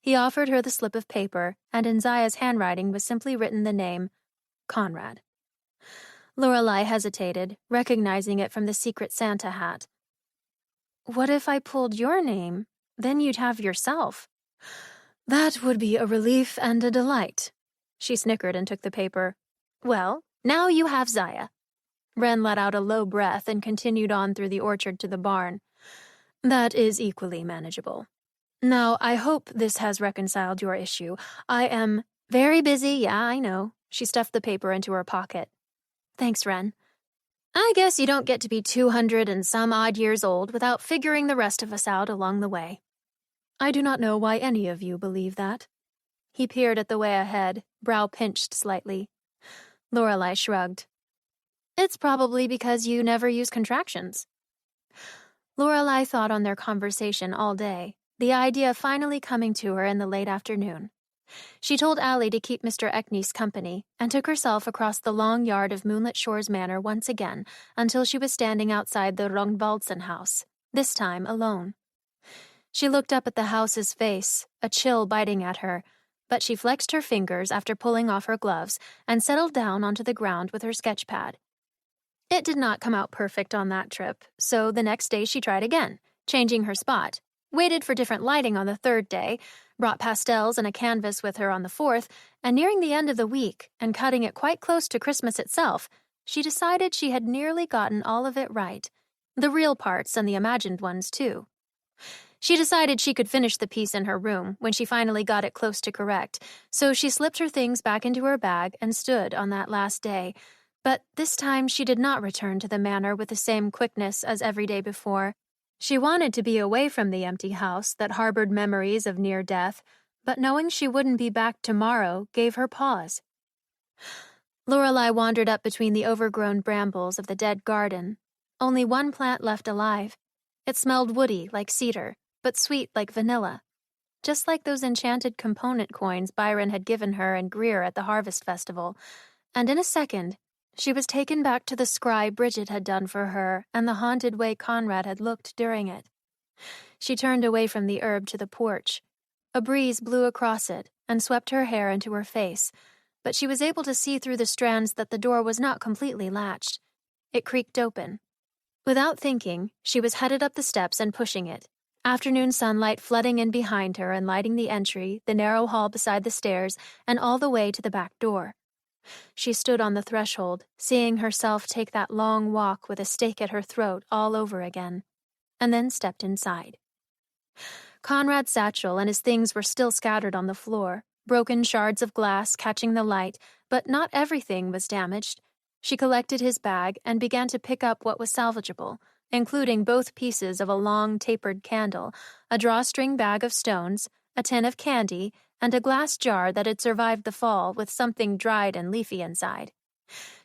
He offered her the slip of paper, and in Zaya's handwriting was simply written the name, Conrad. Lorelei hesitated, recognizing it from the Secret Santa hat. What if I pulled your name? Then you'd have yourself. That would be a relief and a delight. She snickered and took the paper. Well, now you have Zaya. Wren let out a low breath and continued on through the orchard to the barn. That is equally manageable. Now, I hope this has reconciled your issue. I am very busy, yeah, I know. She stuffed the paper into her pocket. Thanks, Wren. I guess you don't get to be 200 and some odd years old without figuring the rest of us out along the way. I do not know why any of you believe that. He peered at the way ahead, brow pinched slightly. Lorelei shrugged. It's probably because you never use contractions. Lorelei thought on their conversation all day, the idea finally coming to her in the late afternoon. She told Allie to keep Mr. Eckney's company and took herself across the long yard of Moonlit Shores Manor once again until she was standing outside the Rongvaldsen house, this time alone. She looked up at the house's face, a chill biting at her, but she flexed her fingers after pulling off her gloves and settled down onto the ground with her sketch pad. It did not come out perfect on that trip, so the next day she tried again, changing her spot, waited for different lighting on the third day, brought pastels and a canvas with her on the fourth, and nearing the end of the week, and cutting it quite close to Christmas itself, she decided she had nearly gotten all of it right, the real parts and the imagined ones, too. She decided she could finish the piece in her room when she finally got it close to correct, so she slipped her things back into her bag and stood on that last day. But this time she did not return to the manor with the same quickness as every day before. She wanted to be away from the empty house that harbored memories of near death, but knowing she wouldn't be back tomorrow gave her pause. Lorelei wandered up between the overgrown brambles of the dead garden. Only one plant left alive. It smelled woody like cedar, but sweet like vanilla, just like those enchanted component coins Byron had given her and Greer at the Harvest Festival. And in a second, she was taken back to the scry Bridget had done for her and the haunted way Conrad had looked during it. She turned away from the herb to the porch. A breeze blew across it and swept her hair into her face, but she was able to see through the strands that the door was not completely latched. It creaked open. Without thinking, she was headed up the steps and pushing it, afternoon sunlight flooding in behind her and lighting the entry, the narrow hall beside the stairs, and all the way to the back door. She stood on the threshold, seeing herself take that long walk with a stake at her throat all over again, and then stepped inside. Conrad's satchel and his things were still scattered on the floor, broken shards of glass catching the light, but not everything was damaged. She collected his bag and began to pick up what was salvageable, including both pieces of a long tapered candle, a drawstring bag of stones, a tin of candy, and a glass jar that had survived the fall with something dried and leafy inside.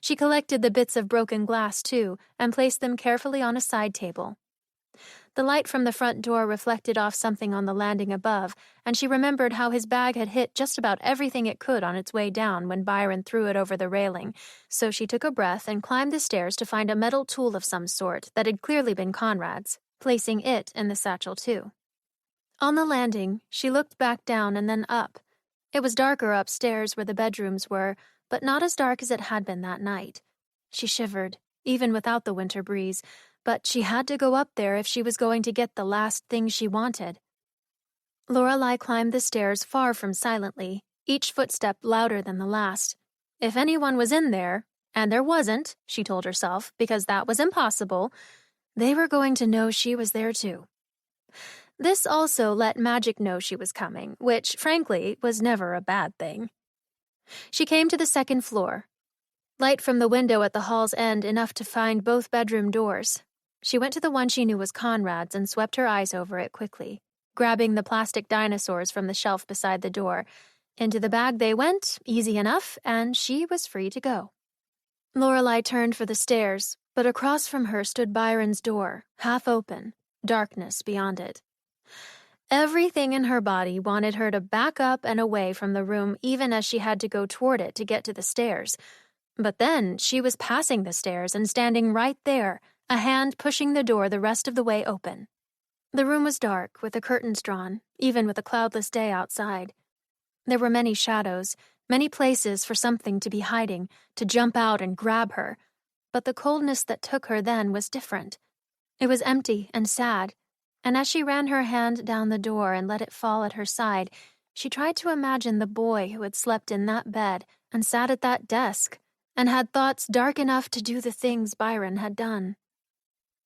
She collected the bits of broken glass, too, and placed them carefully on a side table. The light from the front door reflected off something on the landing above, and she remembered how his bag had hit just about everything it could on its way down when Byron threw it over the railing, so she took a breath and climbed the stairs to find a metal tool of some sort that had clearly been Conrad's, placing it in the satchel, too. On the landing, she looked back down and then up. It was darker upstairs where the bedrooms were, but not as dark as it had been that night. She shivered, even without the winter breeze, but she had to go up there if she was going to get the last thing she wanted. Lorelei climbed the stairs far from silently, each footstep louder than the last. If anyone was in there, and there wasn't, she told herself, because that was impossible, they were going to know she was there too. This also let Magic know she was coming, which, frankly, was never a bad thing. She came to the second floor. Light from the window at the hall's end enough to find both bedroom doors. She went to the one she knew was Conrad's and swept her eyes over it quickly, grabbing the plastic dinosaurs from the shelf beside the door. Into the bag they went, easy enough, and she was free to go. Lorelei turned for the stairs, but across from her stood Byron's door, half open, darkness beyond it. Everything in her body wanted her to back up and away from the room even as she had to go toward it to get to the stairs. But then she was passing the stairs and standing right there, a hand pushing the door the rest of the way open. The room was dark, with the curtains drawn, even with a cloudless day outside. There were many shadows, many places for something to be hiding, to jump out and grab her. But the coldness that took her then was different. It was empty and sad, and as she ran her hand down the door and let it fall at her side, she tried to imagine the boy who had slept in that bed and sat at that desk and had thoughts dark enough to do the things Byron had done.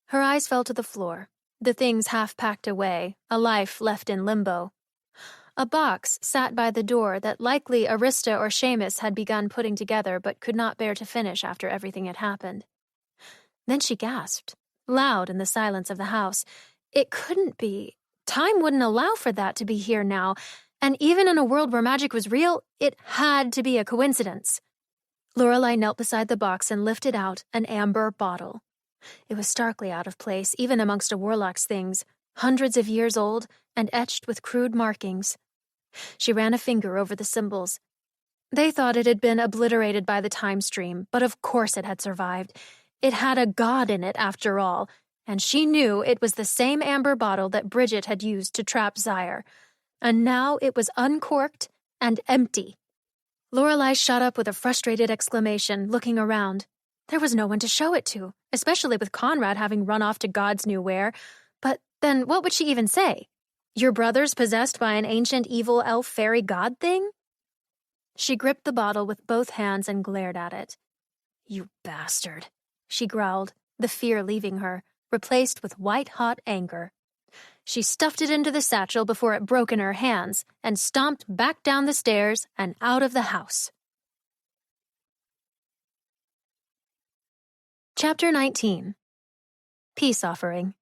Her eyes fell to the floor, the things half packed away, a life left in limbo. A box sat by the door that likely Arista or Seamus had begun putting together but could not bear to finish after everything had happened. Then she gasped, loud in the silence of the house. It couldn't be. Time wouldn't allow for that to be here now, and even in a world where magic was real, it had to be a coincidence. Lorelei knelt beside the box and lifted out an amber bottle. It was starkly out of place, even amongst a warlock's things, hundreds of years old and etched with crude markings. She ran a finger over the symbols. They thought it had been obliterated by the time stream, but of course it had survived. It had a god in it, after all, and she knew it was the same amber bottle that Bridget had used to trap Zyre. And now it was uncorked and empty. Lorelei shot up with a frustrated exclamation, looking around. There was no one to show it to, especially with Conrad having run off to God's new where. But then what would she even say? Your brother's possessed by an ancient evil elf fairy god thing? She gripped the bottle with both hands and glared at it. You bastard, she growled, the fear leaving her, replaced with white-hot anger. She stuffed it into the satchel before it broke in her hands and stomped back down the stairs and out of the house. Chapter 19. Peace Offering.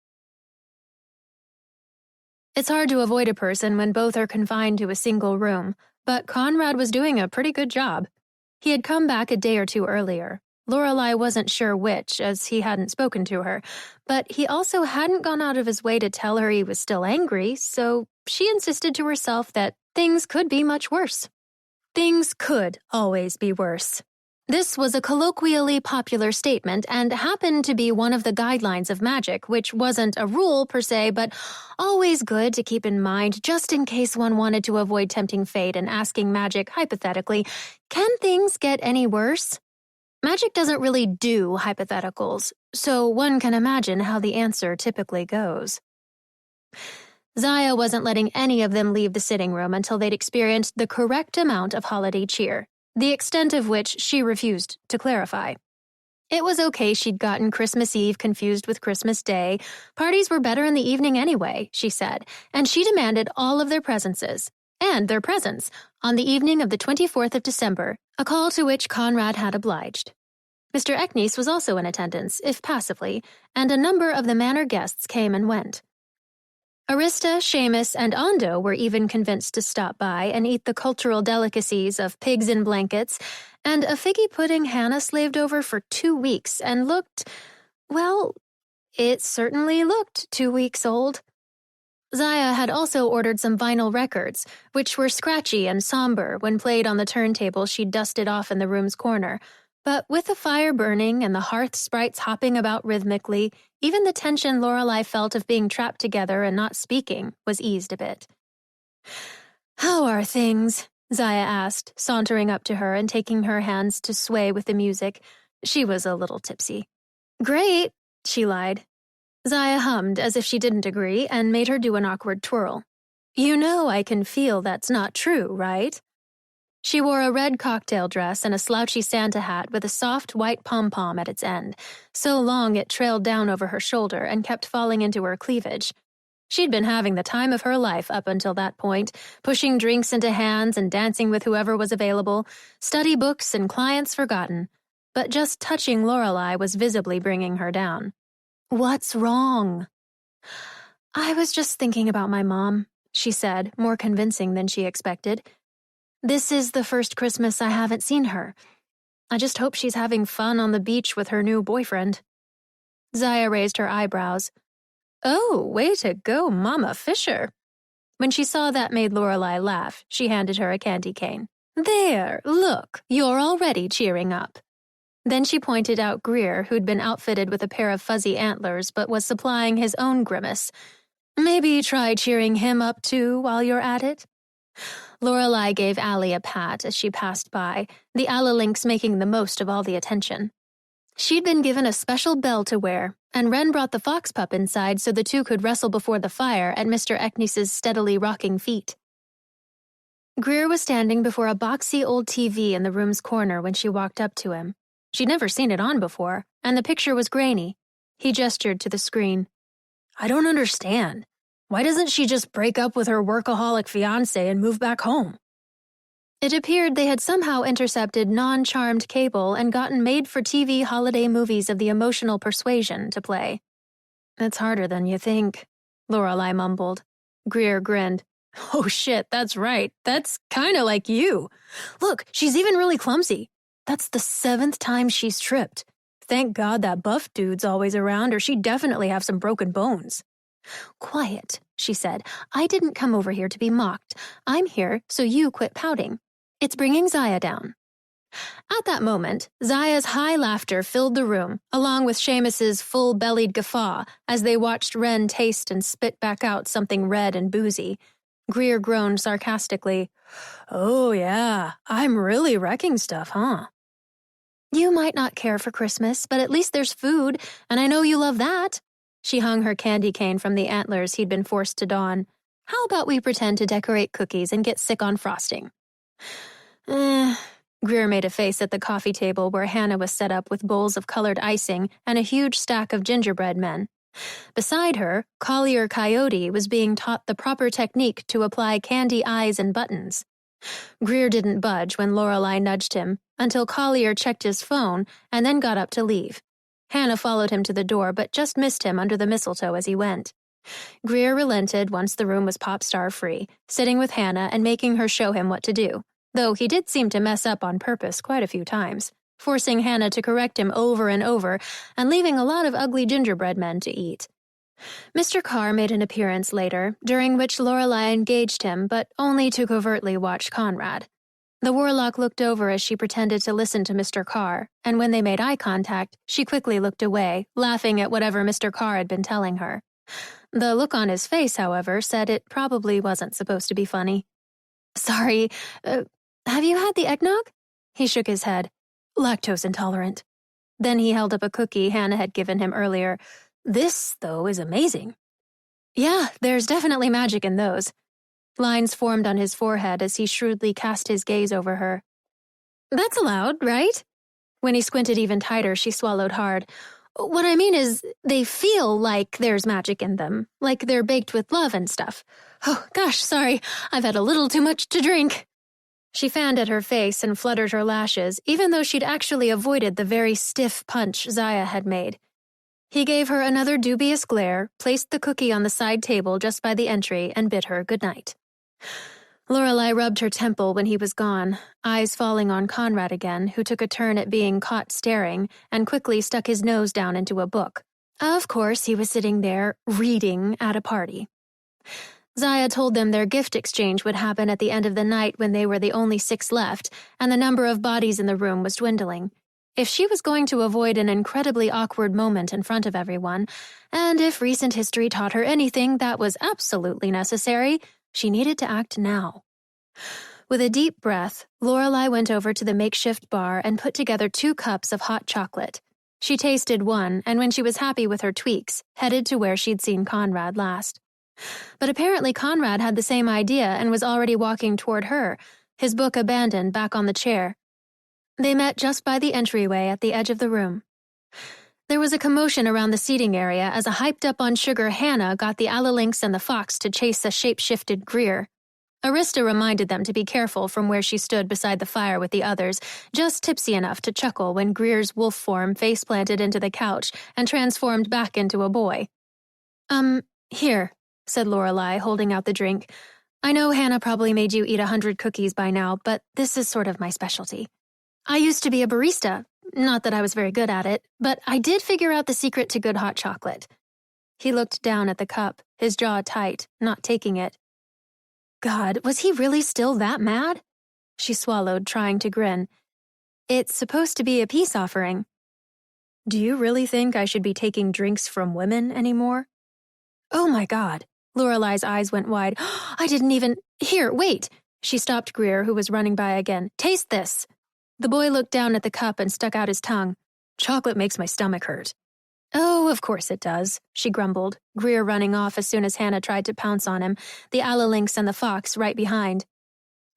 It's hard to avoid a person when both are confined to a single room, but Conrad was doing a pretty good job. He had come back a day or two earlier. Lorelei wasn't sure which, as he hadn't spoken to her, but he also hadn't gone out of his way to tell her he was still angry, so she insisted to herself that things could be much worse. Things could always be worse. This was a colloquially popular statement and happened to be one of the guidelines of magic, which wasn't a rule per se, but always good to keep in mind just in case one wanted to avoid tempting fate and asking magic hypothetically, can things get any worse? Magic doesn't really do hypotheticals, so one can imagine how the answer typically goes. Zaya wasn't letting any of them leave the sitting room until they'd experienced the correct amount of holiday cheer, the extent of which she refused to clarify. It was okay she'd gotten Christmas Eve confused with Christmas Day. Parties were better in the evening anyway, she said, and she demanded all of their presences, and their presents, on the evening of the 24th of December, a call to which Conrad had obliged. Mr. Eknies was also in attendance, if passively, and a number of the manor guests came and went. Arista, Seamus, and Ando were even convinced to stop by and eat the cultural delicacies of pigs in blankets, and a figgy pudding Hannah slaved over for 2 weeks and looked, well, it certainly looked 2 weeks old. Zaya had also ordered some vinyl records, which were scratchy and somber when played on the turntable she'd dusted off in the room's corner. But with the fire burning and the hearth sprites hopping about rhythmically, even the tension Lorelei felt of being trapped together and not speaking was eased a bit. "How are things?" Zaya asked, sauntering up to her and taking her hands to sway with the music. She was a little tipsy. "Great," she lied. Zaya hummed as if she didn't agree and made her do an awkward twirl. "You know I can feel that's not true, right?" She wore a red cocktail dress and a slouchy Santa hat with a soft white pom-pom at its end, so long it trailed down over her shoulder and kept falling into her cleavage. She'd been having the time of her life up until that point, pushing drinks into hands and dancing with whoever was available, study books and clients forgotten. But just touching Lorelei was visibly bringing her down. "What's wrong?" "I was just thinking about my mom," she said, more convincing than she expected. "This is the first Christmas I haven't seen her. I just hope she's having fun on the beach with her new boyfriend." Zaya raised her eyebrows. "Oh, way to go, Mama Fisher." When she saw that made Lorelei laugh, she handed her a candy cane. "There, look, you're already cheering up." Then she pointed out Greer, who'd been outfitted with a pair of fuzzy antlers but was supplying his own grimace. Maybe try cheering him up too while you're at it. Lorelei gave Allie a pat as she passed by, the Alalynx making the most of all the attention. She'd been given a special bell to wear, and Wren brought the fox pup inside so the two could wrestle before the fire at Mr. Eknis's steadily rocking feet. Greer was standing before a boxy old TV in the room's corner when she walked up to him. She'd never seen it on before, and the picture was grainy. He gestured to the screen. I don't understand. Why doesn't she just break up with her workaholic fiancé and move back home? It appeared they had somehow intercepted non-charmed cable and gotten made-for-TV holiday movies of the emotional persuasion to play. It's harder than you think, Lorelei mumbled. Greer grinned. Oh shit, that's right. That's kinda like you. Look, she's even really clumsy. That's the 7th time she's tripped. Thank God that buff dude's always around, or she'd definitely have some broken bones. Quiet, she said. I didn't come over here to be mocked. I'm here so you quit pouting. It's bringing Zaya down. At that moment, Zaya's high laughter filled the room, along with Seamus's full-bellied guffaw as they watched Wren taste and spit back out something red and boozy. Greer groaned sarcastically. Oh yeah, I'm really wrecking stuff, huh? You might not care for Christmas, but at least there's food, and I know you love that. She hung her candy cane from the antlers he'd been forced to don. How about we pretend to decorate cookies and get sick on frosting? Greer made a face at the coffee table where Hannah was set up with bowls of colored icing and a huge stack of gingerbread men. Beside her, Collier Coyote was being taught the proper technique to apply candy eyes and buttons. Greer didn't budge when Lorelei nudged him, until Collier checked his phone and then got up to leave. Hannah followed him to the door but just missed him under the mistletoe as he went. Greer relented once the room was pop star free, sitting with Hannah and making her show him what to do, though he did seem to mess up on purpose quite a few times, forcing Hannah to correct him over and over and leaving a lot of ugly gingerbread men to eat. Mr. Carr made an appearance later, during which Lorelei engaged him but only to covertly watch Conrad. The warlock looked over as she pretended to listen to Mr. Carr, and when they made eye contact, she quickly looked away, laughing at whatever Mr. Carr had been telling her. The look on his face, however, said it probably wasn't supposed to be funny. Sorry, have you had the eggnog? He shook his head. Lactose intolerant. Then he held up a cookie Hannah had given him earlier. This, though, is amazing. Yeah, there's definitely magic in those. Lines formed on his forehead as he shrewdly cast his gaze over her. That's allowed, right? When he squinted even tighter, she swallowed hard. What I mean is, they feel like there's magic in them, like they're baked with love and stuff. Oh, gosh, sorry, I've had a little too much to drink. She fanned at her face and fluttered her lashes, even though she'd actually avoided the very stiff punch Zaya had made. He gave her another dubious glare, placed the cookie on the side table just by the entry, and bid her good night. Lorelei rubbed her temple when he was gone, eyes falling on Conrad again, who took a turn at being caught staring and quickly stuck his nose down into a book. Of course, he was sitting there, reading at a party. Zaya told them their gift exchange would happen at the end of the night when they were the only 6 left, and the number of bodies in the room was dwindling. If she was going to avoid an incredibly awkward moment in front of everyone, and if recent history taught her anything that was absolutely necessary, she needed to act now. With a deep breath, Lorelei went over to the makeshift bar and put together 2 cups of hot chocolate. She tasted one, and when she was happy with her tweaks, headed to where she'd seen Conrad last. But apparently Conrad had the same idea and was already walking toward her, his book abandoned back on the chair. They met just by the entryway at the edge of the room. There was a commotion around the seating area as a hyped-up-on-sugar Hannah got the Alalynx and the fox to chase a shape-shifted Greer. Arista reminded them to be careful from where she stood beside the fire with the others, just tipsy enough to chuckle when Greer's wolf form face-planted into the couch and transformed back into a boy. Here, said Lorelei, holding out the drink. I know Hannah probably made you eat 100 cookies by now, but this is sort of my specialty. I used to be a barista. Not that I was very good at it, but I did figure out the secret to good hot chocolate. He looked down at the cup, his jaw tight, not taking it. God, was he really still that mad? She swallowed, trying to grin. It's supposed to be a peace offering. Do you really think I should be taking drinks from women anymore? Oh my God, Lorelai's eyes went wide. I didn't even— Here, wait! She stopped Greer, who was running by again. Taste this! The boy looked down at the cup and stuck out his tongue. Chocolate makes my stomach hurt. Oh, of course it does, she grumbled, Greer running off as soon as Hannah tried to pounce on him, the Alalynx and the fox right behind.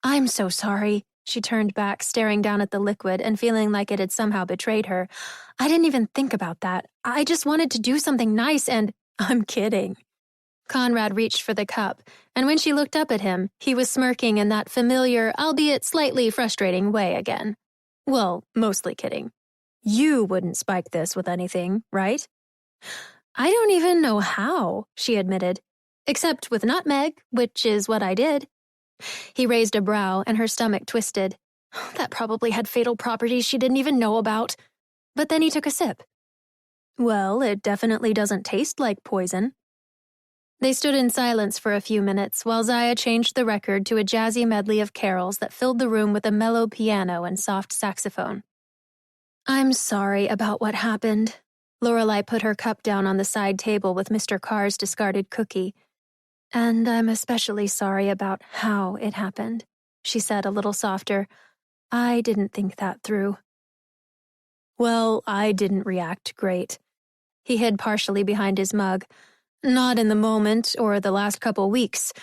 I'm so sorry. She turned back, staring down at the liquid and feeling like it had somehow betrayed her. I didn't even think about that. I just wanted to do something nice and— I'm kidding. Conrad reached for the cup, and when she looked up at him, he was smirking in that familiar, albeit slightly frustrating way again. Well, mostly kidding. You wouldn't spike this with anything, right? I don't even know how, she admitted. Except with nutmeg, which is what I did. He raised a brow, and her stomach twisted. That probably had fatal properties she didn't even know about. But then he took a sip. Well, it definitely doesn't taste like poison. They stood in silence for a few minutes while Zaya changed the record to a jazzy medley of carols that filled the room with a mellow piano and soft saxophone. I'm sorry about what happened. Lorelai put her cup down on the side table with Mr. Carr's discarded cookie. And I'm especially sorry about how it happened, she said a little softer. I didn't think that through. Well, I didn't react great. He hid partially behind his mug. Not in the moment or the last couple weeks.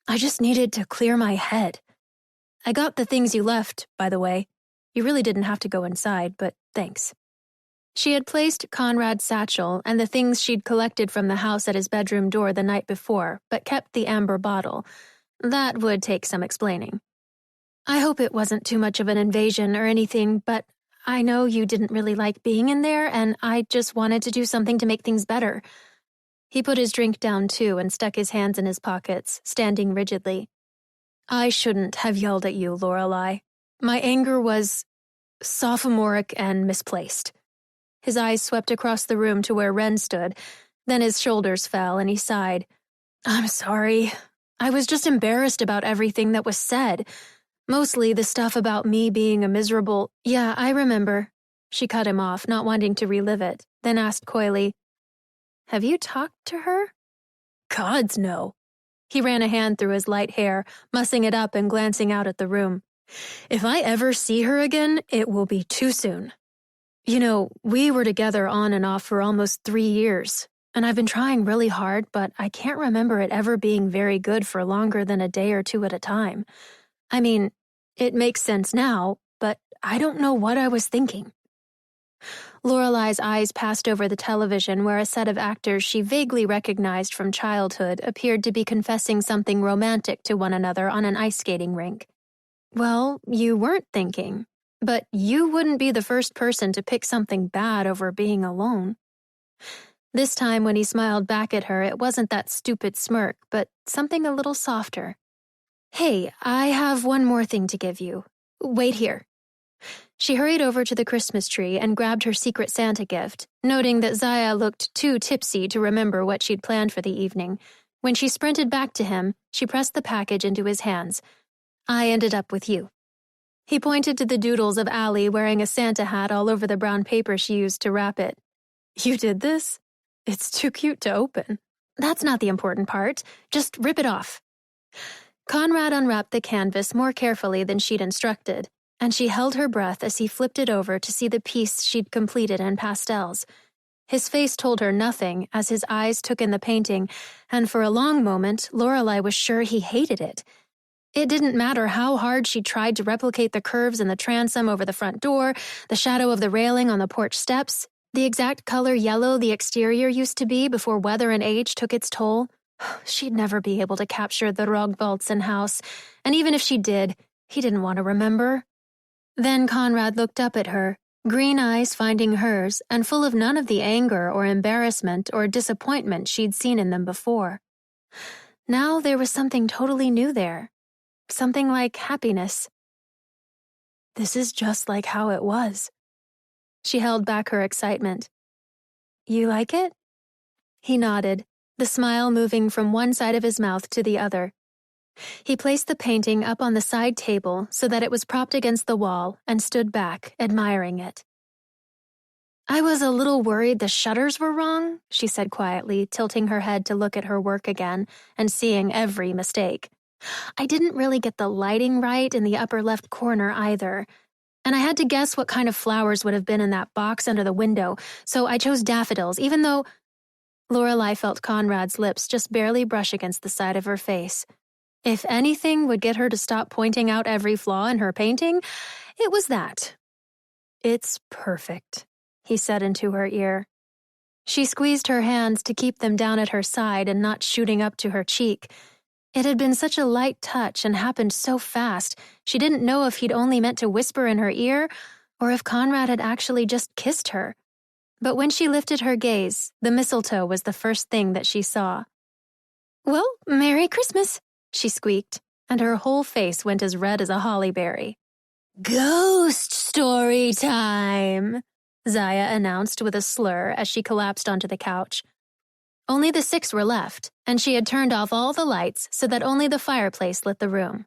I just needed to clear my head. I got the things you left, by the way. You really didn't have to go inside, but thanks. She had placed Conrad's satchel and the things she'd collected from the house at his bedroom door the night before, but kept the amber bottle. That would take some explaining. I hope it wasn't too much of an invasion or anything, but I know you didn't really like being in there, and I just wanted to do something to make things better. He put his drink down too and stuck his hands in his pockets, standing rigidly. I shouldn't have yelled at you, Lorelai. My anger was sophomoric and misplaced. His eyes swept across the room to where Wren stood, then his shoulders fell and he sighed. I'm sorry. I was just embarrassed about everything that was said. Mostly the stuff about me being a miserable— Yeah, I remember. She cut him off, not wanting to relive it, then asked coyly, Have you talked to her? Gods, no. He ran a hand through his light hair, mussing it up and glancing out at the room. If I ever see her again, it will be too soon. You know, we were together on and off for almost 3 years, and I've been trying really hard, but I can't remember it ever being very good for longer than a day or two at a time. I mean, it makes sense now, but I don't know what I was thinking. Lorelai's eyes passed over the television where a set of actors she vaguely recognized from childhood appeared to be confessing something romantic to one another on an ice skating rink. Well, you weren't thinking, but you wouldn't be the first person to pick something bad over being alone. This time when he smiled back at her, it wasn't that stupid smirk, but something a little softer. Hey, I have one more thing to give you. Wait here. She hurried over to the Christmas tree and grabbed her Secret Santa gift, noting that Zaya looked too tipsy to remember what she'd planned for the evening. When she sprinted back to him, she pressed the package into his hands. I ended up with you. He pointed to the doodles of Allie wearing a Santa hat all over the brown paper she used to wrap it. You did this? It's too cute to open. That's not the important part. Just rip it off. Conrad unwrapped the canvas more carefully than she'd instructed, and she held her breath as he flipped it over to see the piece she'd completed in pastels. His face told her nothing as his eyes took in the painting, and for a long moment, Lorelai was sure he hated it. It didn't matter how hard she tried to replicate the curves in the transom over the front door, the shadow of the railing on the porch steps, the exact color yellow the exterior used to be before weather and age took its toll. She'd never be able to capture the Rogvaldsen house, and even if she did, he didn't want to remember. Then Conrad looked up at her, green eyes finding hers, and full of none of the anger or embarrassment or disappointment she'd seen in them before. Now there was something totally new there. Something like happiness. This is just like how it was. She held back her excitement. You like it? He nodded, the smile moving from one side of his mouth to the other. He placed the painting up on the side table so that it was propped against the wall and stood back, admiring it. I was a little worried the shutters were wrong, she said quietly, tilting her head to look at her work again and seeing every mistake. I didn't really get the lighting right in the upper left corner either. And I had to guess what kind of flowers would have been in that box under the window, so I chose daffodils, even though... Lorelai felt Conrad's lips just barely brush against the side of her face. If anything would get her to stop pointing out every flaw in her painting, it was that. It's perfect, he said into her ear. She squeezed her hands to keep them down at her side and not shooting up to her cheek. It had been such a light touch and happened so fast, she didn't know if he'd only meant to whisper in her ear or if Conrad had actually just kissed her. But when she lifted her gaze, the mistletoe was the first thing that she saw. "Well, Merry Christmas," she squeaked, and her whole face went as red as a holly berry. "Ghost story time," Zaya announced with a slur as she collapsed onto the couch. Only the 6 were left, and she had turned off all the lights so that only the fireplace lit the room.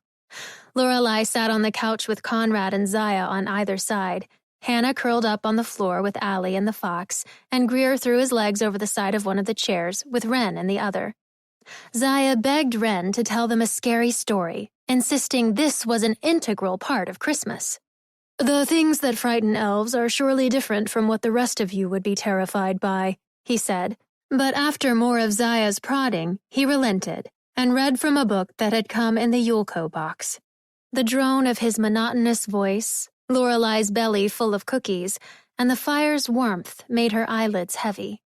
Lorelai sat on the couch with Conrad and Zaya on either side, Hannah curled up on the floor with Allie and the fox, and Greer threw his legs over the side of one of the chairs with Wren in the other. Zaya begged Wren to tell them a scary story, insisting this was an integral part of Christmas. "The things that frighten elves are surely different from what the rest of you would be terrified by," he said. But after more of Zaya's prodding, he relented and read from a book that had come in the Yulko box. The drone of his monotonous voice, Lorelai's belly full of cookies, and the fire's warmth made her eyelids heavy.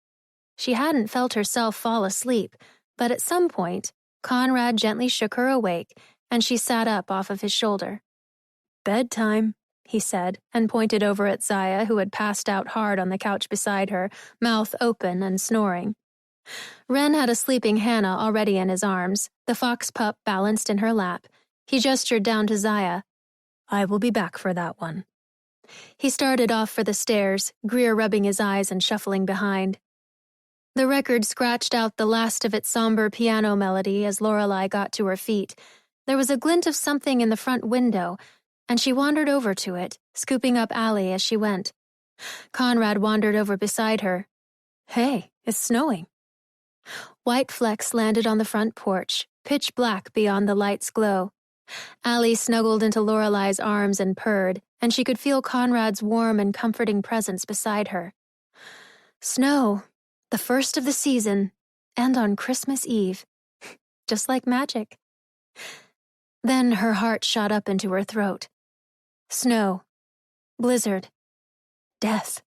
She hadn't felt herself fall asleep, but at some point, Conrad gently shook her awake, and she sat up off of his shoulder. "Bedtime," he said, and pointed over at Zaya, who had passed out hard on the couch beside her, mouth open and snoring. Wren had a sleeping Hannah already in his arms, the fox pup balanced in her lap. He gestured down to Zaya. "I will be back for that one." He started off for the stairs, Greer rubbing his eyes and shuffling behind. The record scratched out the last of its somber piano melody as Lorelai got to her feet. There was a glint of something in the front window, and she wandered over to it, scooping up Allie as she went. Conrad wandered over beside her. "Hey, it's snowing." White flecks landed on the front porch, pitch black beyond the light's glow. Allie snuggled into Lorelai's arms and purred, and she could feel Conrad's warm and comforting presence beside her. Snow, the first of the season, and on Christmas Eve. Just like magic. Then her heart shot up into her throat. Snow, blizzard, death.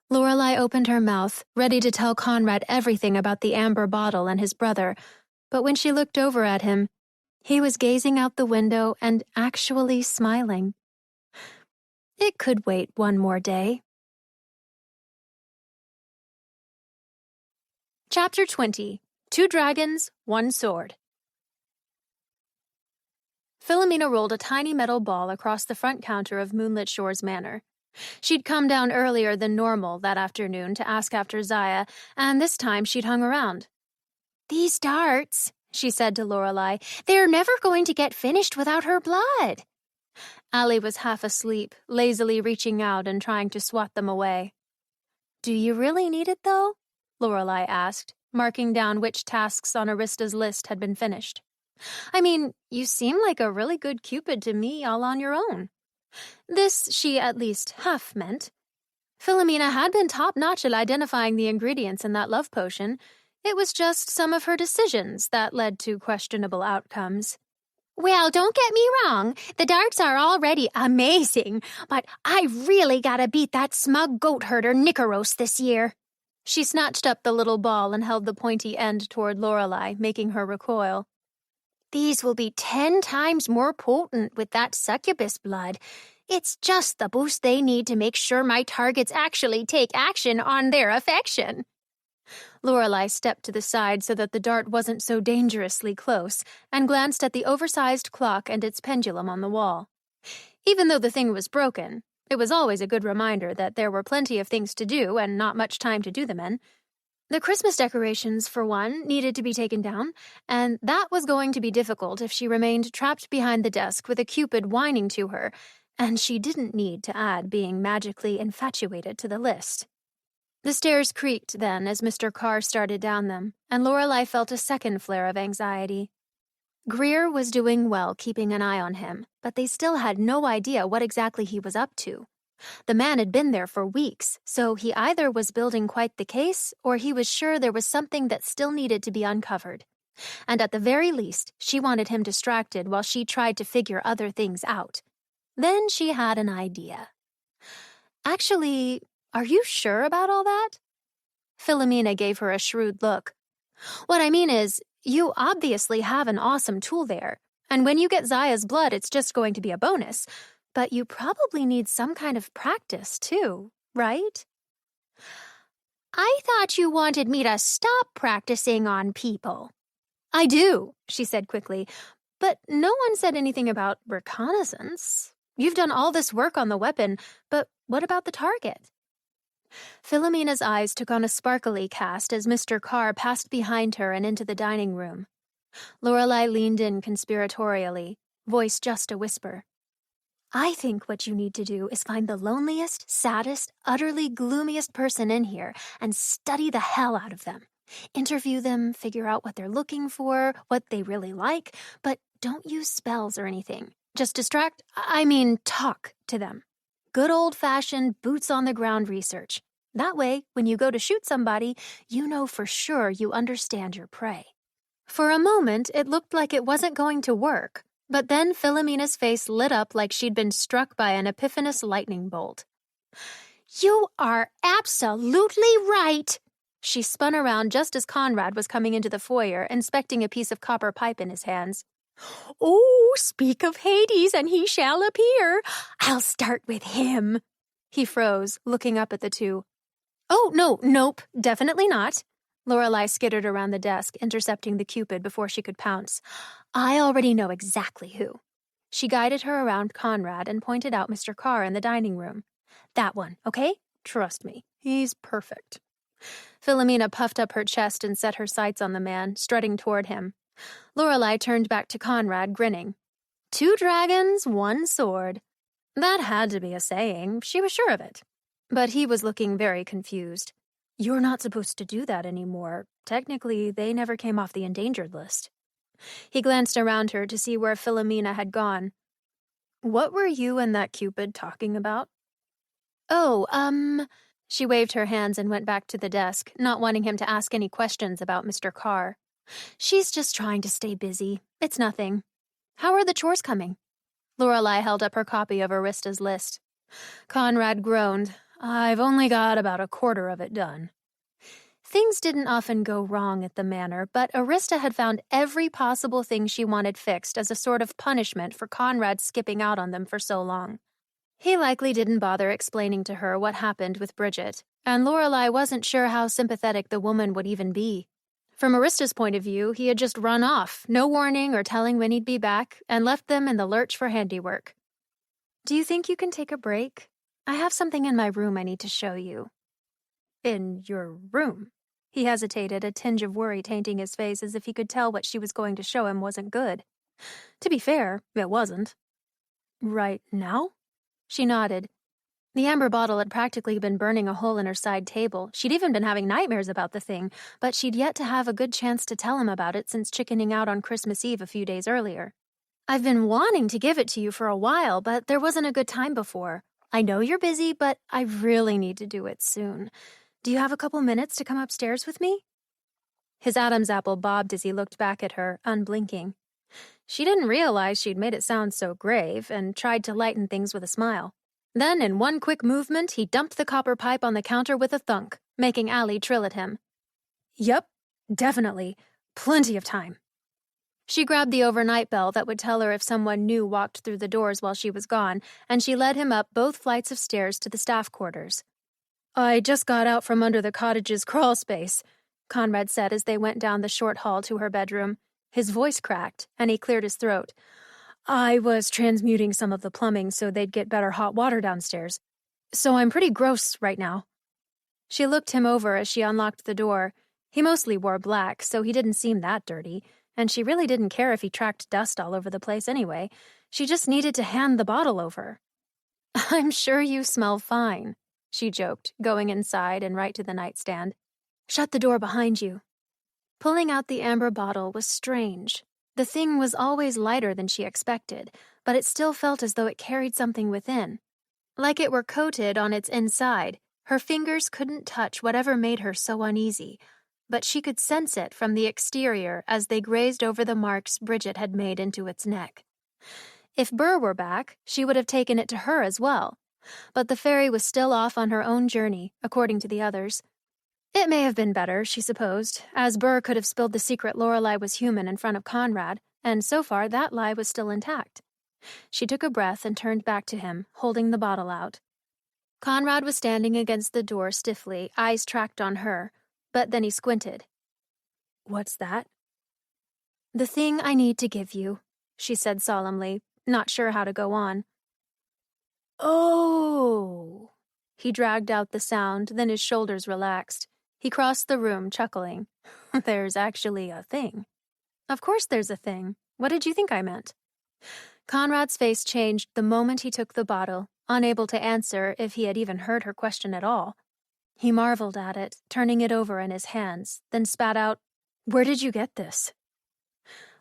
Lorelai opened her mouth, ready to tell Conrad everything about the amber bottle and his brother, but when she looked over at him, he was gazing out the window and actually smiling. It could wait one more day. Chapter 20. 2 Dragons, 1 Sword. Philomena rolled a tiny metal ball across the front counter of Moonlit Shores Manor. She'd come down earlier than normal that afternoon to ask after Zaya, and this time she'd hung around. "These darts," she said to Lorelai, "they're never going to get finished without her blood." Allie was half asleep, lazily reaching out and trying to swat them away. "Do you really need it, though?" Lorelai asked, marking down which tasks on Arista's list had been finished. "I mean, you seem like a really good Cupid to me all on your own." This she at least half meant. Philomena had been top-notch at identifying the ingredients in that love potion. It was just some of her decisions that led to questionable outcomes. "Well, don't get me wrong. The darts are already amazing, but I really gotta beat that smug goat herder Nikaros this year." She snatched up the little ball and held the pointy end toward Lorelai, making her recoil. "These will be 10 times more potent with that succubus blood. It's just the boost they need to make sure my targets actually take action on their affection." Lorelai stepped to the side so that the dart wasn't so dangerously close and glanced at the oversized clock and its pendulum on the wall. Even though the thing was broken, it was always a good reminder that there were plenty of things to do and not much time to do them in. The Christmas decorations, for one, needed to be taken down, and that was going to be difficult if she remained trapped behind the desk with a Cupid whining to her, And she didn't need to add being magically infatuated to the list. The stairs creaked then as Mr. Carr started down them, and Lorelai felt a second flare of anxiety. Greer was doing well keeping an eye on him, but they still had no idea what exactly he was up to. The man had been there for weeks, so he either was building quite the case, or he was sure there was something that still needed to be uncovered. And at the very least, she wanted him distracted while she tried to figure other things out. Then she had an idea. Actually, are you sure about all that? Philomena gave her a shrewd look. What I mean is, you obviously have an awesome tool there, and when you get Zaya's blood, it's just going to be a bonus. But you probably need some kind of practice, too, right? I thought you wanted me to stop practicing on people. I do, she said quickly, but no one said anything about reconnaissance. You've done all this work on the weapon, but what about the target? Philomena's eyes took on a sparkly cast as Mr. Carr passed behind her and into the dining room. Lorelai leaned in conspiratorially, voice just a whisper. I think what you need to do is find the loneliest, saddest, utterly gloomiest person in here and study the hell out of them. Interview them, figure out what they're looking for, what they really like, but don't use spells or anything. Just talk to them. Good old-fashioned, boots-on-the-ground research. That way, when you go to shoot somebody, you know for sure you understand your prey. For a moment, it looked like it wasn't going to work. But then Philomena's face lit up like she'd been struck by an epiphanous lightning bolt. You are absolutely right! She spun around just as Conrad was coming into the foyer, inspecting a piece of copper pipe in his hands. Oh, speak of Hades, and he shall appear. I'll start with him. He froze, looking up at the two. Oh, nope, definitely not. Lorelai skittered around the desk, intercepting the Cupid before she could pounce. I already know exactly who. She guided her around Conrad and pointed out Mr. Carr in the dining room. That one, okay? Trust me, he's perfect. Philomena puffed up her chest and set her sights on the man, strutting toward him. Lorelai turned back to Conrad, grinning. 2 dragons, 1 sword. That had to be a saying, she was sure of it. But he was looking very confused. You're not supposed to do that anymore. Technically, they never came off the endangered list. He glanced around her to see where Philomena had gone. What were you and that Cupid talking about? She waved her hands and went back to the desk, not wanting him to ask any questions about Mr. Carr. She's just trying to stay busy. It's nothing. How are the chores coming? Lorelai held up her copy of Arista's list. Conrad groaned. I've only got about a quarter of it done. Things didn't often go wrong at the manor, but Arista had found every possible thing she wanted fixed as a sort of punishment for Conrad skipping out on them for so long. He likely didn't bother explaining to her what happened with Bridget, and Lorelai wasn't sure how sympathetic the woman would even be. From Arista's point of view, he had just run off, no warning or telling when he'd be back, and left them in the lurch for handiwork. Do you think you can take a break? I have something in my room I need to show you. In your room? He hesitated, a tinge of worry tainting his face as if he could tell what she was going to show him wasn't good. To be fair, it wasn't. Right now? She nodded. The amber bottle had practically been burning a hole in her side table. She'd even been having nightmares about the thing, but she'd yet to have a good chance to tell him about it since chickening out on Christmas Eve a few days earlier. I've been wanting to give it to you for a while, but there wasn't a good time before. I know you're busy, but I really need to do it soon. Do you have a couple minutes to come upstairs with me? His Adam's apple bobbed as he looked back at her, unblinking. She didn't realize she'd made it sound so grave and tried to lighten things with a smile. Then, in one quick movement, he dumped the copper pipe on the counter with a thunk, making Allie trill at him. Yep, definitely. Plenty of time. She grabbed the overnight bell that would tell her if someone new walked through the doors while she was gone, and she led him up both flights of stairs to the staff quarters. I just got out from under the cottage's crawl space, Conrad said as they went down the short hall to her bedroom. His voice cracked, and he cleared his throat. I was transmuting some of the plumbing so they'd get better hot water downstairs. So I'm pretty gross right now. She looked him over as she unlocked the door. He mostly wore black, so he didn't seem that dirty, and she really didn't care if he tracked dust all over the place anyway. She just needed to hand the bottle over. I'm sure you smell fine, she joked, going inside and right to the nightstand. Shut the door behind you. Pulling out the amber bottle was strange. The thing was always lighter than she expected, but it still felt as though it carried something within. Like it were coated on its inside, her fingers couldn't touch whatever made her so uneasy, but she could sense it from the exterior as they grazed over the marks Bridget had made into its neck. If Burr were back, she would have taken it to her as well, but the fairy was still off on her own journey, according to the others. It may have been better, she supposed, as Burr could have spilled the secret Lorelei was human in front of Conrad, and so far that lie was still intact. She took a breath and turned back to him, holding the bottle out. Conrad was standing against the door stiffly, eyes tracked on her, but then he squinted. What's that? The thing I need to give you, she said solemnly, not sure how to go on. Oh! He dragged out the sound, then his shoulders relaxed. He crossed the room, chuckling. There's actually a thing. Of course there's a thing. What did you think I meant? Conrad's face changed the moment he took the bottle, unable to answer if he had even heard her question at all. He marveled at it, turning it over in his hands, then spat out, Where did you get this?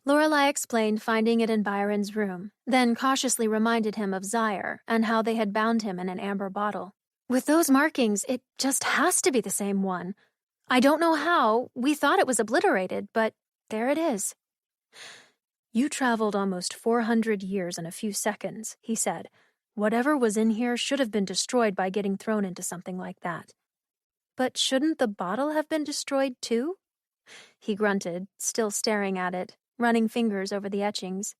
Lorelei explained finding it in Byron's room, then cautiously reminded him of Zaire and how they had bound him in an amber bottle. With those markings, it just has to be the same one. I don't know how. We thought it was obliterated, but there it is. You traveled almost 400 years in a few seconds, he said. Whatever was in here should have been destroyed by getting thrown into something like that. But shouldn't the bottle have been destroyed too? He grunted, still staring at it, running fingers over the etchings.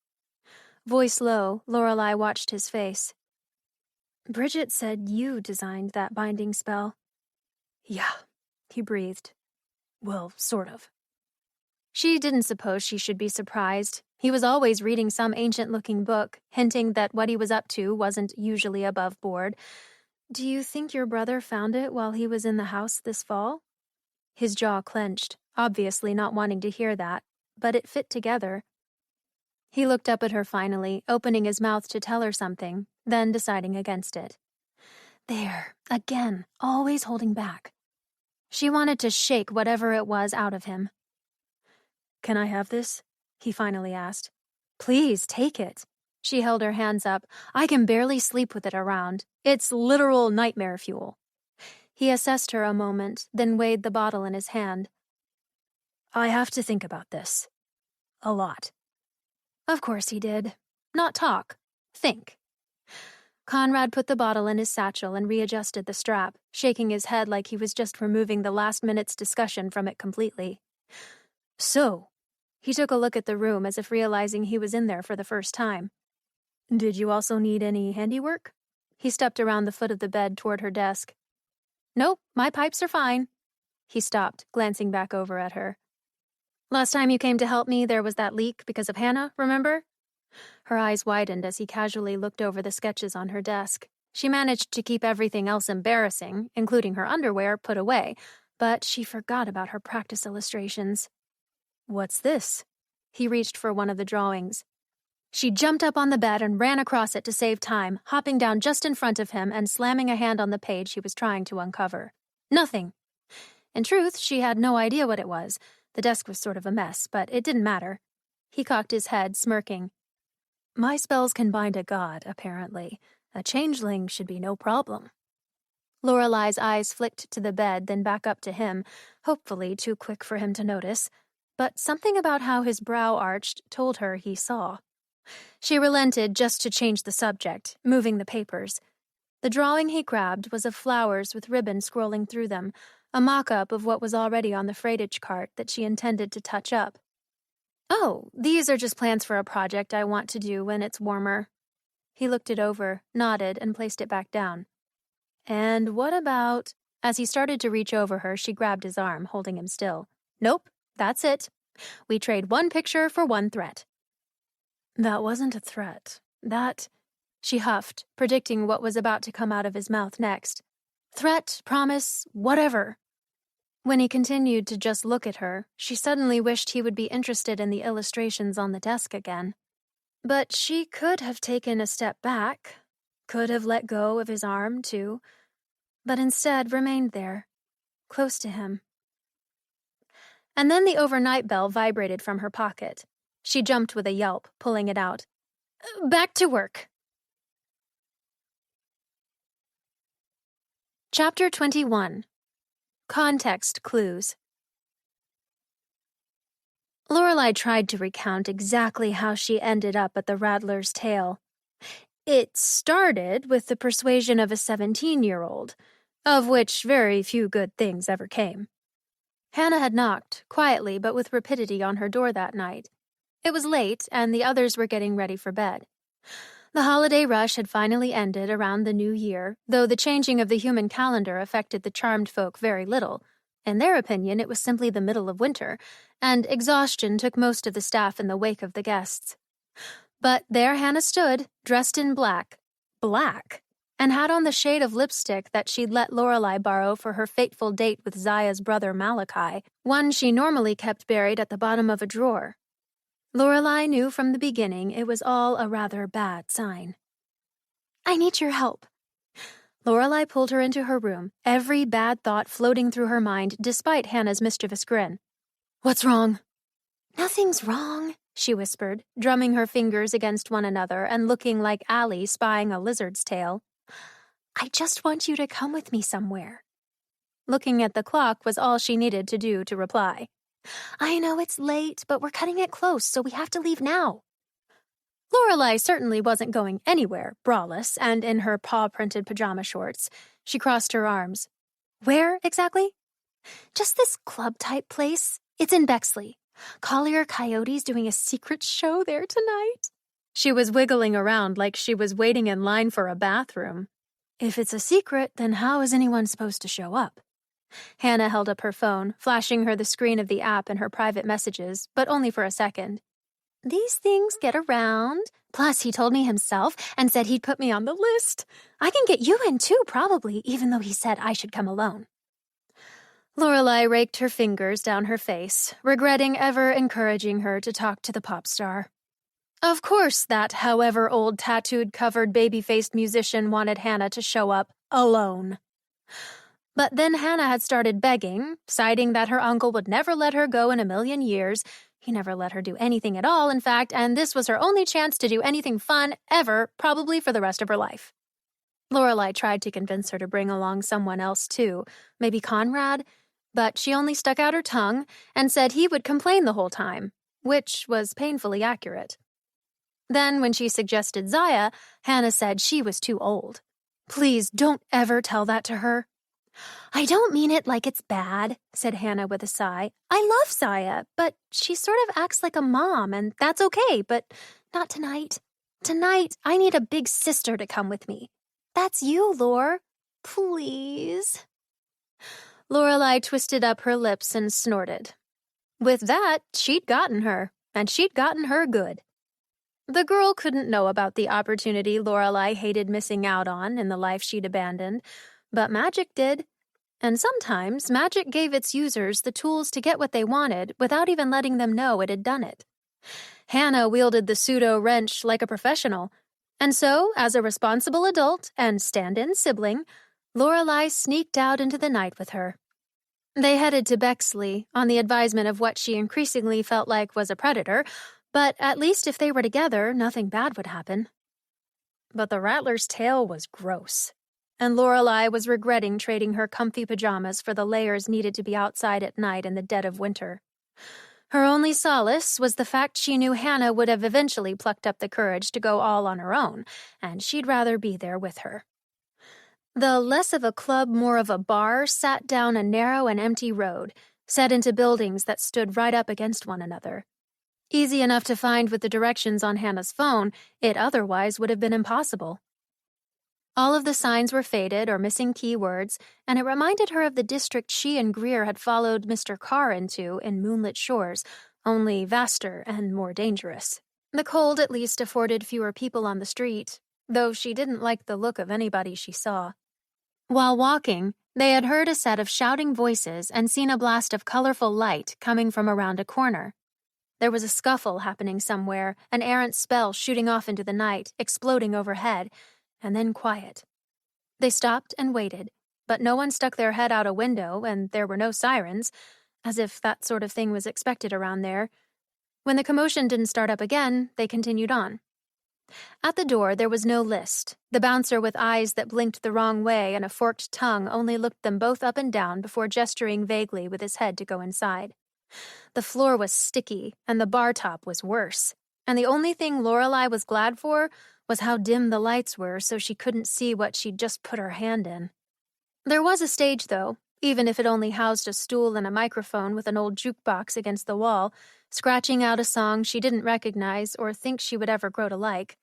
Voice low, Lorelei watched his face. Bridget said you designed that binding spell. Yeah, he breathed. Well, sort of. She didn't suppose she should be surprised. He was always reading some ancient-looking book, hinting that what he was up to wasn't usually above board. Do you think your brother found it while he was in the house this fall? His jaw clenched, obviously not wanting to hear that, but it fit together. He looked up at her finally, opening his mouth to tell her something, then deciding against it. There, again, always holding back. She wanted to shake whatever it was out of him. Can I have this? He finally asked. Please, take it. She held her hands up. I can barely sleep with it around. It's literal nightmare fuel. He assessed her a moment, then weighed the bottle in his hand. I have to think about this. A lot. Of course he did. Not talk. Think. Conrad put the bottle in his satchel and readjusted the strap, shaking his head like he was just removing the last minute's discussion from it completely. So, he took a look at the room as if realizing he was in there for the first time. Did you also need any handiwork? He stepped around the foot of the bed toward her desk. Nope, my pipes are fine. He stopped, glancing back over at her. Last time you came to help me, there was that leak because of Hannah, remember? Her eyes widened as he casually looked over the sketches on her desk. She managed to keep everything else embarrassing, including her underwear, put away, but she forgot about her practice illustrations. What's this? He reached for one of the drawings. She jumped up on the bed and ran across it to save time, hopping down just in front of him and slamming a hand on the page he was trying to uncover. Nothing. In truth, she had no idea what it was. The desk was sort of a mess, but it didn't matter. He cocked his head, smirking. My spells can bind a god, apparently. A changeling should be no problem. Lorelei's eyes flicked to the bed, then back up to him, hopefully too quick for him to notice. But something about how his brow arched told her he saw. She relented just to change the subject, moving the papers. The drawing he grabbed was of flowers with ribbon scrolling through them, a mock-up of what was already on the freightage cart that she intended to touch up. Oh, these are just plans for a project I want to do when it's warmer. He looked it over, nodded, and placed it back down. And what about... As he started to reach over her, she grabbed his arm, holding him still. Nope, that's it. We trade one picture for one threat. That wasn't a threat. That... She huffed, predicting what was about to come out of his mouth next. Threat, promise, whatever. When he continued to just look at her, she suddenly wished he would be interested in the illustrations on the desk again. But she could have taken a step back. Could have let go of his arm, too, but instead remained there, close to him. And then the overnight bell vibrated from her pocket. She jumped with a yelp, pulling it out. Back to work. Chapter 21. Context Clues. Lorelei tried to recount exactly how she ended up at the Rattler's Tail. It started with the persuasion of a 17-year-old, of which very few good things ever came. Hannah had knocked, quietly but with rapidity, on her door that night. It was late, and the others were getting ready for bed. The holiday rush had finally ended around the new year, though the changing of the human calendar affected the charmed folk very little. In their opinion, it was simply the middle of winter, and exhaustion took most of the staff in the wake of the guests. But there Hannah stood, dressed in black, and had on the shade of lipstick that she'd let Lorelei borrow for her fateful date with Zaya's brother Malachi, one she normally kept buried at the bottom of a drawer. Lorelei knew from the beginning it was all a rather bad sign. I need your help. Lorelei pulled her into her room, every bad thought floating through her mind despite Hannah's mischievous grin. What's wrong? Nothing's wrong, she whispered, drumming her fingers against one another and looking like Allie spying a lizard's tail. I just want you to come with me somewhere. Looking at the clock was all she needed to do to reply. I know it's late, but we're cutting it close, so we have to leave now. Lorelei certainly wasn't going anywhere, braless and in her paw-printed pajama shorts. She crossed her arms. Where, exactly? Just this club-type place. It's in Bexley. Collier Coyote's doing a secret show there tonight. She was wiggling around like she was waiting in line for a bathroom. If it's a secret, then how is anyone supposed to show up? Hannah held up her phone, flashing her the screen of the app in her private messages, but only for a second. These things get around. Plus, he told me himself and said he'd put me on the list. I can get you in too, probably, even though he said I should come alone. Lorelei raked her fingers down her face, regretting ever encouraging her to talk to the pop star. Of course that however old tattooed-covered baby-faced musician wanted Hannah to show up alone. But then Hannah had started begging, citing that her uncle would never let her go in a million years. He never let her do anything at all, in fact, and this was her only chance to do anything fun ever, probably for the rest of her life. Lorelei tried to convince her to bring along someone else, too, maybe Conrad, but she only stuck out her tongue and said he would complain the whole time, which was painfully accurate. Then, when she suggested Zaya, Hannah said she was too old. Please don't ever tell that to her. I don't mean it like it's bad, said Hannah with a sigh. I love Zaya, but she sort of acts like a mom, and that's okay, but not tonight. Tonight, I need a big sister to come with me. That's you, Lore. Please. Lorelei twisted up her lips and snorted. With that, she'd gotten her, and she'd gotten her good. The girl couldn't know about the opportunity Lorelei hated missing out on in the life she'd abandoned, but magic did. And sometimes magic gave its users the tools to get what they wanted without even letting them know it had done it. Hannah wielded the pseudo-wrench like a professional, and so, as a responsible adult and stand-in sibling, Lorelei sneaked out into the night with her. They headed to Bexley on the advisement of what she increasingly felt like was a predator, but at least if they were together, nothing bad would happen. But the Rattler's Tail was gross, and Lorelei was regretting trading her comfy pajamas for the layers needed to be outside at night in the dead of winter. Her only solace was the fact she knew Hannah would have eventually plucked up the courage to go all on her own, and she'd rather be there with her. The less of a club, more of a bar sat down a narrow and empty road, set into buildings that stood right up against one another. Easy enough to find with the directions on Hannah's phone, it otherwise would have been impossible. All of the signs were faded or missing keywords, and it reminded her of the district she and Greer had followed Mr. Carr into in Moonlit Shores, only vaster and more dangerous. The cold at least afforded fewer people on the street, though she didn't like the look of anybody she saw. While walking, they had heard a set of shouting voices and seen a blast of colorful light coming from around a corner. There was a scuffle happening somewhere, an errant spell shooting off into the night, exploding overhead, and then quiet. They stopped and waited, but no one stuck their head out a window, and there were no sirens, as if that sort of thing was expected around there. When the commotion didn't start up again, they continued on. At the door, there was no list. The bouncer with eyes that blinked the wrong way and a forked tongue only looked them both up and down before gesturing vaguely with his head to go inside. The floor was sticky, and the bar top was worse. And the only thing Lorelei was glad for was how dim the lights were so she couldn't see what she'd just put her hand in. There was a stage, though, even if it only housed a stool and a microphone with an old jukebox against the wall, scratching out a song she didn't recognize or think she would ever grow to like.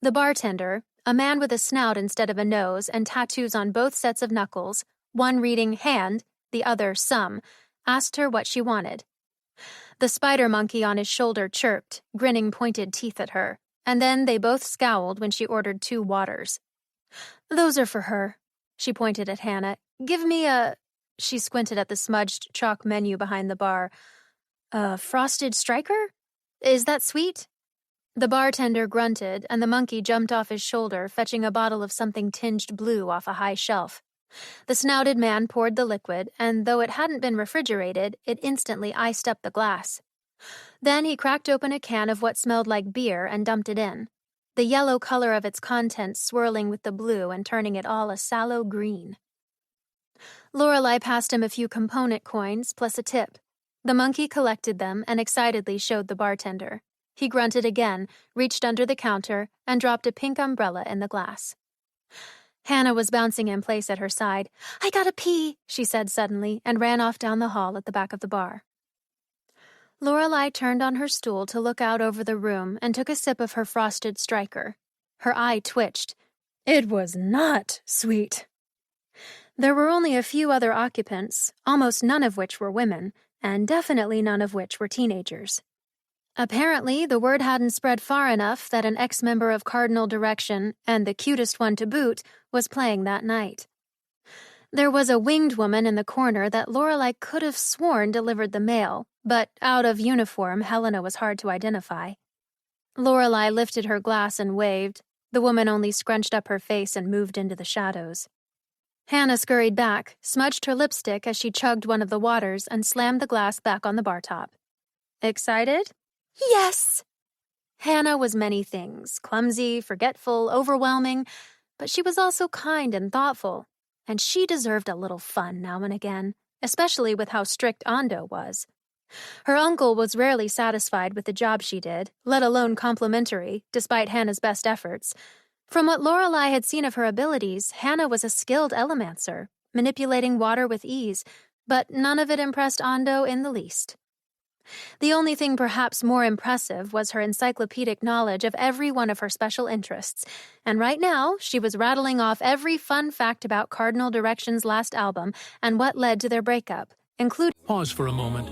The bartender, a man with a snout instead of a nose and tattoos on both sets of knuckles, one reading hand, the other sum, asked her what she wanted. The spider monkey on his shoulder chirped, grinning pointed teeth at her, and then they both scowled when she ordered 2 waters. "Those are for her," she pointed at Hannah. "Give me a—" She squinted at the smudged chalk menu behind the bar. "A frosted striker? Is that sweet?" The bartender grunted, and the monkey jumped off his shoulder, fetching a bottle of something tinged blue off a high shelf. The snouted man poured the liquid, and though it hadn't been refrigerated, it instantly iced up the glass. Then he cracked open a can of what smelled like beer and dumped it in, the yellow color of its contents swirling with the blue and turning it all a sallow green. Lorelei passed him a few component coins plus a tip. The monkey collected them and excitedly showed the bartender. He grunted again, reached under the counter, and dropped a pink umbrella in the glass. Hannah was bouncing in place at her side. "I gotta pee," she said suddenly, and ran off down the hall at the back of the bar. Lorelei turned on her stool to look out over the room and took a sip of her frosted striker. Her eye twitched. It was not sweet. There were only a few other occupants, almost none of which were women, and definitely none of which were teenagers. Apparently, the word hadn't spread far enough that an ex-member of Cardinal Direction, and the cutest one to boot, was playing that night. There was a winged woman in the corner that Lorelei could have sworn delivered the mail, but out of uniform, Helena was hard to identify. Lorelei lifted her glass and waved. The woman only scrunched up her face and moved into the shadows. Hannah scurried back, smudged her lipstick as she chugged one of the waters, and slammed the glass back on the bar top. "Excited?" "Yes!" Hannah was many things, clumsy, forgetful, overwhelming, but she was also kind and thoughtful, and she deserved a little fun now and again, especially with how strict Ando was. Her uncle was rarely satisfied with the job she did, let alone complimentary, despite Hannah's best efforts. From what Lorelei had seen of her abilities, Hannah was a skilled elemancer, manipulating water with ease, but none of it impressed Ando in the least. The only thing perhaps more impressive was her encyclopedic knowledge of every one of her special interests, and right now she was rattling off every fun fact about Cardinal Direction's last album and what led to their breakup, including— Pause for a moment.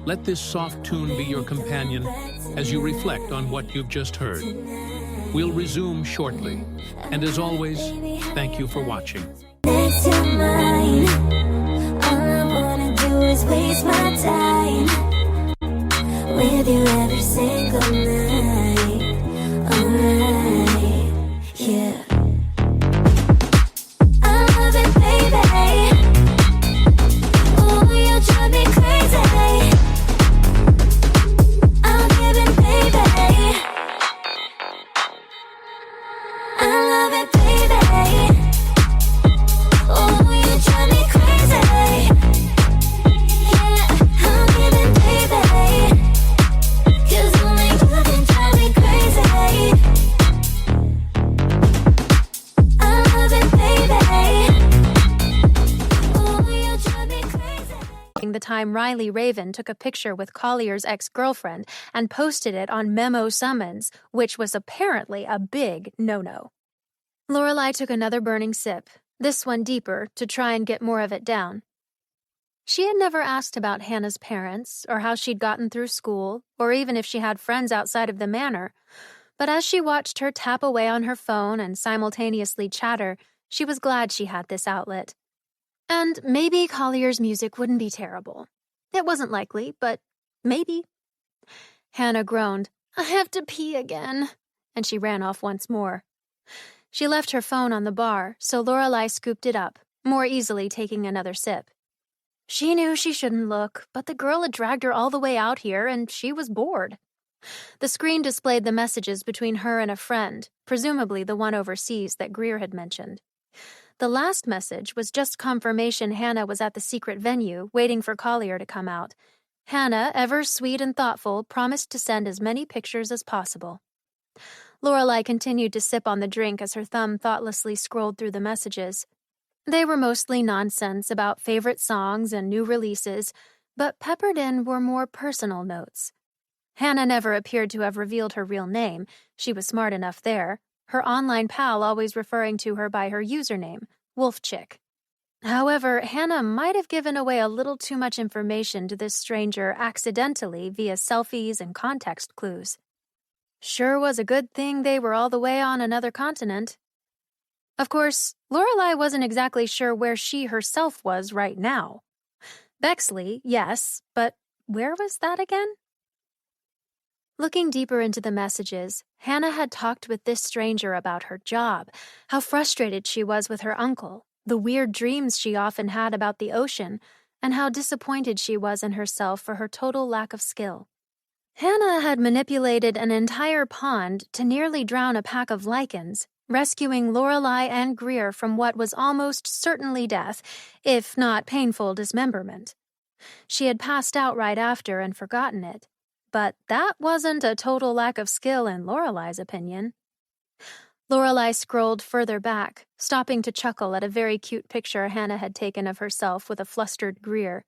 Let this soft tune be your companion as you reflect on what you've just heard. We'll resume shortly, and as always, thank you for watching. Next to mine, all I wanna do is waste my time with you every single night. Alright, yeah. I love it, baby. Oh, you drive me crazy. I'll give it, baby. I love it, baby. Oh, you drive me crazy. Yeah, I'll give it, baby. 'Cause only you can drive me crazy. I love it, baby. Oh, you drive me crazy. the time Riley Raven took a picture with Collier's ex-girlfriend and posted it on Memo Summons, which was apparently a big no-no. Lorelei took another burning sip, this one deeper, to try and get more of it down. She had never asked about Hannah's parents, or how she'd gotten through school, or even if she had friends outside of the manor, but as she watched her tap away on her phone and simultaneously chatter, she was glad she had this outlet. And maybe Collier's music wouldn't be terrible. It wasn't likely, but maybe. Hannah groaned, "I have to pee again," and she ran off once more. She left her phone on the bar, so Lorelai scooped it up, more easily taking another sip. She knew she shouldn't look, but the girl had dragged her all the way out here, and she was bored. The screen displayed the messages between her and a friend, presumably the one overseas that Greer had mentioned. The last message was just confirmation Hannah was at the secret venue, waiting for Collier to come out. Hannah, ever sweet and thoughtful, promised to send as many pictures as possible. Lorelai continued to sip on the drink as her thumb thoughtlessly scrolled through the messages. They were mostly nonsense about favorite songs and new releases, but peppered in were more personal notes. Hannah never appeared to have revealed her real name. She was smart enough there, her online pal always referring to her by her username, Wolfchick. However, Hannah might have given away a little too much information to this stranger accidentally via selfies and context clues. Sure was a good thing they were all the way on another continent. Of course, Lorelai wasn't exactly sure where she herself was right now. Bexley, yes, but where was that again? Looking deeper into the messages, Hannah had talked with this stranger about her job, how frustrated she was with her uncle, the weird dreams she often had about the ocean, and how disappointed she was in herself for her total lack of skill. Hannah had manipulated an entire pond to nearly drown a pack of lichens, rescuing Lorelai and Greer from what was almost certainly death, if not painful dismemberment. She had passed out right after and forgotten it, but that wasn't a total lack of skill in Lorelai's opinion. Lorelai scrolled further back, stopping to chuckle at a very cute picture Hannah had taken of herself with a flustered Greer.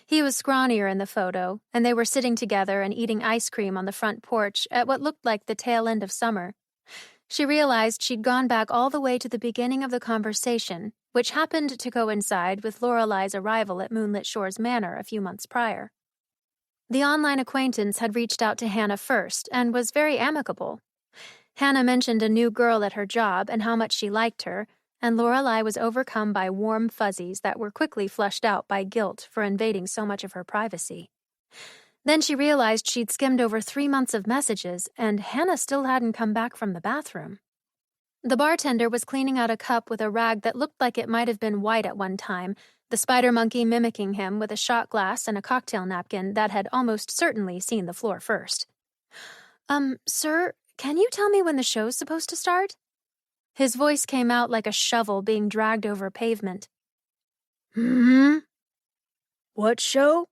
He was scrawnier in the photo, and they were sitting together and eating ice cream on the front porch at what looked like the tail end of summer. She realized she'd gone back all the way to the beginning of the conversation, which happened to coincide with Lorelai's arrival at Moonlit Shores Manor a few months prior. The online acquaintance had reached out to Hannah first and was very amicable. Hannah mentioned a new girl at her job and how much she liked her, and Lorelai was overcome by warm fuzzies that were quickly flushed out by guilt for invading so much of her privacy. Then she realized she'd skimmed over 3 months of messages, and Hannah still hadn't come back from the bathroom. The bartender was cleaning out a cup with a rag that looked like it might have been white at one time, the spider monkey mimicking him with a shot glass and a cocktail napkin that had almost certainly seen the floor first. Sir, can you tell me when the show's supposed to start?" His voice came out like a shovel being dragged over pavement. What show?"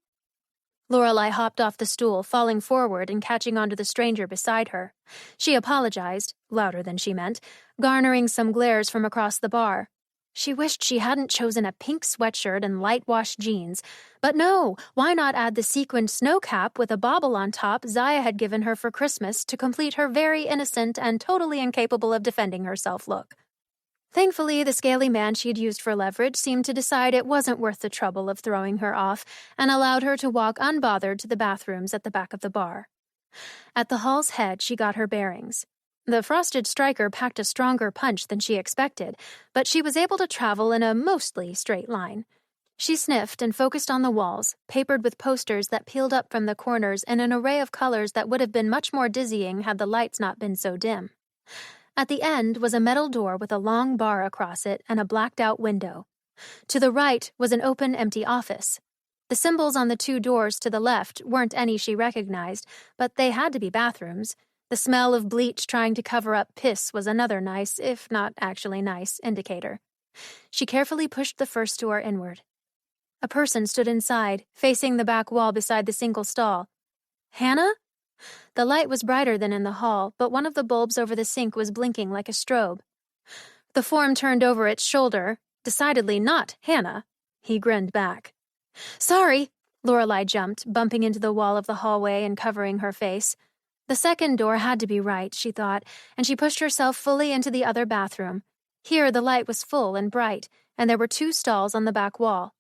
Lorelai hopped off the stool, falling forward and catching onto the stranger beside her. She apologized, louder than she meant, garnering some glares from across the bar. She wished she hadn't chosen a pink sweatshirt and light-washed jeans. But no, why not add the sequined snow cap with a bauble on top Zaya had given her for Christmas to complete her very innocent and totally incapable of defending herself look? Thankfully, the scaly man she'd used for leverage seemed to decide it wasn't worth the trouble of throwing her off and allowed her to walk unbothered to the bathrooms at the back of the bar. At the hall's head, she got her bearings. The frosted striker packed a stronger punch than she expected, but she was able to travel in a mostly straight line. She sniffed and focused on the walls, papered with posters that peeled up from the corners in an array of colors that would have been much more dizzying had the lights not been so dim. At the end was a metal door with a long bar across it and a blacked-out window. To the right was an open, empty office. The symbols on the 2 doors to the left weren't any she recognized, but they had to be bathrooms. The smell of bleach trying to cover up piss was another nice, if not actually nice, indicator. She carefully pushed the first door inward. A person stood inside, facing the back wall beside the single stall. Hannah? The light was brighter than in the hall, but one of the bulbs over the sink was blinking like a strobe. The form turned over its shoulder. Decidedly not Hannah. He grinned back. "Sorry," Lorelai jumped, bumping into the wall of the hallway and covering her face. The second door had to be right, she thought, and she pushed herself fully into the other bathroom. Here the light was full and bright, and there were 2 stalls on the back wall.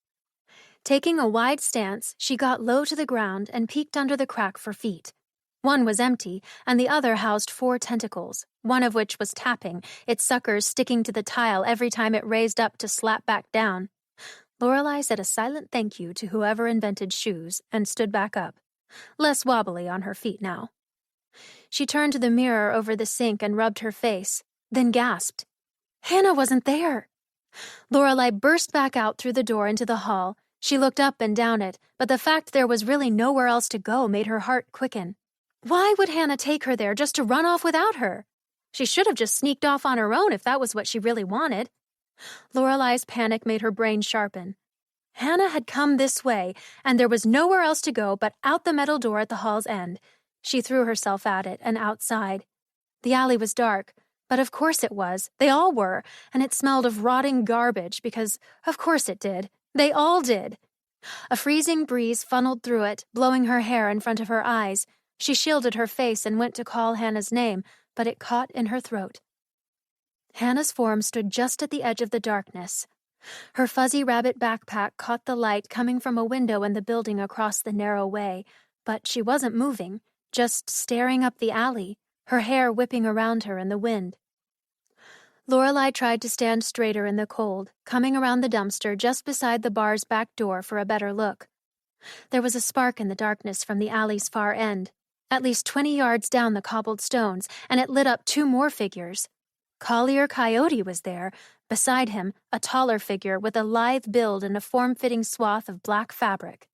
Taking a wide stance, she got low to the ground and peeked under the crack for feet. One was empty, and the other housed 4 tentacles, one of which was tapping, its suckers sticking to the tile every time it raised up to slap back down. Lorelai said a silent thank you to whoever invented shoes and stood back up, less wobbly on her feet now. She turned to the mirror over the sink and rubbed her face, then gasped. Hannah wasn't there. Lorelai burst back out through the door into the hall. She looked up and down it, but the fact there was really nowhere else to go made her heart quicken. Why would Hannah take her there just to run off without her? She should have just sneaked off on her own if that was what she really wanted. Lorelai's panic made her brain sharpen. Hannah had come this way, and there was nowhere else to go but out the metal door at the hall's end. She threw herself at it and outside. The alley was dark, but of course it was. They all were, and it smelled of rotting garbage because, of course it did. They all did. A freezing breeze funneled through it, blowing her hair in front of her eyes. She shielded her face and went to call Hannah's name, but it caught in her throat. Hannah's form stood just at the edge of the darkness. Her fuzzy rabbit backpack caught the light coming from a window in the building across the narrow way, but she wasn't moving, just staring up the alley, her hair whipping around her in the wind. Lorelai tried to stand straighter in the cold, coming around the dumpster just beside the bar's back door for a better look. There was a spark in the darkness from the alley's far end, at least 20 yards down the cobbled stones, and it lit up two more figures. Collier Coyote was there, beside him, a taller figure with a lithe build and a form-fitting swath of black fabric.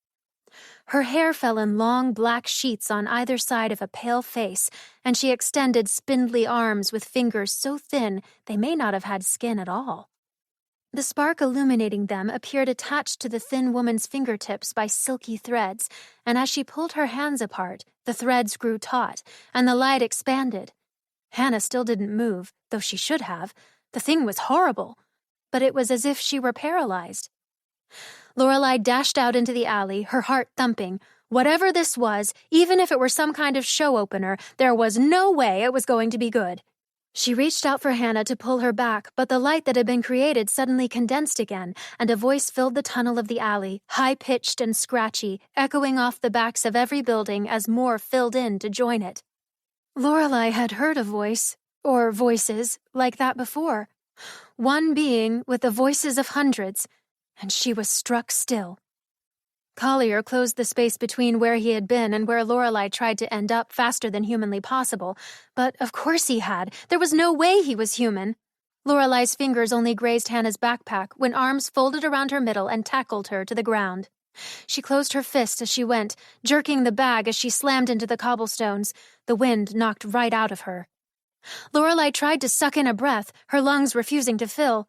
Her hair fell in long black sheets on either side of a pale face, and she extended spindly arms with fingers so thin they may not have had skin at all. The spark illuminating them appeared attached to the thin woman's fingertips by silky threads, and as she pulled her hands apart, the threads grew taut, and the light expanded. Hannah still didn't move, though she should have. The thing was horrible, but it was as if she were paralyzed. Lorelai dashed out into the alley, her heart thumping. Whatever this was, even if it were some kind of show opener, there was no way it was going to be good. She reached out for Hannah to pull her back, but the light that had been created suddenly condensed again, and a voice filled the tunnel of the alley, high-pitched and scratchy, echoing off the backs of every building as more filled in to join it. Lorelai had heard a voice, or voices, like that before. One being with the voices of hundreds, and she was struck still. Collier closed the space between where he had been and where Lorelai tried to end up faster than humanly possible, but of course he had. There was no way he was human. Lorelai's fingers only grazed Hannah's backpack when arms folded around her middle and tackled her to the ground. She closed her fist as she went, jerking the bag as she slammed into the cobblestones. The wind knocked right out of her. Lorelai tried to suck in a breath, her lungs refusing to fill.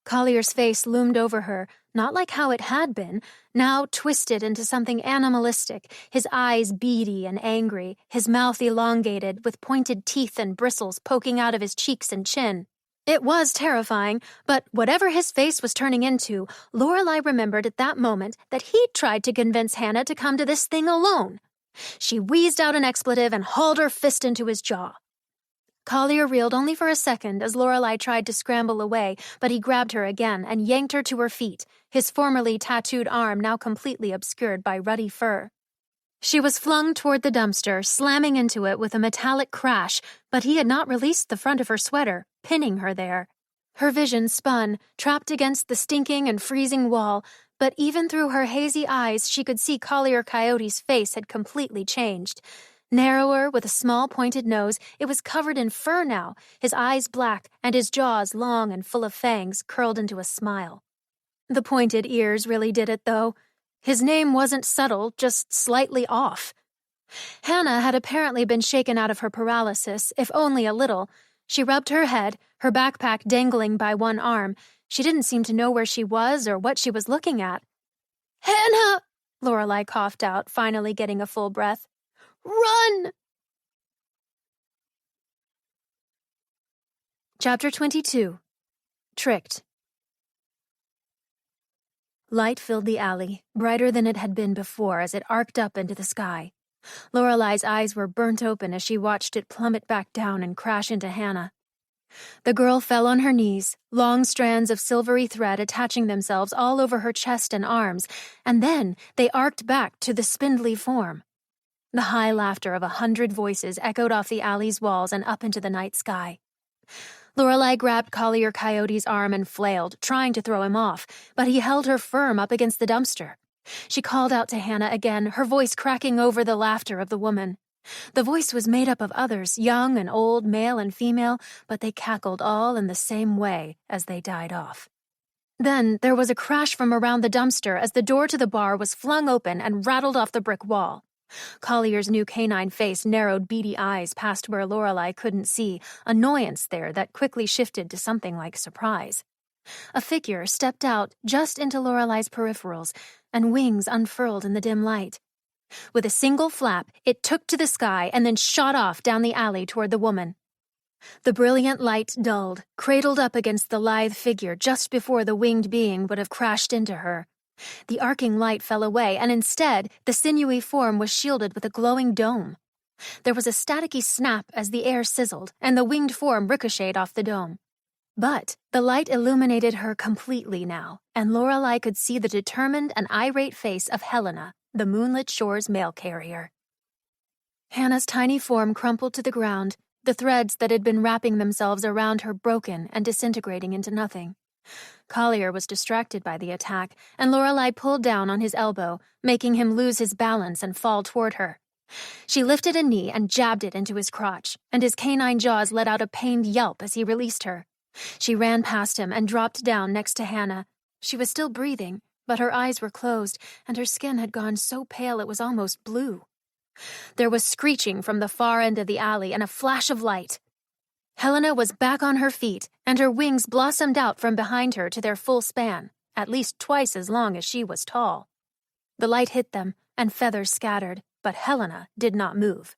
Collier's face loomed over her, not like how it had been, now twisted into something animalistic, his eyes beady and angry, his mouth elongated, with pointed teeth and bristles poking out of his cheeks and chin. It was terrifying, but whatever his face was turning into, Lorelai remembered at that moment that he'd tried to convince Hannah to come to this thing alone. She wheezed out an expletive and hauled her fist into his jaw. Collier reeled only for a second as Lorelai tried to scramble away, but he grabbed her again and yanked her to her feet, his formerly tattooed arm now completely obscured by ruddy fur. She was flung toward the dumpster, slamming into it with a metallic crash, but he had not released the front of her sweater, pinning her there. Her vision spun, trapped against the stinking and freezing wall, but even through her hazy eyes she could see Collier Coyote's face had completely changed. Narrower, with a small pointed nose, it was covered in fur now, his eyes black and his jaws long and full of fangs curled into a smile. The pointed ears really did it, though. His name wasn't subtle, just slightly off. Hannah had apparently been shaken out of her paralysis, if only a little. She rubbed her head, her backpack dangling by one arm. She didn't seem to know where she was or what she was looking at. "Hannah!" Lorelai coughed out, finally getting a full breath. "Run!" Chapter 22. Tricked. Light filled the alley, brighter than it had been before as it arced up into the sky. Lorelai's eyes were burnt open as she watched it plummet back down and crash into Hannah. The girl fell on her knees, long strands of silvery thread attaching themselves all over her chest and arms, and then they arced back to the spindly form. The high laughter of 100 voices echoed off the alley's walls and up into the night sky. Lorelai grabbed Collier Coyote's arm and flailed, trying to throw him off, but he held her firm up against the dumpster. She called out to Hannah again, her voice cracking over the laughter of the woman. The voice was made up of others, young and old, male and female, but they cackled all in the same way as they died off. Then there was a crash from around the dumpster as the door to the bar was flung open and rattled off the brick wall. Collier's new canine face narrowed beady eyes past where Lorelei couldn't see, annoyance there that quickly shifted to something like surprise. A figure stepped out just into Lorelei's peripherals, and wings unfurled in the dim light. With a single flap, it took to the sky and then shot off down the alley toward the woman. The brilliant light dulled, cradled up against the lithe figure just before the winged being would have crashed into her. The arcing light fell away, and instead, the sinewy form was shielded with a glowing dome. There was a staticky snap as the air sizzled, and the winged form ricocheted off the dome. But the light illuminated her completely now, and Lorelei could see the determined and irate face of Helena, the Moonlit Shores mail carrier. Hannah's tiny form crumpled to the ground, the threads that had been wrapping themselves around her broken and disintegrating into nothing. Collier was distracted by the attack, and Lorelei pulled down on his elbow, making him lose his balance and fall toward her. She lifted a knee and jabbed it into his crotch, and his canine jaws let out a pained yelp as he released her. She ran past him and dropped down next to Hannah. She was still breathing, but her eyes were closed, and her skin had gone so pale it was almost blue. There was screeching from the far end of the alley and a flash of light. Helena was back on her feet, and her wings blossomed out from behind her to their full span, at least twice as long as she was tall. The light hit them, and feathers scattered, but Helena did not move.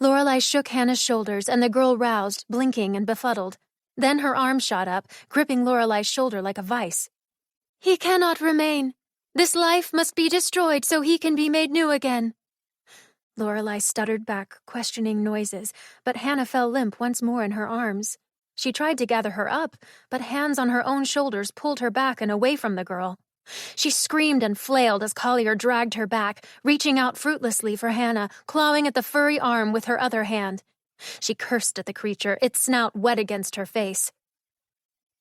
Lorelei shook Hannah's shoulders, and the girl roused, blinking and befuddled. Then her arm shot up, gripping Lorelei's shoulder like a vice. "He cannot remain. This life must be destroyed so he can be made new again." Lorelei stuttered back, questioning noises, but Hannah fell limp once more in her arms. She tried to gather her up, but hands on her own shoulders pulled her back and away from the girl. She screamed and flailed as Collier dragged her back, reaching out fruitlessly for Hannah, clawing at the furry arm with her other hand. She cursed at the creature, its snout wet against her face.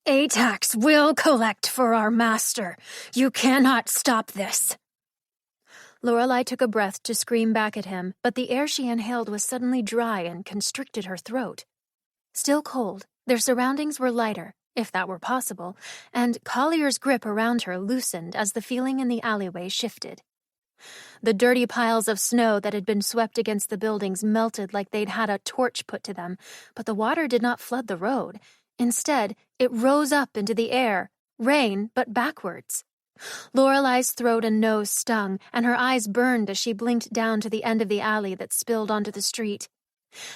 "Atax will collect for our master. You cannot stop this." Lorelei took a breath to scream back at him, but the air she inhaled was suddenly dry and constricted her throat. Still cold, their surroundings were lighter, if that were possible, and Collier's grip around her loosened as the feeling in the alleyway shifted. The dirty piles of snow that had been swept against the buildings melted like they'd had a torch put to them, but the water did not flood the road. Instead, it rose up into the air, rain, but backwards. Lorelei's throat and nose stung, and her eyes burned as she blinked down to the end of the alley that spilled onto the street.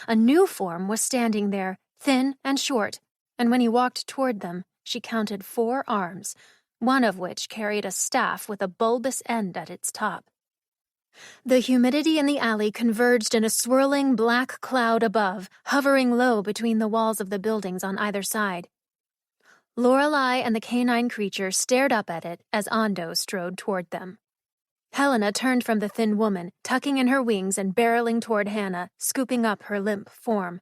A new form was standing there, thin and short, and when he walked toward them, she counted 4 arms, one of which carried a staff with a bulbous end at its top. The humidity in the alley converged in a swirling black cloud above, hovering low between the walls of the buildings on either side. Lorelei and the canine creature stared up at it as Ando strode toward them. Helena turned from the thin woman, tucking in her wings and barreling toward Hannah, scooping up her limp form.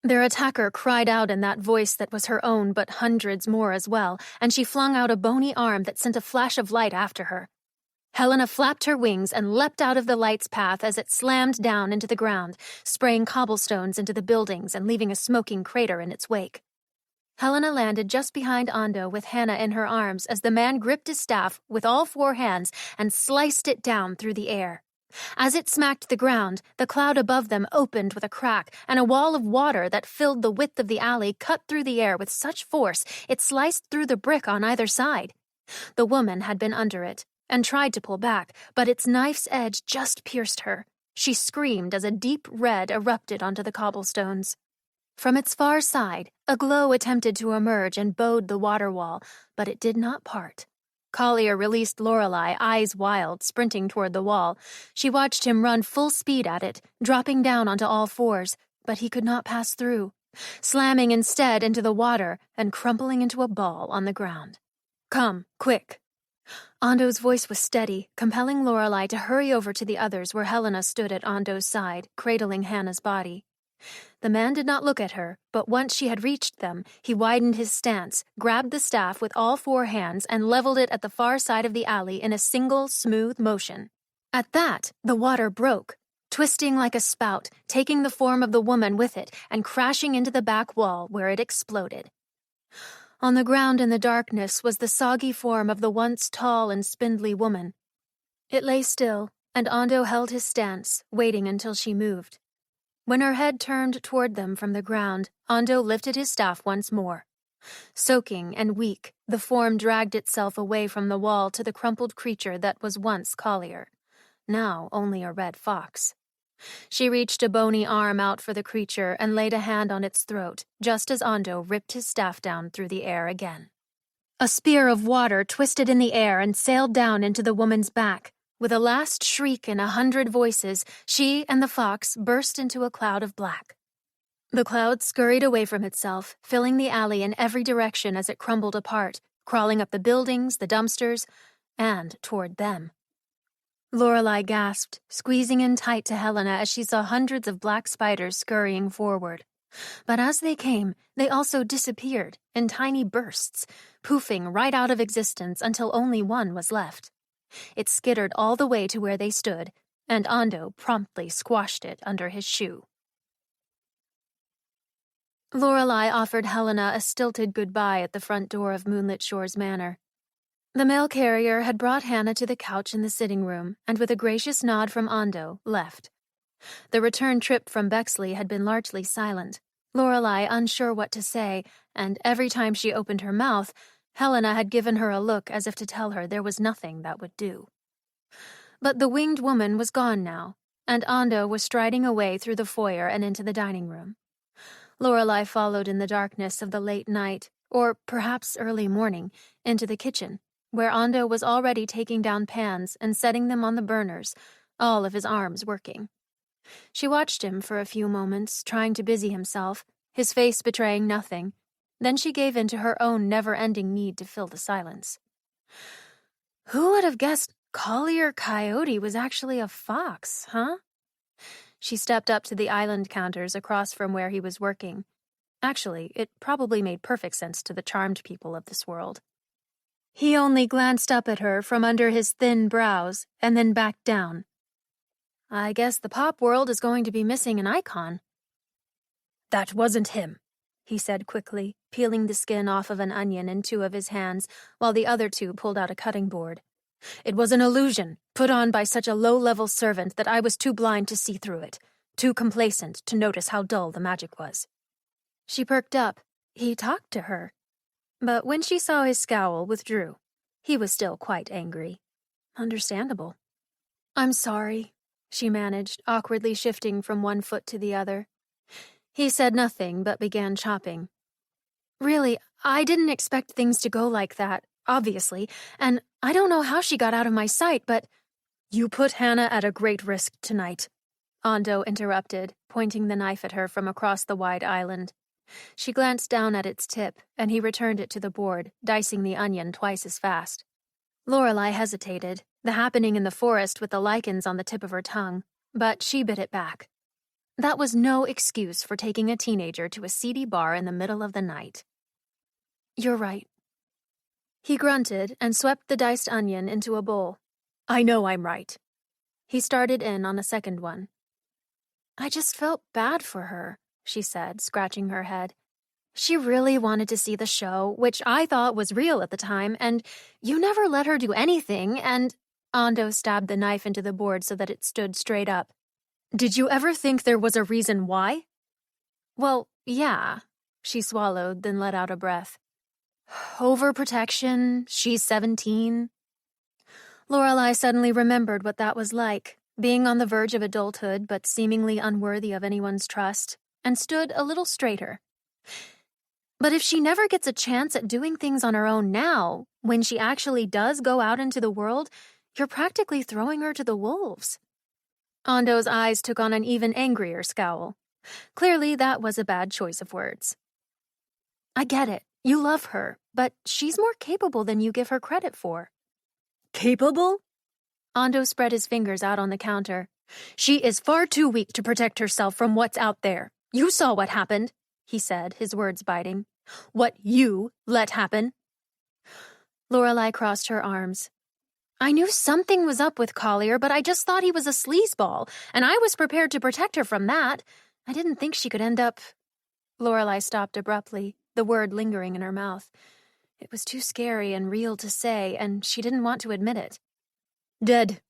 Their attacker cried out in that voice that was her own but hundreds more as well, and she flung out a bony arm that sent a flash of light after her. Helena flapped her wings and leapt out of the light's path as it slammed down into the ground, spraying cobblestones into the buildings and leaving a smoking crater in its wake. Helena landed just behind Ando with Hannah in her arms as the man gripped his staff with all 4 hands and sliced it down through the air. As it smacked the ground, the cloud above them opened with a crack, and a wall of water that filled the width of the alley cut through the air with such force it sliced through the brick on either side. The woman had been under it, and tried to pull back, but its knife's edge just pierced her. She screamed as a deep red erupted onto the cobblestones. From its far side, a glow attempted to emerge and bowed the water wall, but it did not part. Collier released Lorelei, eyes wild, sprinting toward the wall. She watched him run full speed at it, dropping down onto all 4s, but he could not pass through, slamming instead into the water and crumpling into a ball on the ground. "Come, quick." Ando's voice was steady, compelling Lorelei to hurry over to the others where Helena stood at Ando's side, cradling Hannah's body. The man did not look at her, but once she had reached them, he widened his stance, grabbed the staff with all 4 hands, and leveled it at the far side of the alley in a single, smooth motion. At that, the water broke. twisting like a spout, taking the form of the woman with it and crashing into the back wall where it exploded. On the ground in the darkness was the soggy form of the once tall and spindly woman. It lay still, and Ando held his stance, waiting until she moved. When her head turned toward them from the ground, Ando lifted his staff once more. Soaking and weak, the form dragged itself away from the wall to the crumpled creature that was once Collier, now only a red fox. She reached a bony arm out for the creature and laid a hand on its throat, just as Ando ripped his staff down through the air again. A spear of water twisted in the air and sailed down into the woman's back. With a last shriek in 100 voices, she and the fox burst into a cloud of black. The cloud scurried away from itself, filling the alley in every direction as it crumbled apart, crawling up the buildings, the dumpsters, and toward them. Lorelei gasped, squeezing in tight to Helena as she saw hundreds of black spiders scurrying forward. But as they came, they also disappeared in tiny bursts, poofing right out of existence until only one was left. It skittered all the way to where they stood, and Ando promptly squashed it under his shoe. Lorelei offered Helena a stilted goodbye at the front door of Moonlit Shores Manor. The mail carrier had brought Hannah to the couch in the sitting room, and with a gracious nod from Ando, left. The return trip from Bexley had been largely silent, Lorelei unsure what to say, and every time she opened her mouth, Helena had given her a look as if to tell her there was nothing that would do. But the winged woman was gone now, and Ando was striding away through the foyer and into the dining room. Lorelei followed in the darkness of the late night, or perhaps early morning, into the kitchen, where Ando was already taking down pans and setting them on the burners, all of his arms working. She watched him for a few moments, trying to busy himself, his face betraying nothing. Then she gave in to her own never-ending need to fill the silence. Who would have guessed Collier Coyote was actually a fox, huh? She stepped up to the island counters across from where he was working. Actually, it probably made perfect sense to the charmed people of this world. He only glanced up at her from under his thin brows and then back down. I guess the pop world is going to be missing an icon. That wasn't him, he said quickly, peeling the skin off of an onion in two of his hands, while the other two pulled out a cutting board. It was an illusion, put on by such a low-level servant that I was too blind to see through it, too complacent to notice how dull the magic was. She perked up. He talked to her. But when she saw his scowl, withdrew. He was still quite angry. Understandable. I'm sorry, she managed, awkwardly shifting from one foot to the other. He said nothing, but began chopping. Really, I didn't expect things to go like that, obviously, and I don't know how she got out of my sight, but— You put Hannah at a great risk tonight, Ando interrupted, pointing the knife at her from across the wide island. She glanced down at its tip, and he returned it to the board, dicing the onion twice as fast. Lorelei hesitated, the happening in the forest with the lichens on the tip of her tongue, but she bit it back. That was no excuse for taking a teenager to a seedy bar in the middle of the night. You're right. He grunted and swept the diced onion into a bowl. I know I'm right. He started in on a second one. I just felt bad for her, she said, scratching her head. She really wanted to see the show, which I thought was real at the time, and you never let her do anything, and— Ando stabbed the knife into the board so that it stood straight up. Did you ever think there was a reason why? Well, yeah, she swallowed, then let out a breath. Overprotection, she's 17. Lorelei suddenly remembered what that was like, being on the verge of adulthood but seemingly unworthy of anyone's trust, and stood a little straighter. But if she never gets a chance at doing things on her own now, when she actually does go out into the world, you're practically throwing her to the wolves. Ando's eyes took on an even angrier scowl. Clearly, that was a bad choice of words. I get it. You love her, but she's more capable than you give her credit for. Capable? Ando spread his fingers out on the counter. She is far too weak to protect herself from what's out there. You saw what happened, he said, his words biting. What you let happen. Lorelei crossed her arms. I knew something was up with Collier, but I just thought he was a sleazeball, and I was prepared to protect her from that. I didn't think she could end up... Lorelei stopped abruptly, the word lingering in her mouth. It was too scary and real to say, and she didn't want to admit it. "Dead,"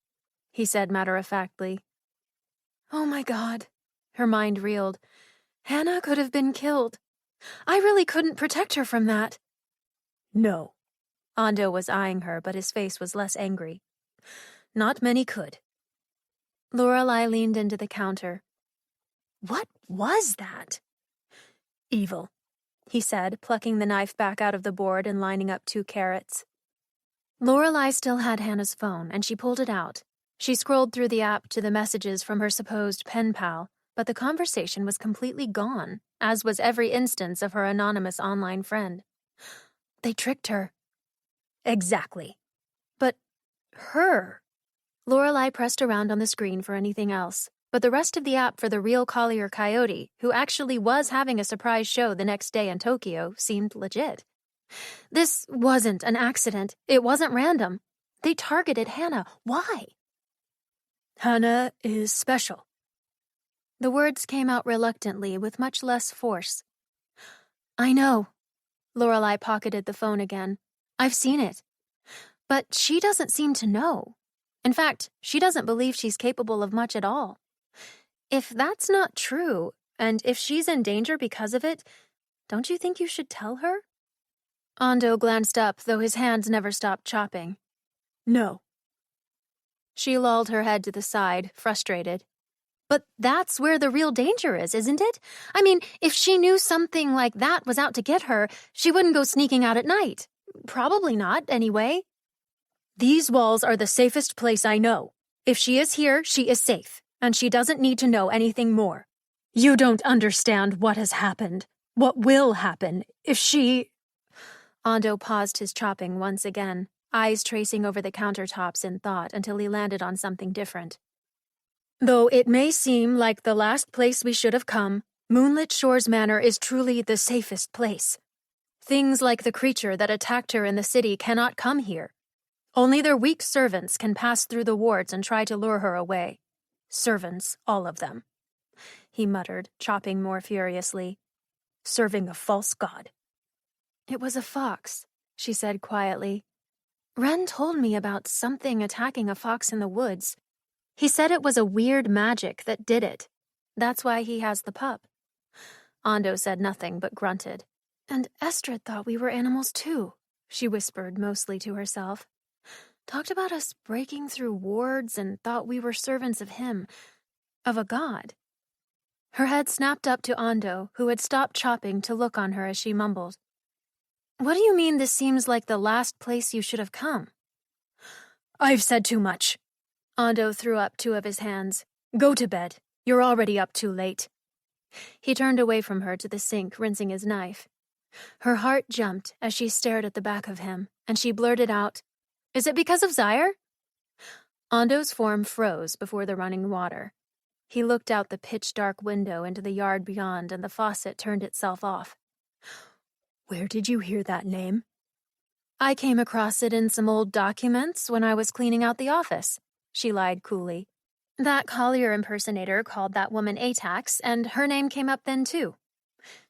he said matter-of-factly. Oh my God. Her mind reeled. Hannah could have been killed. I really couldn't protect her from that. No. Ando was eyeing her, but his face was less angry. Not many could. Lorelei leaned into the counter. What was that? Evil, he said, plucking the knife back out of the board and lining up 2 carrots. Lorelei still had Hannah's phone, and she pulled it out. She scrolled through the app to the messages from her supposed pen pal, but the conversation was completely gone, as was every instance of her anonymous online friend. They tricked her. Exactly. But her... Lorelei pressed around on the screen for anything else, but the rest of the app for the real Collier Coyote, who actually was having a surprise show the next day in Tokyo, seemed legit. This wasn't an accident. It wasn't random. They targeted Hannah. Why? Hannah is special. The words came out reluctantly, with much less force. I know. Lorelei pocketed the phone again. I've seen it. But she doesn't seem to know. In fact, she doesn't believe she's capable of much at all. If that's not true, and if she's in danger because of it, don't you think you should tell her? Ando glanced up, though his hands never stopped chopping. No. She lolled her head to the side, frustrated. But that's where the real danger is, isn't it? I mean, if she knew something like that was out to get her, she wouldn't go sneaking out at night. Probably not, anyway. These walls are the safest place I know. If she is here, she is safe, and she doesn't need to know anything more. You don't understand what has happened, what will happen, if she... Ando paused his chopping once again, eyes tracing over the countertops in thought until he landed on something different. Though it may seem like the last place we should have come, Moonlit Shores Manor is truly the safest place. Things like the creature that attacked her in the city cannot come here. Only their weak servants can pass through the wards and try to lure her away. Servants, all of them. He muttered, chopping more furiously. Serving a false god. It was a fox, she said quietly. Ren told me about something attacking a fox in the woods. He said it was a weird magic that did it. That's why he has the pup. Ando said nothing but grunted. And Estrid thought we were animals too, she whispered mostly to herself. Talked about us breaking through wards and thought we were servants of him, of a god. Her head snapped up to Ando, who had stopped chopping to look on her as she mumbled. What do you mean this seems like the last place you should have come? I've said too much. Ando threw up 2 of his hands. Go to bed. You're already up too late. He turned away from her to the sink, rinsing his knife. Her heart jumped as she stared at the back of him, and she blurted out, Is it because of Zaire? Ando's form froze before the running water. He looked out the pitch-dark window into the yard beyond, and the faucet turned itself off. Where did you hear that name? I came across it in some old documents when I was cleaning out the office, she lied coolly. That Collier impersonator called that woman Atax, and her name came up then too.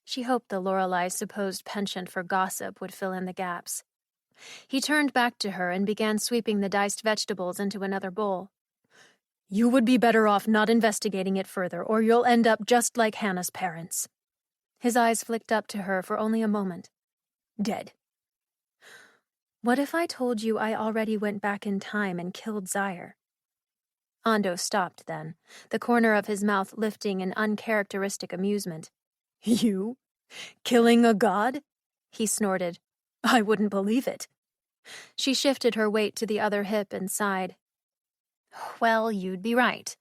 She hoped the Lorelei's supposed penchant for gossip would fill in the gaps. He turned back to her and began sweeping the diced vegetables into another bowl. You would be better off not investigating it further, or you'll end up just like Hannah's parents. His eyes flicked up to her for only a moment. Dead. What if I told you I already went back in time and killed Zaire? Ando stopped then, the corner of his mouth lifting in uncharacteristic amusement. You? Killing a god? He snorted. I wouldn't believe it. She shifted her weight to the other hip and sighed. Well, you'd be right.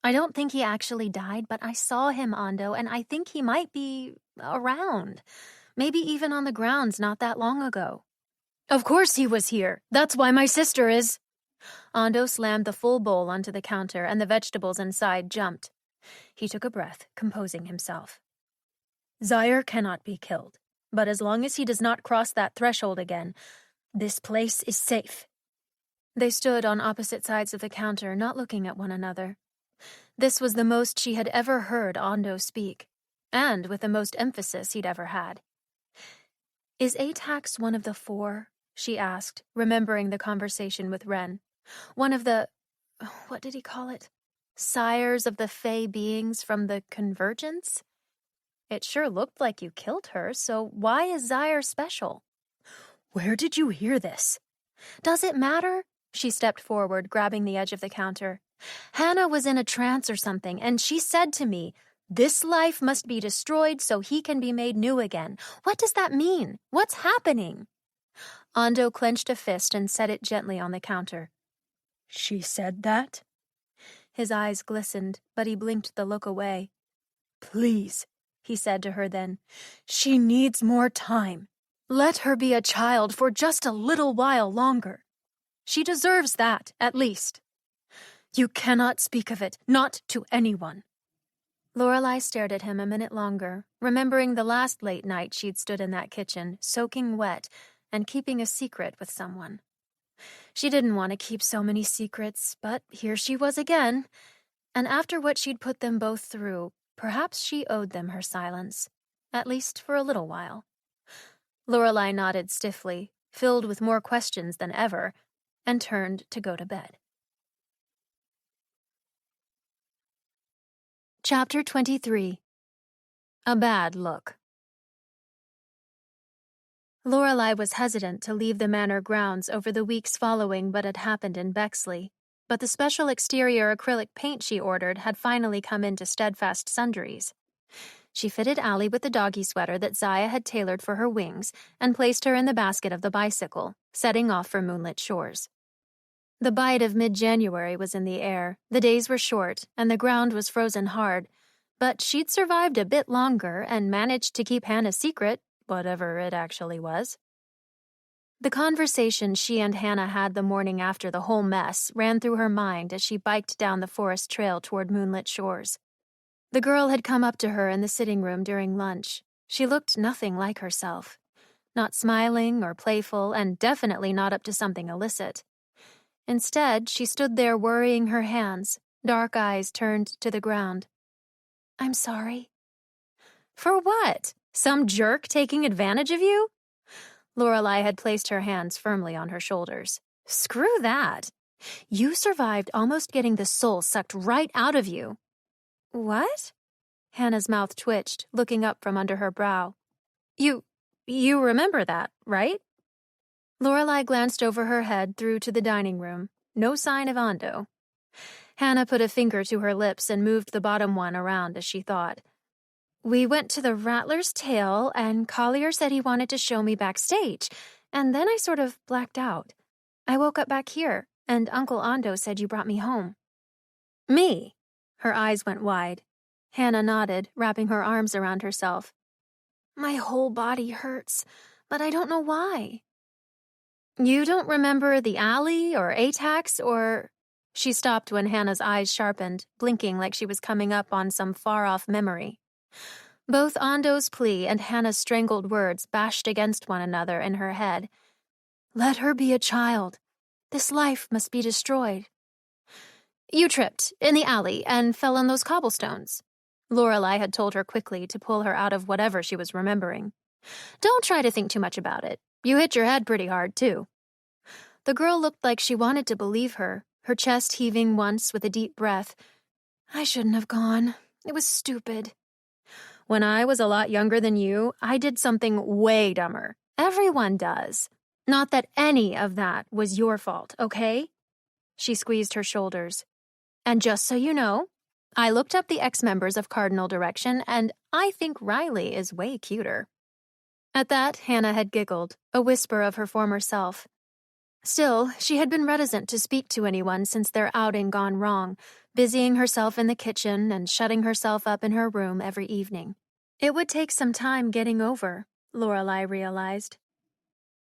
I don't think he actually died, but I saw him, Ando, and I think he might be around. Maybe even on the grounds not that long ago. Of course he was here. That's why my sister is... Ando slammed the full bowl onto the counter, and the vegetables inside jumped. He took a breath, composing himself. Zaire cannot be killed, but as long as he does not cross that threshold again, this place is safe. They stood on opposite sides of the counter, not looking at one another. This was the most she had ever heard Ando speak, and with the most emphasis he'd ever had. "Is Atax one of the 4?" she asked, remembering the conversation with Ren. "One of the... what did he call it? Sires of the Fey beings from the Convergence? It sure looked like you killed her, so why is Zyre special?" "Where did you hear this?" "Does it matter?" She stepped forward, grabbing the edge of the counter. "Hannah was in a trance or something, and she said to me, 'This life must be destroyed so he can be made new again.' What does that mean? What's happening?" Ando clenched a fist and set it gently on the counter. "She said that?" His eyes glistened, but he blinked the look away. "Please," he said to her then. "She needs more time. Let her be a child for just a little while longer. She deserves that, at least. You cannot speak of it, not to anyone." Lorelei stared at him a minute longer, remembering the last late night she'd stood in that kitchen, soaking wet, and keeping a secret with someone. She didn't want to keep so many secrets, but here she was again. And after what she'd put them both through, perhaps she owed them her silence, at least for a little while. Lorelei nodded stiffly, filled with more questions than ever, and turned to go to bed. Chapter 23. A Bad Look. Lorelei was hesitant to leave the manor grounds over the weeks following what had happened in Bexley, but the special exterior acrylic paint she ordered had finally come into Steadfast Sundries. She fitted Allie with the doggy sweater that Zaya had tailored for her wings and placed her in the basket of the bicycle, setting off for Moonlit Shores. The bite of mid-January was in the air, the days were short, and the ground was frozen hard, but she'd survived a bit longer and managed to keep Hannah's secret, whatever it actually was. The conversation she and Hannah had the morning after the whole mess ran through her mind as she biked down the forest trail toward Moonlit Shores. The girl had come up to her in the sitting room during lunch. She looked nothing like herself. Not smiling or playful, and definitely not up to something illicit. Instead, she stood there worrying her hands, dark eyes turned to the ground. "I'm sorry." "For what? Some jerk taking advantage of you?" Lorelei had placed her hands firmly on her shoulders. "Screw that. You survived almost getting the soul sucked right out of you." "What?" Hannah's mouth twitched, looking up from under her brow. You remember that, right?" Lorelei glanced over her head through to the dining room. No sign of Ando. Hannah put a finger to her lips and moved the bottom one around as she thought. "We went to the Rattler's Tail, and Collier said he wanted to show me backstage, and then I sort of blacked out. I woke up back here, and Uncle Ando said you brought me home." "Me?" Her eyes went wide. Hannah nodded, wrapping her arms around herself. "My whole body hurts, but I don't know why." "You don't remember the alley or Atax or—" She stopped when Hannah's eyes sharpened, blinking like she was coming up on some far-off memory. Both Ando's plea and Hannah's strangled words bashed against one another in her head. "Let her be a child. This life must be destroyed." "You tripped in the alley and fell on those cobblestones," Lorelei had told her quickly to pull her out of whatever she was remembering. "Don't try to think too much about it. You hit your head pretty hard, too." The girl looked like she wanted to believe her chest heaving once with a deep breath. "I shouldn't have gone. It was stupid. When I was a lot younger than you, I did something way dumber. Everyone does. Not that any of that was your fault, okay?" She squeezed her shoulders. "And just so you know, I looked up the ex-members of Cardinal Direction, and I think Riley is way cuter." At that, Hannah had giggled, a whisper of her former self. Still, she had been reticent to speak to anyone since their outing gone wrong, busying herself in the kitchen and shutting herself up in her room every evening. It would take some time getting over, Lorelei realized.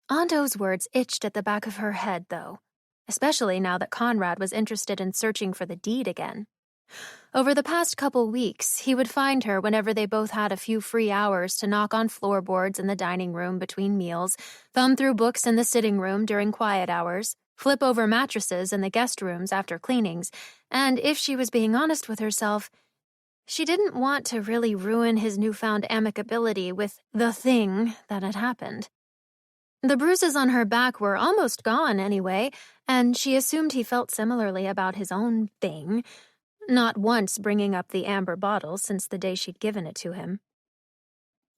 Ando's words itched at the back of her head, though, especially now that Conrad was interested in searching for the deed again. Over the past couple weeks, he would find her whenever they both had a few free hours to knock on floorboards in the dining room between meals, thumb through books in the sitting room during quiet hours, flip over mattresses in the guest rooms after cleanings, and if she was being honest with herself, she didn't want to really ruin his newfound amicability with the thing that had happened. The bruises on her back were almost gone anyway, and she assumed he felt similarly about his own thing, not once bringing up the amber bottle since the day she'd given it to him.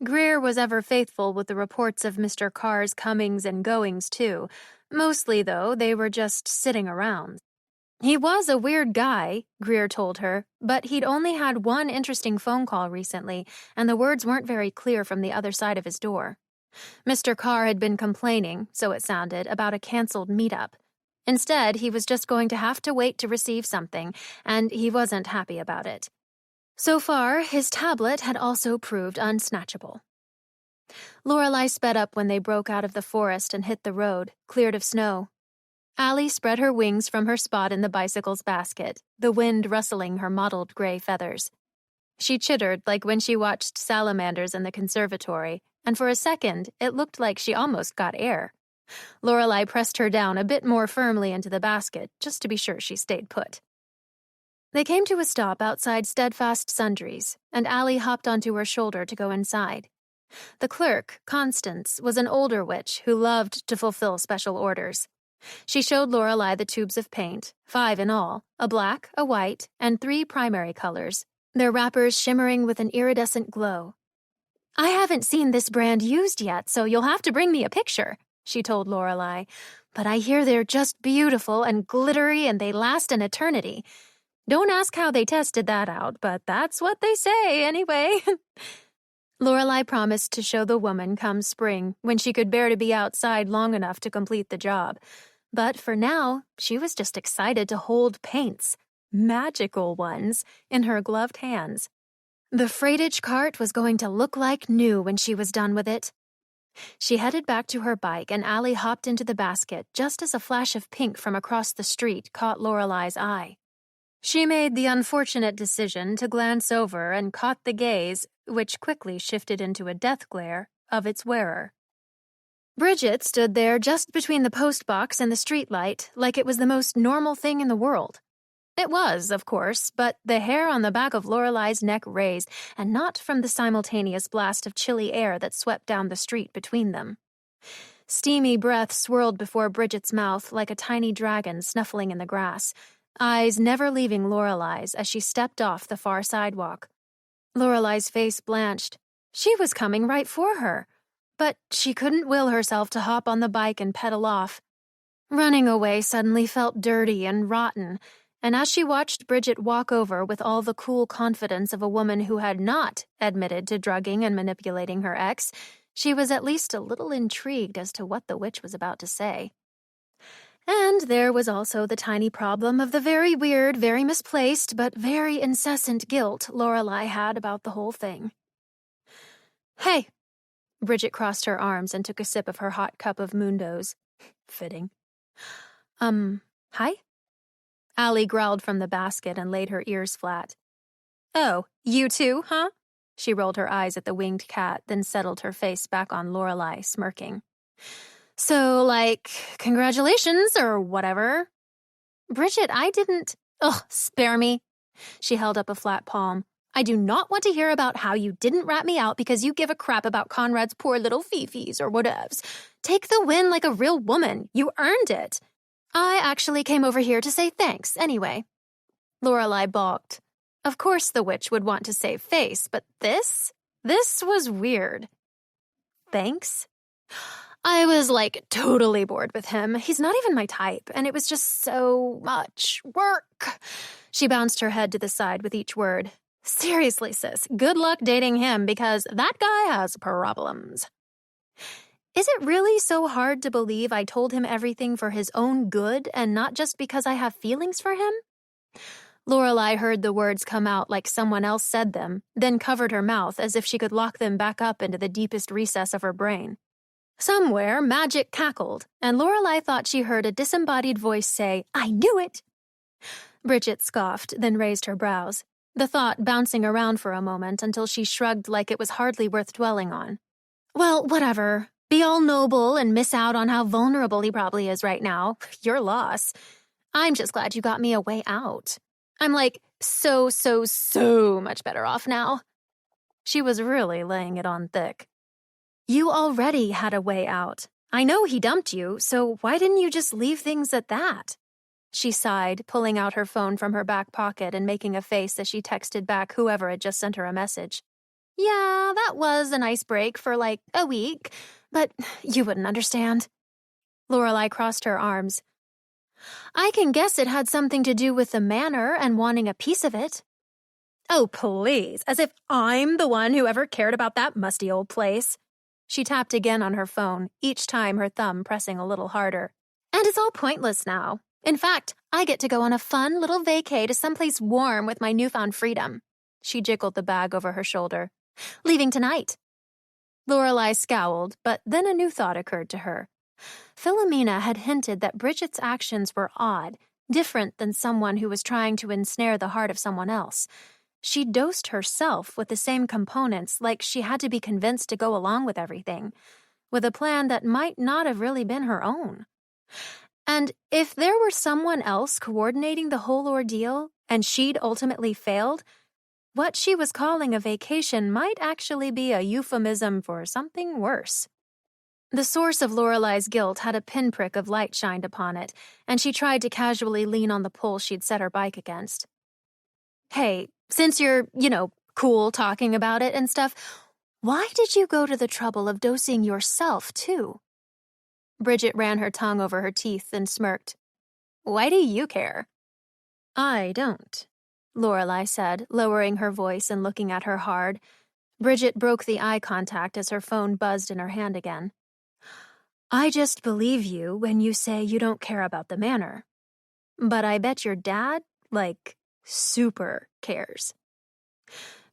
Greer was ever faithful with the reports of Mr. Carr's comings and goings, too. Mostly, though, they were just sitting around. He was a weird guy, Greer told her, but he'd only had one interesting phone call recently, and the words weren't very clear from the other side of his door. Mr. Carr had been complaining, so it sounded, about a canceled meetup. Instead, he was just going to have to wait to receive something, and he wasn't happy about it. So far, his tablet had also proved unsnatchable. Lorelei sped up when they broke out of the forest and hit the road, cleared of snow. Allie spread her wings from her spot in the bicycle's basket, the wind rustling her mottled gray feathers. She chittered like when she watched salamanders in the conservatory, and for a second it looked like she almost got air. Lorelei pressed her down a bit more firmly into the basket, just to be sure she stayed put. They came to a stop outside Steadfast Sundries, and Allie hopped onto her shoulder to go inside. The clerk, Constance, was an older witch who loved to fulfill special orders. She showed Lorelei the tubes of paint, 5 in all, a black, a white, and 3 primary colors, their wrappers shimmering with an iridescent glow. "I haven't seen this brand used yet, so you'll have to bring me a picture," she told Lorelei. "But I hear they're just beautiful and glittery and they last an eternity. Don't ask how they tested that out, but that's what they say anyway." Lorelei promised to show the woman come spring, when she could bear to be outside long enough to complete the job. But for now, she was just excited to hold paints, magical ones, in her gloved hands. The freightage cart was going to look like new when she was done with it. She headed back to her bike, and Allie hopped into the basket just as a flash of pink from across the street caught Lorelei's eye. She made the unfortunate decision to glance over and caught the gaze, which quickly shifted into a death glare, of its wearer. Bridget stood there just between the postbox and the streetlight, like it was the most normal thing in the world. It was, of course, but the hair on the back of Lorelei's neck raised, and not from the simultaneous blast of chilly air that swept down the street between them. Steamy breath swirled before Bridget's mouth like a tiny dragon snuffling in the grass, eyes never leaving Lorelei's as she stepped off the far sidewalk. Lorelei's face blanched. She was coming right for her, but she couldn't will herself to hop on the bike and pedal off. Running away suddenly felt dirty and rotten, and as she watched Bridget walk over with all the cool confidence of a woman who had not admitted to drugging and manipulating her ex, she was at least a little intrigued as to what the witch was about to say. And there was also the tiny problem of the very weird, very misplaced, but very incessant guilt Lorelei had about the whole thing. "Hey!" Bridget crossed her arms and took a sip of her hot cup of Mundo's. Fitting. Hi?" Allie growled from the basket and laid her ears flat. "Oh, you too, huh?" She rolled her eyes at the winged cat, then settled her face back on Lorelei, smirking. "So, like, congratulations, or whatever." "Bridget, I didn't—" "Ugh, spare me." She held up a flat palm. "I do not want to hear about how you didn't rat me out because you give a crap about Conrad's poor little fifis or whatevs. Take the win like a real woman. You earned it. I actually came over here to say thanks, anyway." Lorelei balked. Of course the witch would want to save face, but this was weird. Thanks? I was, totally bored with him. He's not even my type, and it was just so much work. She bounced her head to the side with each word. Seriously, sis, good luck dating him because that guy has problems. Is it really so hard to believe I told him everything for his own good and not just because I have feelings for him? Lorelei heard the words come out like someone else said them, then covered her mouth as if she could lock them back up into the deepest recess of her brain. Somewhere, magic cackled, and Lorelei thought she heard a disembodied voice say, "I knew it!" Bridget scoffed, then raised her brows, the thought bouncing around for a moment until she shrugged like it was hardly worth dwelling on. "Well, whatever. Be all noble and miss out on how vulnerable he probably is right now. Your loss. I'm just glad you got me a way out. I'm like so much better off now. She was really laying it on thick. You already had a way out. I know he dumped you, so why didn't you just leave things at that? She sighed, pulling out her phone from her back pocket and making a face as she texted back whoever had just sent her a message. Yeah, that was a nice break for like a week, but you wouldn't understand. Lorelai crossed her arms. I can guess it had something to do with the manor and wanting a piece of it. Oh, please, as if I'm the one who ever cared about that musty old place. She tapped again on her phone, each time her thumb pressing a little harder. And it's all pointless now. In fact, I get to go on a fun little vacay to someplace warm with my newfound freedom. She jiggled the bag over her shoulder. Leaving tonight. Lorelai scowled, but then a new thought occurred to her. Philomena had hinted that Bridget's actions were odd, different than someone who was trying to ensnare the heart of someone else. She dosed herself with the same components, like she had to be convinced to go along with everything, with a plan that might not have really been her own. And if there were someone else coordinating the whole ordeal, and she'd ultimately failed, what she was calling a vacation might actually be a euphemism for something worse. The source of Lorelai's guilt had a pinprick of light shined upon it, and she tried to casually lean on the pole she'd set her bike against. Hey, since you're, cool talking about it and stuff, why did you go to the trouble of dosing yourself, too? Bridget ran her tongue over her teeth and smirked. Why do you care? I don't, Lorelai said, lowering her voice and looking at her hard. Bridget broke the eye contact as her phone buzzed in her hand again. I just believe you when you say you don't care about the manor. But I bet your dad, super cares.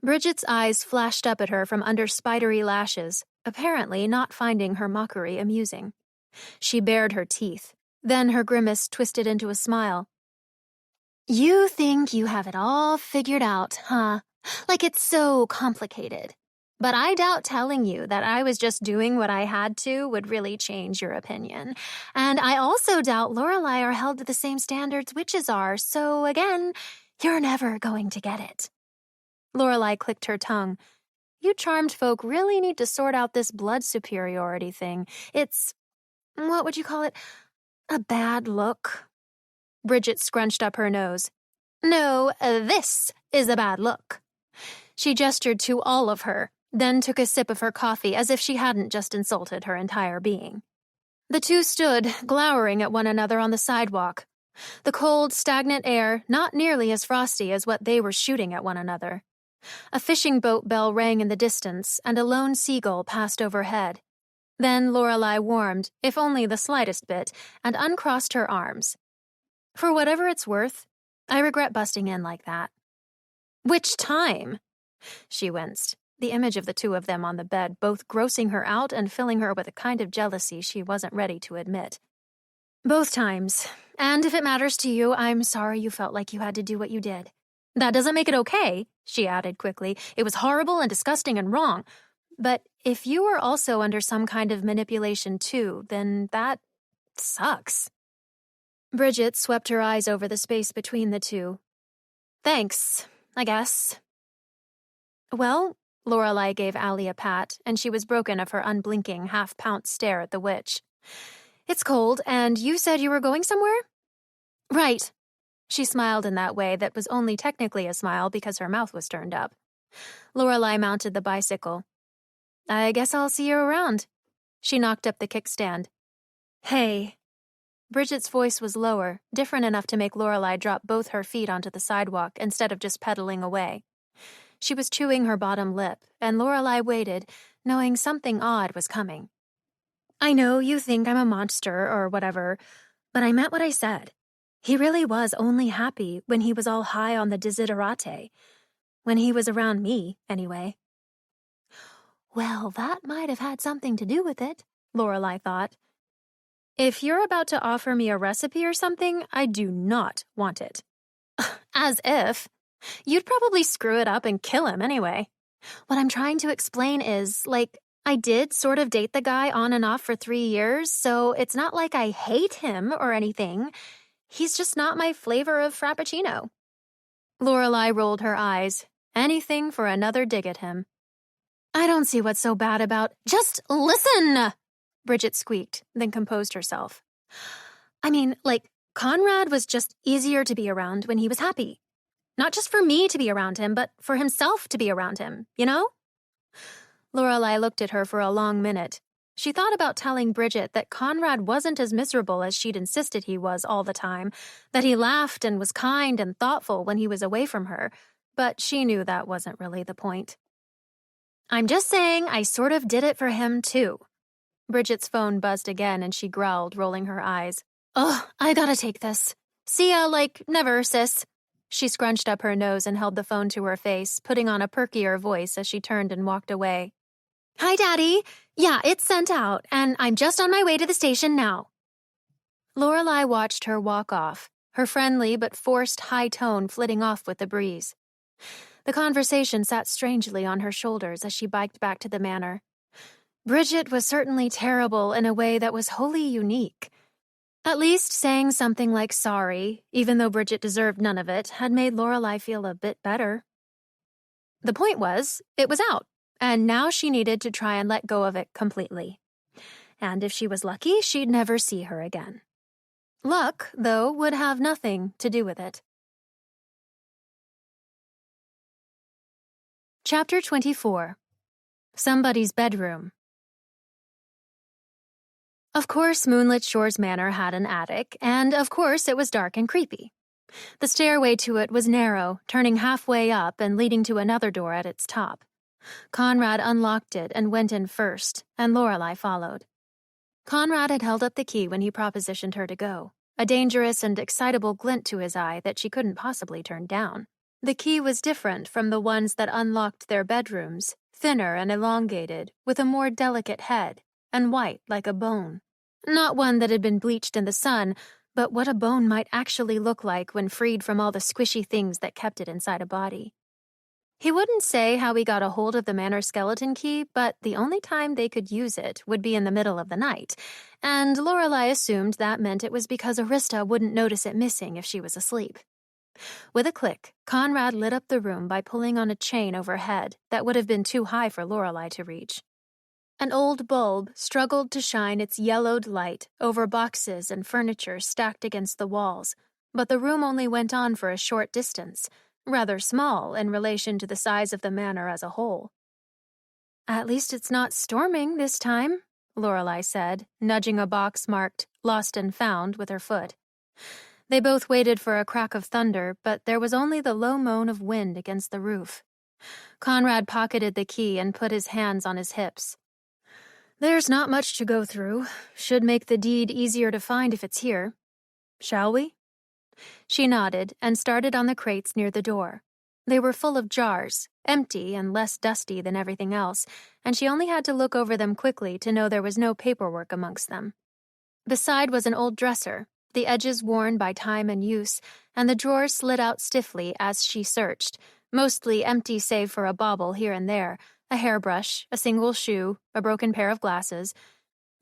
Bridget's eyes flashed up at her from under spidery lashes, apparently not finding her mockery amusing. She bared her teeth. Then her grimace twisted into a smile. You think you have it all figured out, huh? Like it's so complicated. But I doubt telling you that I was just doing what I had to would really change your opinion. And I also doubt Lorelai are held to the same standards witches are, so again, you're never going to get it. Lorelai clicked her tongue. You charmed folk really need to sort out this blood superiority thing. It's, what would you call it? A bad look. Bridget scrunched up her nose. No, this is a bad look. She gestured to all of her, then took a sip of her coffee as if she hadn't just insulted her entire being. The two stood, glowering at one another on the sidewalk. The cold, stagnant air not nearly as frosty as what they were shooting at one another. A fishing boat bell rang in the distance, and a lone seagull passed overhead. Then Lorelai warmed, if only the slightest bit, and uncrossed her arms. For whatever it's worth, I regret busting in like that. Which time? She winced, the image of the two of them on the bed both grossing her out and filling her with a kind of jealousy she wasn't ready to admit. Both times. And if it matters to you, I'm sorry you felt like you had to do what you did. That doesn't make it okay, she added quickly. It was horrible and disgusting and wrong. But if you were also under some kind of manipulation too, then that sucks. Bridget swept her eyes over the space between the two. Thanks, I guess. Well, Lorelai gave Allie a pat, and she was broken of her unblinking, half-pounced stare at the witch. It's cold, and you said you were going somewhere? Right. She smiled in that way that was only technically a smile because her mouth was turned up. Lorelai mounted the bicycle. I guess I'll see you around. She knocked up the kickstand. Hey. Bridget's voice was lower, different enough to make Lorelai drop both her feet onto the sidewalk instead of just pedaling away. She was chewing her bottom lip, and Lorelai waited, knowing something odd was coming. I know you think I'm a monster or whatever, but I meant what I said. He really was only happy when he was all high on the desiderate. When he was around me, anyway. Well, that might have had something to do with it, Lorelai thought. If you're about to offer me a recipe or something, I do not want it. As if. You'd probably screw it up and kill him anyway. What I'm trying to explain is, I did sort of date the guy on and off for 3 years, so it's not like I hate him or anything. He's just not my flavor of Frappuccino. Lorelai rolled her eyes. Anything for another dig at him. I don't see what's so bad about— Just listen! Bridget squeaked, then composed herself. I mean, Conrad was just easier to be around when he was happy. Not just for me to be around him, but for himself to be around him, you know? Lorelai looked at her for a long minute. She thought about telling Bridget that Conrad wasn't as miserable as she'd insisted he was all the time, that he laughed and was kind and thoughtful when he was away from her, but she knew that wasn't really the point. I'm just saying I sort of did it for him, too. Bridget's phone buzzed again and she growled, rolling her eyes. Ugh, I gotta take this. See ya, never, sis. She scrunched up her nose and held the phone to her face, putting on a perkier voice as she turned and walked away. Hi, Daddy. Yeah, it's sent out, and I'm just on my way to the station now. Lorelai watched her walk off, her friendly but forced high tone flitting off with the breeze. The conversation sat strangely on her shoulders as she biked back to the manor. Bridget was certainly terrible in a way that was wholly unique. At least saying something like sorry, even though Bridget deserved none of it, had made Lorelai feel a bit better. The point was, it was out, and now she needed to try and let go of it completely. And if she was lucky, she'd never see her again. Luck, though, would have nothing to do with it. Chapter 24. Somebody's Bedroom. Of course, Moonlit Shores Manor had an attic, and of course it was dark and creepy. The stairway to it was narrow, turning halfway up and leading to another door at its top. Conrad unlocked it and went in first, and Lorelai followed. Conrad had held up the key when he propositioned her to go, a dangerous and excitable glint to his eye that she couldn't possibly turn down. The key was different from the ones that unlocked their bedrooms, thinner and elongated, with a more delicate head, and white like a bone. Not one that had been bleached in the sun, but what a bone might actually look like when freed from all the squishy things that kept it inside a body. He wouldn't say how he got a hold of the manor skeleton key, but the only time they could use it would be in the middle of the night, and Lorelai assumed that meant it was because Arista wouldn't notice it missing if she was asleep. With a click, Conrad lit up the room by pulling on a chain overhead that would have been too high for Lorelai to reach. An old bulb struggled to shine its yellowed light over boxes and furniture stacked against the walls, but the room only went on for a short distance, rather small in relation to the size of the manor as a whole. At least it's not storming this time, Lorelai said, nudging a box marked Lost and Found with her foot. They both waited for a crack of thunder, but there was only the low moan of wind against the roof. Conrad pocketed the key and put his hands on his hips. There's not much to go through. Should make the deed easier to find if it's here. Shall we? She nodded and started on the crates near the door. They were full of jars, empty and less dusty than everything else, and she only had to look over them quickly to know there was no paperwork amongst them. Beside was an old dresser, the edges worn by time and use, and the drawers slid out stiffly as she searched, mostly empty save for a bauble here and there, a hairbrush, a single shoe, a broken pair of glasses.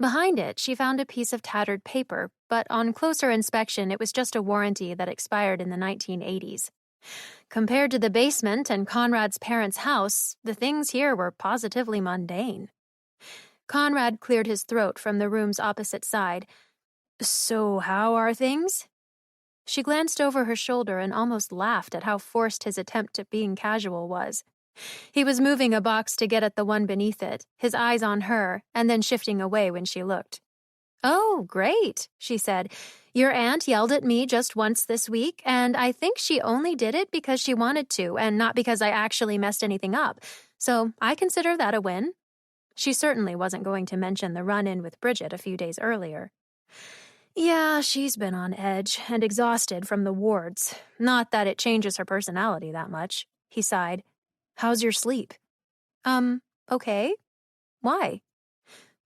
Behind it, she found a piece of tattered paper, but on closer inspection, it was just a warranty that expired in the 1980s. Compared to the basement and Conrad's parents' house, the things here were positively mundane. Conrad cleared his throat from the room's opposite side. So how are things? She glanced over her shoulder and almost laughed at how forced his attempt at being casual was. He was moving a box to get at the one beneath it, his eyes on her, and then shifting away when she looked. Oh, great, she said. Your aunt yelled at me just once this week, and I think she only did it because she wanted to, and not because I actually messed anything up. So I consider that a win. She certainly wasn't going to mention the run-in with Bridget a few days earlier. Yeah, she's been on edge and exhausted from the wards. Not that it changes her personality that much, he sighed. How's your sleep? Okay. Why?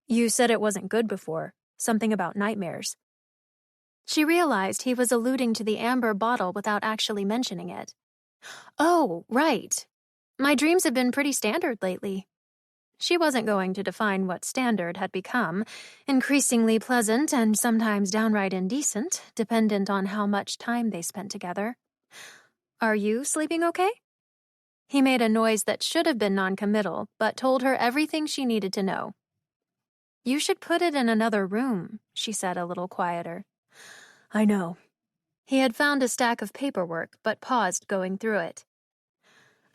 You said it wasn't good before. Something about nightmares. She realized he was alluding to the amber bottle without actually mentioning it. Oh, right. My dreams have been pretty standard lately. She wasn't going to define what standard had become, increasingly pleasant and sometimes downright indecent, dependent on how much time they spent together. "Are you sleeping okay?" He made a noise that should have been noncommittal, but told her everything she needed to know. "You should put it in another room," she said a little quieter. "I know." He had found a stack of paperwork, but paused going through it.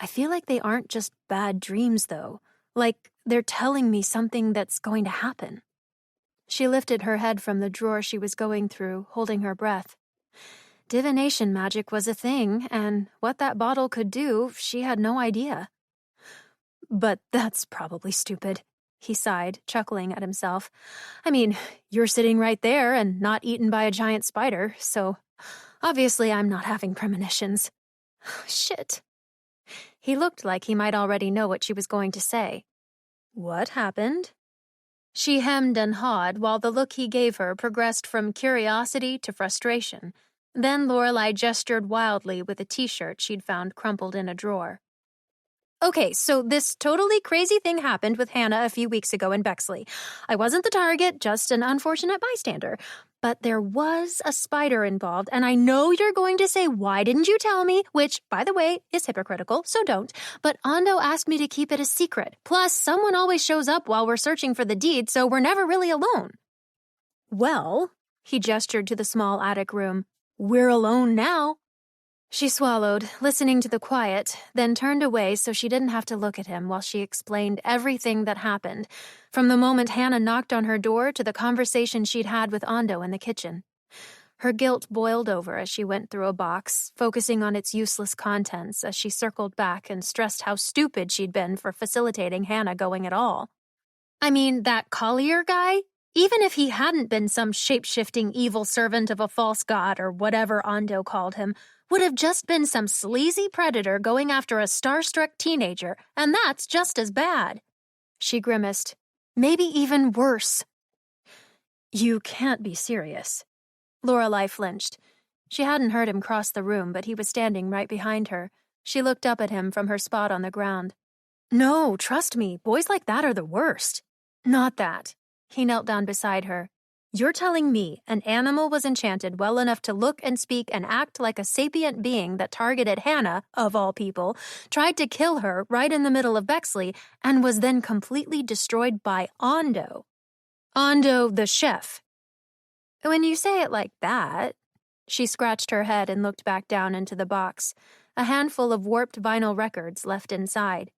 "I feel like they aren't just bad dreams, though. Like they're telling me something that's going to happen." She lifted her head from the drawer she was going through, holding her breath. Divination magic was a thing, and what that bottle could do, she had no idea. "But that's probably stupid," he sighed, chuckling at himself. "I mean, you're sitting right there and not eaten by a giant spider, so obviously I'm not having premonitions." Shit. He looked like he might already know what she was going to say. "What happened?" She hemmed and hawed while the look he gave her progressed from curiosity to frustration. Then Lorelei gestured wildly with a t-shirt she'd found crumpled in a drawer. "Okay, so this totally crazy thing happened with Hannah a few weeks ago in Bexley. I wasn't the target, just an unfortunate bystander. But there was a spider involved, and I know you're going to say, 'Why didn't you tell me?' Which, by the way, is hypocritical, so don't. But Ando asked me to keep it a secret. Plus, someone always shows up while we're searching for the deed, so we're never really alone." "Well," he gestured to the small attic room, "we're alone now." She swallowed, listening to the quiet, then turned away so she didn't have to look at him while she explained everything that happened, from the moment Hannah knocked on her door to the conversation she'd had with Ando in the kitchen. Her guilt boiled over as she went through a box, focusing on its useless contents as she circled back and stressed how stupid she'd been for facilitating Hannah going at all. I mean, that Collier guy? Even if he hadn't been some shape-shifting evil servant of a false god or whatever Ando called him, would have just been some sleazy predator going after a starstruck teenager, and that's just as bad. She grimaced. Maybe even worse. "You can't be serious." Lorelei flinched. She hadn't heard him cross the room, but he was standing right behind her. She looked up at him from her spot on the ground. "No, trust me, boys like that are the worst." "Not that." He knelt down beside her. "You're telling me an animal was enchanted well enough to look and speak and act like a sapient being that targeted Hannah, of all people, tried to kill her right in the middle of Bexley, and was then completely destroyed by Ando. Ando the chef." "When you say it like that..." She scratched her head and looked back down into the box, a handful of warped vinyl records left inside.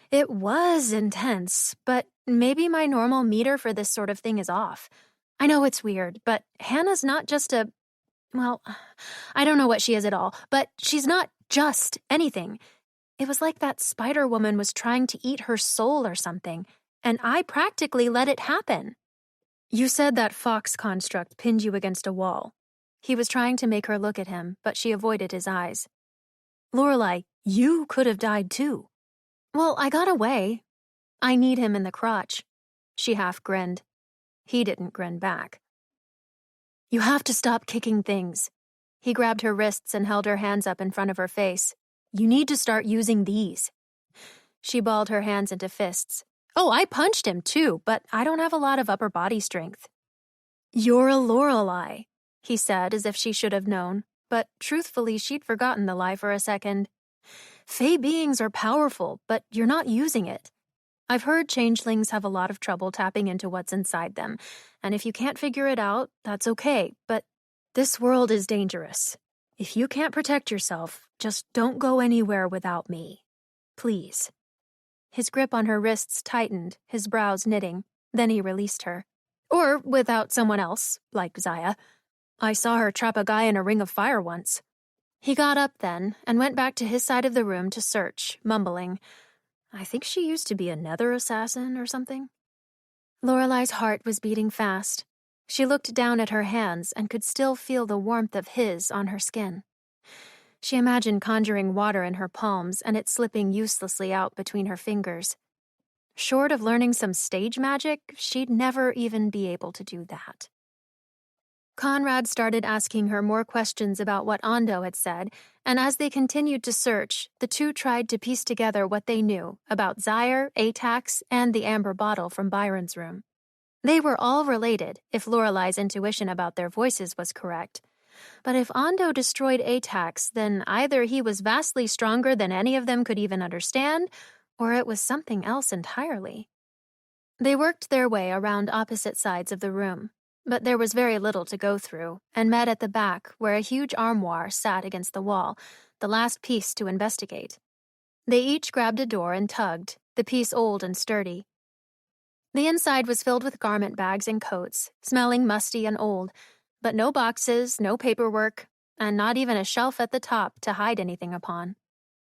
"It was intense, but maybe my normal meter for this sort of thing is off. I know it's weird, but Hannah's not just well, I don't know what she is at all, but she's not just anything. It was like that spider woman was trying to eat her soul or something, and I practically let it happen." "You said that fox construct pinned you against a wall." He was trying to make her look at him, but she avoided his eyes. "Lorelei, you could have died too." "Well, I got away. I need him in the crotch." She half grinned. He didn't grin back. "You have to stop kicking things." He grabbed her wrists and held her hands up in front of her face. "You need to start using these." She balled her hands into fists. "Oh, I punched him too, but I don't have a lot of upper body strength." "You're a Lorelei," he said as if she should have known, but truthfully she'd forgotten the lie for a second. "Fey beings are powerful, but you're not using it. I've heard changelings have a lot of trouble tapping into what's inside them, and if you can't figure it out, that's okay, but this world is dangerous. If you can't protect yourself, just don't go anywhere without me. Please." His grip on her wrists tightened, his brows knitting. Then he released her. "Or without someone else, like Zaya. I saw her trap a guy in a ring of fire once." He got up then and went back to his side of the room to search, mumbling, "I think she used to be a nether assassin or something." Lorelei's heart was beating fast. She looked down at her hands and could still feel the warmth of his on her skin. She imagined conjuring water in her palms and it slipping uselessly out between her fingers. Short of learning some stage magic, she'd never even be able to do that. Conrad started asking her more questions about what Ando had said, and as they continued to search, the two tried to piece together what they knew about Zaire, Atax, and the amber bottle from Byron's room. They were all related, if Lorelai's intuition about their voices was correct. But if Ando destroyed Atax, then either he was vastly stronger than any of them could even understand, or it was something else entirely. They worked their way around opposite sides of the room, but there was very little to go through, and met at the back where a huge armoire sat against the wall, the last piece to investigate. They each grabbed a door and tugged, the piece old and sturdy. The inside was filled with garment bags and coats, smelling musty and old, but no boxes, no paperwork, and not even a shelf at the top to hide anything upon.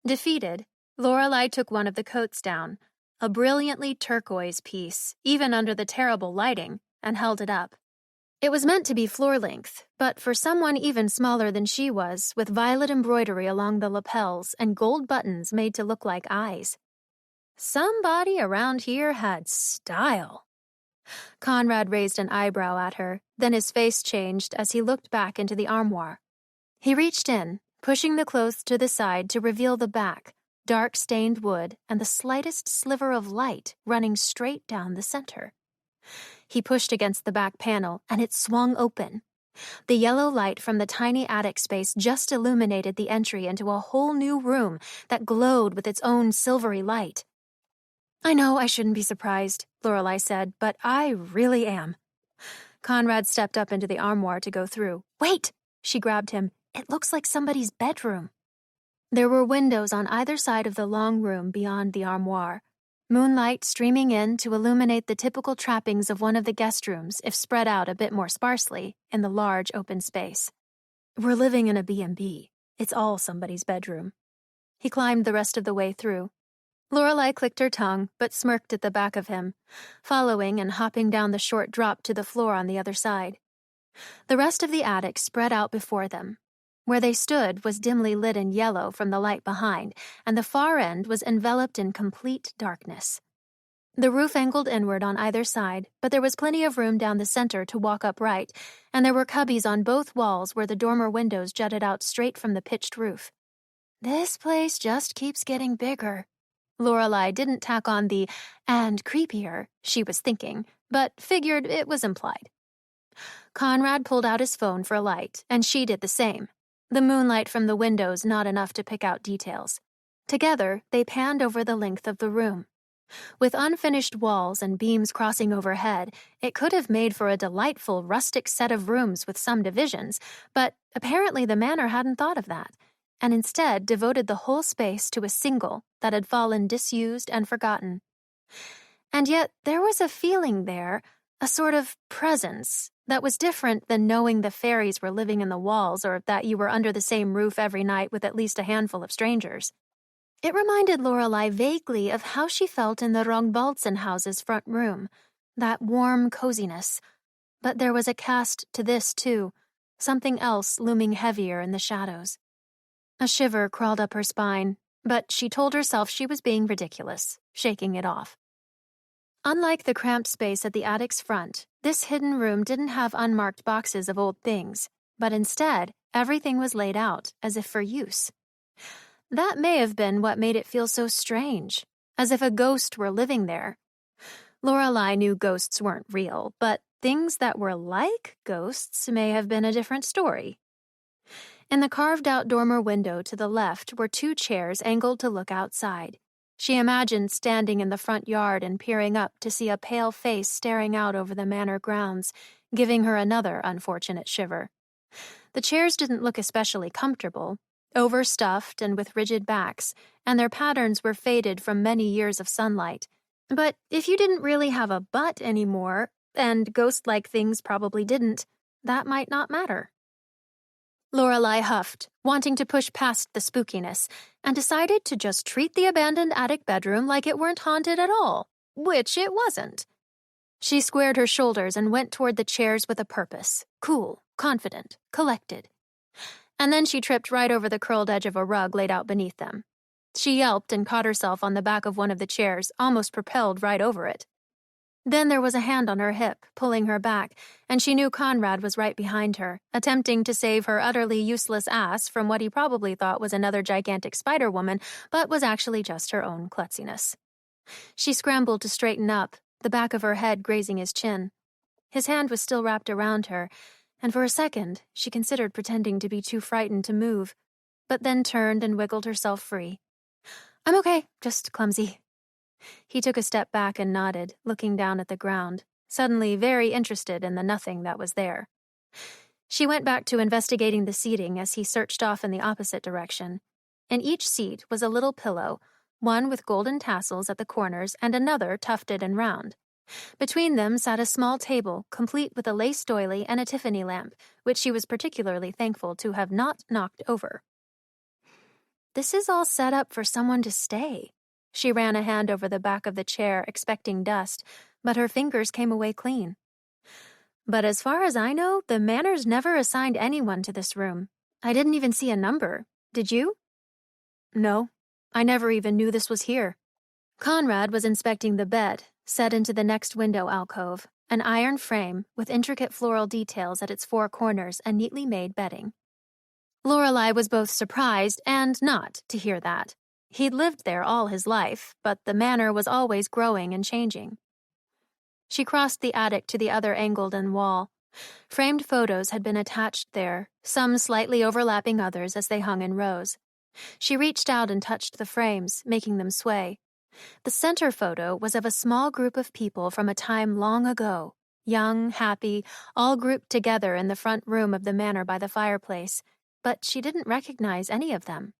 Defeated, Lorelai took one of the coats down, a brilliantly turquoise piece, even under the terrible lighting, and held it up. It was meant to be floor-length, but for someone even smaller than she was, with violet embroidery along the lapels and gold buttons made to look like eyes. Somebody around here had style. Conrad raised an eyebrow at her, then his face changed as he looked back into the armoire. He reached in, pushing the clothes to the side to reveal the back, dark stained wood and the slightest sliver of light running straight down the center. He pushed against the back panel, and it swung open. The yellow light from the tiny attic space just illuminated the entry into a whole new room that glowed with its own silvery light. "I know I shouldn't be surprised," Lorelai said, "but I really am." Conrad stepped up into the armoire to go through. "Wait!" She grabbed him. "It looks like somebody's bedroom." There were windows on either side of the long room beyond the armoire, moonlight streaming in to illuminate the typical trappings of one of the guest rooms if spread out a bit more sparsely in the large open space. "We're living in a B&B. It's all somebody's bedroom." He climbed the rest of the way through. Lorelai clicked her tongue, but smirked at the back of him, following and hopping down the short drop to the floor on the other side. The rest of the attic spread out before them. Where they stood was dimly lit in yellow from the light behind, and the far end was enveloped in complete darkness. The roof angled inward on either side, but there was plenty of room down the center to walk upright, and there were cubbies on both walls where the dormer windows jutted out straight from the pitched roof. "This place just keeps getting bigger." Lorelai didn't tack on the "and creepier" she was thinking, but figured it was implied. Conrad pulled out his phone for a light, and she did the same. The moonlight from the windows not enough to pick out details. Together, they panned over the length of the room. With unfinished walls and beams crossing overhead, it could have made for a delightful rustic set of rooms with some divisions, but apparently the manor hadn't thought of that, and instead devoted the whole space to a single that had fallen disused and forgotten. And yet there was a feeling there, a sort of presence, that was different than knowing the fairies were living in the walls or that you were under the same roof every night with at least a handful of strangers. It reminded Lorelai vaguely of how she felt in the Rongbaldsen house's front room, that warm coziness. But there was a cast to this, too, something else looming heavier in the shadows. A shiver crawled up her spine, but she told herself she was being ridiculous, shaking it off. Unlike the cramped space at the attic's front, this hidden room didn't have unmarked boxes of old things, but instead, everything was laid out as if for use. That may have been what made it feel so strange, as if a ghost were living there. Lorelai knew ghosts weren't real, but things that were like ghosts may have been a different story. In the carved-out dormer window to the left were 2 chairs angled to look outside. She imagined standing in the front yard and peering up to see a pale face staring out over the manor grounds, giving her another unfortunate shiver. The chairs didn't look especially comfortable, overstuffed and with rigid backs, and their patterns were faded from many years of sunlight. But if you didn't really have a butt anymore, and ghost-like things probably didn't, that might not matter. Lorelai huffed, wanting to push past the spookiness, and decided to just treat the abandoned attic bedroom like it weren't haunted at all, which it wasn't. She squared her shoulders and went toward the chairs with a purpose, cool, confident, collected. And then she tripped right over the curled edge of a rug laid out beneath them. She yelped and caught herself on the back of one of the chairs, almost propelled right over it. Then there was a hand on her hip, pulling her back, and she knew Conrad was right behind her, attempting to save her utterly useless ass from what he probably thought was another gigantic Spider-Woman, but was actually just her own klutziness. She scrambled to straighten up, the back of her head grazing his chin. His hand was still wrapped around her, and for a second she considered pretending to be too frightened to move, but then turned and wiggled herself free. "I'm okay, just clumsy." He took a step back and nodded, looking down at the ground, suddenly very interested in the nothing that was there. She went back to investigating the seating as he searched off in the opposite direction. In each seat was a little pillow, one with golden tassels at the corners and another tufted and round. Between them sat a small table, complete with a lace doily and a Tiffany lamp, which she was particularly thankful to have not knocked over. This is all set up for someone to stay. She ran a hand over the back of the chair, expecting dust, but her fingers came away clean. But as far as I know, the Manors never assigned anyone to this room. I didn't even see a number. Did you? No, I never even knew this was here. Conrad was inspecting the bed, set into the next window alcove, an iron frame with intricate floral details at its four corners and neatly made bedding. Lorelei was both surprised and not to hear that. He'd lived there all his life, but the manor was always growing and changing. She crossed the attic to the other angled-in wall. Framed photos had been attached there, some slightly overlapping others as they hung in rows. She reached out and touched the frames, making them sway. The center photo was of a small group of people from a time long ago, young, happy, all grouped together in the front room of the manor by the fireplace, but she didn't recognize any of them.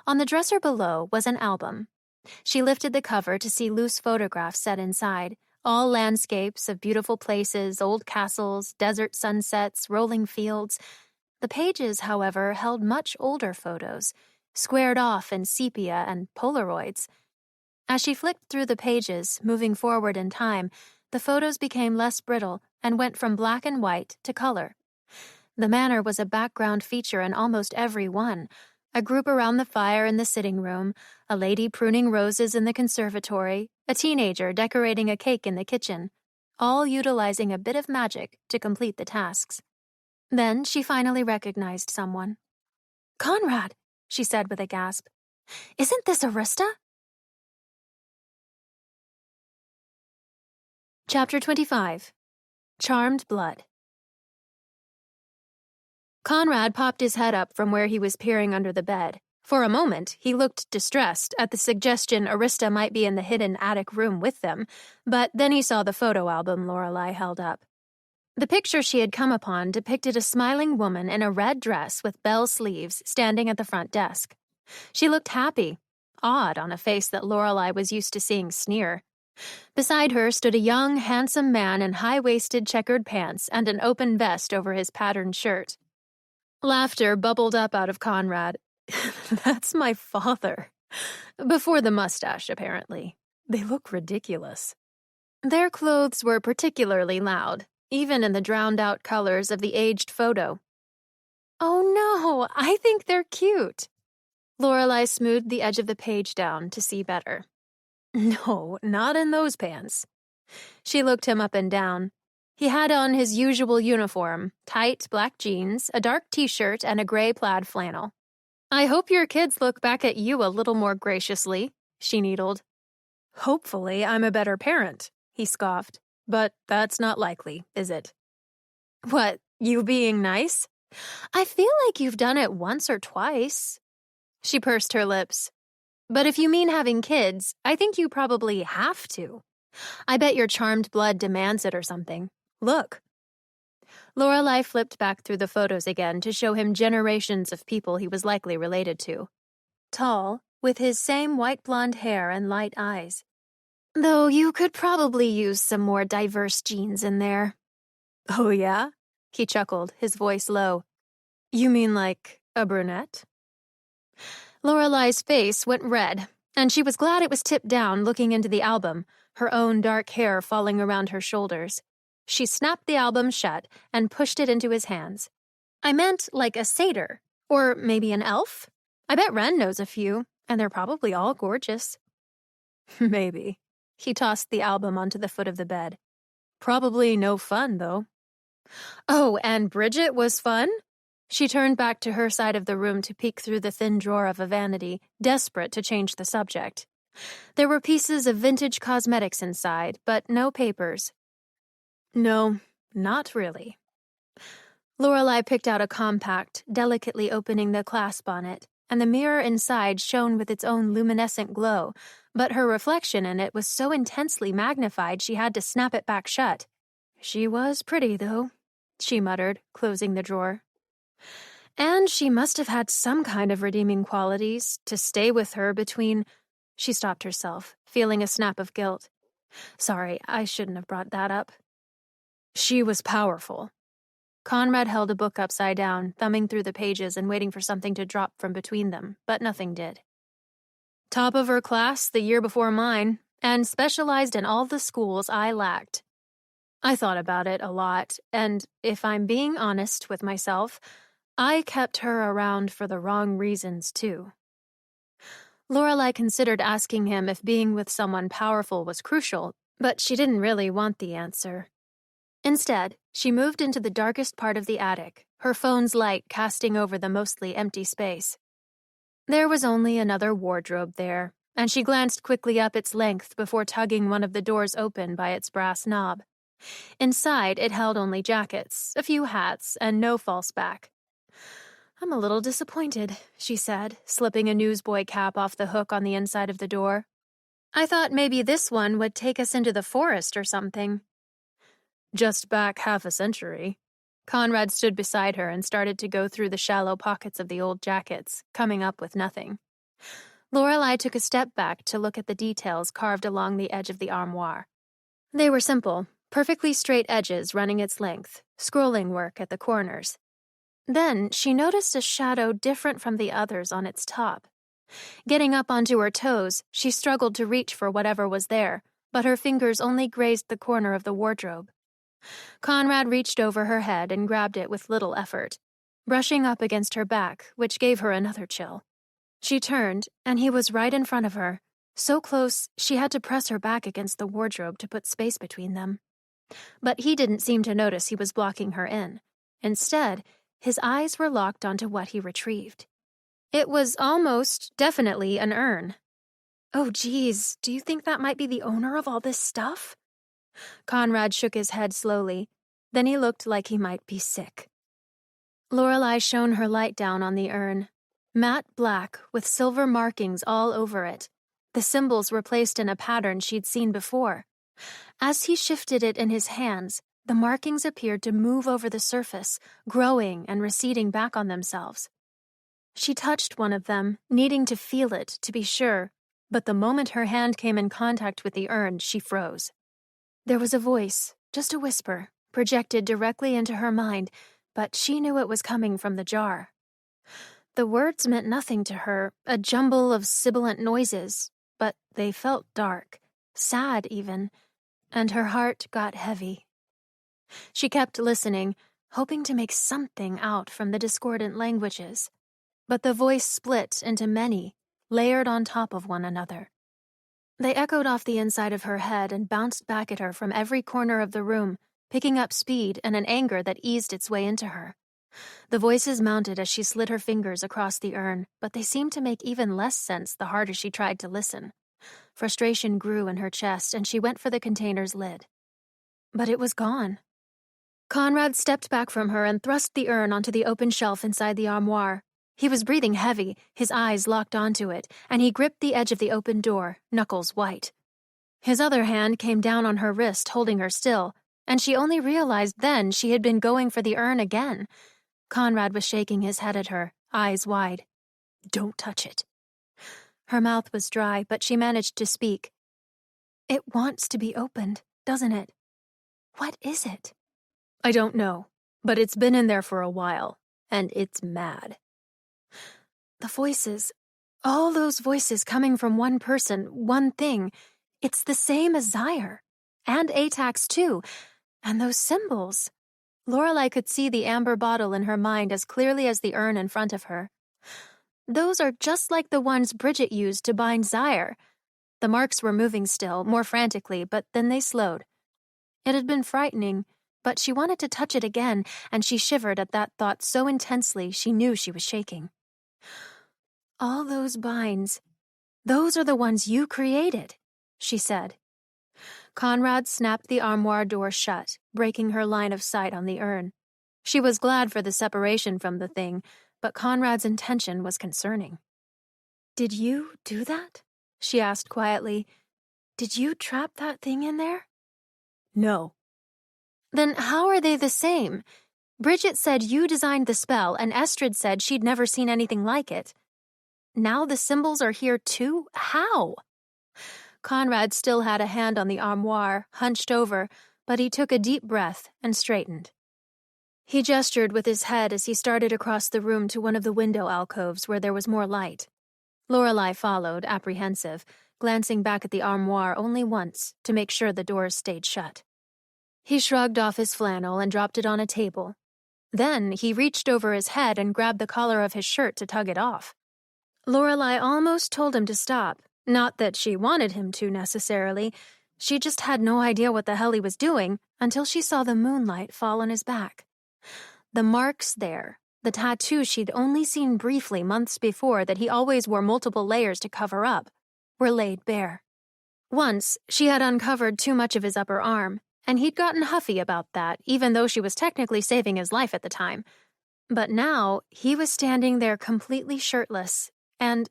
On the dresser below was an album. She lifted the cover to see loose photographs set inside, all landscapes of beautiful places, old castles, desert sunsets, rolling fields. The pages, however, held much older photos, squared off in sepia and Polaroids. As she flicked through the pages, moving forward in time, the photos became less brittle and went from black and white to color. The manor was a background feature in almost every one. A group around the fire in the sitting room, a lady pruning roses in the conservatory, a teenager decorating a cake in the kitchen, all utilizing a bit of magic to complete the tasks. Then she finally recognized someone. "Conrad," she said with a gasp. "Isn't this Arista?" Chapter 25. Charmed Blood. Conrad popped his head up from where he was peering under the bed. For a moment, he looked distressed at the suggestion Arista might be in the hidden attic room with them, but then he saw the photo album Lorelei held up. The picture she had come upon depicted a smiling woman in a red dress with bell sleeves standing at the front desk. She looked happy, odd on a face that Lorelei was used to seeing sneer. Beside her stood a young, handsome man in high-waisted checkered pants and an open vest over his patterned shirt. Laughter bubbled up out of Conrad. "That's my father." Before the mustache, apparently. They look ridiculous. Their clothes were particularly loud, even in the drowned-out colors of the aged photo. "Oh no, I think they're cute." Lorelei smoothed the edge of the page down to see better. "No, not in those pants." She looked him up and down. He had on his usual uniform, tight black jeans, a dark t-shirt, and a gray plaid flannel. "I hope your kids look back at you a little more graciously," she needled. "Hopefully I'm a better parent," he scoffed. "But that's not likely, is it?" "What, you being nice? I feel like you've done it once or twice." She pursed her lips. "But if you mean having kids, I think you probably have to. I bet your charmed blood demands it or something. Look." Lorelei flipped back through the photos again to show him generations of people he was likely related to. Tall, with his same white blonde hair and light eyes. Though you could probably use some more diverse genes in there. "Oh yeah?" He chuckled, his voice low. "You mean like a brunette?" Lorelei's face went red, and she was glad it was tipped down looking into the album, her own dark hair falling around her shoulders. She snapped the album shut and pushed it into his hands. "I meant like a satyr, or maybe an elf. I bet Ren knows a few, and they're probably all gorgeous." "Maybe." He tossed the album onto the foot of the bed. Probably no fun, though. Oh, and Bridget was fun? She turned back to her side of the room to peek through the thin drawer of a vanity, desperate to change the subject. There were pieces of vintage cosmetics inside, but no papers. No, not really. Lorelei picked out a compact, delicately opening the clasp on it, and the mirror inside shone with its own luminescent glow, but her reflection in it was so intensely magnified she had to snap it back shut. She was pretty, though, she muttered, closing the drawer. And she must have had some kind of redeeming qualities to stay with her between... She stopped herself, feeling a snap of guilt. Sorry, I shouldn't have brought that up. She was powerful. Conrad held a book upside down, thumbing through the pages and waiting for something to drop from between them, but nothing did. Top of her class the year before mine, and specialized in all the schools I lacked. I thought about it a lot, and if I'm being honest with myself, I kept her around for the wrong reasons, too. Lorelei considered asking him if being with someone powerful was crucial, but she didn't really want the answer. Instead, she moved into the darkest part of the attic, her phone's light casting over the mostly empty space. There was only another wardrobe there, and she glanced quickly up its length before tugging one of the doors open by its brass knob. Inside, it held only jackets, a few hats, and no false back. I'm a little disappointed, she said, slipping a newsboy cap off the hook on the inside of the door. I thought maybe this one would take us into the forest or something. Just back half a century. Conrad stood beside her and started to go through the shallow pockets of the old jackets, coming up with nothing. Lorelei took a step back to look at the details carved along the edge of the armoire. They were simple, perfectly straight edges running its length, scrolling work at the corners. Then she noticed a shadow different from the others on its top. Getting up onto her toes, she struggled to reach for whatever was there, but her fingers only grazed the corner of the wardrobe. Conrad reached over her head and grabbed it with little effort, brushing up against her back, which gave her another chill. She turned, and he was right in front of her, so close she had to press her back against the wardrobe to put space between them. But he didn't seem to notice he was blocking her in. Instead, his eyes were locked onto what he retrieved. It was almost, definitely, an urn. Oh, geez, do you think that might be the owner of all this stuff? Conrad shook his head slowly. Then he looked like he might be sick. Lorelei shone her light down on the urn. Matte black, with silver markings all over it. The symbols were placed in a pattern she'd seen before. As he shifted it in his hands, the markings appeared to move over the surface, growing and receding back on themselves. She touched one of them, needing to feel it to be sure, but the moment her hand came in contact with the urn, she froze. There was a voice, just a whisper, projected directly into her mind, but she knew it was coming from the jar. The words meant nothing to her, a jumble of sibilant noises, but they felt dark, sad even, and her heart got heavy. She kept listening, hoping to make something out from the discordant languages, but the voice split into many, layered on top of one another. They echoed off the inside of her head and bounced back at her from every corner of the room, picking up speed and an anger that eased its way into her. The voices mounted as she slid her fingers across the urn, but they seemed to make even less sense the harder she tried to listen. Frustration grew in her chest, and she went for the container's lid. But it was gone. Conrad stepped back from her and thrust the urn onto the open shelf inside the armoire. He was breathing heavy, his eyes locked onto it, and he gripped the edge of the open door, knuckles white. His other hand came down on her wrist, holding her still, and she only realized then she had been going for the urn again. Conrad was shaking his head at her, eyes wide. Don't touch it. Her mouth was dry, but she managed to speak. It wants to be opened, doesn't it? What is it? I don't know, but it's been in there for a while, and it's mad. The voices, all those voices coming from one person, one thing, it's the same as Zaire. And Atax too. And those symbols. Lorelei could see the amber bottle in her mind as clearly as the urn in front of her. Those are just like the ones Bridget used to bind Zaire. The marks were moving still, more frantically, but then they slowed. It had been frightening, but she wanted to touch it again, and she shivered at that thought so intensely she knew she was shaking. All those binds, those are the ones you created, she said. Conrad snapped the armoire door shut, breaking her line of sight on the urn. She was glad for the separation from the thing, but Conrad's intention was concerning. Did you do that? She asked quietly. Did you trap that thing in there? No. Then how are they the same? Bridget said you designed the spell, and Estrid said she'd never seen anything like it. Now the symbols are here too? How? Conrad still had a hand on the armoire, hunched over, but he took a deep breath and straightened. He gestured with his head as he started across the room to one of the window alcoves where there was more light. Lorelei followed, apprehensive, glancing back at the armoire only once to make sure the doors stayed shut. He shrugged off his flannel and dropped it on a table. Then he reached over his head and grabbed the collar of his shirt to tug it off. Lorelei almost told him to stop. Not that she wanted him to, necessarily. She just had no idea what the hell he was doing until she saw the moonlight fall on his back. The marks there, the tattoo she'd only seen briefly months before that he always wore multiple layers to cover up, were laid bare. Once, she had uncovered too much of his upper arm, and he'd gotten huffy about that, even though she was technically saving his life at the time. But now, he was standing there completely shirtless, and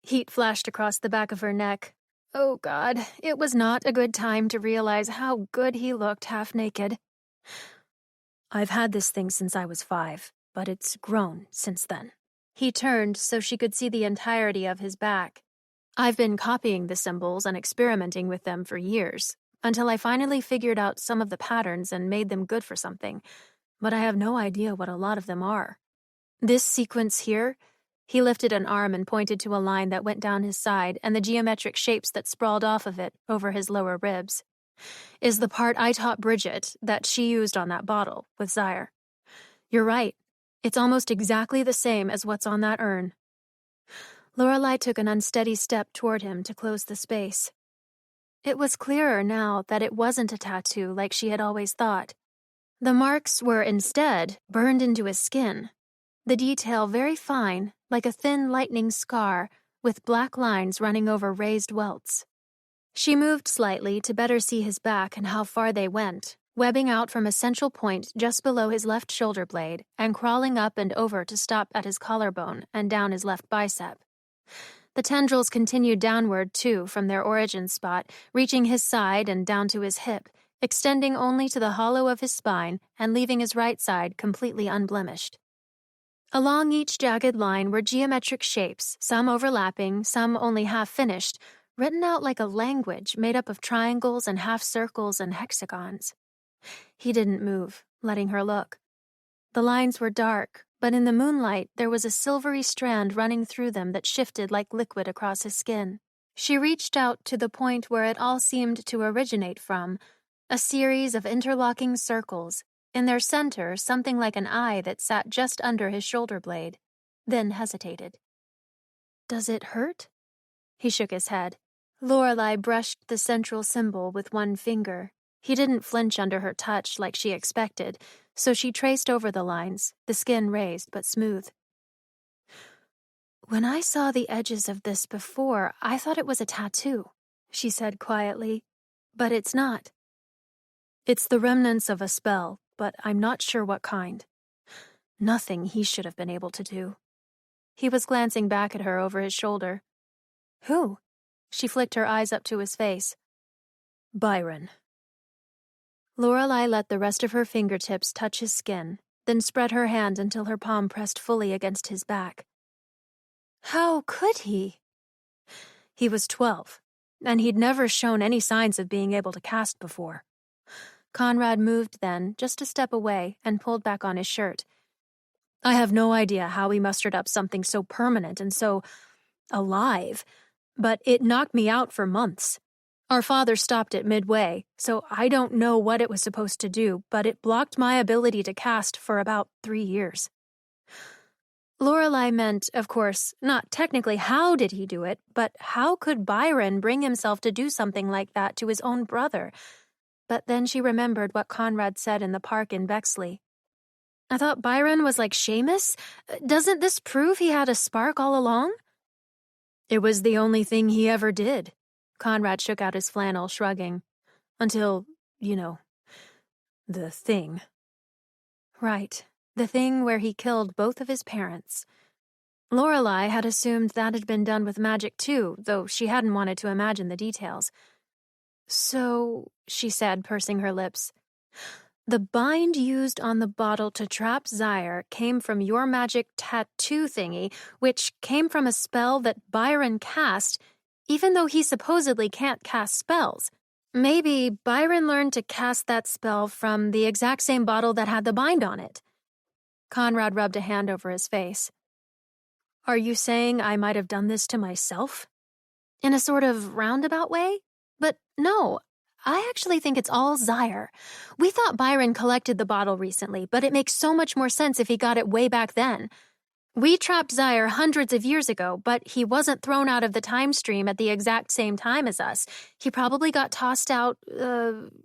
heat flashed across the back of her neck. Oh God, it was not a good time to realize how good he looked half naked. I've had this thing since I was 5, but it's grown since then. He turned so she could see the entirety of his back. I've been copying the symbols and experimenting with them for years, until I finally figured out some of the patterns and made them good for something, but I have no idea what a lot of them are. This sequence here, he lifted an arm and pointed to a line that went down his side and the geometric shapes that sprawled off of it over his lower ribs, is the part I taught Bridget that she used on that bottle with Zyre. You're right. It's almost exactly the same as what's on that urn. Lorelei took an unsteady step toward him to close the space. It was clearer now that it wasn't a tattoo like she had always thought. The marks were instead burned into his skin, the detail very fine, like a thin lightning scar with black lines running over raised welts. She moved slightly to better see his back and how far they went, webbing out from a central point just below his left shoulder blade and crawling up and over to stop at his collarbone and down his left bicep. The tendrils continued downward, too, from their origin spot, reaching his side and down to his hip, extending only to the hollow of his spine and leaving his right side completely unblemished. Along each jagged line were geometric shapes, some overlapping, some only half-finished, written out like a language made up of triangles and half-circles and hexagons. He didn't move, letting her look. The lines were dark, but in the moonlight there was a silvery strand running through them that shifted like liquid across his skin. She reached out to the point where it all seemed to originate from, a series of interlocking circles, in their center something like an eye that sat just under his shoulder blade, then hesitated. Does it hurt? He shook his head. Lorelei brushed the central symbol with one finger. He didn't flinch under her touch like she expected, so she traced over the lines, the skin raised but smooth. When I saw the edges of this before, I thought it was a tattoo, she said quietly, but it's not. It's the remnants of a spell, but I'm not sure what kind. Nothing he should have been able to do. He was glancing back at her over his shoulder. Who? She flicked her eyes up to his face. Byron. Lorelei let the rest of her fingertips touch his skin, then spread her hand until her palm pressed fully against his back. How could he? He was 12, and he'd never shown any signs of being able to cast before. Conrad moved then, just a step away, and pulled back on his shirt. I have no idea how he mustered up something so permanent and so alive, but it knocked me out for months. Our father stopped it midway, so I don't know what it was supposed to do, but it blocked my ability to cast for about 3 years. Lorelei meant, of course, not technically how did he do it, but how could Byron bring himself to do something like that to his own brother? But then she remembered what Conrad said in the park in Bexley. I thought Byron was like Seamus? Doesn't this prove he had a spark all along? It was the only thing he ever did. Conrad shook out his flannel, shrugging. Until, the thing. Right, the thing where he killed both of his parents. Lorelei had assumed that had been done with magic too, though she hadn't wanted to imagine the details. So, she said, pursing her lips, the bind used on the bottle to trap Zyre came from your magic tattoo thingy, which came from a spell that Byron cast, even though he supposedly can't cast spells. Maybe Byron learned to cast that spell from the exact same bottle that had the bind on it. Conrad rubbed a hand over his face. Are you saying I might have done this to myself? In a sort of roundabout way? But no, I actually think it's all Zyre. We thought Byron collected the bottle recently, but it makes so much more sense if he got it way back then. We trapped Zyre hundreds of years ago, but he wasn't thrown out of the time stream at the exact same time as us. He probably got tossed out,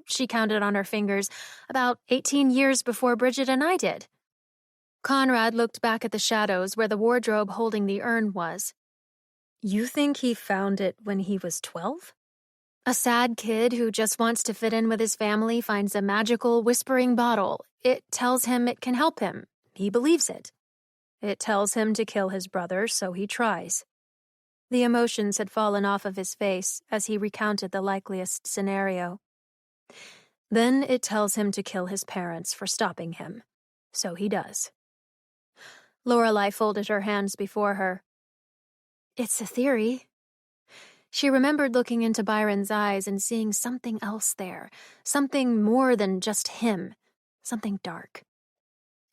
she counted on her fingers, about 18 years before Bridget and I did. Conrad looked back at the shadows where the wardrobe holding the urn was. You think he found it when he was 12? A sad kid who just wants to fit in with his family finds a magical, whispering bottle. It tells him it can help him. He believes it. It tells him to kill his brother, so he tries. The emotions had fallen off of his face as he recounted the likeliest scenario. Then it tells him to kill his parents for stopping him. So he does. Lorelei folded her hands before her. It's a theory. She remembered looking into Byron's eyes and seeing something else there, something more than just him, something dark.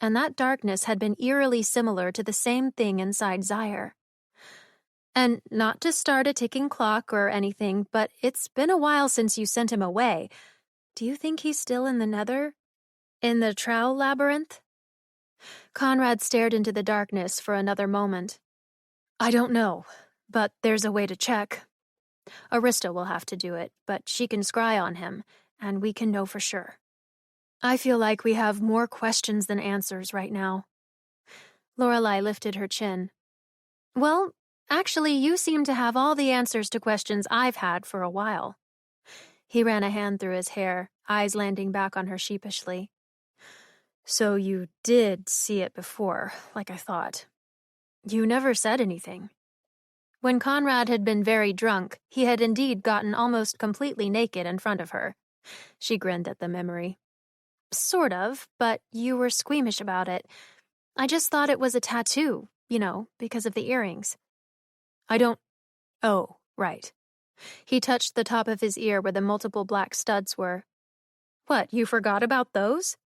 And that darkness had been eerily similar to the same thing inside Zyre. And not to start a ticking clock or anything, but it's been a while since you sent him away. Do you think he's still in the Nether? In the Trowel Labyrinth? Conrad stared into the darkness for another moment. I don't know, but there's a way to check. Arista will have to do it, but she can scry on him, and we can know for sure. I feel like we have more questions than answers right now. Lorelei lifted her chin. Well, actually, you seem to have all the answers to questions I've had for a while. He ran a hand through his hair, eyes landing back on her sheepishly. So you did see it before, like I thought. You never said anything. When Conrad had been very drunk, he had indeed gotten almost completely naked in front of her. She grinned at the memory. Sort of, but you were squeamish about it. I just thought it was a tattoo, because of the earrings. I don't... Oh, right. He touched the top of his ear where the multiple black studs were. What, you forgot about those?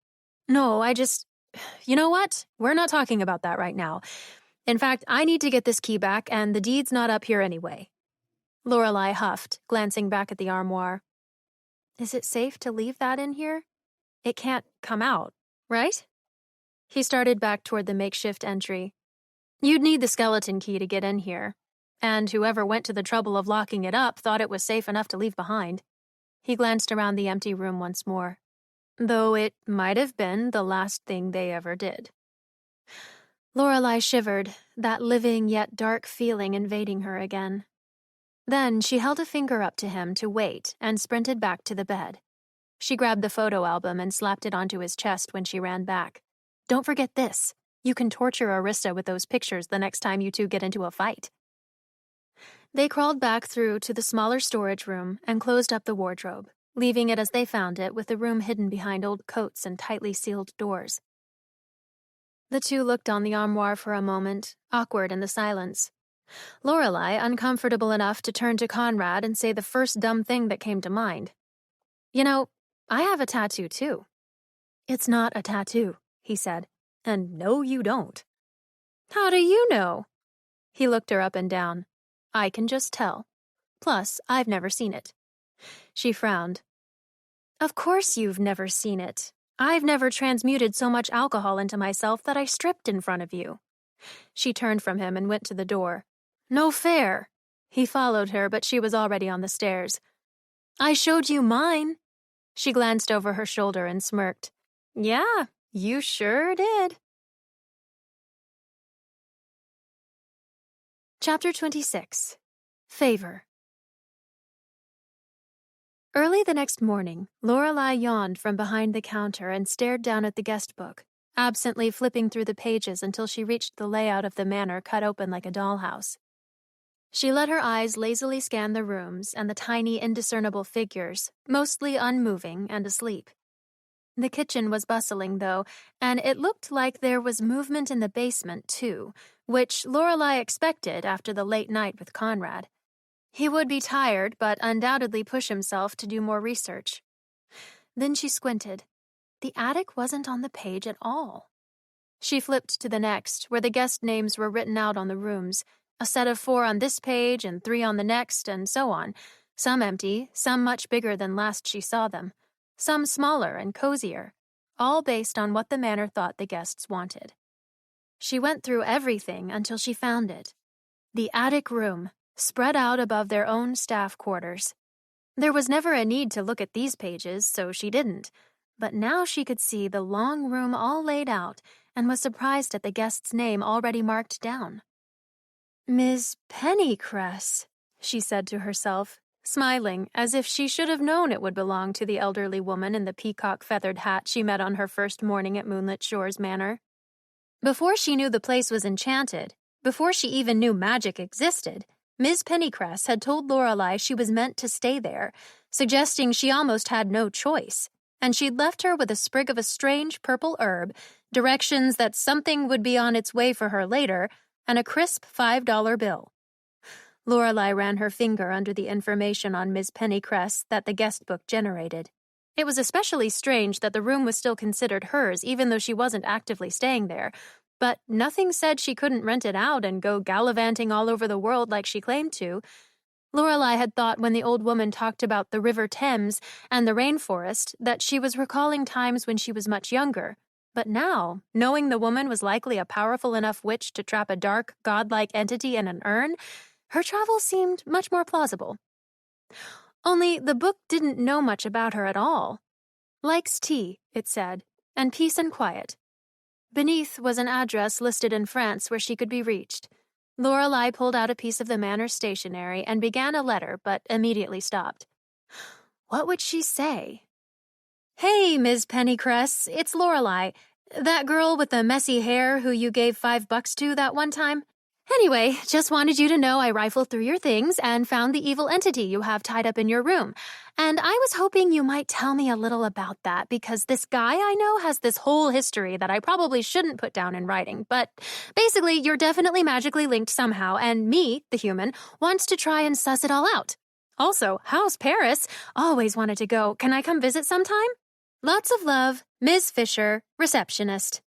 No, I just... You know what? We're not talking about that right now. In fact, I need to get this key back, and the deed's not up here anyway. Lorelei huffed, glancing back at the armoire. Is it safe to leave that in here? It can't come out, right? He started back toward the makeshift entry. You'd need the skeleton key to get in here, and whoever went to the trouble of locking it up thought it was safe enough to leave behind. He glanced around the empty room once more. Though it might have been the last thing they ever did. Lorelei shivered, that living yet dark feeling invading her again. Then she held a finger up to him to wait and sprinted back to the bed. She grabbed the photo album and slapped it onto his chest when she ran back. Don't forget this. You can torture Arista with those pictures the next time you two get into a fight. They crawled back through to the smaller storage room and closed up the wardrobe, leaving it as they found it with the room hidden behind old coats and tightly sealed doors. The two looked on the armoire for a moment, awkward in the silence. Lorelei, uncomfortable enough to turn to Conrad and say the first dumb thing that came to mind. I have a tattoo, too. It's not a tattoo, he said. And no, you don't. How do you know? He looked her up and down. I can just tell. Plus, I've never seen it. She frowned. Of course you've never seen it. I've never transmuted so much alcohol into myself that I stripped in front of you. She turned from him and went to the door. "No fair." He followed her, but she was already on the stairs. "I showed you mine." She glanced over her shoulder and smirked. "Yeah, you sure did." Chapter 26. Favor. Early the next morning, Lorelei yawned from behind the counter and stared down at the guest book, absently flipping through the pages until she reached the layout of the manor cut open like a dollhouse. She let her eyes lazily scan the rooms and the tiny, indiscernible figures, mostly unmoving and asleep. The kitchen was bustling, though, and it looked like there was movement in the basement, too, which Lorelei expected after the late night with Conrad. He would be tired, but undoubtedly push himself to do more research. Then she squinted. The attic wasn't on the page at all. She flipped to the next, where the guest names were written out on the rooms, a set of 4 on this page and 3 on the next, and so on, some empty, some much bigger than last she saw them, some smaller and cozier, all based on what the manor thought the guests wanted. She went through everything until she found it. The attic room, spread out above their own staff quarters. There was never a need to look at these pages, so she didn't, but now she could see the long room all laid out and was surprised at the guest's name already marked down. "Miss Pennycress," she said to herself, smiling as if she should have known it would belong to the elderly woman in the peacock-feathered hat she met on her first morning at Moonlit Shores Manor. Before she knew the place was enchanted, before she even knew magic existed, Miss Pennycress had told Lorelei she was meant to stay there, suggesting she almost had no choice, and she'd left her with a sprig of a strange purple herb, directions that something would be on its way for her later, and a crisp $5 bill. Lorelei ran her finger under the information on Miss Pennycress that the guest book generated. It was especially strange that the room was still considered hers, even though she wasn't actively staying there, but nothing said she couldn't rent it out and go gallivanting all over the world like she claimed to. Lorelei had thought when the old woman talked about the River Thames and the rainforest that she was recalling times when she was much younger. But now, knowing the woman was likely a powerful enough witch to trap a dark, godlike entity in an urn, her travels seemed much more plausible. Only the book didn't know much about her at all. "Likes tea," it said, "and peace and quiet." Beneath was an address listed in France where she could be reached. Lorelei pulled out a piece of the manor stationery and began a letter, but immediately stopped. What would she say? "Hey, Miss Pennycress, it's Lorelei. That girl with the messy hair who you gave $5 to that one time? Anyway, just wanted you to know I rifled through your things and found the evil entity you have tied up in your room. And I was hoping you might tell me a little about that because this guy I know has this whole history that I probably shouldn't put down in writing. But basically, you're definitely magically linked somehow, and me, the human, wants to try and suss it all out. Also, how's Paris? Always wanted to go. Can I come visit sometime? Lots of love, Ms. Fisher, receptionist."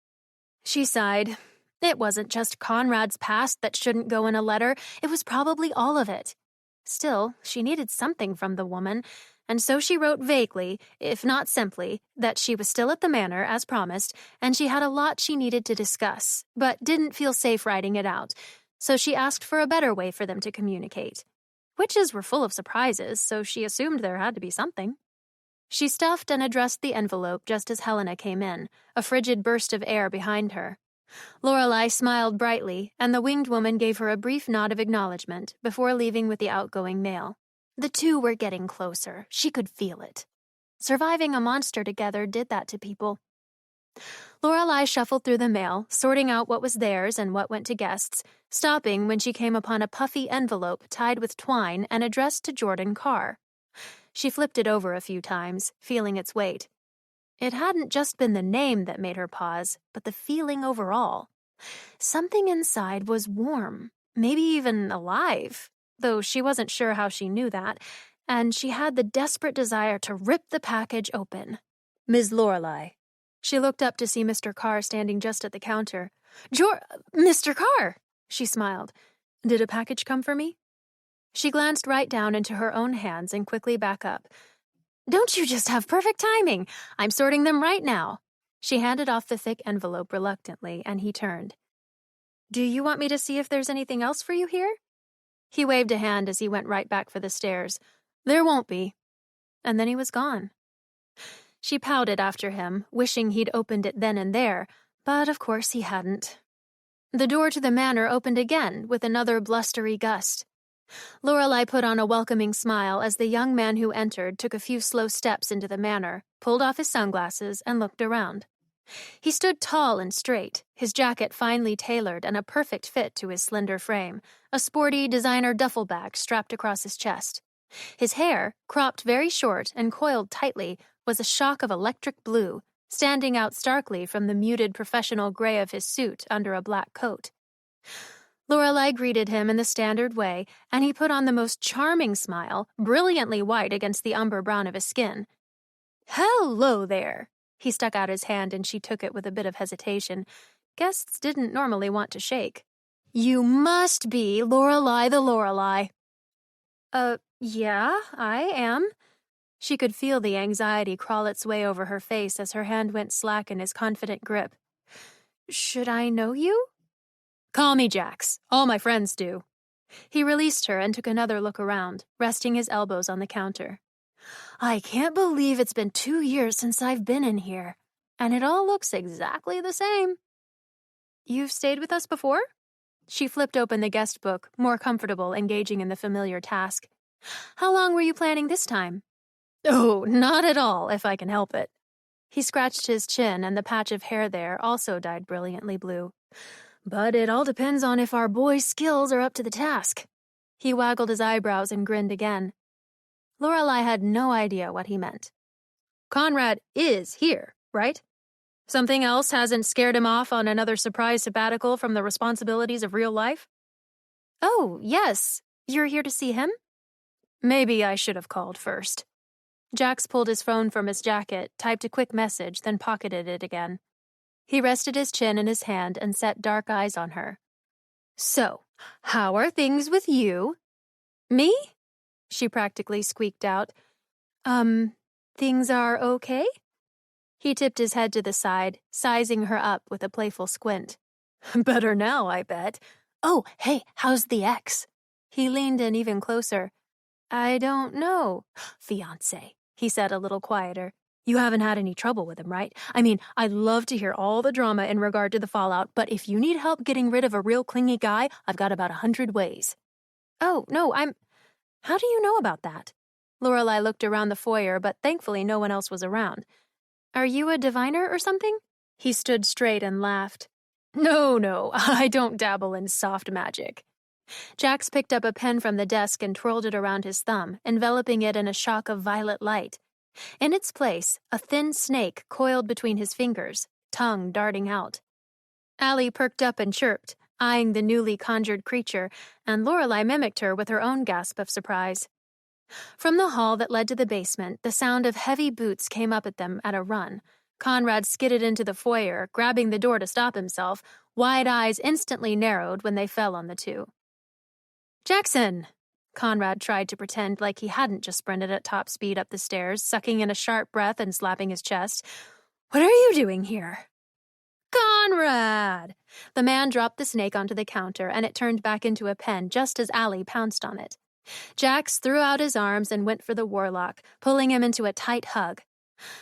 She sighed. It wasn't just Conrad's past that shouldn't go in a letter. It was probably all of it. Still, she needed something from the woman, and so she wrote vaguely, if not simply, that she was still at the manor, as promised, and she had a lot she needed to discuss, but didn't feel safe writing it out, so she asked for a better way for them to communicate. Witches were full of surprises, so she assumed there had to be something. She stuffed and addressed the envelope just as Helena came in, a frigid burst of air behind her. Lorelei smiled brightly, and the winged woman gave her a brief nod of acknowledgement before leaving with the outgoing mail. The two were getting closer. She could feel it. Surviving a monster together did that to people. Lorelei shuffled through the mail, sorting out what was theirs and what went to guests, stopping when she came upon a puffy envelope tied with twine and addressed to Jordan Carr. She flipped it over a few times, feeling its weight. It hadn't just been the name that made her pause, but the feeling overall. Something inside was warm, maybe even alive, though she wasn't sure how she knew that, and she had the desperate desire to rip the package open. "Ms. Lorelei." She looked up to see Mr. Carr standing just at the counter. Mr. Carr!" She smiled. "Did a package come for me?" She glanced right down into her own hands and quickly back up. "Don't you just have perfect timing? I'm sorting them right now." She handed off the thick envelope reluctantly, and he turned. Do you want me to see if there's anything else for you here? He waved a hand as he went right back for the stairs. There won't be. And then he was gone. She pouted after him, wishing he'd opened it then and there, but of course he hadn't. The door to the manor opened again with another blustery gust. Lorelei put on a welcoming smile as the young man who entered took a few slow steps into the manor, pulled off his sunglasses, and looked around. He stood tall and straight, his jacket finely tailored and a perfect fit to his slender frame, a sporty designer duffel bag strapped across his chest. His hair, cropped very short and coiled tightly, was a shock of electric blue, standing out starkly from the muted professional gray of his suit under a black coat. Lorelei greeted him in the standard way, and he put on the most charming smile, brilliantly white against the umber brown of his skin. "Hello there!" He stuck out his hand and she took it with a bit of hesitation. Guests didn't normally want to shake. "You must be Lorelei the Lorelei." Yeah, I am." She could feel the anxiety crawl its way over her face as her hand went slack in his confident grip. "Should I know you?" "Call me Jax. All my friends do." He released her and took another look around, resting his elbows on the counter. "I can't believe it's been 2 years since I've been in here, and it all looks exactly the same." "You've stayed with us before?" She flipped open the guest book, more comfortable, engaging in the familiar task. "How long were you planning this time?" "Oh, not at all, if I can help it." He scratched his chin, and the patch of hair there also dyed brilliantly blue. "But it all depends on if our boy's skills are up to the task." He waggled his eyebrows and grinned again. Lorelei had no idea what he meant. "Conrad is here, right? Something else hasn't scared him off on another surprise sabbatical from the responsibilities of real life?" "Oh, yes. You're here to see him?" "Maybe I should have called first." Jax pulled his phone from his jacket, typed a quick message, then pocketed it again. He rested his chin in his hand and set dark eyes on her. "So, how are things with you?" "Me?" She practically squeaked out. Things are okay?" He tipped his head to the side, sizing her up with a playful squint. "Better now, I bet. Oh, hey, how's the ex?" He leaned in even closer. "I don't know. Fiancé," he said a little quieter. "You haven't had any trouble with him, right? I mean, I'd love to hear all the drama in regard to the fallout, but if you need help getting rid of a real clingy guy, I've got about 100 ways." "Oh, no, How do you know about that?" Lorelei looked around the foyer, but thankfully no one else was around. "Are you a diviner or something?" He stood straight and laughed. No, I don't dabble in soft magic." Jax picked up a pen from the desk and twirled it around his thumb, enveloping it in a shock of violet light. In its place, a thin snake coiled between his fingers, tongue darting out. Allie perked up and chirped, eyeing the newly conjured creature, and Lorelei mimicked her with her own gasp of surprise. From the hall that led to the basement, the sound of heavy boots came up at them at a run. Conrad skidded into the foyer, grabbing the door to stop himself, wide eyes instantly narrowed when they fell on the two. "Jackson!" Conrad tried to pretend like he hadn't just sprinted at top speed up the stairs, sucking in a sharp breath and slapping his chest. "What are you doing here?" "Conrad!" The man dropped the snake onto the counter, and it turned back into a pen just as Allie pounced on it. Jax threw out his arms and went for the warlock, pulling him into a tight hug.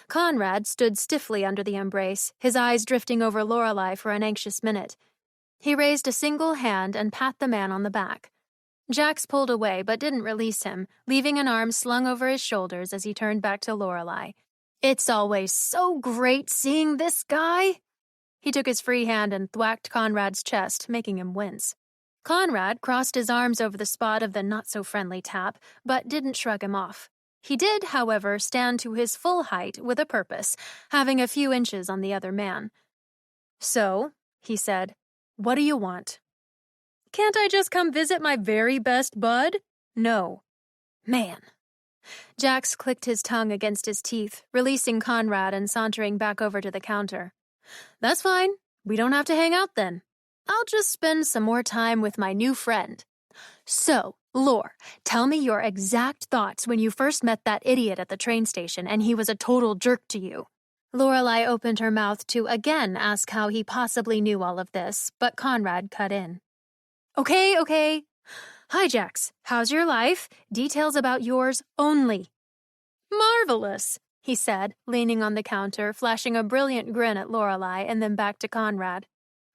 Conrad stood stiffly under the embrace, his eyes drifting over Lorelei for an anxious minute. He raised a single hand and pat the man on the back. Jax pulled away but didn't release him, leaving an arm slung over his shoulders as he turned back to Lorelei. "It's always so great seeing this guy." He took his free hand and thwacked Conrad's chest, making him wince. Conrad crossed his arms over the spot of the not-so-friendly tap, but didn't shrug him off. He did, however, stand to his full height with a purpose, having a few inches on the other man. "So," he said, "what do you want?" "Can't I just come visit my very best bud?" "No." "Man." Jax clicked his tongue against his teeth, releasing Conrad and sauntering back over to the counter. "That's fine. We don't have to hang out then. I'll just spend some more time with my new friend. So, Lore, tell me your exact thoughts when you first met that idiot at the train station and he was a total jerk to you." Lorelei opened her mouth to again ask how he possibly knew all of this, but Conrad cut in. Okay. Hi, Jax. How's your life? Details about yours only. Marvelous, he said, leaning on the counter, flashing a brilliant grin at Lorelei and then back to Conrad.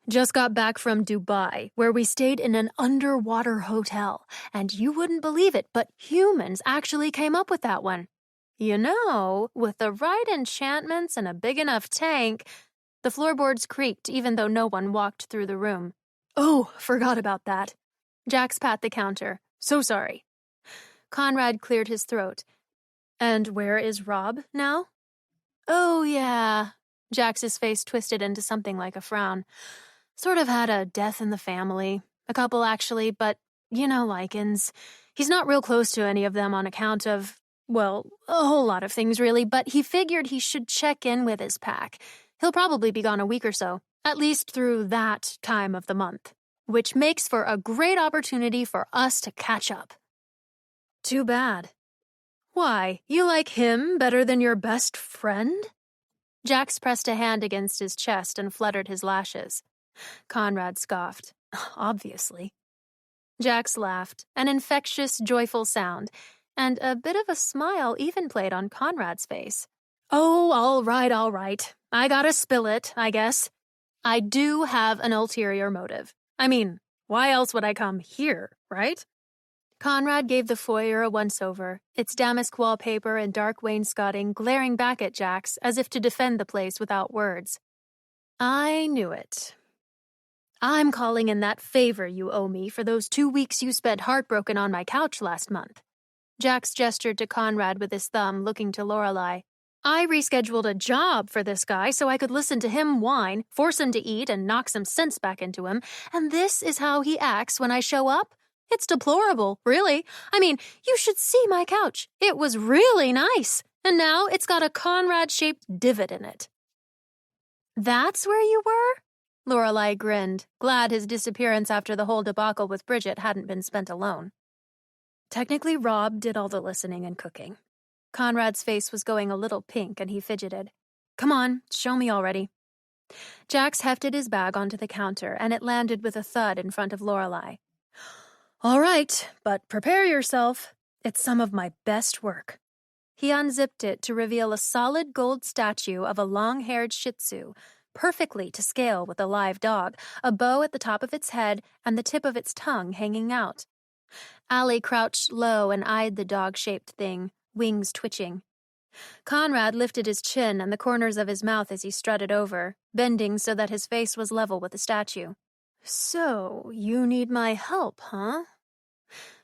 Just got back from Dubai, where we stayed in an underwater hotel, and you wouldn't believe it, but humans actually came up with that one. You know, with the right enchantments and a big enough tank. The floorboards creaked even though no one walked through the room. Oh, forgot about that. Jax pat the counter. So sorry. Conrad cleared his throat. And where is Rob now? Oh, yeah. Jax's face twisted into something like a frown. Sort of had a death in the family. A couple, actually, but you know Lycans. He's not real close to any of them on account of, well, a whole lot of things, really, but he figured he should check in with his pack. He'll probably be gone a week or so, at least through that time of the month, which makes for a great opportunity for us to catch up. Too bad. Why, you like him better than your best friend? Jax pressed a hand against his chest and fluttered his lashes. Conrad scoffed. Obviously. Jax laughed, an infectious, joyful sound, and a bit of a smile even played on Conrad's face. Oh, all right. I gotta spill it, I guess. I do have an ulterior motive. I mean, why else would I come here, right? Conrad gave the foyer a once-over, its damask wallpaper and dark wainscoting glaring back at Jax as if to defend the place without words. I knew it. I'm calling in that favor you owe me for those 2 weeks you spent heartbroken on my couch last month. Jax gestured to Conrad with his thumb, looking to Lorelei. I rescheduled a job for this guy so I could listen to him whine, force him to eat, and knock some sense back into him, and this is how he acts when I show up? It's deplorable, really. I mean, you should see my couch. It was really nice, and now it's got a Conrad-shaped divot in it. That's where you were? Lorelei grinned, glad his disappearance after the whole debacle with Bridget hadn't been spent alone. Technically, Rob did all the listening and cooking. Conrad's face was going a little pink, and he fidgeted. Come on, show me already. Jax hefted his bag onto the counter, and it landed with a thud in front of Lorelei. All right, but prepare yourself. It's some of my best work. He unzipped it to reveal a solid gold statue of a long-haired Shih Tzu, perfectly to scale with a live dog, a bow at the top of its head and the tip of its tongue hanging out. Allie crouched low and eyed the dog-shaped thing, wings twitching. Conrad lifted his chin and the corners of his mouth as he strutted over, bending so that his face was level with the statue. So, you need my help, huh?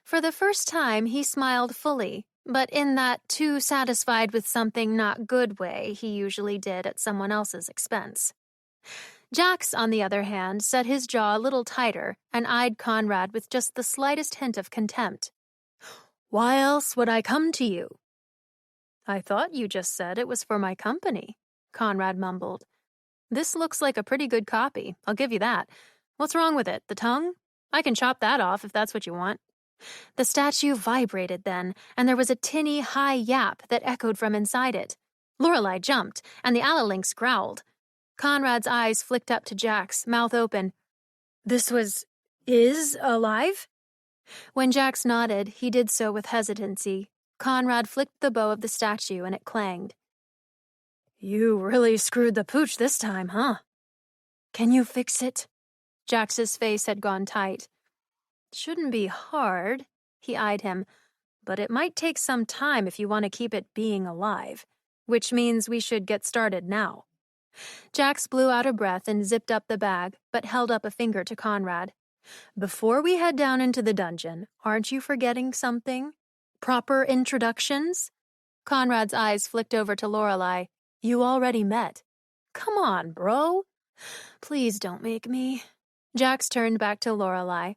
For the first time, he smiled fully, but in that too satisfied with something not good way he usually did at someone else's expense. Jax, on the other hand, set his jaw a little tighter and eyed Conrad with just the slightest hint of contempt. Why else would I come to you? I thought you just said it was for my company, Conrad mumbled. This looks like a pretty good copy, I'll give you that. What's wrong with it, the tongue? I can chop that off if that's what you want. The statue vibrated then, and there was a tinny, high yap that echoed from inside it. Lorelei jumped, and the Alalynx growled. Conrad's eyes flicked up to Jax, mouth open. This is alive? When Jax nodded, he did so with hesitancy. Conrad flicked the bow of the statue, and it clanged. You really screwed the pooch this time, huh? Can you fix it? Jax's face had gone tight. Shouldn't be hard, he eyed him, but it might take some time if you want to keep it being alive, which means we should get started now. Jax blew out a breath and zipped up the bag, but held up a finger to Conrad. Before we head down into the dungeon, aren't you forgetting something? Proper introductions? Conrad's eyes flicked over to Lorelei. You already met. Come on, bro. Please don't make me. Jax turned back to Lorelei.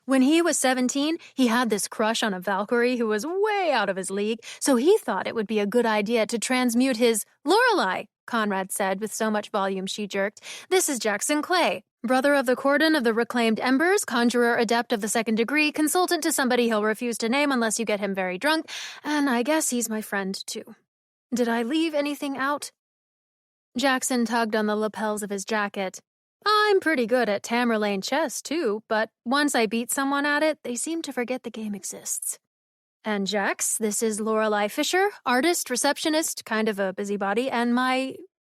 When he was 17, he had this crush on a Valkyrie who was way out of his league, so he thought it would be a good idea to transmute his Lorelei, Conrad said with so much volume she jerked. This is Jackson Clay, brother of the Cordon of the Reclaimed Embers, conjurer adept of the 2nd degree, consultant to somebody he'll refuse to name unless you get him very drunk, and I guess he's my friend too. Did I leave anything out? Jackson tugged on the lapels of his jacket. I'm pretty good at Tamerlane chess, too, but once I beat someone at it, they seem to forget the game exists. And Jax, this is Lorelei Fisher, artist, receptionist, kind of a busybody, and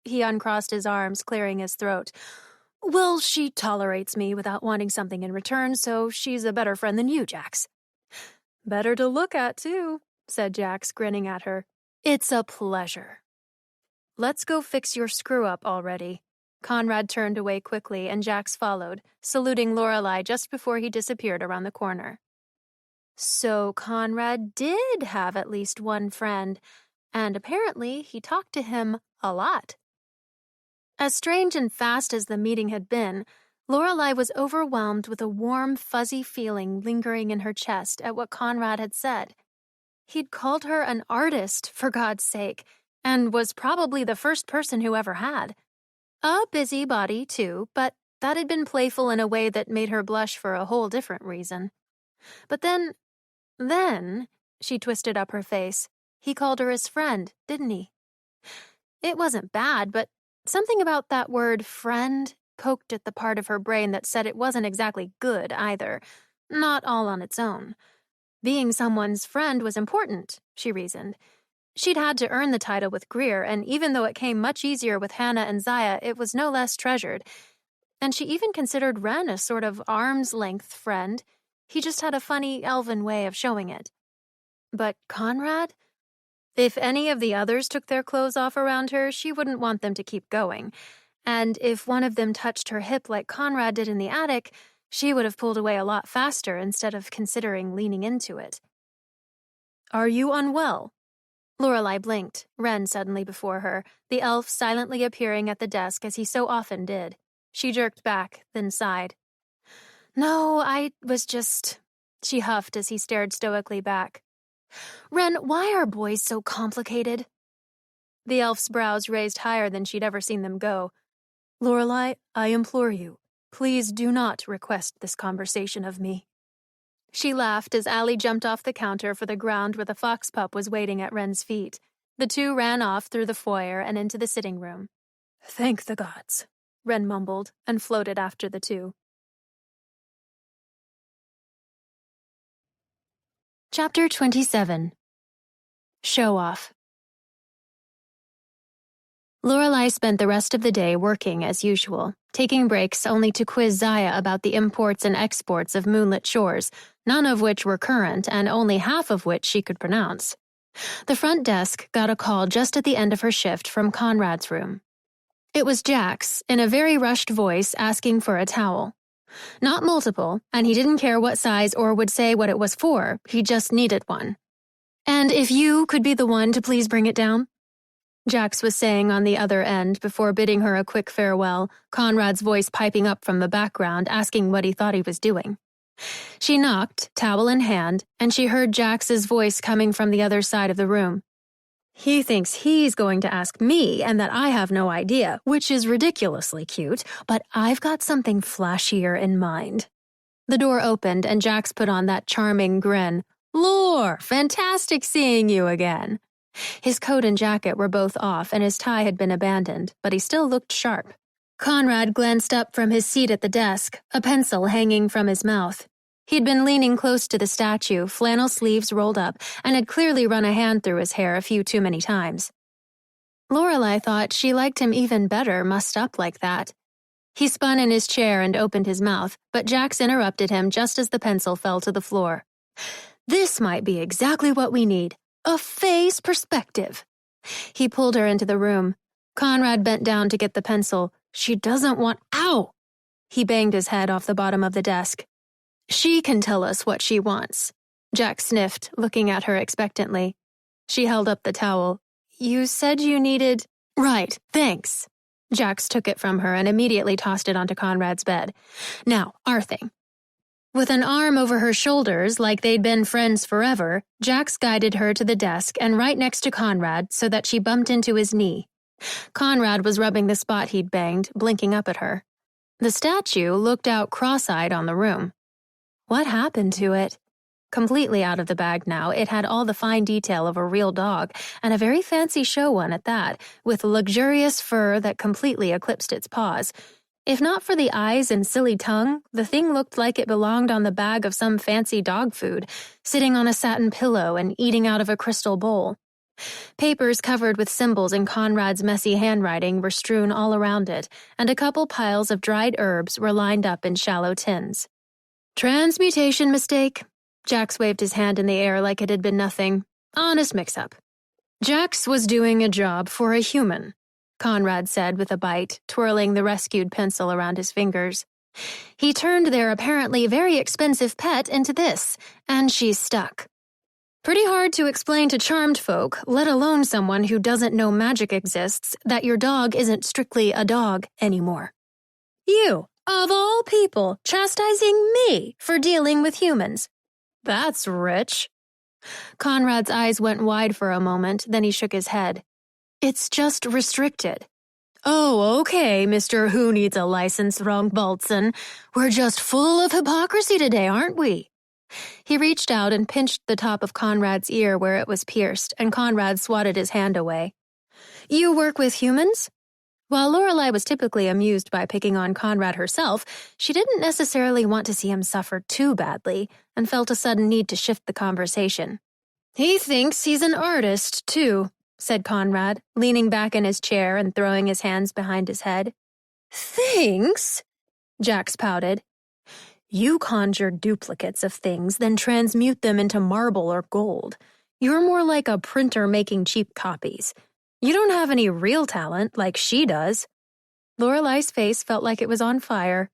He uncrossed his arms, clearing his throat. Well, she tolerates me without wanting something in return, so she's a better friend than you, Jax. Better to look at, too, said Jax, grinning at her. It's a pleasure. Let's go fix your screw-up already. Conrad turned away quickly, and Jax followed, saluting Lorelei just before he disappeared around the corner. So Conrad did have at least one friend, and apparently he talked to him a lot. As strange and fast as the meeting had been, Lorelei was overwhelmed with a warm, fuzzy feeling lingering in her chest at what Conrad had said. He'd called her an artist, for God's sake, and was probably the first person who ever had. A busybody, too, but that had been playful in a way that made her blush for a whole different reason. But then, she twisted up her face, he called her his friend, didn't he? It wasn't bad, but something about that word friend poked at the part of her brain that said it wasn't exactly good either, not all on its own. Being someone's friend was important, she reasoned. She'd had to earn the title with Greer, and even though it came much easier with Hannah and Zaya, it was no less treasured. And she even considered Ren a sort of arm's-length friend. He just had a funny, elven way of showing it. But Conrad? If any of the others took their clothes off around her, she wouldn't want them to keep going. And if one of them touched her hip like Conrad did in the attic, she would have pulled away a lot faster instead of considering leaning into it. Are you unwell? Lorelei blinked, Ren suddenly before her, the elf silently appearing at the desk as he so often did. She jerked back, then sighed. No, I was just... She huffed as he stared stoically back. Ren, why are boys so complicated? The elf's brows raised higher than she'd ever seen them go. Lorelei, I implore you, please do not request this conversation of me. She laughed as Allie jumped off the counter for the ground where the fox pup was waiting at Ren's feet. The two ran off through the foyer and into the sitting room. Thank the gods, Ren mumbled and floated after the two. Chapter 27. Show Off. Lorelei spent the rest of the day working as usual, taking breaks only to quiz Zaya about the imports and exports of Moonlit Shores, none of which were current and only half of which she could pronounce. The front desk got a call just at the end of her shift from Conrad's room. It was Jax, in a very rushed voice, asking for a towel. Not multiple, and he didn't care what size or would say what it was for, he just needed one. And if you could be the one to please bring it down? Jax was saying on the other end before bidding her a quick farewell, Conrad's voice piping up from the background asking what he thought he was doing. She knocked, towel in hand, and she heard Jax's voice coming from the other side of the room. He thinks he's going to ask me and that I have no idea, which is ridiculously cute, but I've got something flashier in mind. The door opened and Jax put on that charming grin. Lore, fantastic seeing you again. His coat and jacket were both off and his tie had been abandoned, but he still looked sharp. Conrad glanced up from his seat at the desk, a pencil hanging from his mouth. He'd been leaning close to the statue, flannel sleeves rolled up, and had clearly run a hand through his hair a few too many times. Lorelei thought she liked him even better mussed up like that. He spun in his chair and opened his mouth, but Jax interrupted him just as the pencil fell to the floor. This might be exactly what we need. A phase perspective. He pulled her into the room. Conrad bent down to get the pencil. She doesn't want... Ow! He banged his head off the bottom of the desk. She can tell us what she wants. Jack sniffed, looking at her expectantly. She held up the towel. You said you needed... Right, thanks. Jax took it from her and immediately tossed it onto Conrad's bed. Now, our thing. With an arm over her shoulders, like they'd been friends forever, Jax guided her to the desk and right next to Conrad so that she bumped into his knee. Conrad was rubbing the spot he'd banged, blinking up at her. The statue looked out cross-eyed on the room. What happened to it? Completely out of the bag now, it had all the fine detail of a real dog, and a very fancy show one at that, with luxurious fur that completely eclipsed its paws. If not for the eyes and silly tongue, the thing looked like it belonged on the bag of some fancy dog food, sitting on a satin pillow and eating out of a crystal bowl. Papers covered with symbols in Conrad's messy handwriting were strewn all around it, and a couple piles of dried herbs were lined up in shallow tins. Transmutation mistake. Jax waved his hand in the air like it had been nothing. Honest mix-up. Jax was doing a job for a human, Conrad said with a bite, twirling the rescued pencil around his fingers. He turned their apparently very expensive pet into this, and she's stuck. Pretty hard to explain to charmed folk, let alone someone who doesn't know magic exists, that your dog isn't strictly a dog anymore. You, of all people, chastising me for dealing with humans. That's rich. Conrad's eyes went wide for a moment, then he shook his head. It's just restricted. Oh, okay, Mr. Who Needs a License, Boltson. We're just full of hypocrisy today, aren't we? He reached out and pinched the top of Conrad's ear where it was pierced, and Conrad swatted his hand away. You work with humans? While Lorelei was typically amused by picking on Conrad herself, she didn't necessarily want to see him suffer too badly, and felt a sudden need to shift the conversation. He thinks he's an artist, too, said Conrad, leaning back in his chair and throwing his hands behind his head. Thinks? Jax pouted. You conjure duplicates of things, then transmute them into marble or gold. You're more like a printer making cheap copies. You don't have any real talent like she does. Lorelei's face felt like it was on fire.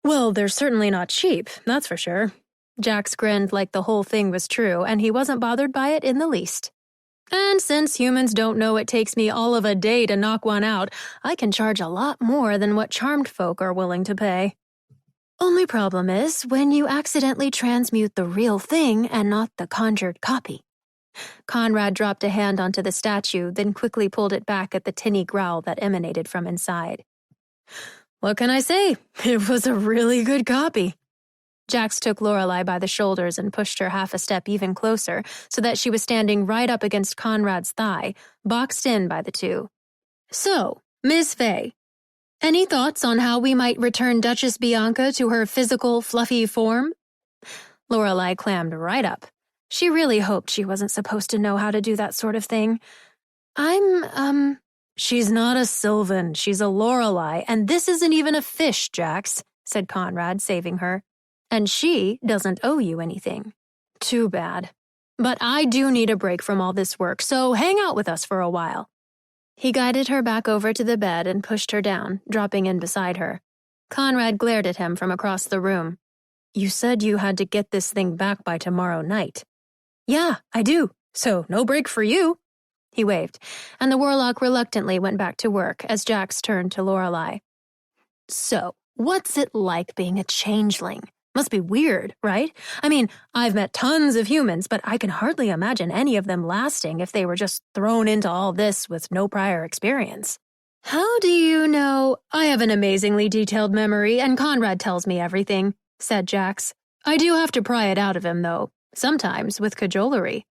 Well, they're certainly not cheap, that's for sure. Jax grinned like the whole thing was true, and he wasn't bothered by it in the least. And since humans don't know it takes me all of a day to knock one out, I can charge a lot more than what charmed folk are willing to pay. Only problem is when you accidentally transmute the real thing and not the conjured copy. Conrad dropped a hand onto the statue, then quickly pulled it back at the tinny growl that emanated from inside. What can I say? It was a really good copy. Jax took Lorelei by the shoulders and pushed her half a step even closer so that she was standing right up against Conrad's thigh, boxed in by the two. So, Miss Fay, any thoughts on how we might return Duchess Bianca to her physical, fluffy form? Lorelei clammed right up. She really hoped she wasn't supposed to know how to do that sort of thing. She's not a Sylvan, she's a Lorelei, and this isn't even a fish, Jax, said Conrad, saving her. And she doesn't owe you anything. Too bad. But I do need a break from all this work, so hang out with us for a while. He guided her back over to the bed and pushed her down, dropping in beside her. Conrad glared at him from across the room. You said you had to get this thing back by tomorrow night. Yeah, I do. So no break for you. He waved, and the warlock reluctantly went back to work as Jax turned to Lorelei. So, what's it like being a changeling? Must be weird, right? I mean, I've met tons of humans, but I can hardly imagine any of them lasting if they were just thrown into all this with no prior experience. How do you know? I have an amazingly detailed memory, and Conrad tells me everything, said Jax. I do have to pry it out of him, though, sometimes with cajolery.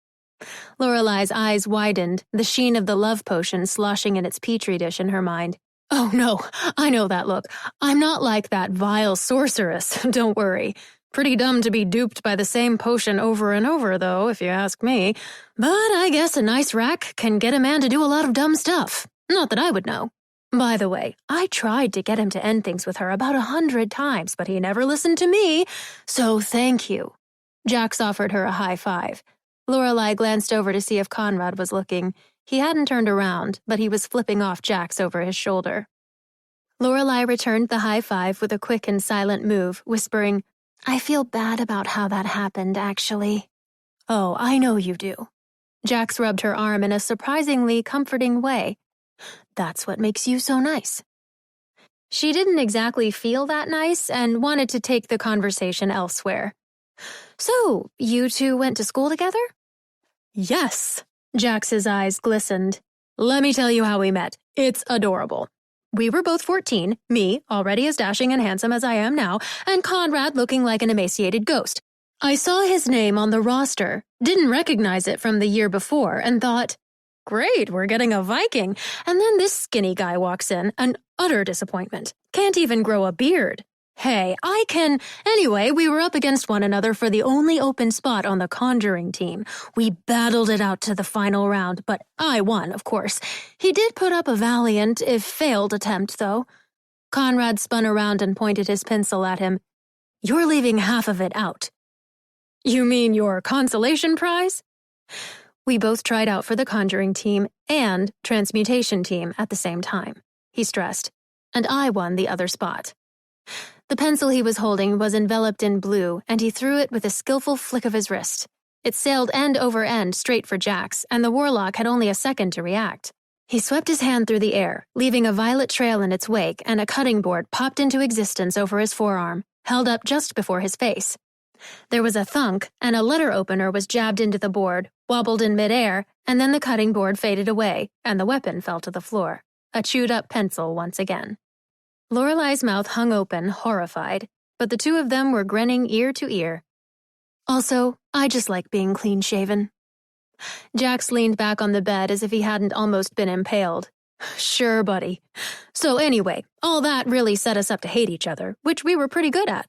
Lorelei's eyes widened, the sheen of the love potion sloshing in its petri dish in her mind. Oh no, I know that look. I'm not like that vile sorceress, don't worry. Pretty dumb to be duped by the same potion over and over, though, if you ask me. But I guess a nice rack can get a man to do a lot of dumb stuff. Not that I would know. By the way, I tried to get him to end things with her about 100 times, but he never listened to me, so thank you. Jax offered her a high five. Lorelei glanced over to see if Conrad was looking. He hadn't turned around, but he was flipping off Jax over his shoulder. Lorelei returned the high five with a quick and silent move, whispering, I feel bad about how that happened, actually. Oh, I know you do. Jax rubbed her arm in a surprisingly comforting way. That's what makes you so nice. She didn't exactly feel that nice and wanted to take the conversation elsewhere. So, you two went to school together? Yes. Jax's eyes glistened. Let me tell you how we met. It's adorable. We were both 14, me, already as dashing and handsome as I am now, and Conrad looking like an emaciated ghost. I saw his name on the roster, didn't recognize it from the year before, and thought, great, we're getting a Viking. And then this skinny guy walks in, an utter disappointment. Can't even grow a beard. Hey, I can... Anyway, we were up against one another for the only open spot on the Conjuring team. We battled it out to the final round, but I won, of course. He did put up a valiant, if failed, attempt, though. Conrad spun around and pointed his pencil at him. You're leaving half of it out. You mean your consolation prize? We both tried out for the Conjuring team and Transmutation team at the same time, he stressed, and I won the other spot. The pencil he was holding was enveloped in blue, and he threw it with a skillful flick of his wrist. It sailed end over end straight for Jax, and the warlock had only a second to react. He swept his hand through the air, leaving a violet trail in its wake, and a cutting board popped into existence over his forearm, held up just before his face. There was a thunk, and a letter opener was jabbed into the board, wobbled in midair, and then the cutting board faded away, and the weapon fell to the floor. A chewed-up pencil once again. Lorelei's mouth hung open, horrified, but the two of them were grinning ear to ear. Also, I just like being clean-shaven. Jax leaned back on the bed as if he hadn't almost been impaled. Sure, buddy. So anyway, all that really set us up to hate each other, which we were pretty good at.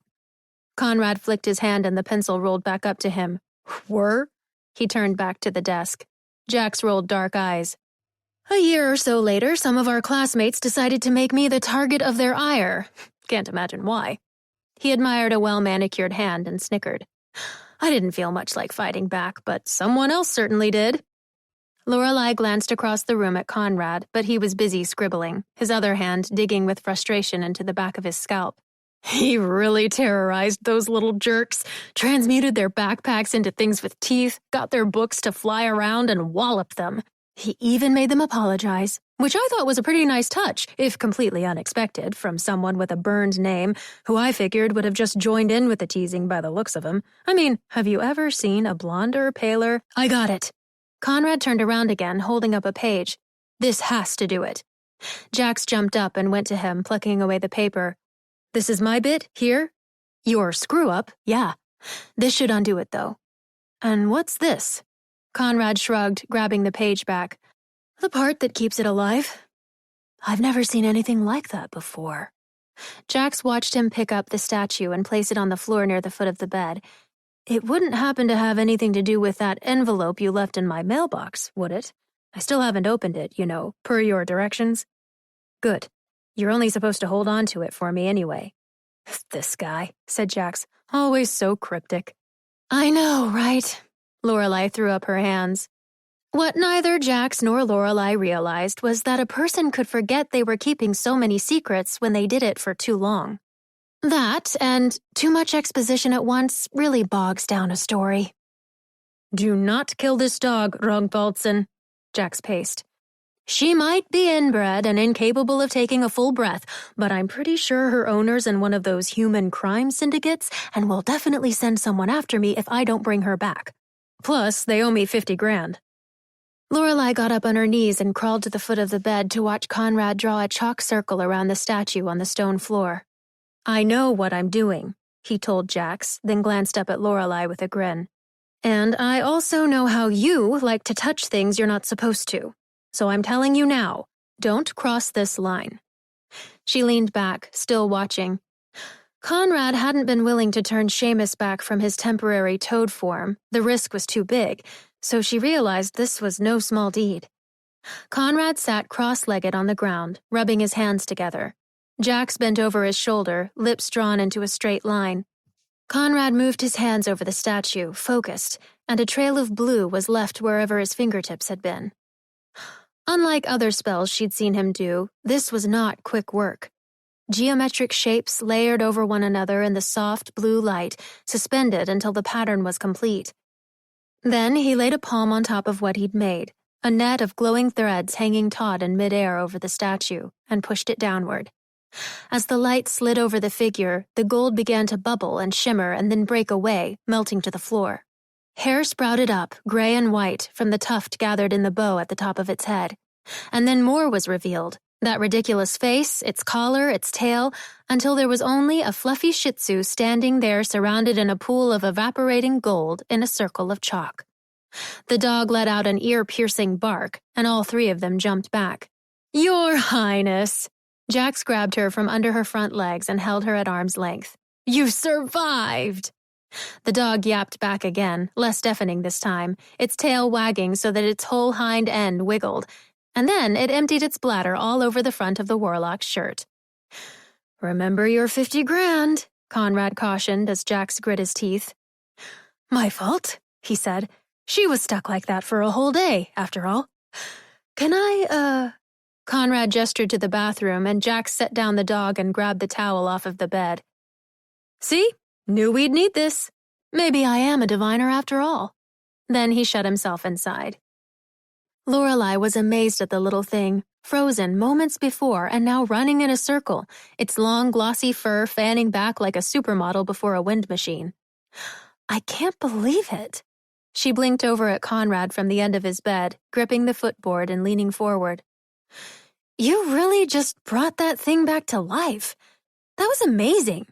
Conrad flicked his hand and the pencil rolled back up to him. Were? He turned back to the desk. Jax rolled dark eyes. A year or so later, some of our classmates decided to make me the target of their ire. Can't imagine why. He admired a well-manicured hand and snickered. I didn't feel much like fighting back, but someone else certainly did. Lorelei glanced across the room at Conrad, but he was busy scribbling, his other hand digging with frustration into the back of his scalp. He really terrorized those little jerks, transmuted their backpacks into things with teeth, got their books to fly around and walloped them. He even made them apologize, which I thought was a pretty nice touch, if completely unexpected, from someone with a burned name, who I figured would have just joined in with the teasing by the looks of him. I mean, have you ever seen a blonder, paler... I got it. Conrad turned around again, holding up a page. This has to do it. Jax jumped up and went to him, plucking away the paper. This is my bit, here? Your screw-up, yeah. This should undo it, though. And what's this? Conrad shrugged, grabbing the page back. The part that keeps it alive. I've never seen anything like that before. Jax watched him pick up the statue and place it on the floor near the foot of the bed. It wouldn't happen to have anything to do with that envelope you left in my mailbox, would it? I still haven't opened it, you know, per your directions. Good. You're only supposed to hold on to it for me anyway. This guy, said Jax, always so cryptic. I know, right? Lorelei threw up her hands. What neither Jax nor Lorelei realized was that a person could forget they were keeping so many secrets when they did it for too long. That, and too much exposition at once, really bogs down a story. Do not kill this dog, Rogvaldsen, Jax paced. She might be inbred and incapable of taking a full breath, but I'm pretty sure her owner's in one of those human crime syndicates and will definitely send someone after me if I don't bring her back. Plus, they owe me $50,000. Lorelei got up on her knees and crawled to the foot of the bed to watch Conrad draw a chalk circle around the statue on the stone floor. I know what I'm doing, he told Jax, then glanced up at Lorelei with a grin. And I also know how you like to touch things you're not supposed to. So I'm telling you now, don't cross this line. She leaned back, still watching. Conrad hadn't been willing to turn Seamus back from his temporary toad form. The risk was too big, so she realized this was no small deed. Conrad sat cross-legged on the ground, rubbing his hands together. Jax bent over his shoulder, lips drawn into a straight line. Conrad moved his hands over the statue, focused, and a trail of blue was left wherever his fingertips had been. Unlike other spells she'd seen him do, this was not quick work. Geometric shapes layered over one another in the soft blue light, suspended until the pattern was complete. Then he laid a palm on top of what he'd made, a net of glowing threads hanging taut in midair over the statue, and pushed it downward. As the light slid over the figure, the gold began to bubble and shimmer and then break away, melting to the floor. Hair sprouted up, gray and white, from the tuft gathered in the bow at the top of its head. And then more was revealed, That ridiculous face, its collar, its tail, until there was only a fluffy Shih Tzu standing there surrounded in a pool of evaporating gold in a circle of chalk. The dog let out an ear-piercing bark, and all three of them jumped back. "Your Highness!" Jax grabbed her from under her front legs and held her at arm's length. "You survived!" The dog yapped back again, less deafening this time, its tail wagging so that its whole hind end wiggled, and then it emptied its bladder all over the front of the warlock's shirt. "Remember your 50 grand, Conrad cautioned as Jax grit his teeth. "My fault," he said. "She was stuck like that for a whole day, after all. Can I, Conrad gestured to the bathroom, and Jax set down the dog and grabbed the towel off of the bed. "See? Knew we'd need this. Maybe I am a diviner after all." Then he shut himself inside. Lorelei was amazed at the little thing, frozen moments before and now running in a circle, its long glossy fur fanning back like a supermodel before a wind machine. "I can't believe it." She blinked over at Conrad from the end of his bed, gripping the footboard and leaning forward. "You really just brought that thing back to life. That was amazing."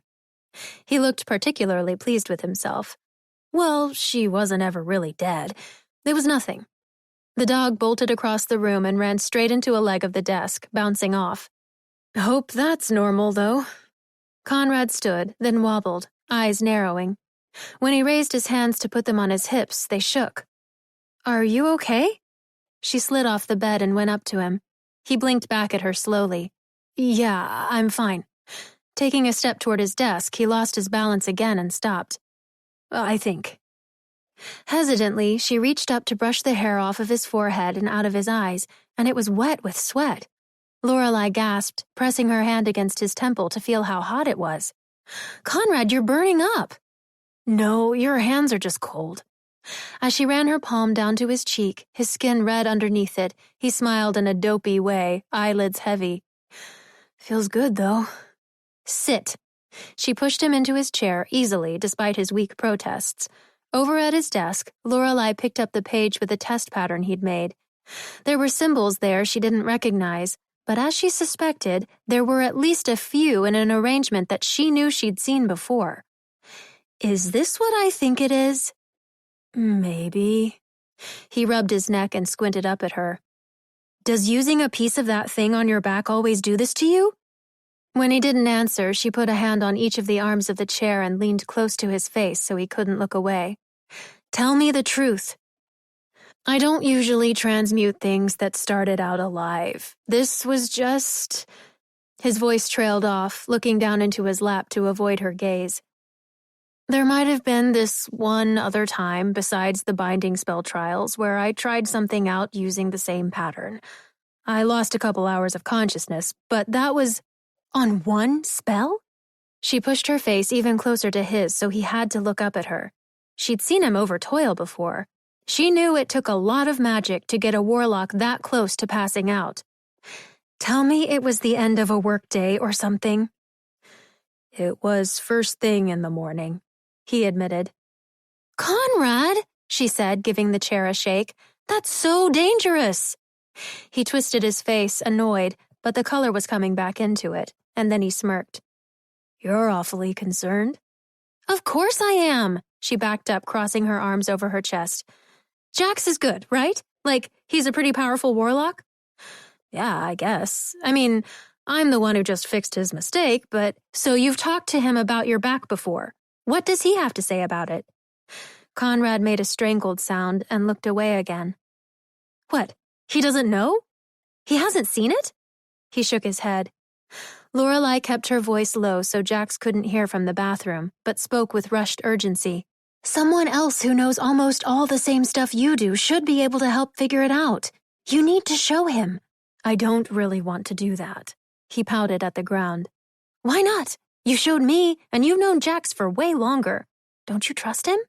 He looked particularly pleased with himself. Well, she wasn't ever really dead. There was nothing. The dog bolted across the room and ran straight into a leg of the desk, bouncing off. "Hope that's normal, though." Conrad stood, then wobbled, eyes narrowing. When he raised his hands to put them on his hips, they shook. "Are you okay?" She slid off the bed and went up to him. He blinked back at her slowly. "Yeah, I'm fine." Taking a step toward his desk, he lost his balance again and stopped. "I think." Hesitantly, she reached up to brush the hair off of his forehead and out of his eyes, and it was wet with sweat. Lorelei gasped, pressing her hand against his temple to feel how hot it was. "Conrad, you're burning up." "No, your hands are just cold." As she ran her palm down to his cheek, his skin red underneath it, he smiled in a dopey way, eyelids heavy. "Feels good, though." "Sit." She pushed him into his chair easily, despite his weak protests. Over at his desk, Lorelei picked up the page with the test pattern he'd made. There were symbols there she didn't recognize, but as she suspected, there were at least a few in an arrangement that she knew she'd seen before. "Is this what I think it is?" "Maybe." He rubbed his neck and squinted up at her. "Does using a piece of that thing on your back always do this to you?" When he didn't answer, she put a hand on each of the arms of the chair and leaned close to his face so he couldn't look away. "Tell me the truth." "I don't usually transmute things that started out alive. This was just..." His voice trailed off, looking down into his lap to avoid her gaze. "There might have been this one other time besides the binding spell trials where I tried something out using the same pattern. I lost a couple hours of consciousness, but that was on one spell?" She pushed her face even closer to his so he had to look up at her. She'd seen him over toil before. She knew it took a lot of magic to get a warlock that close to passing out. "Tell me it was the end of a workday or something." "It was first thing in the morning," he admitted. "Conrad," she said, giving the chair a shake. "That's so dangerous." He twisted his face, annoyed, but the color was coming back into it, and then he smirked. "You're awfully concerned." "Of course I am." She backed up, crossing her arms over her chest. "Jax is good, right? Like, he's a pretty powerful warlock?" "Yeah, I guess. I mean, I'm the one who just fixed his mistake, but..." "So you've talked to him about your back before. What does he have to say about it?" Conrad made a strangled sound and looked away again. "What, he doesn't know? He hasn't seen it?" He shook his head. Lorelei kept her voice low so Jax couldn't hear from the bathroom, but spoke with rushed urgency. "Someone else who knows almost all the same stuff you do should be able to help figure it out. You need to show him." "I don't really want to do that." He pouted at the ground. "Why not? You showed me, and you've known Jax for way longer. Don't you trust him?"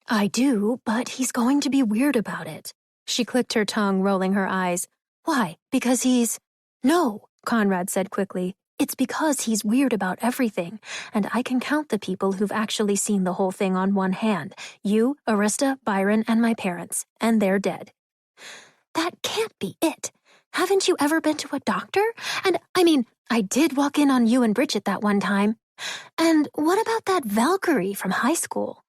"I do, but he's going to be weird about it." She clicked her tongue, rolling her eyes. "Why? Because he's..." "No," Conrad said quickly. "It's because he's weird about everything, and I can count the people who've actually seen the whole thing on one hand. You, Arista, Byron, and my parents, and they're dead." "That can't be it. Haven't you ever been to a doctor? And, I mean, I did walk in on you and Bridget that one time. And what about that Valkyrie from high school?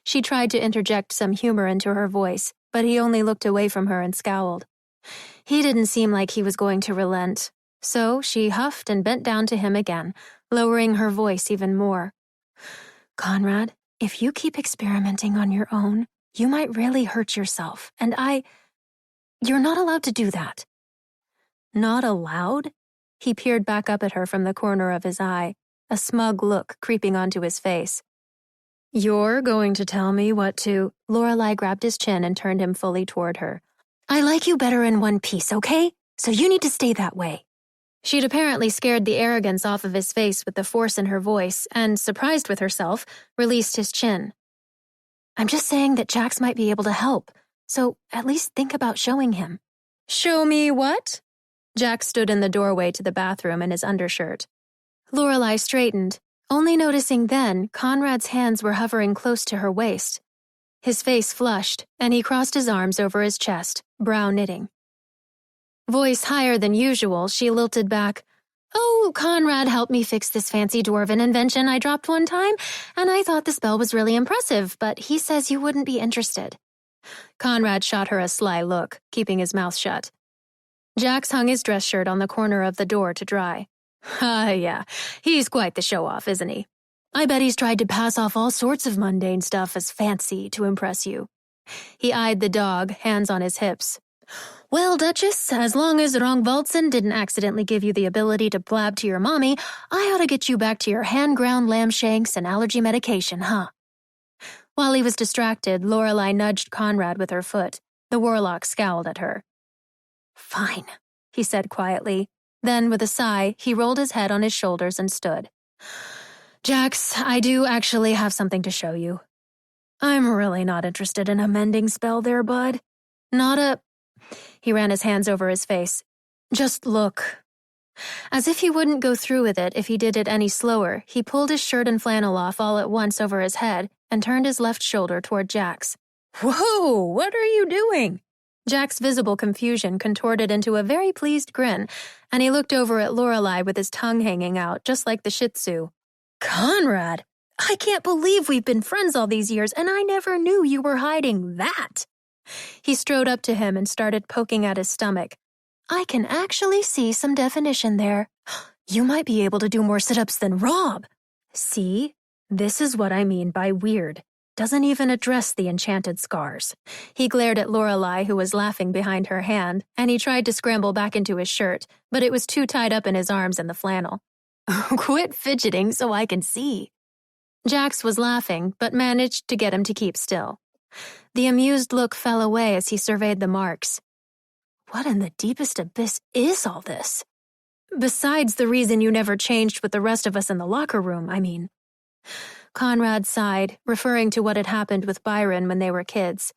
She tried to interject some humor into her voice, but he only looked away from her and scowled. He didn't seem like he was going to relent, so she huffed and bent down to him again, lowering her voice even more. Conrad, if you keep experimenting on your own, you might really hurt yourself, and you're not allowed to do that. Not allowed? He peered back up at her from the corner of his eye, a smug look creeping onto his face. You're going to tell me what to... Lorelai grabbed his chin and turned him fully toward her. I like you better in one piece, okay? So you need to stay that way. She'd apparently scared the arrogance off of his face with the force in her voice and, surprised with herself, released his chin. I'm just saying that Jax might be able to help, so at least think about showing him. Show me what? Jax stood in the doorway to the bathroom in his undershirt. Lorelai straightened, only noticing then Conrad's hands were hovering close to her waist. His face flushed, and he crossed his arms over his chest, brow knitting. Voice higher than usual, she lilted back, Oh, Conrad helped me fix this fancy dwarven invention I dropped one time, and I thought the spell was really impressive, but he says you wouldn't be interested. Conrad shot her a sly look, keeping his mouth shut. Jax hung his dress shirt on the corner of the door to dry. Yeah, he's quite the show-off, isn't he? I bet he's tried to pass off all sorts of mundane stuff as fancy to impress you. He eyed the dog, hands on his hips. Well, Duchess, as long as Rongvaltsen didn't accidentally give you the ability to blab to your mommy, I ought to get you back to your hand-ground lamb shanks and allergy medication, huh? While he was distracted, Lorelai nudged Conrad with her foot. The warlock scowled at her. Fine, he said quietly. Then, with a sigh, he rolled his head on his shoulders and stood. Jax, I do actually have something to show you. I'm really not interested in a mending spell there, bud. Not a... He ran his hands over his face. Just look. As if he wouldn't go through with it if he did it any slower, he pulled his shirt and flannel off all at once over his head and turned his left shoulder toward Jax. Whoa, what are you doing? Jack's visible confusion contorted into a very pleased grin, and he looked over at Lorelai with his tongue hanging out, just like the Shih Tzu. Conrad, I can't believe we've been friends all these years, and I never knew you were hiding that. He strode up to him and started poking at his stomach. I can actually see some definition there. You might be able to do more sit-ups than Rob. See? This is what I mean by weird. Doesn't even address the enchanted scars. He glared at Lorelai, who was laughing behind her hand, and he tried to scramble back into his shirt, but it was too tied up in his arms in the flannel. Quit fidgeting so I can see. Jax was laughing, but managed to get him to keep still. The amused look fell away as he surveyed the marks. What in the deepest abyss is all this? Besides the reason you never changed with the rest of us in the locker room, I mean. Conrad sighed, referring to what had happened with Byron when they were kids.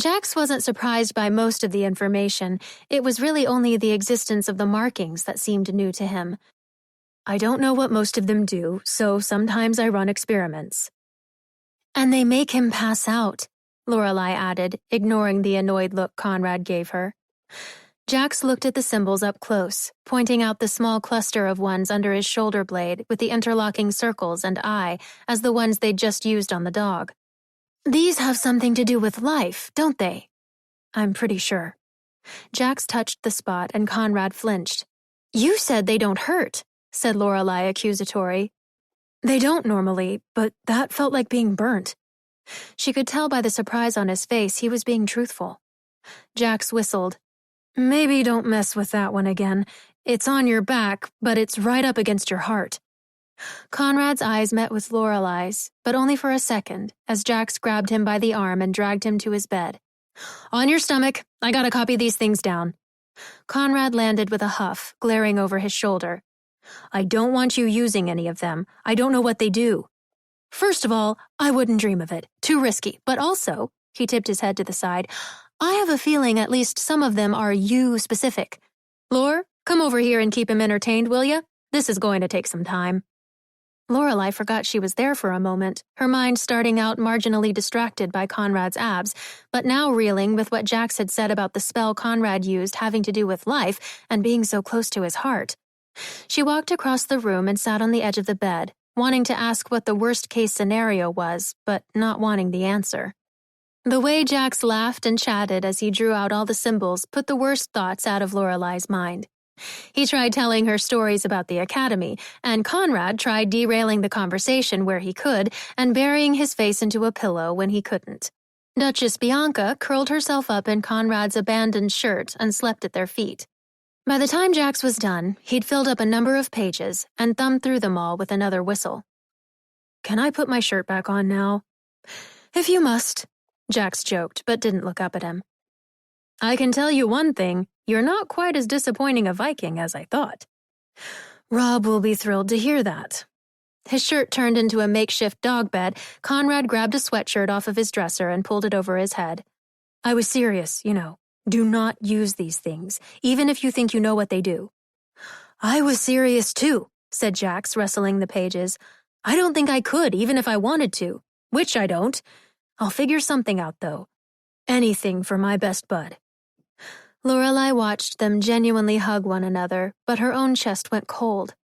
Jax wasn't surprised by most of the information. It was really only the existence of the markings that seemed new to him. I don't know what most of them do, so sometimes I run experiments. And they make him pass out, Lorelai added, ignoring the annoyed look Conrad gave her. Jax looked at the symbols up close, pointing out the small cluster of ones under his shoulder blade with the interlocking circles and eye as the ones they'd just used on the dog. These have something to do with life, don't they? I'm pretty sure. Jax touched the spot and Conrad flinched. You said they don't hurt, said Lorelai accusatory. They don't normally, but that felt like being burnt. She could tell by the surprise on his face he was being truthful. Jax whistled. Maybe don't mess with that one again. It's on your back, but it's right up against your heart. Conrad's eyes met with Lorelai's, but only for a second, as Jax grabbed him by the arm and dragged him to his bed. On your stomach. I gotta copy these things down. Conrad landed with a huff, glaring over his shoulder. I don't want you using any of them. I don't know what they do. First of all, I wouldn't dream of it. Too risky. But also, he tipped his head to the side, I have a feeling at least some of them are you-specific. Lore, come over here and keep him entertained, will ya? This is going to take some time. Lorelei forgot she was there for a moment, her mind starting out marginally distracted by Conrad's abs, but now reeling with what Jax had said about the spell Conrad used having to do with life and being so close to his heart. She walked across the room and sat on the edge of the bed, wanting to ask what the worst-case scenario was, but not wanting the answer. The way Jax laughed and chatted as he drew out all the symbols put the worst thoughts out of Lorelei's mind. He tried telling her stories about the academy, and Conrad tried derailing the conversation where he could and burying his face into a pillow when he couldn't. Duchess Bianca curled herself up in Conrad's abandoned shirt and slept at their feet. By the time Jax was done, he'd filled up a number of pages and thumbed through them all with another whistle. "Can I put my shirt back on now?" "If you must," Jax joked, but didn't look up at him. "I can tell you one thing, you're not quite as disappointing a Viking as I thought." "Rob will be thrilled to hear that." His shirt turned into a makeshift dog bed, Conrad grabbed a sweatshirt off of his dresser and pulled it over his head. "I was serious, you know. Do not use these things, even if you think you know what they do." "I was serious too," said Jax, rustling the pages. "I don't think I could, even if I wanted to. Which I don't. I'll figure something out, though. Anything for my best bud." Lorelei watched them genuinely hug one another, but her own chest went cold.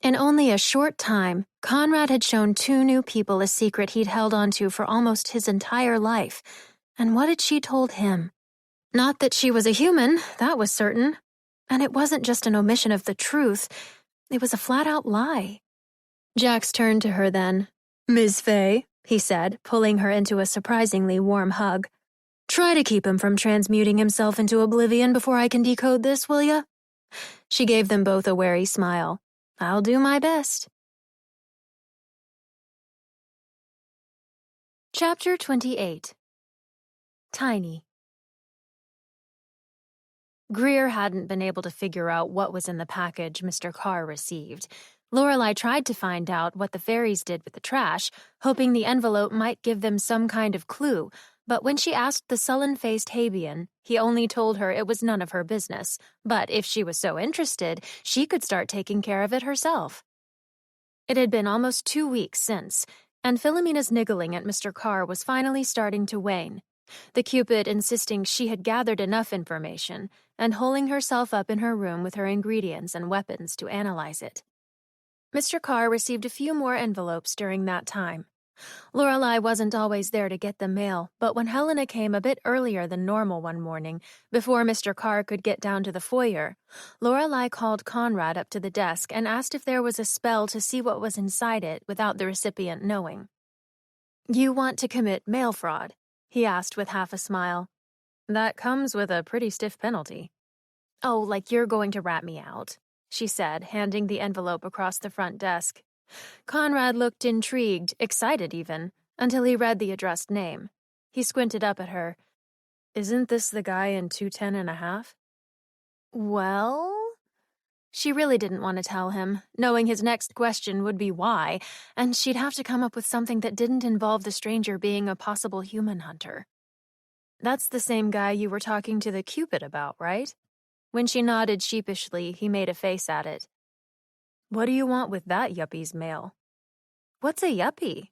In only a short time, Conrad had shown two new people a secret he'd held onto for almost his entire life. And what had she told him? Not that she was a human, that was certain. And it wasn't just an omission of the truth, it was a flat-out lie. Jax turned to her then. "Ms. Fay," he said, pulling her into a surprisingly warm hug. "Try to keep him from transmuting himself into oblivion before I can decode this, will ya?" She gave them both a wary smile. "I'll do my best." Chapter 28. Tiny. Greer hadn't been able to figure out what was in the package Mr. Carr received. Lorelei tried to find out what the fairies did with the trash, hoping the envelope might give them some kind of clue, but when she asked the sullen-faced Habian, he only told her it was none of her business, but if she was so interested, she could start taking care of it herself. It had been almost 2 weeks since, and Philomena's niggling at Mr. Carr was finally starting to wane, the Cupid insisting she had gathered enough information and holding herself up in her room with her ingredients and weapons to analyze it. Mr. Carr received a few more envelopes during that time. Lorelei wasn't always there to get the mail, but when Helena came a bit earlier than normal one morning, before Mr. Carr could get down to the foyer, Lorelei called Conrad up to the desk and asked if there was a spell to see what was inside it without the recipient knowing. "You want to commit mail fraud?" he asked with half a smile. "That comes with a pretty stiff penalty." "Oh, like you're going to rat me out," she said, handing the envelope across the front desk. Conrad looked intrigued, excited even, until he read the addressed name. He squinted up at her. "Isn't this the guy in 210.5? "Well?" She really didn't want to tell him, knowing his next question would be why, and she'd have to come up with something that didn't involve the stranger being a possible human hunter. "That's the same guy you were talking to the Cupid about, right?" When she nodded sheepishly, he made a face at it. "What do you want with that yuppie's mail?" "What's a yuppie?"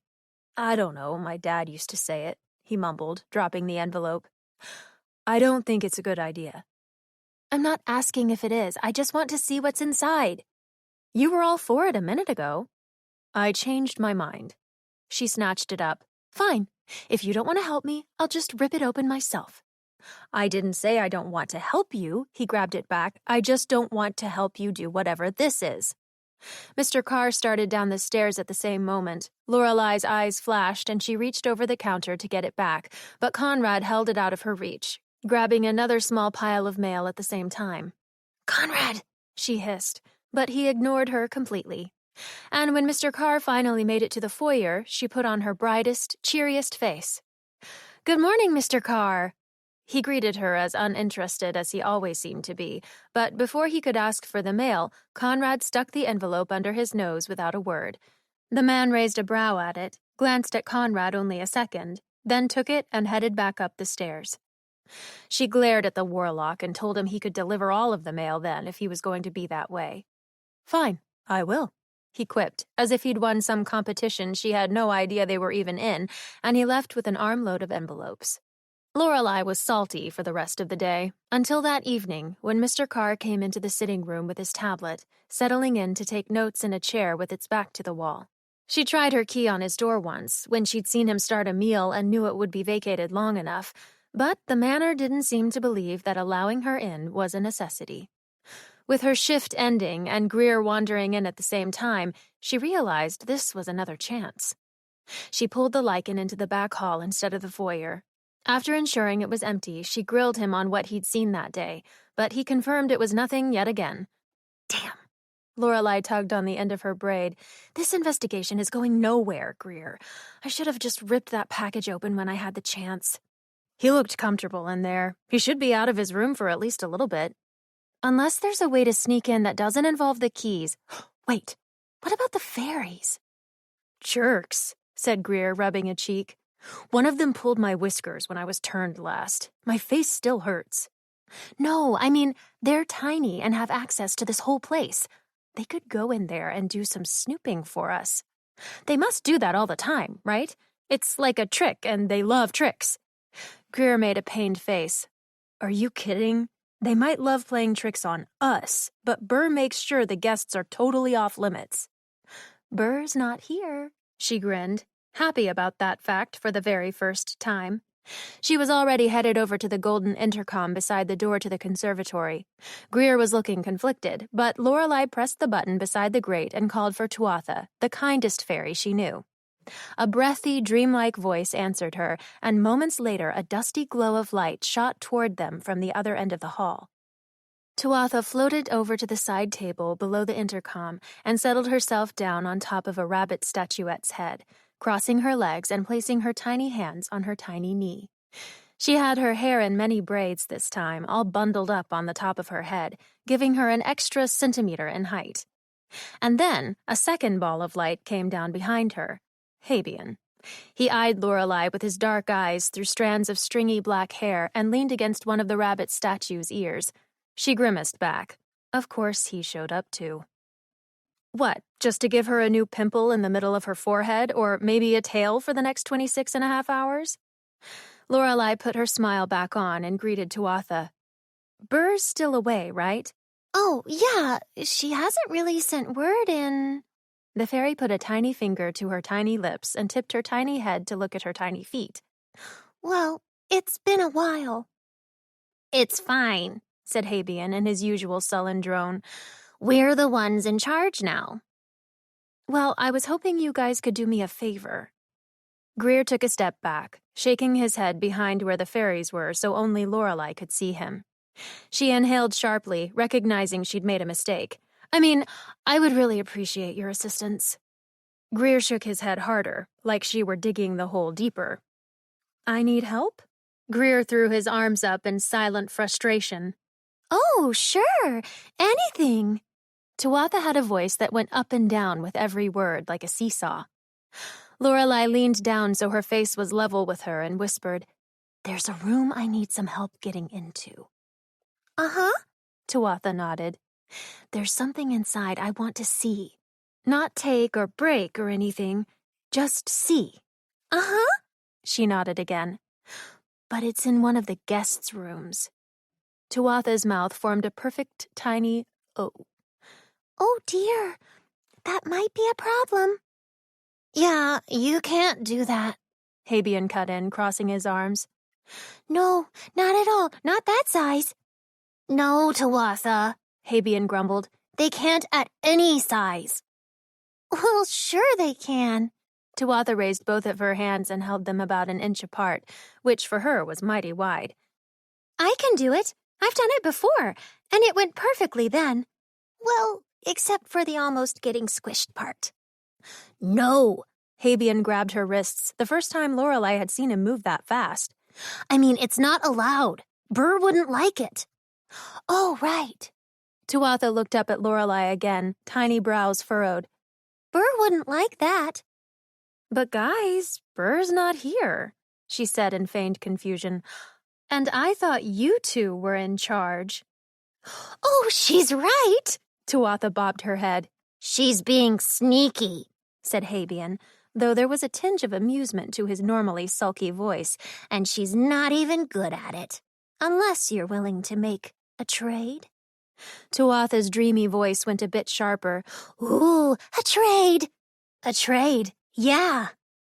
"I don't know, my dad used to say it," he mumbled, dropping the envelope. "I don't think it's a good idea." "I'm not asking if it is, I just want to see what's inside." "You were all for it a minute ago." "I changed my mind." She snatched it up. "Fine. If you don't want to help me, I'll just rip it open myself." "I didn't say I don't want to help you," he grabbed it back. "I just don't want to help you do whatever this is." Mr. Carr started down the stairs at the same moment. Lorelei's eyes flashed and she reached over the counter to get it back, but Conrad held it out of her reach, grabbing another small pile of mail at the same time. "Conrad!" she hissed, but he ignored her completely. And when Mr. Carr finally made it to the foyer, she put on her brightest, cheeriest face. "Good morning, Mr. Carr." He greeted her as uninterested as he always seemed to be, but before he could ask for the mail, Conrad stuck the envelope under his nose without a word. The man raised a brow at it, glanced at Conrad only a second, then took it and headed back up the stairs. She glared at the warlock and told him he could deliver all of the mail then if he was going to be that way. "Fine, I will." he quipped, as if he'd won some competition she had no idea they were even in, and he left with an armload of envelopes. Lorelei was salty for the rest of the day, until that evening when Mr. Carr came into the sitting room with his tablet, settling in to take notes in a chair with its back to the wall. She tried her key on his door once, when she'd seen him start a meal and knew it would be vacated long enough, but the manor didn't seem to believe that allowing her in was a necessity. With her shift ending and Greer wandering in at the same time, she realized this was another chance. She pulled the lichen into the back hall instead of the foyer. After ensuring it was empty, she grilled him on what he'd seen that day, but he confirmed it was nothing yet again. Damn. Lorelei tugged on the end of her braid. This investigation is going nowhere, Greer. I should have just ripped that package open when I had the chance. He looked comfortable in there. He should be out of his room for at least a little bit. Unless there's a way to sneak in that doesn't involve the keys. Wait, what about the fairies? Jerks, said Greer, rubbing a cheek. One of them pulled my whiskers when I was turned last. My face still hurts. No, I mean, they're tiny and have access to this whole place. They could go in there and do some snooping for us. They must do that all the time, right? It's like a trick, and they love tricks. Greer made a pained face. Are you kidding? They might love playing tricks on us, but Burr makes sure the guests are totally off limits. Burr's not here, she grinned, happy about that fact for the very first time. She was already headed over to the golden intercom beside the door to the conservatory. Greer was looking conflicted, but Lorelei pressed the button beside the grate and called for Tuatha, the kindest fairy she knew. A breathy, dreamlike voice answered her, and moments later a dusty glow of light shot toward them from the other end of the hall. Tuatha floated over to the side table below the intercom and settled herself down on top of a rabbit statuette's head, crossing her legs and placing her tiny hands on her tiny knee. She had her hair in many braids this time, all bundled up on the top of her head, giving her an extra centimeter in height. And then a second ball of light came down behind her. Habian. He eyed Lorelei with his dark eyes through strands of stringy black hair and leaned against one of the rabbit statue's ears. She grimaced back. Of course he showed up too. What, just to give her a new pimple in the middle of her forehead, or maybe a tail for the next 26.5 hours? Lorelei put her smile back on and greeted Tuatha. Burr's still away, right? Oh, yeah, she hasn't really sent word in... The fairy put a tiny finger to her tiny lips and tipped her tiny head to look at her tiny feet. Well, it's been a while. It's fine, said Habian in his usual sullen drone. We're the ones in charge now. Well, I was hoping you guys could do me a favor. Greer took a step back, shaking his head behind where the fairies were so only Lorelei could see him. She inhaled sharply, recognizing she'd made a mistake. I mean, I would really appreciate your assistance. Greer shook his head harder, like she were digging the hole deeper. I need help? Greer threw his arms up in silent frustration. Oh, sure, anything. Tuatha had a voice that went up and down with every word like a seesaw. Lorelei leaned down so her face was level with her and whispered, There's a room I need some help getting into. Uh-huh, Tuatha nodded. There's something inside I want to see. Not take or break or anything, just see. Uh-huh, she nodded again. But it's in one of the guests' rooms. Tuatha's mouth formed a perfect tiny O. Oh dear, that might be a problem. Yeah, you can't do that, Habian cut in, crossing his arms. No, not at all, not that size. No, Tuatha, Habian grumbled. They can't at any size. Well, sure they can. Tuatha raised both of her hands and held them about an inch apart, which for her was mighty wide. I can do it. I've done it before, and it went perfectly then. Well, except for the almost getting squished part. No! Habian grabbed her wrists, the first time Lorelei had seen him move that fast. I mean, it's not allowed. Burr wouldn't like it. Oh, right. Tuatha looked up at Lorelei again, tiny brows furrowed. Burr wouldn't like that. But guys, Burr's not here, she said in feigned confusion. And I thought you two were in charge. Oh, she's right, Tuatha bobbed her head. "She's being sneaky," said Habian, though there was a tinge of amusement to his normally sulky voice, "and she's not even good at it. Unless you're willing to make a trade." Tuatha's dreamy voice went a bit sharper. "Ooh, a trade!" "A trade, yeah."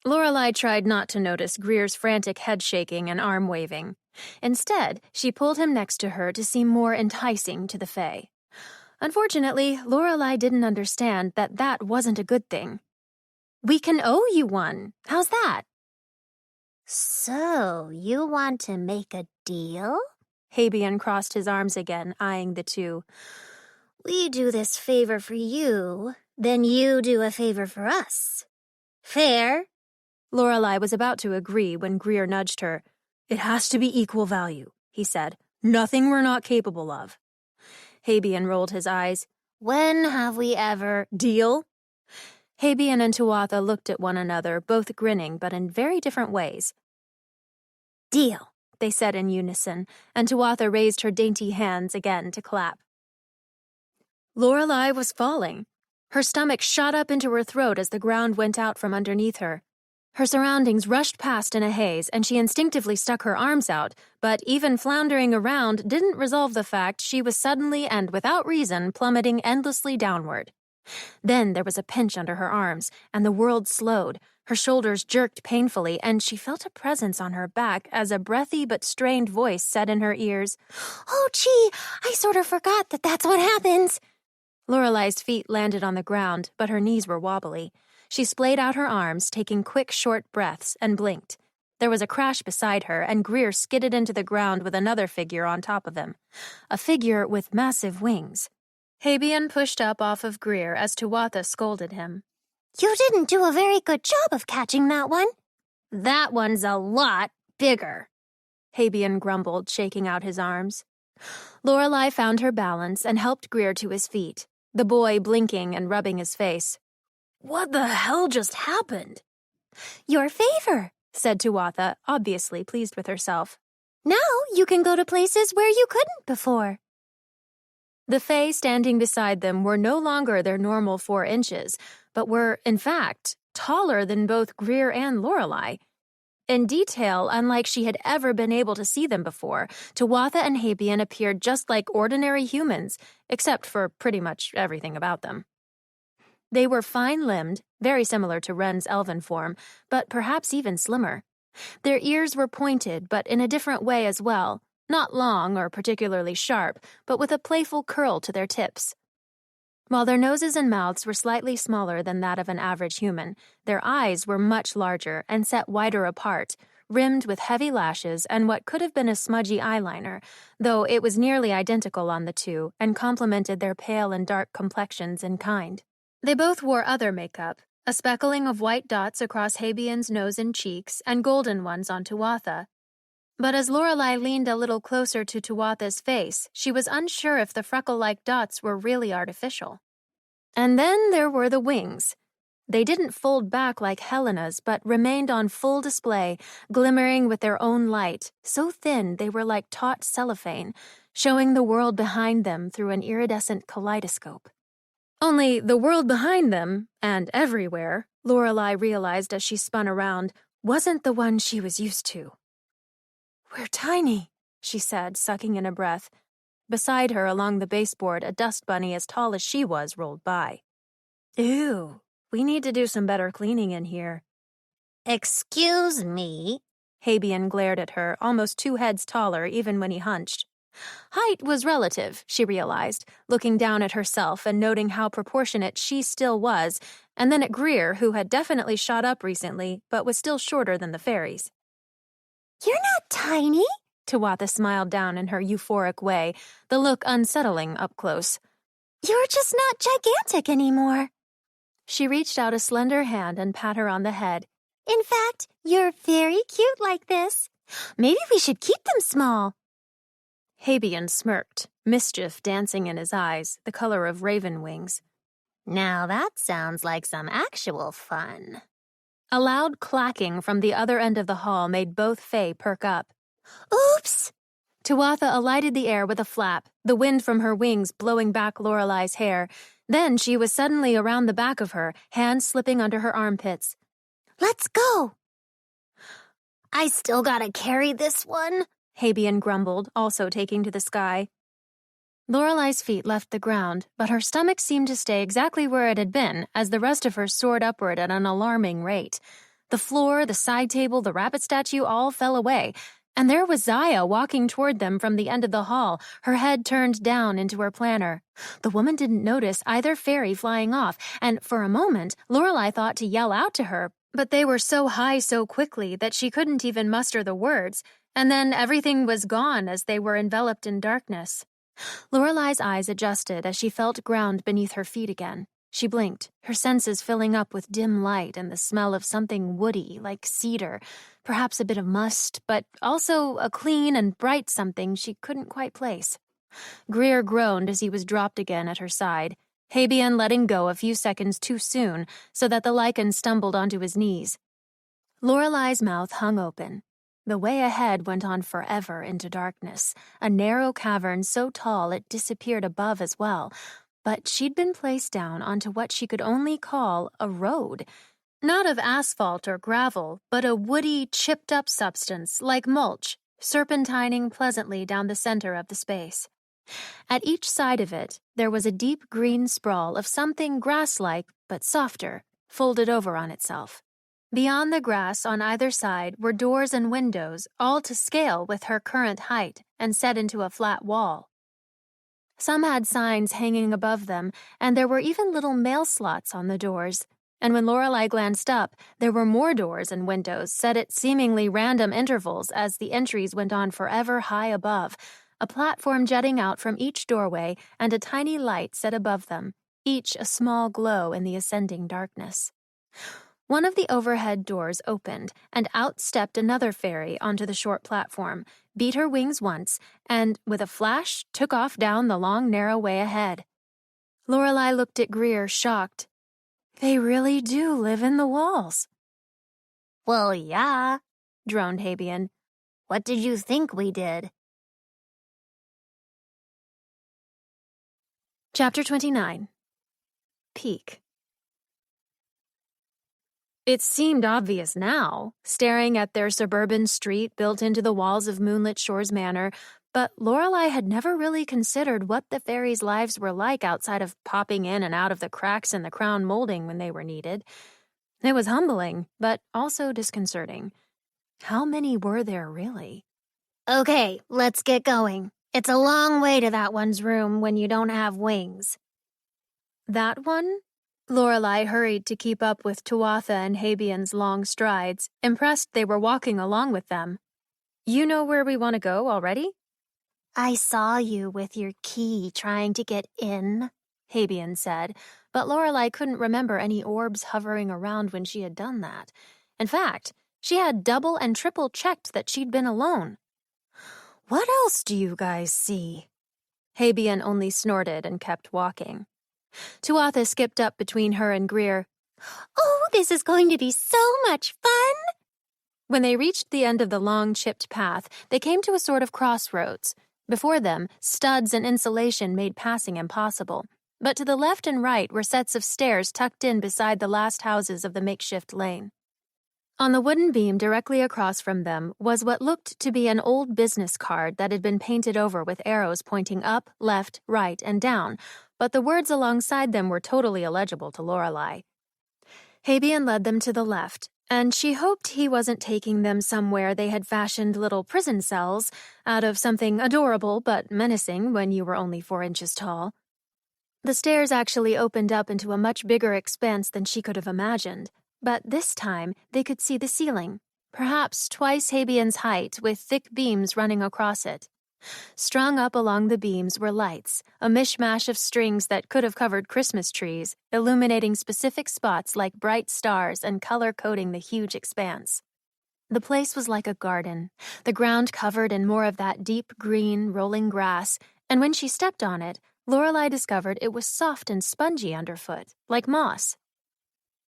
Lorelei tried not to notice Greer's frantic head shaking and arm waving. Instead, she pulled him next to her to seem more enticing to the Fae. Unfortunately, Lorelei didn't understand that that wasn't a good thing. "We can owe you one. How's that?" "So, you want to make a deal?" Habian crossed his arms again, eyeing the two. "We do this favor for you, then you do a favor for us. Fair?" Lorelei was about to agree when Greer nudged her. "It has to be equal value," he said. "Nothing we're not capable of." Habian rolled his eyes. "When have we ever—" "Deal?" Habian and Tuatha looked at one another, both grinning, but in very different ways. "Deal," they said in unison, and Tuatha raised her dainty hands again to clap. Lorelei was falling. Her stomach shot up into her throat as the ground went out from underneath her. Her surroundings rushed past in a haze, and she instinctively stuck her arms out, but even floundering around didn't resolve the fact she was suddenly and without reason plummeting endlessly downward. Then there was a pinch under her arms, and the world slowed. Her shoulders jerked painfully, and she felt a presence on her back as a breathy but strained voice said in her ears, "Oh, gee, I sort of forgot that that's what happens." Lorelei's feet landed on the ground, but her knees were wobbly. She splayed out her arms, taking quick, short breaths, and blinked. There was a crash beside her, and Greer skidded into the ground with another figure on top of him. A figure with massive wings. Habian pushed up off of Greer as Tuatha scolded him. "You didn't do a very good job of catching that one." "That one's a lot bigger," Habian grumbled, shaking out his arms. Lorelei found her balance and helped Greer to his feet, the boy blinking and rubbing his face. "What the hell just happened?" "Your favor," said Tuatha, obviously pleased with herself. "Now you can go to places where you couldn't before." The Fae standing beside them were no longer their normal 4 inches, but were, in fact, taller than both Greer and Lorelei. In detail, unlike she had ever been able to see them before, Tuatha and Habian appeared just like ordinary humans, except for pretty much everything about them. They were fine-limbed, very similar to Ren's elven form, but perhaps even slimmer. Their ears were pointed, but in a different way as well, not long or particularly sharp, but with a playful curl to their tips. While their noses and mouths were slightly smaller than that of an average human, their eyes were much larger and set wider apart, rimmed with heavy lashes and what could have been a smudgy eyeliner, though it was nearly identical on the two and complemented their pale and dark complexions in kind. They both wore other makeup, a speckling of white dots across Habian's nose and cheeks and golden ones on Tuatha. But as Lorelei leaned a little closer to Tuatha's face, she was unsure if the freckle-like dots were really artificial. And then there were the wings. They didn't fold back like Helena's, but remained on full display, glimmering with their own light, so thin they were like taut cellophane, showing the world behind them through an iridescent kaleidoscope. Only the world behind them, and everywhere, Lorelei realized as she spun around, wasn't the one she was used to. "We're tiny," she said, sucking in a breath. Beside her, along the baseboard, a dust bunny as tall as she was rolled by. "Ew, we need to do some better cleaning in here." "Excuse me?" Habian glared at her, almost 2 heads taller even when he hunched. Height was relative, she realized, looking down at herself and noting how proportionate she still was, and then at Greer, who had definitely shot up recently, but was still shorter than the fairies. "You're not tiny," Tuatha smiled down in her euphoric way, the look unsettling up close. "You're just not gigantic anymore." She reached out a slender hand and pat her on the head. "In fact, you're very cute like this. Maybe we should keep them small." Habian smirked, mischief dancing in his eyes, the color of raven wings. "Now that sounds like some actual fun." A loud clacking from the other end of the hall made both Fae perk up. "Oops!" Tuatha alighted the air with a flap, the wind from her wings blowing back Lorelai's hair. Then she was suddenly around the back of her, hands slipping under her armpits. Let's go! I still gotta carry this one, Habian grumbled, also taking to the sky. Lorelai's feet left the ground, but her stomach seemed to stay exactly where it had been as the rest of her soared upward at an alarming rate. The floor, the side table, the rabbit statue all fell away, and there was Zaya walking toward them from the end of the hall, her head turned down into her planner. The woman didn't notice either fairy flying off, and for a moment, Lorelai thought to yell out to her, but they were so high so quickly that she couldn't even muster the words, and then everything was gone as they were enveloped in darkness. Lorelai's eyes adjusted as she felt ground beneath her feet again. She blinked, her senses filling up with dim light and the smell of something woody, like cedar, perhaps a bit of must, but also a clean and bright something she couldn't quite place. Greer groaned as he was dropped again at her side, Habian letting go a few seconds too soon so that the lichen stumbled onto his knees. Lorelai's mouth hung open. The way ahead went on forever into darkness, a narrow cavern so tall it disappeared above as well, but she'd been placed down onto what she could only call a road. Not of asphalt or gravel, but a woody, chipped-up substance like mulch, serpentining pleasantly down the center of the space. At each side of it, there was a deep green sprawl of something grass-like but softer, folded over on itself. Beyond the grass on either side were doors and windows, all to scale with her current height and set into a flat wall. Some had signs hanging above them, and there were even little mail slots on the doors. And when Lorelai glanced up, there were more doors and windows set at seemingly random intervals as the entries went on forever high above, a platform jutting out from each doorway and a tiny light set above them, each a small glow in the ascending darkness. One of the overhead doors opened, and out stepped another fairy onto the short platform, beat her wings once, and, with a flash, took off down the long, narrow way ahead. Lorelai looked at Greer, shocked. They really do live in the walls. Well, yeah, droned Habian. What did you think we did? Chapter 29. Peak. It seemed obvious now, staring at their suburban street built into the walls of Moonlit Shores Manor, but Lorelai had never really considered what the fairies' lives were like outside of popping in and out of the cracks in the crown molding when they were needed. It was humbling, but also disconcerting. How many were there really? Okay, let's get going. It's a long way to that one's room when you don't have wings. That one? Lorelai hurried to keep up with Tuatha and Habian's long strides, impressed they were walking along with them. You know where we want to go already? I saw you with your key trying to get in, Habian said, but Lorelai couldn't remember any orbs hovering around when she had done that. In fact, she had double and triple checked that she'd been alone. What else do you guys see? Habian only snorted and kept walking. Tuatha skipped up between her and Greer. Oh, this is going to be so much fun! When they reached the end of the long, chipped path, they came to a sort of crossroads. Before them, studs and insulation made passing impossible. But to the left and right were sets of stairs tucked in beside the last houses of the makeshift lane. On the wooden beam directly across from them was what looked to be an old business card that had been painted over with arrows pointing up, left, right, and down, but the words alongside them were totally illegible to Lorelai. Habian led them to the left, and she hoped he wasn't taking them somewhere they had fashioned little prison cells out of something adorable but menacing when you were only 4 inches tall. The stairs actually opened up into a much bigger expanse than she could have imagined, but this time they could see the ceiling, perhaps twice Habian's height with thick beams running across it. Strung up along the beams were lights, a mishmash of strings that could have covered Christmas trees, illuminating specific spots like bright stars and color-coding the huge expanse. The place was like a garden, the ground covered in more of that deep green, rolling grass, and when she stepped on it, Lorelai discovered it was soft and spongy underfoot, like moss.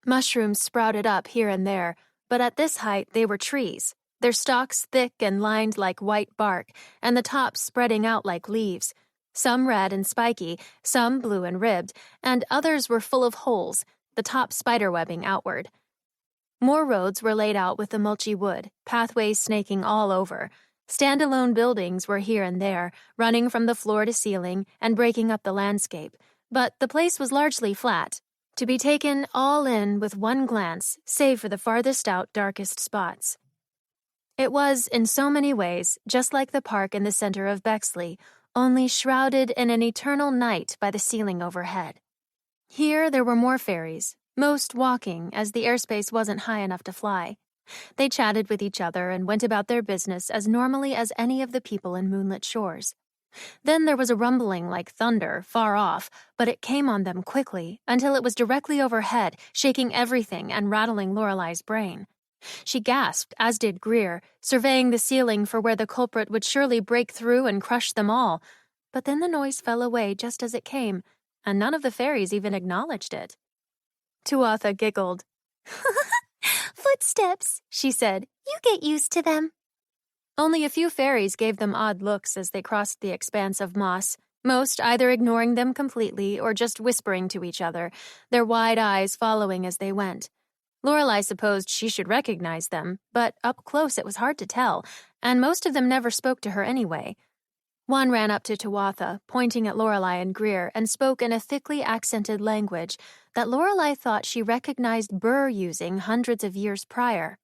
Mushrooms sprouted up here and there, but at this height they were trees. their stalks thick and lined like white bark, and the tops spreading out like leaves. Some red and spiky, some blue and ribbed, and others were full of holes, the top spiderwebbing outward. More roads were laid out with the mulchy wood, pathways snaking all over. Standalone buildings were here and there, running from the floor to ceiling and breaking up the landscape, but the place was largely flat, to be taken all in with one glance, save for the farthest out, darkest spots. It was, in so many ways, just like the park in the center of Bexley, only shrouded in an eternal night by the ceiling overhead. Here there were more fairies, most walking, as the airspace wasn't high enough to fly. They chatted with each other and went about their business as normally as any of the people in Moonlit Shores. Then there was a rumbling like thunder, far off, but it came on them quickly, until it was directly overhead, shaking everything and rattling Lorelei's brain. She gasped, as did Greer, surveying the ceiling for where the culprit would surely break through and crush them all. But then the noise fell away just as it came, and none of the fairies even acknowledged it. Tuatha giggled. Footsteps, she said. You get used to them. Only a few fairies gave them odd looks as they crossed the expanse of moss, most either ignoring them completely or just whispering to each other, their wide eyes following as they went. Lorelei supposed she should recognize them, but up close it was hard to tell, and most of them never spoke to her anyway. One ran up to Tuatha, pointing at Lorelei and Greer, and spoke in a thickly accented language that Lorelei thought she recognized Burr using hundreds of years prior.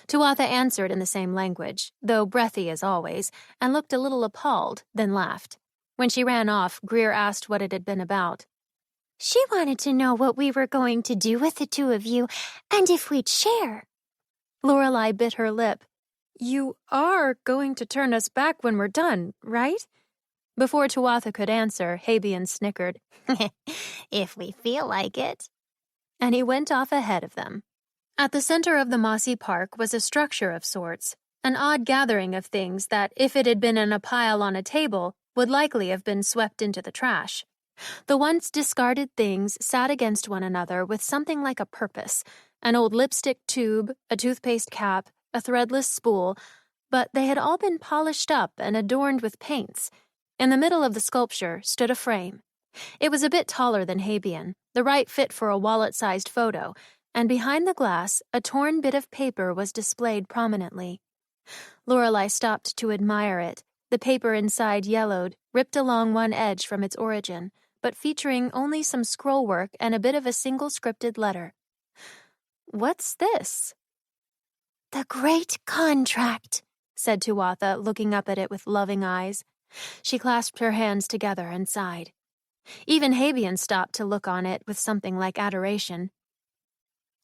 Tuatha answered in the same language, though breathy as always, and looked a little appalled, then laughed. When she ran off, Greer asked what it had been about. She wanted to know what we were going to do with the two of you, and if we'd share. Lorelei bit her lip. You are going to turn us back when we're done, right? Before Tuatha could answer, Habian snickered. If we feel like it. And he went off ahead of them. At the center of the mossy park was a structure of sorts, an odd gathering of things that, if it had been in a pile on a table, would likely have been swept into the trash. The once discarded things sat against one another with something like a purpose, an old lipstick tube, a toothpaste cap, a threadless spool, but they had all been polished up and adorned with paints. In the middle of the sculpture stood a frame. It was a bit taller than Habian, the right fit for a wallet-sized photo, and behind the glass, a torn bit of paper was displayed prominently. Lorelei stopped to admire it, the paper inside yellowed, ripped along one edge from its origin, but featuring only some scrollwork and a bit of a single scripted letter. What's this? The Great Contract, said Tuatha, looking up at it with loving eyes. She clasped her hands together and sighed. Even Habian stopped to look on it with something like adoration.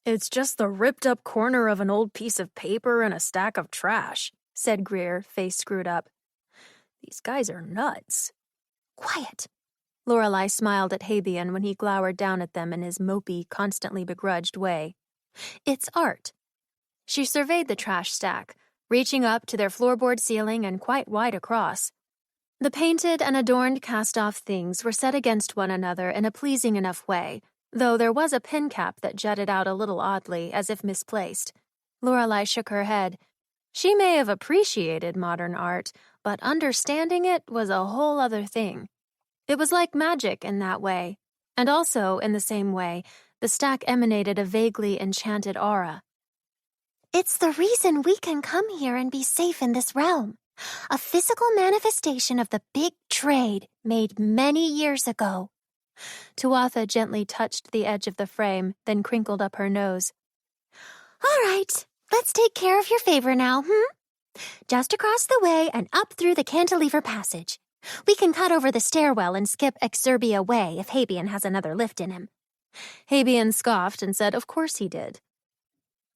It's just the ripped-up corner of an old piece of paper and a stack of trash, said Greer, face screwed up. These guys are nuts. Quiet. Lorelei smiled at Habian when he glowered down at them in his mopey, constantly begrudged way. It's art. She surveyed the trash stack, reaching up to their floorboard ceiling and quite wide across. The painted and adorned cast-off things were set against one another in a pleasing enough way, though there was a pin cap that jutted out a little oddly, as if misplaced. Lorelei shook her head. She may have appreciated modern art, but understanding it was a whole other thing. It was like magic in that way, and also, in the same way, the stack emanated a vaguely enchanted aura. It's the reason we can come here and be safe in this realm. A physical manifestation of the big trade made many years ago. Tuatha gently touched the edge of the frame, then crinkled up her nose. All right, let's take care of your favor now, Just across the way and up through the cantilever passage. We can cut over the stairwell and skip Exerbia Way if Habian has another lift in him. Habian scoffed and said of course he did.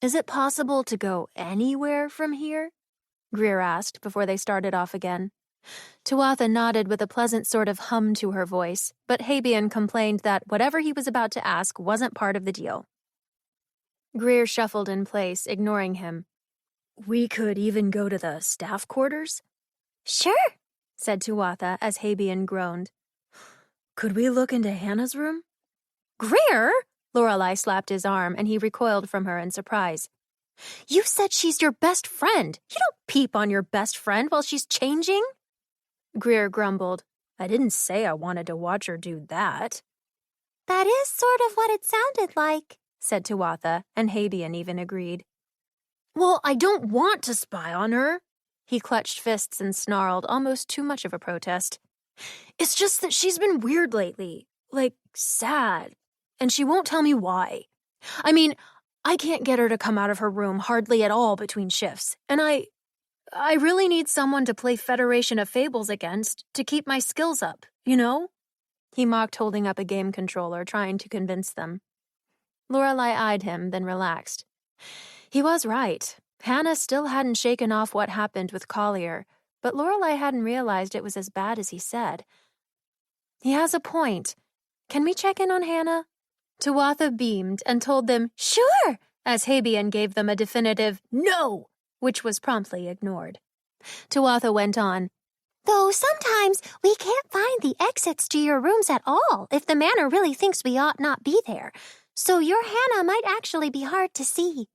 Is it possible to go anywhere from here? Greer asked before they started off again. Tuatha nodded with a pleasant sort of hum to her voice, but Habian complained that whatever he was about to ask wasn't part of the deal. Greer shuffled in place, ignoring him. We could even go to the staff quarters? Sure, said Tuatha as Habian groaned. Could we look into Hannah's room? Greer! Lorelei slapped his arm, and he recoiled from her in surprise. You said she's your best friend. You don't peep on your best friend while she's changing. Greer grumbled. I didn't say I wanted to watch her do that. That is sort of what it sounded like, said Tuatha, and Habian even agreed. Well, I don't want to spy on her. He clutched fists and snarled, almost too much of a protest. It's just that she's been weird lately, like sad, and she won't tell me why. I mean, I can't get her to come out of her room hardly at all between shifts, and I really need someone to play Federation of Fables against to keep my skills up, you know? He mocked, holding up a game controller, trying to convince them. Lorelei eyed him, then relaxed. He was right. Hannah still hadn't shaken off what happened with Collier, but Lorelei hadn't realized it was as bad as he said. He has a point. Can we check in on Hannah? Tuatha beamed and told them, sure, as Habian gave them a definitive no, which was promptly ignored. Tuatha went on, though sometimes we can't find the exits to your rooms at all if the manor really thinks we ought not be there, so your Hannah might actually be hard to see.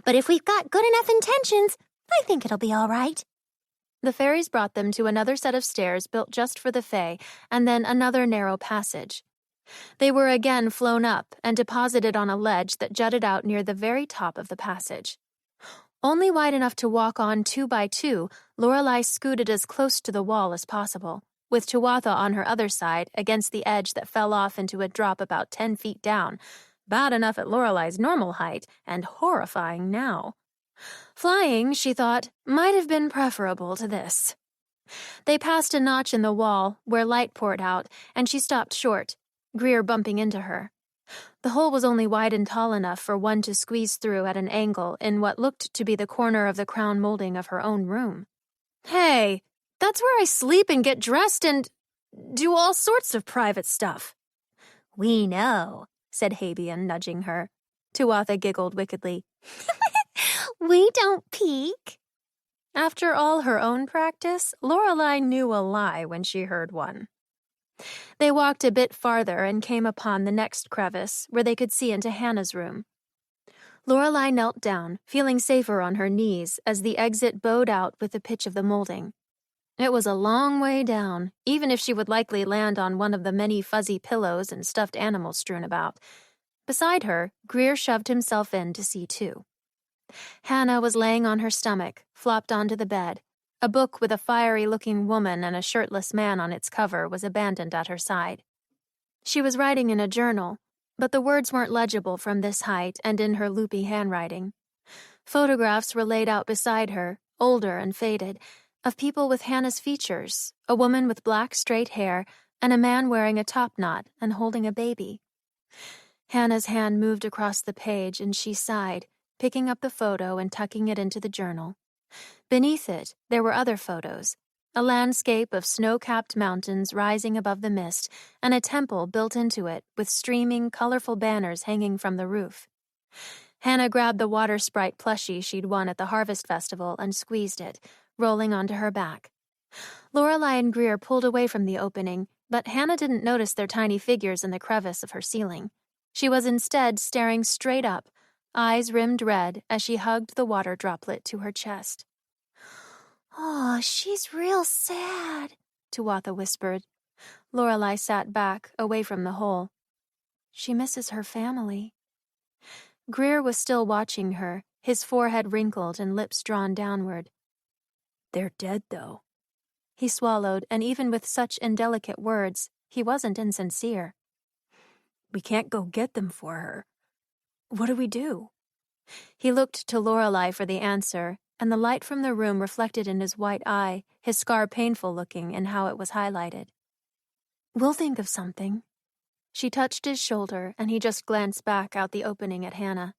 But if we've got good enough intentions, I think it'll be all right. The fairies brought them to another set of stairs built just for the Fae, and then another narrow passage. They were again flown up and deposited on a ledge that jutted out near the very top of the passage. Only wide enough to walk on 2 by 2, Lorelei scooted as close to the wall as possible, with Tuatha on her other side against the edge that fell off into a drop about 10 feet down, bad enough at Lorelei's normal height and horrifying now. Flying, she thought, might have been preferable to this. They passed a notch in the wall where light poured out, and she stopped short, Greer bumping into her. The hole was only wide and tall enough for one to squeeze through at an angle in what looked to be the corner of the crown molding of her own room. Hey, that's where I sleep and get dressed and do all sorts of private stuff. We know, said Habian, nudging her. Tuatha giggled wickedly. We don't peek. After all her own practice, Lorelei knew a lie when she heard one. They walked a bit farther and came upon the next crevice, where they could see into Hannah's room. Lorelei knelt down, feeling safer on her knees as the exit bowed out with the pitch of the molding. It was a long way down, even if she would likely land on one of the many fuzzy pillows and stuffed animals strewn about. Beside her, Greer shoved himself in to see too. Hannah was laying on her stomach, flopped onto the bed. A book with a fiery-looking woman and a shirtless man on its cover was abandoned at her side. She was writing in a journal, but the words weren't legible from this height and in her loopy handwriting. Photographs were laid out beside her, older and faded, of people with Hannah's features, a woman with black straight hair, and a man wearing a topknot and holding a baby. Hannah's hand moved across the page and she sighed, picking up the photo and tucking it into the journal. Beneath it, there were other photos, a landscape of snow-capped mountains rising above the mist, and a temple built into it with streaming, colorful banners hanging from the roof. Hannah grabbed the water sprite plushie she'd won at the Harvest Festival and squeezed it, rolling onto her back. Lorelei and Greer pulled away from the opening, but Hannah didn't notice their tiny figures in the crevice of her ceiling. She was instead staring straight up, eyes rimmed red as she hugged the water droplet to her chest. Oh, she's real sad, Tuatha whispered. Lorelei sat back, away from the hole. She misses her family. Greer was still watching her, his forehead wrinkled and lips drawn downward. They're dead, though. He swallowed, and even with such indelicate words, he wasn't insincere. We can't go get them for her. What do we do? He looked to Lorelei for the answer, and the light from the room reflected in his white eye, his scar painful-looking in how it was highlighted. We'll think of something. She touched his shoulder, and he just glanced back out the opening at Hannah.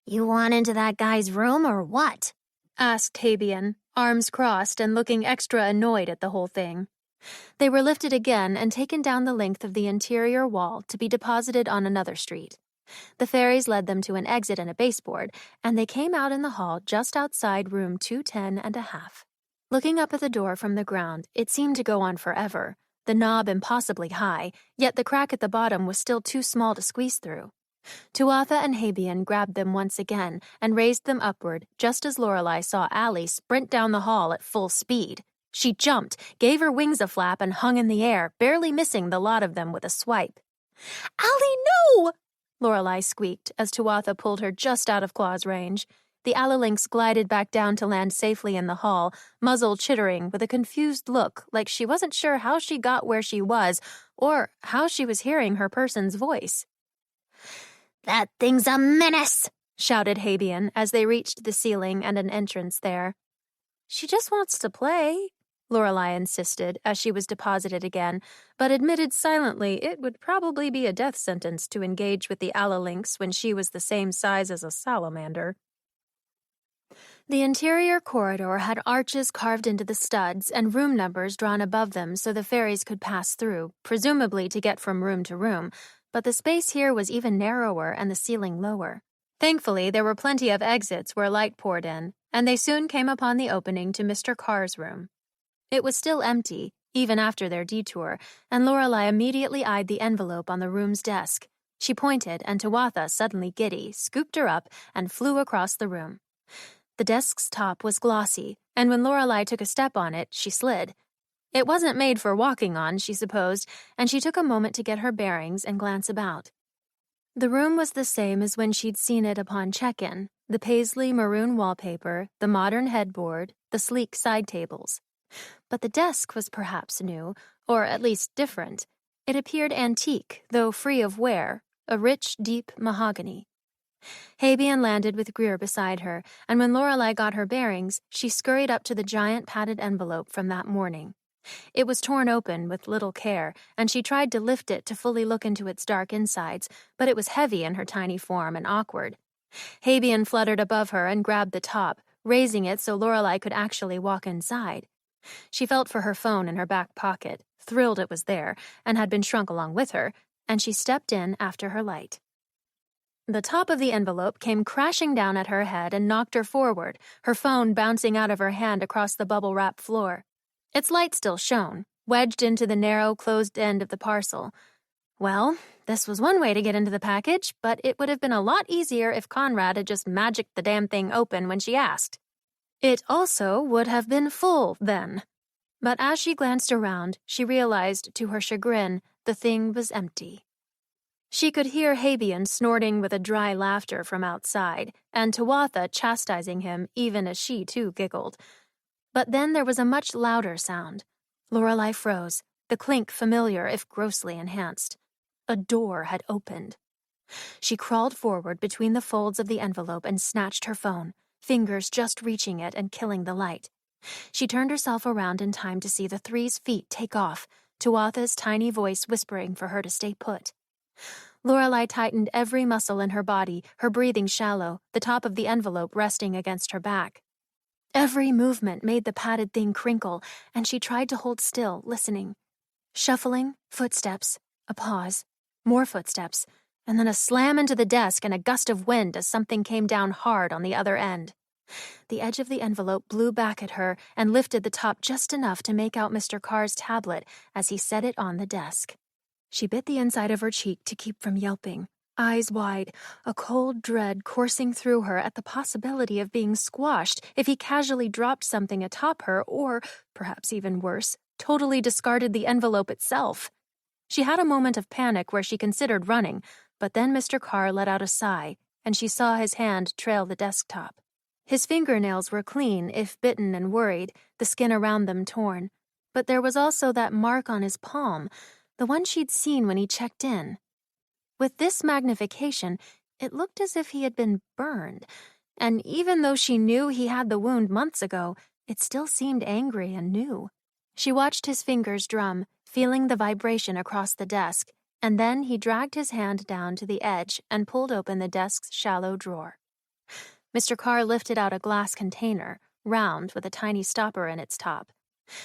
You want into that guy's room or what? Asked Habian, arms crossed and looking extra annoyed at the whole thing. They were lifted again and taken down the length of the interior wall to be deposited on another street. The fairies led them to an exit and a baseboard, and they came out in the hall just outside room 210.5. Looking up at the door from the ground, it seemed to go on forever, the knob impossibly high, yet the crack at the bottom was still too small to squeeze through. Tuatha and Habian grabbed them once again and raised them upward just as Lorelei saw Allie sprint down the hall at full speed. She jumped, gave her wings a flap, and hung in the air, barely missing the lot of them with a swipe. Allie, no! Lorelei squeaked as Tuatha pulled her just out of claw's range. The Alalynx glided back down to land safely in the hall, muzzle chittering with a confused look like she wasn't sure how she got where she was or how she was hearing her person's voice. That thing's a menace, shouted Habian as they reached the ceiling and an entrance there. She just wants to play, Lorelei insisted as she was deposited again, but admitted silently it would probably be a death sentence to engage with the Alalynx when she was the same size as a salamander. The interior corridor had arches carved into the studs and room numbers drawn above them so the fairies could pass through, presumably to get from room to room, but the space here was even narrower and the ceiling lower. Thankfully, there were plenty of exits where light poured in, and they soon came upon the opening to Mr. Carr's room. It was still empty, even after their detour, and Lorelei immediately eyed the envelope on the room's desk. She pointed, and Tuatha, suddenly giddy, scooped her up and flew across the room. The desk's top was glossy, and when Lorelei took a step on it, she slid. It wasn't made for walking on, she supposed, and she took a moment to get her bearings and glance about. The room was the same as when she'd seen it upon check-in, the paisley maroon wallpaper, the modern headboard, the sleek side tables. But the desk was perhaps new, or at least different. It appeared antique, though free of wear, a rich, deep mahogany. Habian landed with Greer beside her, and when Lorelei got her bearings, she scurried up to the giant padded envelope from that morning. It was torn open with little care, and she tried to lift it to fully look into its dark insides, but it was heavy in her tiny form and awkward. Habian fluttered above her and grabbed the top, raising it so Lorelei could actually walk inside. She felt for her phone in her back pocket, thrilled it was there, and had been shrunk along with her, and she stepped in after her light. The top of the envelope came crashing down at her head and knocked her forward, her phone bouncing out of her hand across the bubble-wrap floor. Its light still shone, wedged into the narrow, closed end of the parcel. Well, this was one way to get into the package, but it would have been a lot easier if Conrad had just magicked the damn thing open when she asked. It also would have been full, then. But as she glanced around, she realized, to her chagrin, the thing was empty. She could hear Habian snorting with a dry laughter from outside, and Tuatha chastising him even as she too giggled. But then there was a much louder sound. Lorelei froze, the clink familiar if grossly enhanced. A door had opened. She crawled forward between the folds of the envelope and snatched her phone, fingers just reaching it and killing the light. She turned herself around in time to see the three's feet take off, Tuatha's tiny voice whispering for her to stay put. Lorelei tightened every muscle in her body, her breathing shallow, the top of the envelope resting against her back. Every movement made the padded thing crinkle, and she tried to hold still, listening. Shuffling, footsteps, a pause, more footsteps, and then a slam into the desk and a gust of wind as something came down hard on the other end. The edge of the envelope blew back at her and lifted the top just enough to make out Mr. Carr's tablet as he set it on the desk. She bit the inside of her cheek to keep from yelping, eyes wide, a cold dread coursing through her at the possibility of being squashed if he casually dropped something atop her or, perhaps even worse, totally discarded the envelope itself. She had a moment of panic where she considered running, but then Mr. Carr let out a sigh, and she saw his hand trail the desktop. His fingernails were clean, if bitten and worried, the skin around them torn, but there was also that mark on his palm, the one she'd seen when he checked in. With this magnification, it looked as if he had been burned, and even though she knew he had the wound months ago, it still seemed angry and new. She watched his fingers drum, feeling the vibration across the desk, and then he dragged his hand down to the edge and pulled open the desk's shallow drawer. Mr. Carr lifted out a glass container, round with a tiny stopper in its top.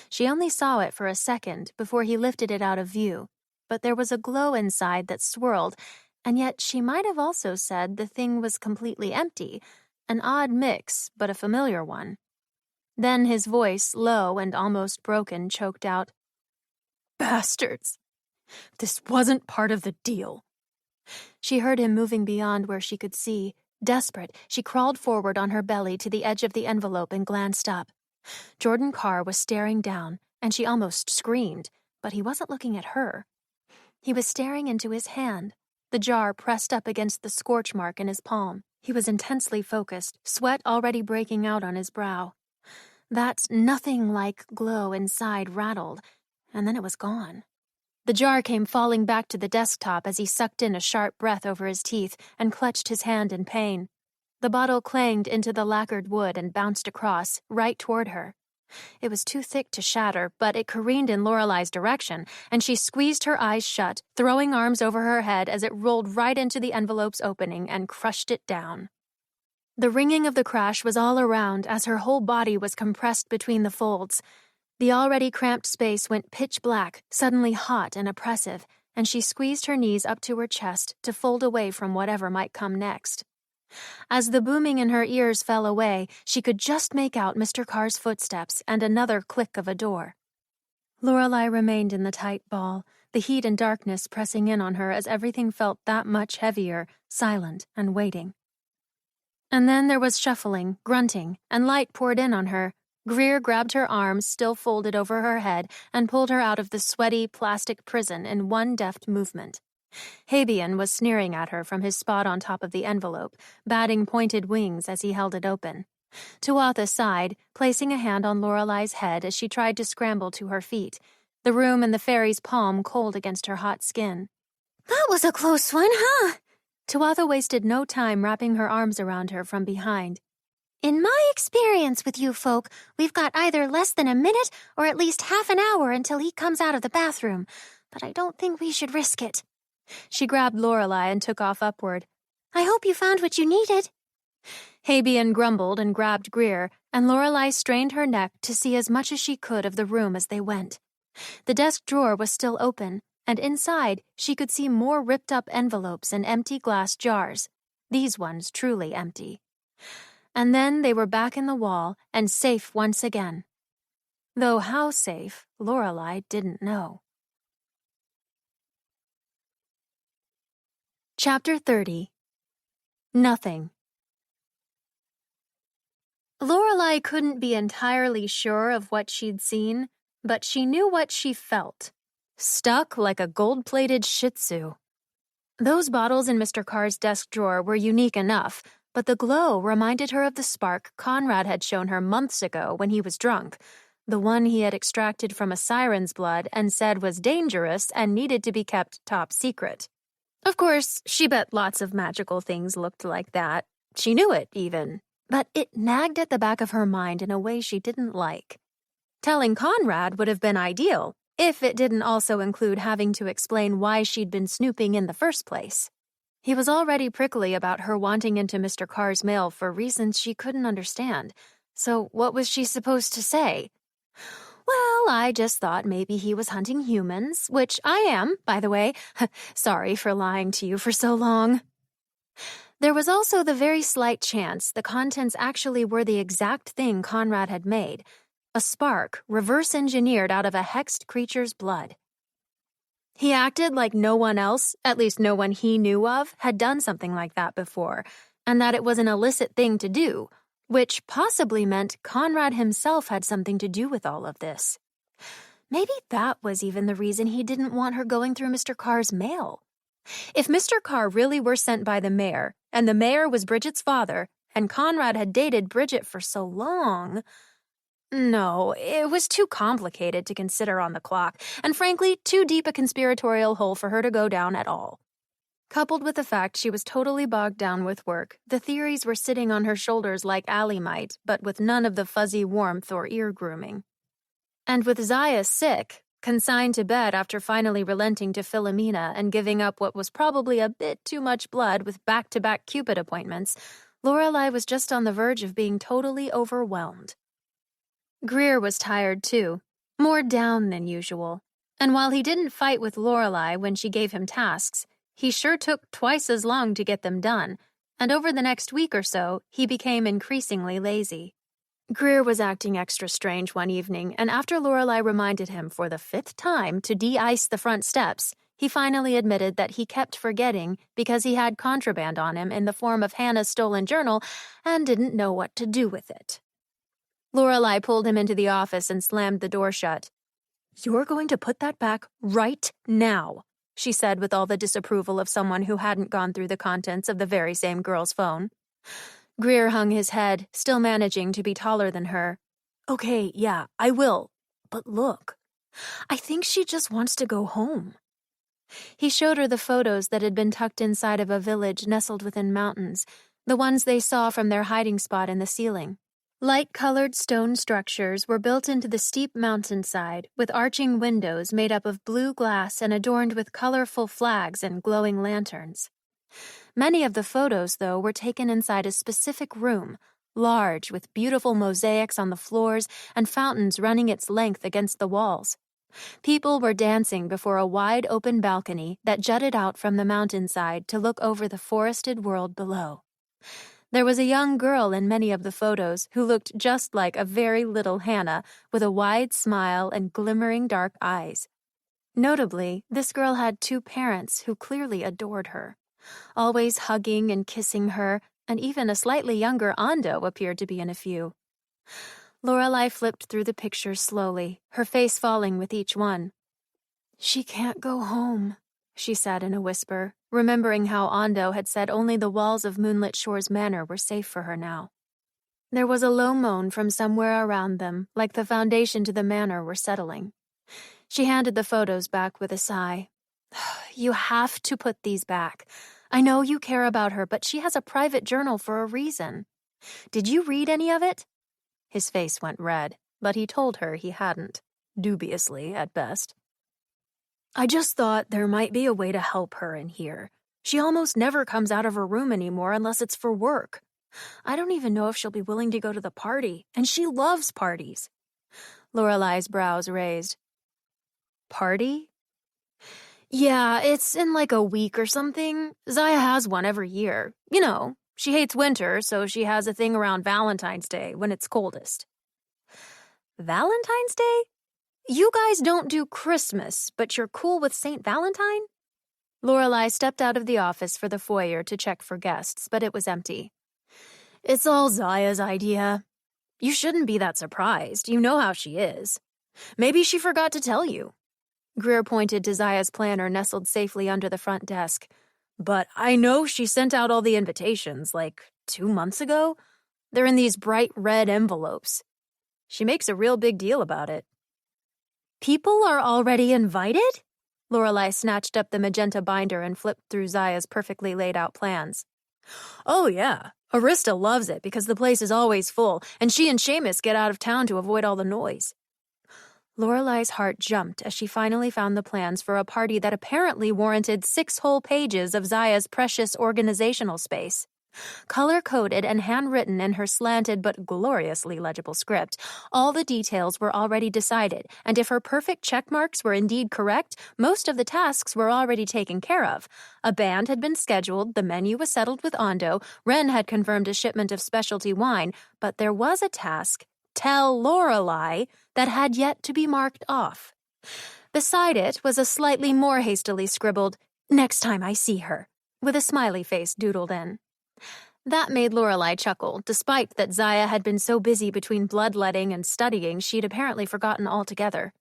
She only saw it for a second before he lifted it out of view, but there was a glow inside that swirled, and yet she might have also said the thing was completely empty, an odd mix, but a familiar one. Then his voice, low and almost broken, choked out, "Bastards! This wasn't part of the deal." She heard him moving beyond where she could see. Desperate, she crawled forward on her belly to the edge of the envelope and glanced up. Jordan Carr was staring down, and she almost screamed, but he wasn't looking at her. He was staring into his hand, the jar pressed up against the scorch mark in his palm. He was intensely focused, sweat already breaking out on his brow. That nothing-like glow inside rattled, and then it was gone. The jar came falling back to the desktop as he sucked in a sharp breath over his teeth and clutched his hand in pain. The bottle clanged into the lacquered wood and bounced across, right toward her. It was too thick to shatter, but it careened in Lorelei's direction, and she squeezed her eyes shut, throwing arms over her head as it rolled right into the envelope's opening and crushed it down. The ringing of the crash was all around as her whole body was compressed between the folds. The already cramped space went pitch black, suddenly hot and oppressive, and she squeezed her knees up to her chest to fold away from whatever might come next. As the booming in her ears fell away, she could just make out Mr. Carr's footsteps and another click of a door. Lorelei remained in the tight ball, the heat and darkness pressing in on her as everything felt that much heavier, silent and waiting. And then there was shuffling, grunting, and light poured in on her. Greer grabbed her arms, still folded over her head, and pulled her out of the sweaty, plastic prison in one deft movement. Habian was sneering at her from his spot on top of the envelope, batting pointed wings as he held it open. Tuatha sighed, placing a hand on Lorelei's head as she tried to scramble to her feet, the room and the fairy's palm cold against her hot skin. That was a close one, huh? Tuatha wasted no time wrapping her arms around her from behind. In my experience with you folk, we've got either less than a minute or at least half an hour until he comes out of the bathroom, but I don't think we should risk it. She grabbed Lorelei and took off upward. I hope you found what you needed. Habian grumbled and grabbed Greer, and Lorelei strained her neck to see as much as she could of the room as they went. The desk drawer was still open, and inside she could see more ripped-up envelopes and empty glass jars, these ones truly empty. And then they were back in the wall and safe once again. Though how safe, Lorelei didn't know. Chapter 30. Nothing. Lorelei couldn't be entirely sure of what she'd seen, but she knew what she felt. Stuck like a gold-plated Shih Tzu. Those bottles in Mr. Carr's desk drawer were unique enough, but the glow reminded her of the spark Conrad had shown her months ago when he was drunk, the one he had extracted from a siren's blood and said was dangerous and needed to be kept top secret. Of course, she bet lots of magical things looked like that. She knew it, even. But it nagged at the back of her mind in a way she didn't like. Telling Conrad would have been ideal, if it didn't also include having to explain why she'd been snooping in the first place. He was already prickly about her wanting into Mr. Carr's mail for reasons she couldn't understand. So what was she supposed to say? Well, I just thought maybe he was hunting humans, which I am, by the way. Sorry for lying to you for so long. There was also the very slight chance the contents actually were the exact thing Conrad had made, a spark reverse-engineered out of a hexed creature's blood. He acted like no one else, at least no one he knew of, had done something like that before, and that it was an illicit thing to do, which possibly meant Conrad himself had something to do with all of this. Maybe that was even the reason he didn't want her going through Mr. Carr's mail. If Mr. Carr really were sent by the mayor, and the mayor was Bridget's father, and Conrad had dated Bridget for so long... No, it was too complicated to consider on the clock, and frankly, too deep a conspiratorial hole for her to go down at all. Coupled with the fact she was totally bogged down with work, the theories were sitting on her shoulders like Allie might, but with none of the fuzzy warmth or ear grooming. And with Zaya sick, consigned to bed after finally relenting to Philomena and giving up what was probably a bit too much blood with back-to-back Cupid appointments, Lorelei was just on the verge of being totally overwhelmed. Greer was tired too, more down than usual, and while he didn't fight with Lorelei when she gave him tasks, he sure took twice as long to get them done, and over the next week or so, he became increasingly lazy. Greer was acting extra strange one evening, and after Lorelei reminded him for the 5th time to de-ice the front steps, He finally admitted that he kept forgetting because he had contraband on him in the form of Hannah's stolen journal and didn't know what to do with it. Lorelai pulled him into the office and slammed the door shut. "You're going to put that back right now," she said with all the disapproval of someone who hadn't gone through the contents of the very same girl's phone. Greer hung his head, still managing to be taller than her. "Okay, yeah, I will. But look, I think she just wants to go home." He showed her the photos that had been tucked inside of a village nestled within mountains, the ones they saw from their hiding spot in the ceiling. Light-colored stone structures were built into the steep mountainside with arching windows made up of blue glass and adorned with colorful flags and glowing lanterns. Many of the photos, though, were taken inside a specific room, large, with beautiful mosaics on the floors and fountains running its length against the walls. People were dancing before a wide open balcony that jutted out from the mountainside to look over the forested world below. There was a young girl in many of the photos who looked just like a very little Hannah, with a wide smile and glimmering dark eyes. Notably, this girl had two parents who clearly adored her, always hugging and kissing her, and even a slightly younger Ando appeared to be in a few. Lorelai flipped through the pictures slowly, her face falling with each one. "She can't go home," she said in a whisper, remembering how Ando had said only the walls of Moonlit Shores Manor were safe for her now. There was a low moan from somewhere around them, like the foundation to the manor were settling. She handed the photos back with a sigh. "You have to put these back. I know you care about her, but she has a private journal for a reason. Did you read any of it?" His face went red, but he told her he hadn't, dubiously at best. "I just thought there might be a way to help her in here. She almost never comes out of her room anymore unless it's for work. I don't even know if she'll be willing to go to the party, and she loves parties." Lorelai's brows raised. "Party?" "Yeah, it's in like a week or something. Zaya has one every year. You know, she hates winter, so she has a thing around Valentine's Day when it's coldest." "Valentine's Day? You guys don't do Christmas, but you're cool with St. Valentine?" Lorelai stepped out of the office for the foyer to check for guests, but it was empty. "It's all Zaya's idea. You shouldn't be that surprised. You know how she is. Maybe she forgot to tell you." Greer pointed to Zaya's planner nestled safely under the front desk. "But I know she sent out all the invitations, like 2 months ago. They're in these bright red envelopes. She makes a real big deal about it." "People are already invited?" Lorelai snatched up the magenta binder and flipped through Zaya's perfectly laid out plans. "Oh, yeah. Arista loves it because the place is always full, and she and Seamus get out of town to avoid all the noise." Lorelai's heart jumped as she finally found the plans for a party that apparently warranted 6 whole pages of Zaya's precious organizational space. Color-coded and handwritten in her slanted but gloriously legible script, all the details were already decided, and if her perfect check marks were indeed correct, most of the tasks were already taken care of. A band had been scheduled, the menu was settled with Ando, Wren had confirmed a shipment of specialty wine, but there was a task, tell Lorelai, that had yet to be marked off. Beside it was a slightly more hastily scribbled, "Next time I see her," with a smiley face doodled in. That made Lorelai chuckle, despite that Zaya had been so busy between bloodletting and studying she'd apparently forgotten altogether.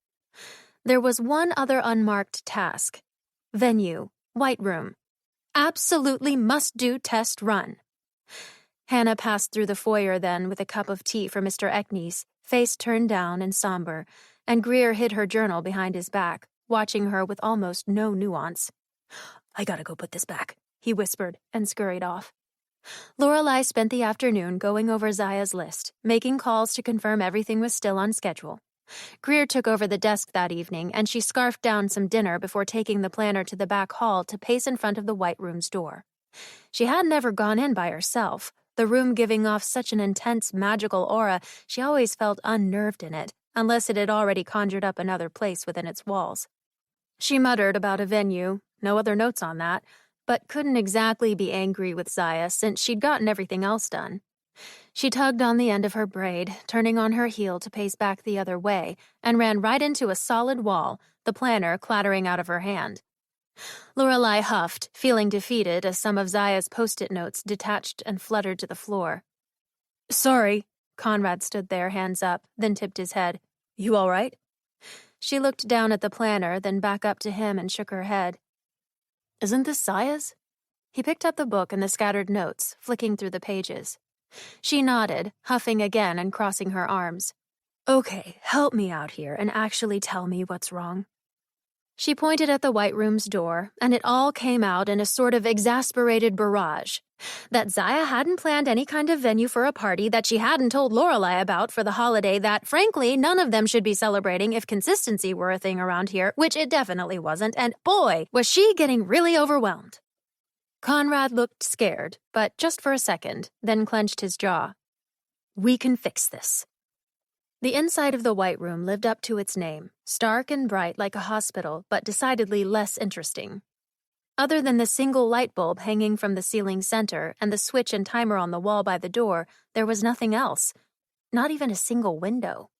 There was one other unmarked task. Venue, White Room. Absolutely must-do test run. Hannah passed through the foyer then with a cup of tea for Mr. Eknes, face turned down and somber, and Greer hid her journal behind his back, watching her with almost no nuance. "I gotta go put this back," he whispered, and scurried off. Lorelai spent the afternoon going over Zaya's list, making calls to confirm everything was still on schedule. Greer took over the desk that evening, and she scarfed down some dinner before taking the planner to the back hall to pace in front of the White Room's door. She had never gone in by herself, the room giving off such an intense, magical aura she always felt unnerved in it, unless it had already conjured up another place within its walls. She muttered about a venue, no other notes on that, but couldn't exactly be angry with Zaya since she'd gotten everything else done. She tugged on the end of her braid, turning on her heel to pace back the other way, and ran right into a solid wall, the planner clattering out of her hand. Lorelei huffed, feeling defeated as some of Zaya's post-it notes detached and fluttered to the floor. "Sorry." Conrad stood there, hands up, then tipped his head. "You all right?" She looked down at the planner, then back up to him and shook her head. "Isn't this Zaya's?" He picked up the book and the scattered notes, flicking through the pages. She nodded, huffing again and crossing her arms. "Okay, help me out here and actually tell me what's wrong." She pointed at the White Room's door, and it all came out in a sort of exasperated barrage. That Zaya hadn't planned any kind of venue for a party that she hadn't told Lorelei about for the holiday that, frankly, none of them should be celebrating if consistency were a thing around here, which it definitely wasn't, and boy, was she getting really overwhelmed. Conrad looked scared, but just for a second, then clenched his jaw. "We can fix this." The inside of the White Room lived up to its name, stark and bright like a hospital, but decidedly less interesting. Other than the single light bulb hanging from the ceiling center and the switch and timer on the wall by the door, there was nothing else, not even a single window.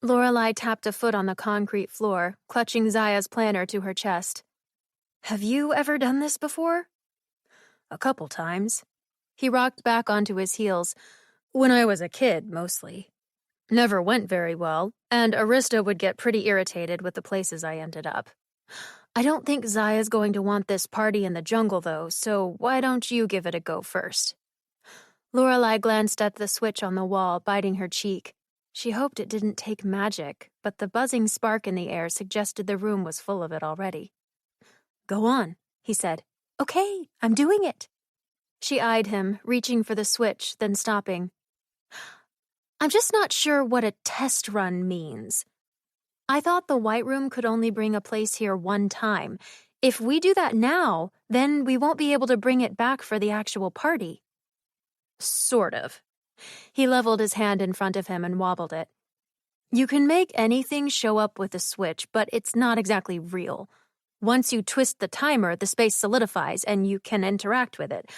Lorelei tapped a foot on the concrete floor, clutching Zaya's planner to her chest. "Have you ever done this before?" "A couple times." He rocked back onto his heels. "When I was a kid, mostly. Never went very well, and Arista would get pretty irritated with the places I ended up. I don't think Zaya's going to want this party in the jungle, though, so why don't you give it a go first?" Lorelei glanced at the switch on the wall, biting her cheek. She hoped it didn't take magic, but the buzzing spark in the air suggested the room was full of it already. "Go on," he said. "Okay, I'm doing it." She eyed him, reaching for the switch, then stopping. "I'm just not sure what a test run means. I thought the White Room could only bring a place here one time. If we do that now, then we won't be able to bring it back for the actual party." "Sort of." He leveled his hand in front of him and wobbled it. "You can make anything show up with a switch, but it's not exactly real. Once you twist the timer, the space solidifies and you can interact with it.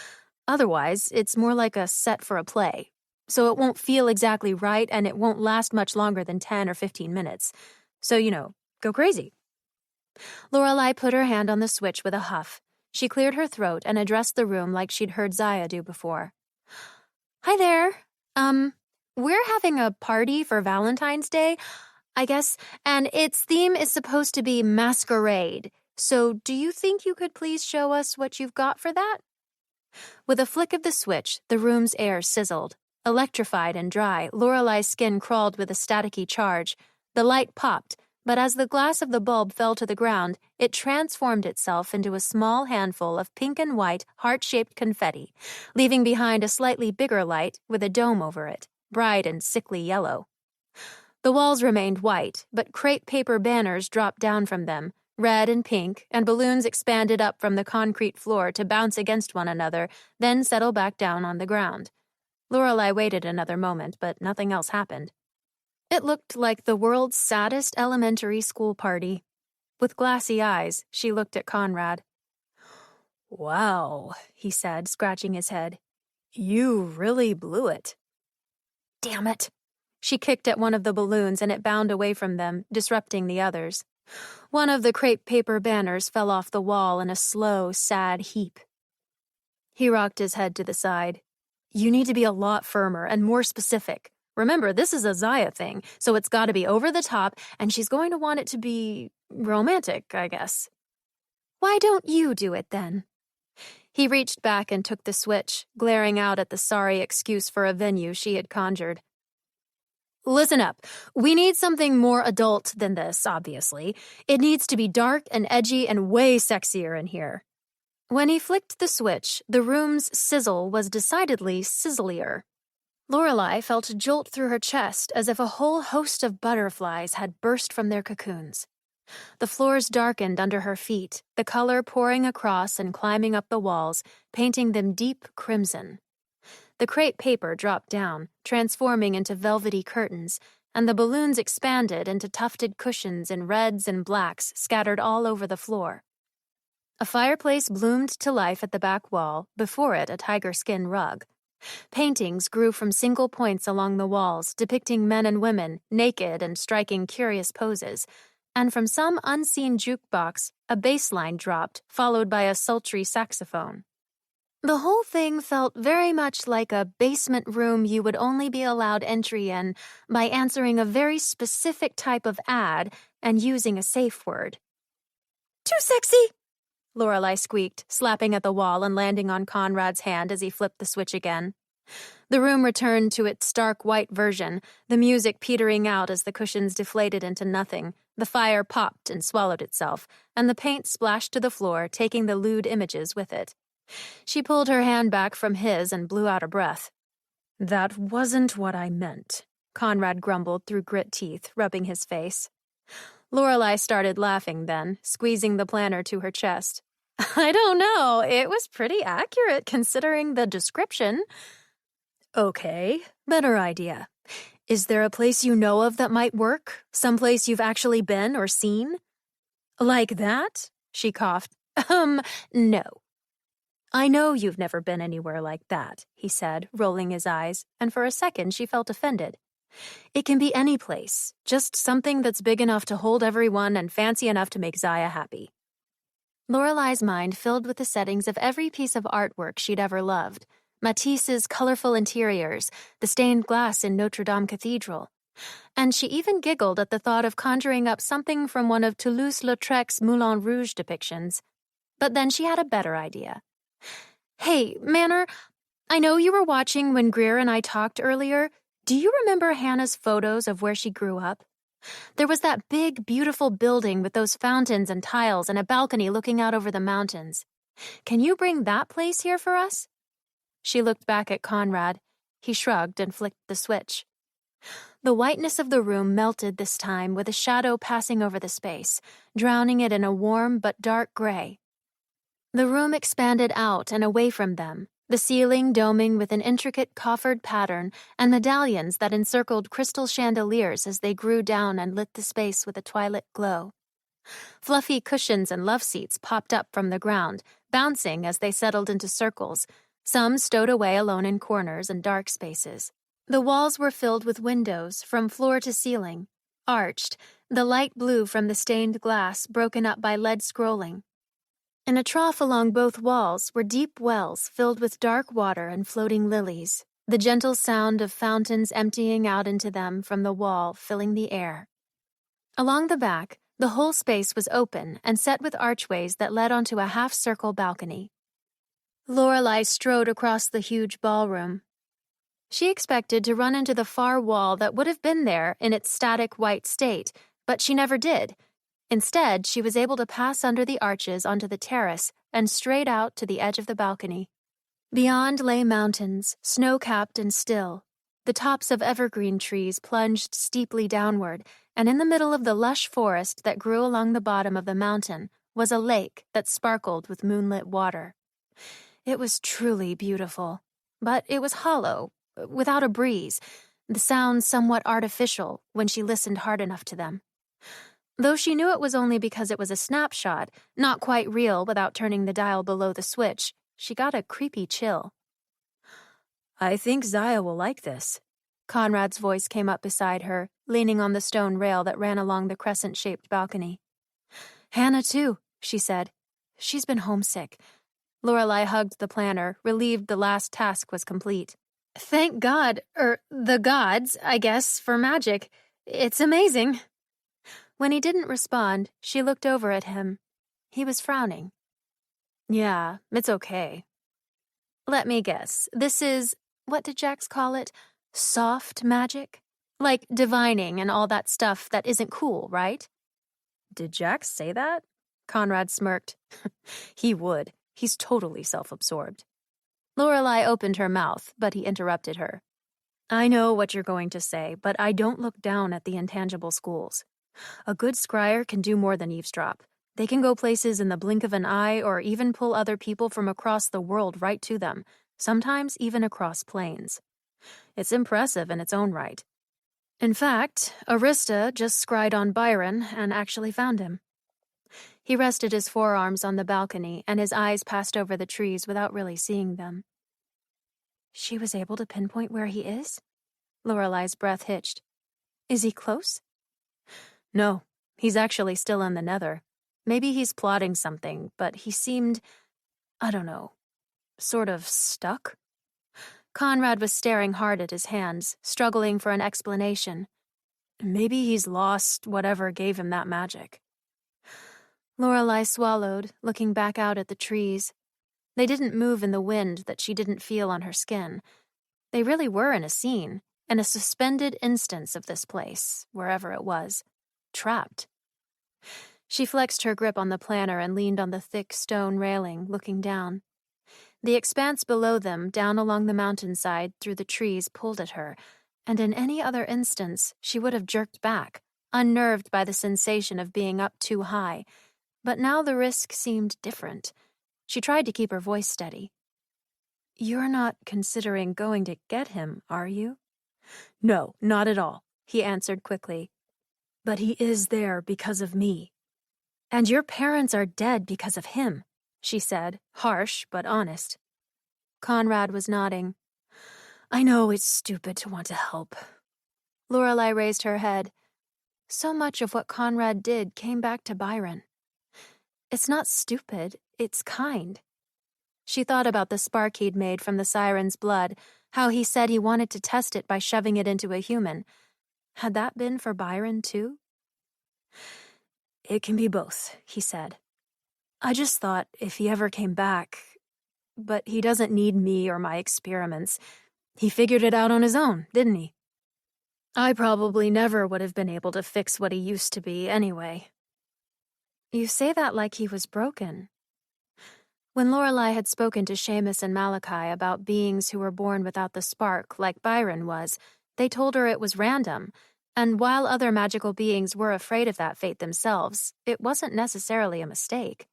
Otherwise, it's more like a set for a play. So it won't feel exactly right, and it won't last much longer than 10 or 15 minutes. So, go crazy." Lorelei put her hand on the switch with a huff. She cleared her throat and addressed the room like she'd heard Zaya do before. "Hi there. We're having a party for Valentine's Day, I guess, and its theme is supposed to be masquerade. So do you think you could please show us what you've got for that?" With a flick of the switch, the room's air sizzled. Electrified and dry, Lorelei's skin crawled with a staticky charge. The light popped, but as the glass of the bulb fell to the ground, it transformed itself into a small handful of pink and white, heart-shaped confetti, leaving behind a slightly bigger light with a dome over it, bright and sickly yellow. The walls remained white, but crepe paper banners dropped down from them, red and pink, and balloons expanded up from the concrete floor to bounce against one another, then settle back down on the ground. Lorelei waited another moment, but nothing else happened. It looked like the world's saddest elementary school party. With glassy eyes, she looked at Conrad. "Wow," he said, scratching his head. "You really blew it." "Damn it." She kicked at one of the balloons and it bounded away from them, disrupting the others. One of the crepe paper banners fell off the wall in a slow, sad heap. He rocked his head to the side. "You need to be a lot firmer and more specific. Remember, this is a Zaya thing, so it's got to be over the top, and she's going to want it to be romantic, I guess." "Why don't you do it, then?" He reached back and took the switch, glaring out at the sorry excuse for a venue she had conjured. "Listen up. We need something more adult than this, obviously. It needs to be dark and edgy and way sexier in here." When he flicked the switch, the room's sizzle was decidedly sizzlier. Lorelei felt a jolt through her chest as if a whole host of butterflies had burst from their cocoons. The floors darkened under her feet, the color pouring across and climbing up the walls, painting them deep crimson. The crepe paper dropped down, transforming into velvety curtains, and the balloons expanded into tufted cushions in reds and blacks scattered all over the floor. A fireplace bloomed to life at the back wall, before it a tiger skin rug. Paintings grew from single points along the walls, depicting men and women, naked and striking curious poses, and from some unseen jukebox, a bass line dropped, followed by a sultry saxophone. The whole thing felt very much like a basement room you would only be allowed entry in by answering a very specific type of ad and using a safe word. "Too sexy!" Lorelai squeaked, slapping at the wall and landing on Conrad's hand as he flipped the switch again. The room returned to its stark white version, the music petering out as the cushions deflated into nothing, the fire popped and swallowed itself, and the paint splashed to the floor, taking the lewd images with it. She pulled her hand back from his and blew out a breath. "That wasn't what I meant," Conrad grumbled through grit teeth, rubbing his face. Lorelai started laughing then, squeezing the planner to her chest. "I don't know. It was pretty accurate considering the description." "Okay, better idea. Is there a place you know of that might work? Someplace you've actually been or seen?" "Like that?" she coughed. No. "I know you've never been anywhere like that," he said, rolling his eyes, and for a second she felt offended. "It can be any place, just something that's big enough to hold everyone and fancy enough to make Zaya happy." Lorelai's mind filled with the settings of every piece of artwork she'd ever loved. Matisse's colorful interiors, the stained glass in Notre Dame Cathedral. And she even giggled at the thought of conjuring up something from one of Toulouse-Lautrec's Moulin Rouge depictions. But then she had a better idea. "Hey, Manor, I know you were watching when Greer and I talked earlier. Do you remember Hannah's photos of where she grew up? There was that big, beautiful building with those fountains and tiles and a balcony looking out over the mountains. Can you bring that place here for us?" She looked back at Conrad. He shrugged and flicked the switch. The whiteness of the room melted this time with a shadow passing over the space, drowning it in a warm but dark gray. The room expanded out and away from them, the ceiling doming with an intricate coffered pattern and medallions that encircled crystal chandeliers as they grew down and lit the space with a twilight glow. Fluffy cushions and love seats popped up from the ground, bouncing as they settled into circles, some stowed away alone in corners and dark spaces. The walls were filled with windows from floor to ceiling, arched, the light blue from the stained glass broken up by lead scrolling. In a trough along both walls were deep wells filled with dark water and floating lilies, the gentle sound of fountains emptying out into them from the wall filling the air. Along the back, the whole space was open and set with archways that led onto a half-circle balcony. Lorelai strode across the huge ballroom. She expected to run into the far wall that would have been there in its static white state, but she never did. Instead, she was able to pass under the arches onto the terrace and straight out to the edge of the balcony. Beyond lay mountains, snow-capped and still. The tops of evergreen trees plunged steeply downward, and in the middle of the lush forest that grew along the bottom of the mountain was a lake that sparkled with moonlit water. It was truly beautiful, but it was hollow, without a breeze, the sounds somewhat artificial when she listened hard enough to them. Though she knew it was only because it was a snapshot, not quite real without turning the dial below the switch, she got a creepy chill. "I think Zaya will like this." Conrad's voice came up beside her, leaning on the stone rail that ran along the crescent-shaped balcony. "Hannah, too," she said. "She's been homesick." Lorelai hugged the planner, relieved the last task was complete. "Thank God, the gods, I guess, for magic. It's amazing." When he didn't respond, she looked over at him. He was frowning. "Yeah, it's okay." "Let me guess. This is, what did Jax call it? Soft magic? Like divining and all that stuff that isn't cool, right?" "Did Jax say that?" Conrad smirked. "He would. He's totally self-absorbed." Lorelai opened her mouth, but he interrupted her. "I know what you're going to say, but I don't look down at the intangible schools. A good scryer can do more than eavesdrop. They can go places in the blink of an eye or even pull other people from across the world right to them, sometimes even across planes. It's impressive in its own right. In fact, Arista just scryed on Byron and actually found him." He rested his forearms on the balcony, and his eyes passed over the trees without really seeing them. "She was able to pinpoint where he is?" Lorelai's breath hitched. "Is he close?" "No, He's actually still in the Nether. Maybe he's plotting something, but he seemed, I don't know, sort of stuck. Conrad was staring hard at his hands, struggling for an explanation. Maybe he's lost whatever gave him that magic. Lorelei swallowed, looking back out at the trees. They didn't move in the wind that she didn't feel on her skin. They really were in a scene, in a suspended instance of this place, wherever it was, trapped. She flexed her grip on the planter and leaned on the thick stone railing, looking down. The expanse below them, down along the mountainside through the trees, pulled at her, and in any other instance she would have jerked back, unnerved by the sensation of being up too high. But now the risk seemed different. She tried to keep her voice steady. "You're not considering going to get him, are you?" "No, not at all," he answered quickly. "But he is there because of me." "And your parents are dead because of him," she said, harsh but honest. Conrad was nodding. "I know it's stupid to want to help." Lorelei raised her head. So much of what Conrad did came back to Byron. It's not stupid, it's kind. She thought about the spark he'd made from the siren's blood, how he said he wanted to test it by shoving it into a human. Had that been for Byron, too? "It can be both," he said. "I just thought if he ever came back... But he doesn't need me or my experiments. He figured it out on his own, didn't he? I probably never would have been able to fix what he used to be anyway." "You say that like he was broken." When Lorelei had spoken to Seamus and Malachi about beings who were born without the spark, like Byron was, they told her it was random, and while other magical beings were afraid of that fate themselves, it wasn't necessarily a mistake.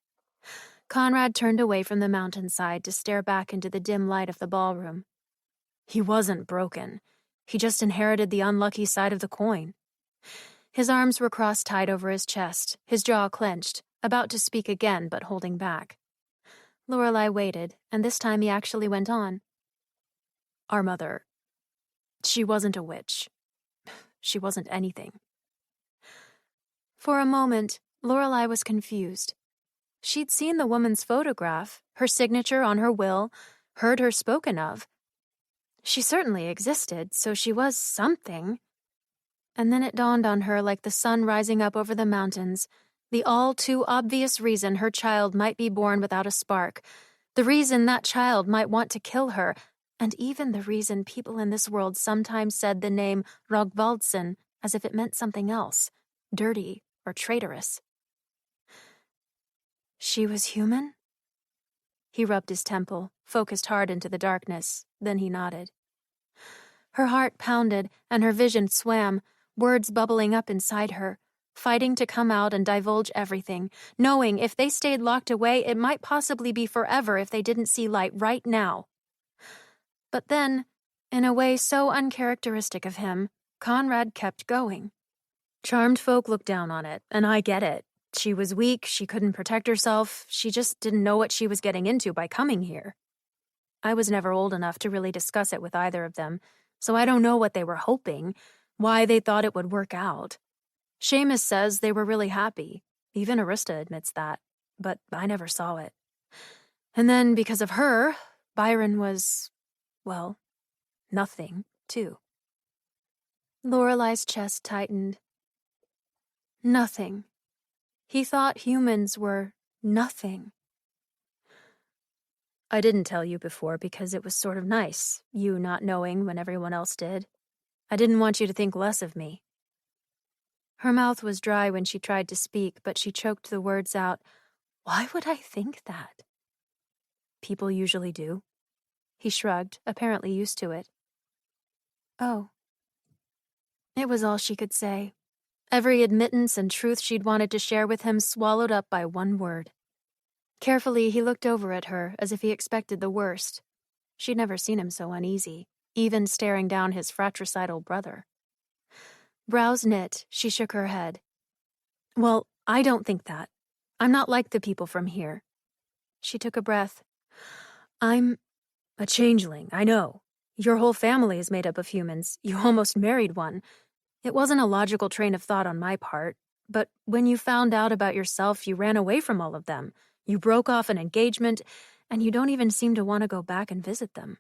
Conrad turned away from the mountainside to stare back into the dim light of the ballroom. He wasn't broken. He just inherited the unlucky side of the coin. His arms were crossed tight over his chest, his jaw clenched, about to speak again but holding back. Lorelei waited, and this time he actually went on. "Our mother, she wasn't a witch. She wasn't anything." For a moment, Lorelei was confused. She'd seen the woman's photograph, her signature on her will, heard her spoken of. She certainly existed, so she was something. And then it dawned on her like the sun rising up over the mountains, the all-too-obvious reason her child might be born without a spark, the reason that child might want to kill her, and even the reason people in this world sometimes said the name Rogvaldsen as if it meant something else, dirty or traitorous. "She was human?" He rubbed his temple, focused hard into the darkness, then he nodded. Her heart pounded, and her vision swam, words bubbling up inside her, fighting to come out and divulge everything, knowing if they stayed locked away, it might possibly be forever if they didn't see light right now. But then, in a way so uncharacteristic of him, Conrad kept going. "Charmed folk look down on it, and I get it. She was weak, she couldn't protect herself, she just didn't know what she was getting into by coming here. I was never old enough to really discuss it with either of them, so I don't know what they were hoping, why they thought it would work out. Seamus says they were really happy, even Arista admits that, but I never saw it. And then, because of her, Byron was, well, nothing, too." Lorelei's chest tightened. Nothing. He thought humans were nothing. "I didn't tell you before because it was sort of nice, you not knowing when everyone else did. I didn't want you to think less of me." Her mouth was dry when she tried to speak, but she choked the words out. "Why would I think that?" "People usually do." He shrugged, apparently used to it. "Oh." It was all she could say. Every admittance and truth she'd wanted to share with him swallowed up by one word. Carefully, he looked over at her as if he expected the worst. She'd never seen him so uneasy, even staring down his fratricidal brother. Brows knit, she shook her head. "Well, I don't think that. I'm not like the people from here." She took a breath. "I'm a changeling, I know. Your whole family is made up of humans. You almost married one. It wasn't a logical train of thought on my part. But when you found out about yourself, you ran away from all of them. You broke off an engagement, and you don't even seem to want to go back and visit them.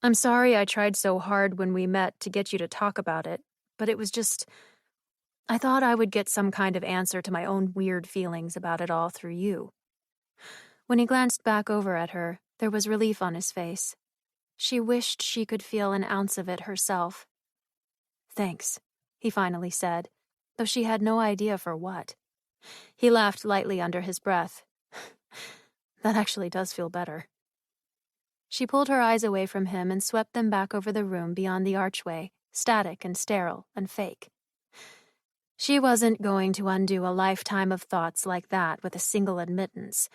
I'm sorry I tried so hard when we met to get you to talk about it, but it was just... I thought I would get some kind of answer to my own weird feelings about it all through you. When he glanced back over at her, there was relief on his face. She wished she could feel an ounce of it herself. Thanks, he finally said, though she had no idea for what. He laughed lightly under his breath. That actually does feel better. She pulled her eyes away from him and swept them back over the room beyond the archway, static and sterile and fake. She wasn't going to undo a lifetime of thoughts like that with a single admittance,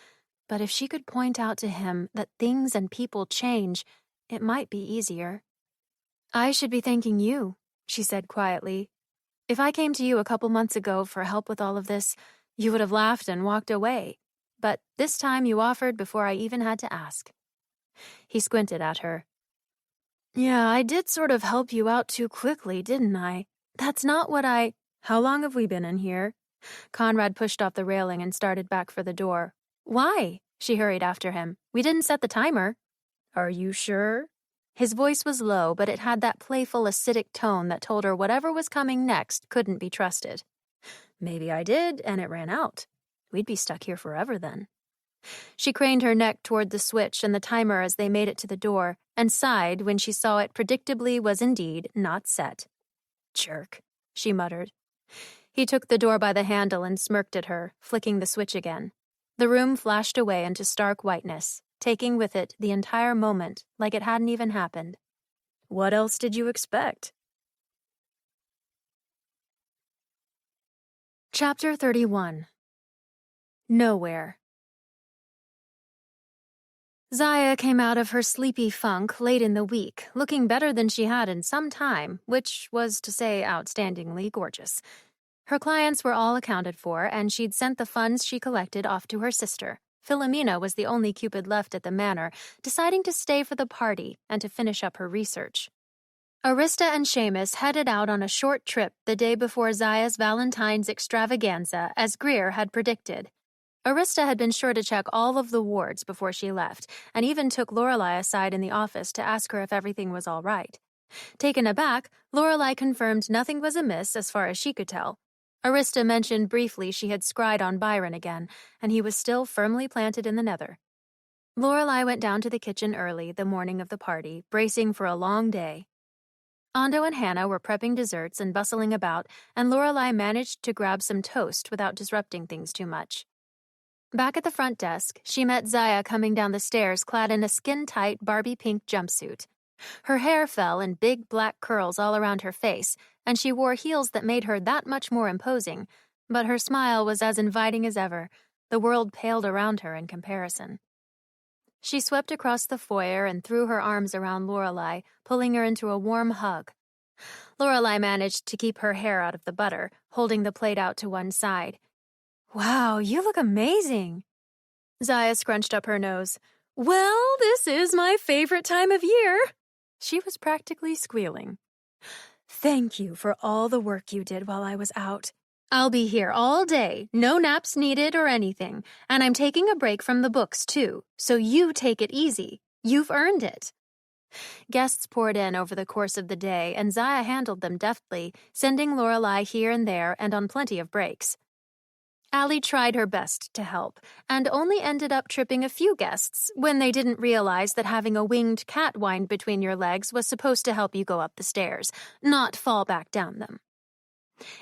but if she could point out to him that things and people change, it might be easier. I should be thanking you, she said quietly. If I came to you a couple months ago for help with all of this, you would have laughed and walked away. But this time you offered before I even had to ask. He squinted at her. Yeah, I did sort of help you out too quickly, didn't I? That's not what I... How long have we been in here? Conrad pushed off the railing and started back for the door. Why? She hurried after him. We didn't set the timer. Are you sure? His voice was low, but it had that playful, acidic tone that told her whatever was coming next couldn't be trusted. Maybe I did, and it ran out. We'd be stuck here forever then. She craned her neck toward the switch and the timer as they made it to the door, and sighed when she saw it predictably was indeed not set. Jerk, she muttered. He took the door by the handle and smirked at her, flicking the switch again. The room flashed away into stark whiteness, taking with it the entire moment like it hadn't even happened. What else did you expect? Chapter 31. Nowhere. Zaya came out of her sleepy funk late in the week, looking better than she had in some time, which was to say outstandingly gorgeous. Her clients were all accounted for, and she'd sent the funds she collected off to her sister. Philomena was the only Cupid left at the manor, deciding to stay for the party and to finish up her research. Arista and Seamus headed out on a short trip the day before Zaya's Valentine's extravaganza, as Greer had predicted. Arista had been sure to check all of the wards before she left, and even took Lorelei aside in the office to ask her if everything was all right. Taken aback, Lorelei confirmed nothing was amiss as far as she could tell. Arista mentioned briefly she had scryed on Byron again, and he was still firmly planted in the nether. Lorelei went down to the kitchen early the morning of the party, bracing for a long day. Ando and Hannah were prepping desserts and bustling about, and Lorelei managed to grab some toast without disrupting things too much. Back at the front desk, she met Zaya coming down the stairs clad in a skin-tight Barbie-pink jumpsuit. Her hair fell in big black curls all around her face, and she wore heels that made her that much more imposing, but her smile was as inviting as ever. The world paled around her in comparison. She swept across the foyer and threw her arms around Lorelei, pulling her into a warm hug. Lorelei managed to keep her hair out of the butter, holding the plate out to one side. Wow, you look amazing. Zaya scrunched up her nose. Well, this is my favorite time of year. She was practically squealing. Thank you for all the work you did while I was out. I'll be here all day, no naps needed or anything, and I'm taking a break from the books too, so you take it easy. You've earned it. Guests poured in over the course of the day, and Zaya handled them deftly, sending Lorelei here and there and on plenty of breaks. Allie tried her best to help, and only ended up tripping a few guests when they didn't realize that having a winged cat wind between your legs was supposed to help you go up the stairs, not fall back down them.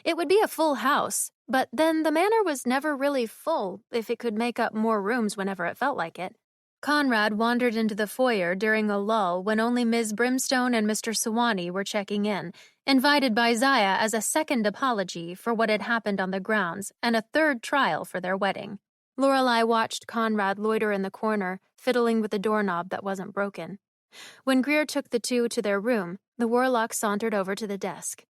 It would be a full house, but then the manor was never really full if it could make up more rooms whenever it felt like it. Conrad wandered into the foyer during a lull when only Ms. Brimstone and Mr. Sewanee were checking in, invited by Zaya as a second apology for what had happened on the grounds and a third trial for their wedding. Lorelei watched Conrad loiter in the corner, fiddling with the doorknob that wasn't broken. When Greer took the two to their room, the warlock sauntered over to the desk.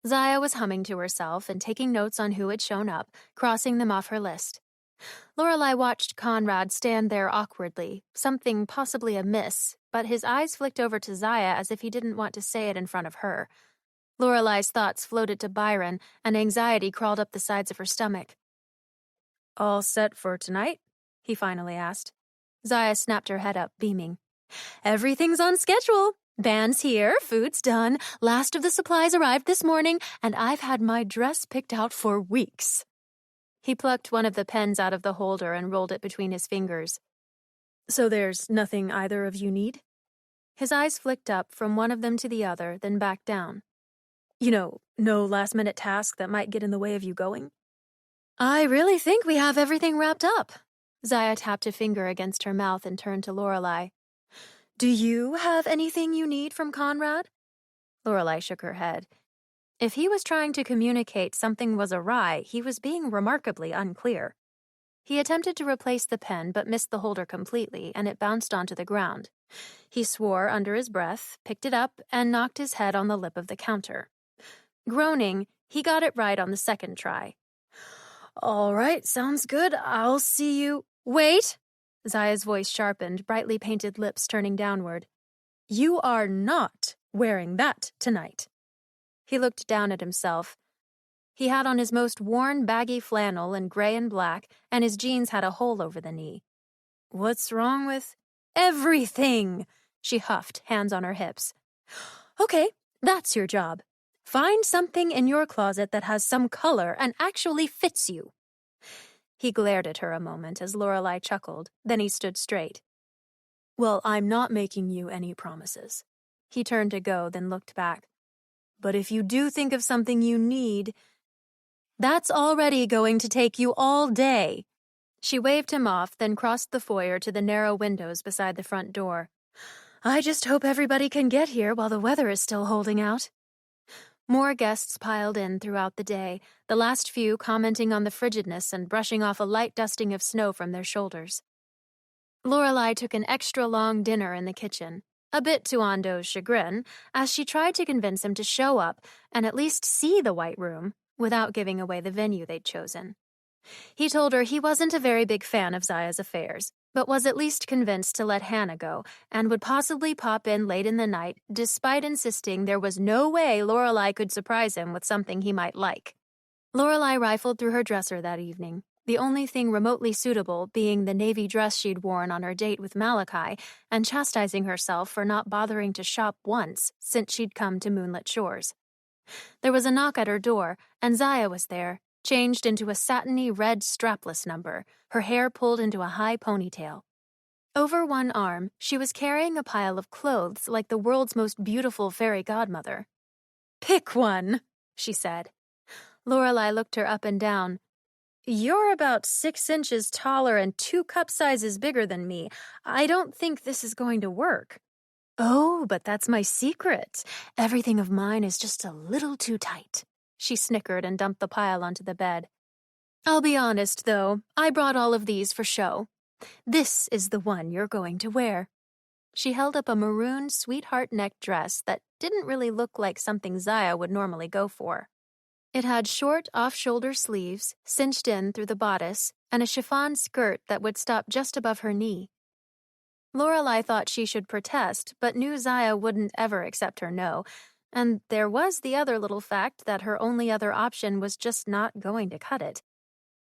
Zaya was humming to herself and taking notes on who had shown up, crossing them off her list. Lorelei watched Conrad stand there awkwardly, something possibly amiss, but his eyes flicked over to Zaya as if he didn't want to say it in front of her. Lorelai's thoughts floated to Byron, and anxiety crawled up the sides of her stomach. "All set for tonight?" he finally asked. Zaya snapped her head up, beaming. "Everything's on schedule. Band's here, food's done, last of the supplies arrived this morning, and I've had my dress picked out for weeks." He plucked one of the pens out of the holder and rolled it between his fingers. "So there's nothing either of you need?" His eyes flicked up from one of them to the other, then back down. "You know, no last-minute task that might get in the way of you going?" "I really think we have everything wrapped up." Zaya tapped a finger against her mouth and turned to Lorelai. "Do you have anything you need from Conrad?" Lorelai shook her head. If he was trying to communicate something was awry, he was being remarkably unclear. He attempted to replace the pen but missed the holder completely, and it bounced onto the ground. He swore under his breath, picked it up, and knocked his head on the lip of the counter. Groaning, he got it right on the second try. "All right, sounds good. I'll see you—" "Wait!" Zaya's voice sharpened, brightly painted lips turning downward. "You are not wearing that tonight." He looked down at himself. He had on his most worn baggy flannel in gray and black, and his jeans had a hole over the knee. "What's wrong with—" "Everything!" she huffed, hands on her hips. "Okay, that's your job. Find something in your closet that has some color and actually fits you." He glared at her a moment as Lorelai chuckled, then he stood straight. "Well, I'm not making you any promises." He turned to go, then looked back. "But if you do think of something you need, that's already going to take you all day." She waved him off, then crossed the foyer to the narrow windows beside the front door. "I just hope everybody can get here while the weather is still holding out." More guests piled in throughout the day, the last few commenting on the frigidness and brushing off a light dusting of snow from their shoulders. Lorelai took an extra-long dinner in the kitchen, a bit to Ando's chagrin, as she tried to convince him to show up and at least see the White Room without giving away the venue they'd chosen. He told her he wasn't a very big fan of Zaya's affairs, but was at least convinced to let Hannah go, and would possibly pop in late in the night, despite insisting there was no way Lorelai could surprise him with something he might like. Lorelai rifled through her dresser that evening, the only thing remotely suitable being the navy dress she'd worn on her date with Malachi, and chastising herself for not bothering to shop once since she'd come to Moonlit Shores. There was a knock at her door, and Zaya was there, changed into a satiny red strapless number, her hair pulled into a high ponytail. Over one arm, she was carrying a pile of clothes like the world's most beautiful fairy godmother. "Pick one," she said. Lorelai looked her up and down. "You're about 6 inches taller and 2 cup sizes bigger than me. I don't think this is going to work." "Oh, but that's my secret. Everything of mine is just a little too tight." She snickered and dumped the pile onto the bed. "I'll be honest, though. I brought all of these for show. This is the one you're going to wear." She held up a maroon sweetheart neck dress that didn't really look like something Zaya would normally go for. It had short off-shoulder sleeves, cinched in through the bodice, and a chiffon skirt that would stop just above her knee. Lorelai thought she should protest, but knew Zaya wouldn't ever accept her no, and there was the other little fact that her only other option was just not going to cut it.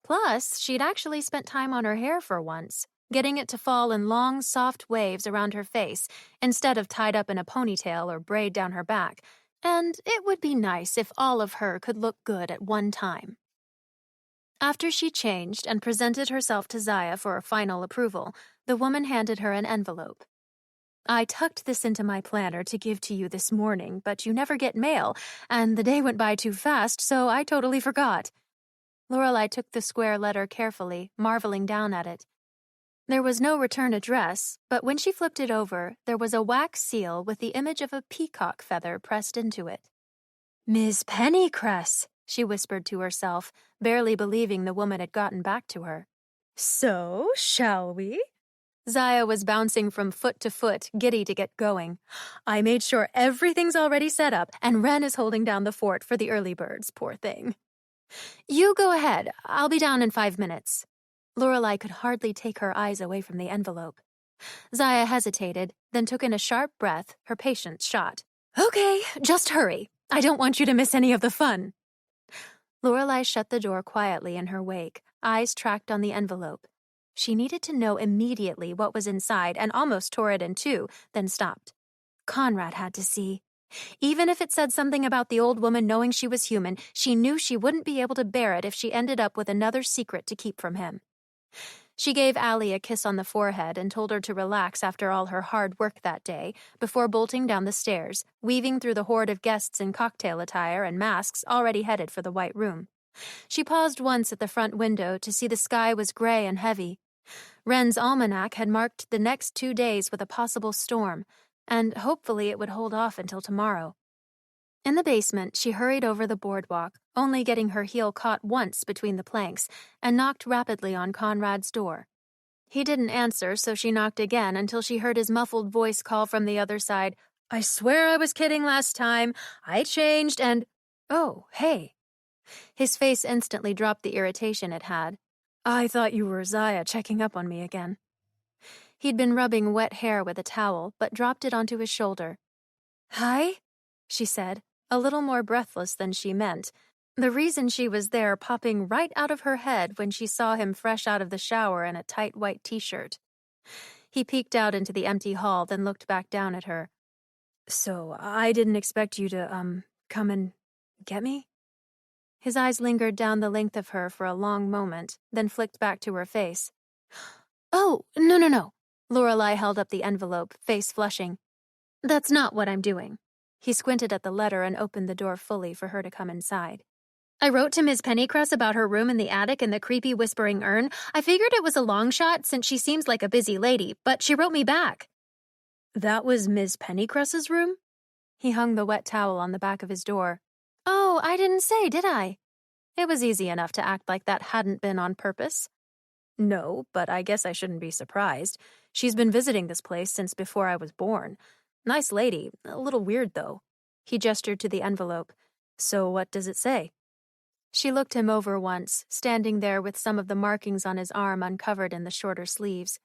Plus, she'd actually spent time on her hair for once, getting it to fall in long, soft waves around her face instead of tied up in a ponytail or braid down her back, and it would be nice if all of her could look good at one time. After she changed and presented herself to Zaya for a final approval, the woman handed her an envelope. "I tucked this into my planner to give to you this morning, but you never get mail, and the day went by too fast, so I totally forgot." Lorelai took the square letter carefully, marveling down at it. There was no return address, but when she flipped it over, there was a wax seal with the image of a peacock feather pressed into it. "Miss Pennycress," she whispered to herself, barely believing the woman had gotten back to her. "So, shall we?" Zaya was bouncing from foot to foot, giddy to get going. "I made sure everything's already set up, and Wren is holding down the fort for the early birds, poor thing." "You go ahead. I'll be down in 5 minutes." Lorelai could hardly take her eyes away from the envelope. Zaya hesitated, then took in a sharp breath, her patience shot. "Okay, just hurry. I don't want you to miss any of the fun. Lorelei shut the door quietly in her wake, eyes tracked on the envelope. She needed to know immediately what was inside and almost tore it in two, then stopped. Conrad had to see. Even if it said something about the old woman knowing she was human, she knew she wouldn't be able to bear it if she ended up with another secret to keep from him. She gave Allie a kiss on the forehead and told her to relax after all her hard work that day, before bolting down the stairs, weaving through the horde of guests in cocktail attire and masks already headed for the White Room. She paused once at the front window to see the sky was gray and heavy. Wren's almanac had marked the next 2 days with a possible storm, and hopefully it would hold off until tomorrow. In the basement, she hurried over the boardwalk, only getting her heel caught once between the planks, and knocked rapidly on Conrad's door. He didn't answer, so she knocked again until she heard his muffled voice call from the other side, "I swear I was kidding last time. I changed and—" "Oh, hey." His face instantly dropped the irritation it had. "I thought you were Zaya checking up on me again." He'd been rubbing wet hair with a towel, but dropped it onto his shoulder. "Hi?" she said, a little more breathless than she meant, the reason she was there popping right out of her head when she saw him fresh out of the shower in a tight white t-shirt. He peeked out into the empty hall, then looked back down at her. "So, I didn't expect you to, come and get me?" His eyes lingered down the length of her for a long moment, then flicked back to her face. "Oh, no. Lorelei held up the envelope, face flushing. "That's not what I'm doing." He squinted at the letter and opened the door fully for her to come inside. "I wrote to Ms. Pennycress about her room in the attic and the creepy whispering urn. I figured it was a long shot since she seems like a busy lady, but she wrote me back." "That was Ms. Pennycress's room?" He hung the wet towel on the back of his door. "Oh, I didn't say, did I?" It was easy enough to act like that hadn't been on purpose. "No, but I guess I shouldn't be surprised. She's been visiting this place since before I was born. Nice lady, a little weird, though." He gestured to the envelope. "So what does it say?" She looked him over once, standing there with some of the markings on his arm uncovered in the shorter sleeves.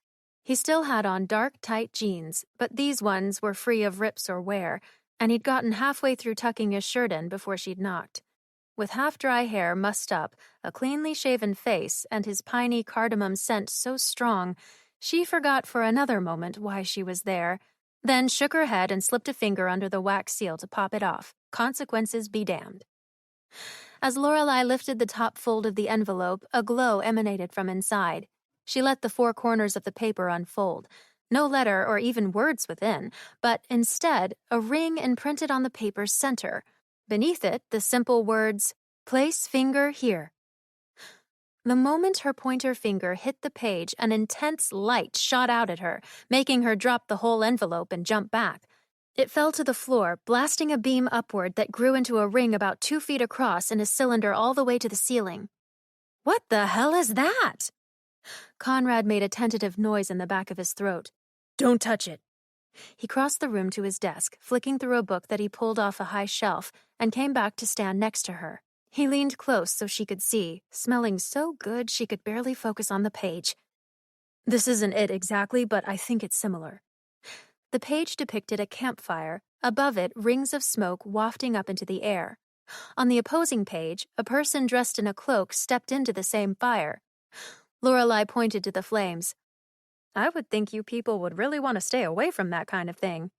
He still had on dark, tight jeans, but these ones were free of rips or wear, and he'd gotten halfway through tucking his shirt in before she'd knocked. With half-dry hair mussed up, a cleanly shaven face, and his piney cardamom scent so strong, she forgot for another moment why she was there, then shook her head and slipped a finger under the wax seal to pop it off. Consequences be damned. As Lorelei lifted the top fold of the envelope, a glow emanated from inside. She let the 4 corners of the paper unfold. No letter or even words within, but instead, a ring imprinted on the paper's center. Beneath it, the simple words, "Place finger here." The moment her pointer finger hit the page, an intense light shot out at her, making her drop the whole envelope and jump back. It fell to the floor, blasting a beam upward that grew into a ring about 2 feet across in a cylinder all the way to the ceiling. "What the hell is that?" Conrad made a tentative noise in the back of his throat. "Don't touch it." He crossed the room to his desk, flicking through a book that he pulled off a high shelf, and came back to stand next to her. He leaned close so she could see, smelling so good she could barely focus on the page. "This isn't it exactly, but I think it's similar." The page depicted a campfire, above it rings of smoke wafting up into the air. On the opposing page, a person dressed in a cloak stepped into the same fire. Lorelei pointed to the flames. "I would think you people would really want to stay away from that kind of thing."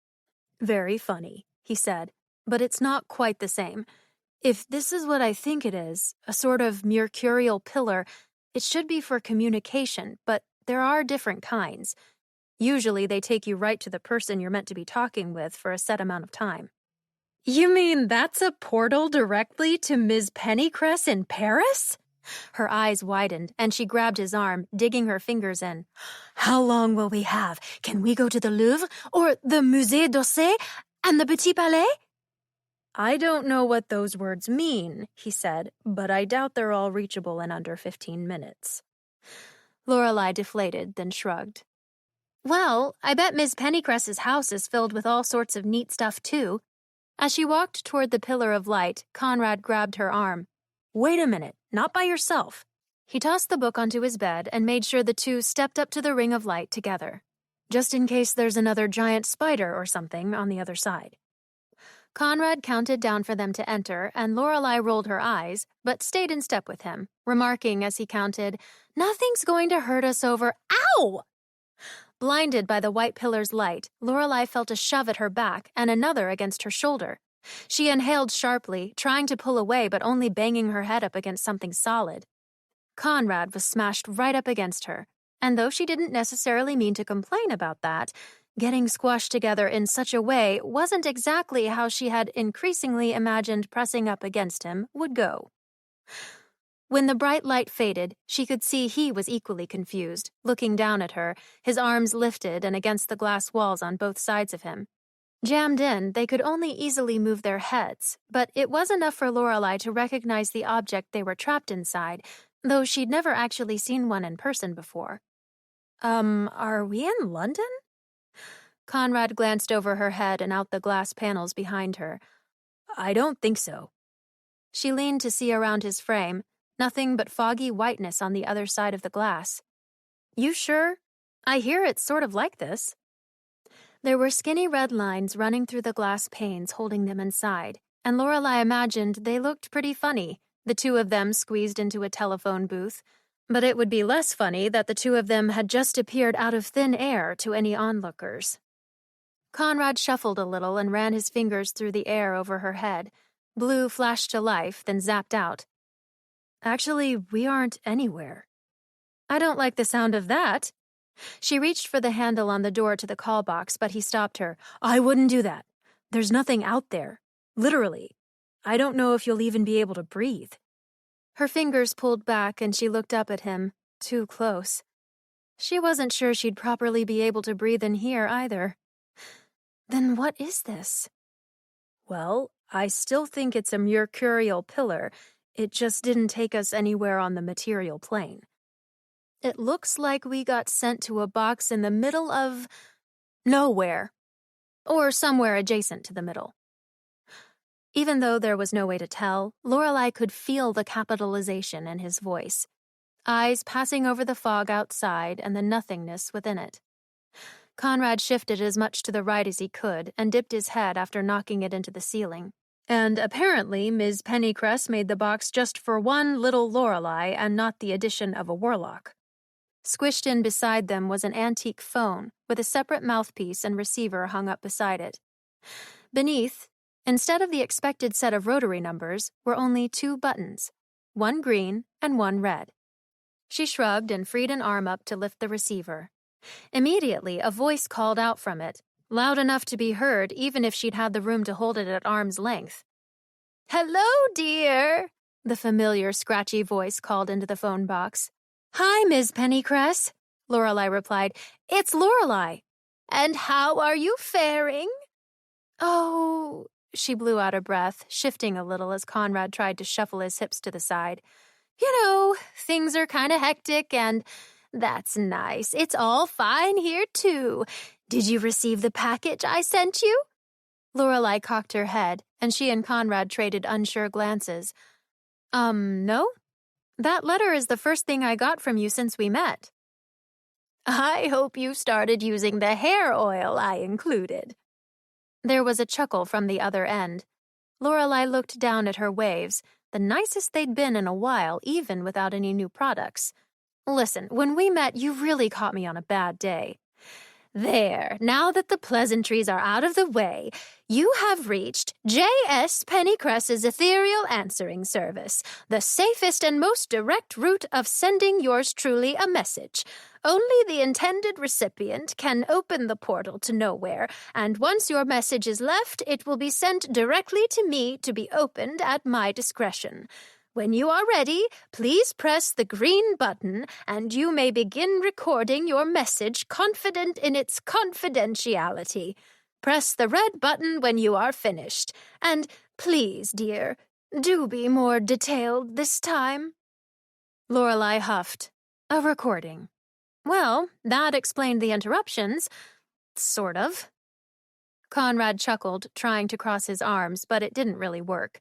"Very funny," he said, "but it's not quite the same. If this is what I think it is, a sort of mercurial pillar, it should be for communication, but there are different kinds. Usually they take you right to the person you're meant to be talking with for a set amount of time." "You mean that's a portal directly to Ms. Pennycress in Paris?" Her eyes widened, and she grabbed his arm, digging her fingers in. "How long will we have? Can we go to the Louvre, or the Musée d'Orsay, and the Petit Palais?" "I don't know what those words mean," he said, "but I doubt they're all reachable in under 15 minutes. Lorelei deflated, then shrugged. "Well, I bet Miss Pennycress's house is filled with all sorts of neat stuff, too." As she walked toward the pillar of light, Conrad grabbed her arm. "Wait a minute, not by yourself." He tossed the book onto his bed and made sure the two stepped up to the ring of light together, just in case there's another giant spider or something on the other side. Conrad counted down for them to enter, and Lorelei rolled her eyes, but stayed in step with him, remarking as he counted, "Nothing's going to hurt us over— Ow!" Blinded by the white pillar's light, Lorelei felt a shove at her back and another against her shoulder. She inhaled sharply, trying to pull away but only banging her head up against something solid. Conrad was smashed right up against her, and though she didn't necessarily mean to complain about that, getting squashed together in such a way wasn't exactly how she had increasingly imagined pressing up against him would go. When the bright light faded, she could see he was equally confused, looking down at her, his arms lifted and against the glass walls on both sides of him. Jammed in, they could only easily move their heads, but it was enough for Lorelei to recognize the object they were trapped inside, though she'd never actually seen one in person before. Are we in London?" Conrad glanced over her head and out the glass panels behind her. "I don't think so." She leaned to see around his frame, nothing but foggy whiteness on the other side of the glass. "You sure? I hear it's sort of like this." There were skinny red lines running through the glass panes holding them inside, and Lorelei imagined they looked pretty funny, the two of them squeezed into a telephone booth. But it would be less funny that the two of them had just appeared out of thin air to any onlookers. Conrad shuffled a little and ran his fingers through the air over her head. Blue flashed to life, then zapped out. "Actually, we aren't anywhere." "I don't like the sound of that." She reached for the handle on the door to the call box, but he stopped her. "I wouldn't do that. There's nothing out there. Literally. I don't know if you'll even be able to breathe." Her fingers pulled back and she looked up at him, too close. She wasn't sure she'd properly be able to breathe in here either. "Then what is this?" "Well, I still think it's a mercurial pillar. It just didn't take us anywhere on the material plane. It looks like we got sent to a box in the middle of nowhere, or somewhere adjacent to the middle." Even though there was no way to tell, Lorelei could feel the capitalization in his voice, eyes passing over the fog outside and the nothingness within it. Conrad shifted as much to the right as he could and dipped his head after knocking it into the ceiling. And apparently Ms. Pennycress made the box just for one little Lorelei and not the addition of a warlock. Squished in beside them was an antique phone with a separate mouthpiece and receiver hung up beside it. Beneath, instead of the expected set of rotary numbers, were only 2 buttons, one green and one red. She shrugged and freed an arm up to lift the receiver. Immediately, a voice called out from it, loud enough to be heard even if she'd had the room to hold it at arm's length. "Hello, dear," the familiar scratchy voice called into the phone box. "Hi, Ms. Pennycress," Lorelei replied. "It's Lorelei." "And how are you faring?" "Oh," she blew out a breath, shifting a little as Conrad tried to shuffle his hips to the side. "You know, things are kind of hectic and—" "That's nice. It's all fine here, too. Did you receive the package I sent you?" Lorelei cocked her head, and she and Conrad traded unsure glances. No. That letter is the first thing I got from you since we met." "I hope you started using the hair oil I included." There was a chuckle from the other end. Lorelei looked down at her waves, the nicest they'd been in a while, even without any new products. "Listen, when we met, you really caught me on a bad day." "There, now that the pleasantries are out of the way, you have reached J.S. Pennycress's ethereal answering service, the safest and most direct route of sending yours truly a message. Only the intended recipient can open the portal to nowhere, and once your message is left, it will be sent directly to me to be opened at my discretion. When you are ready, please press the green button, and you may begin recording your message confident in its confidentiality. Press the red button when you are finished. And please, dear, do be more detailed this time." Lorelei huffed. A recording. Well, that explained the interruptions. Sort of. Conrad chuckled, trying to cross his arms, but it didn't really work.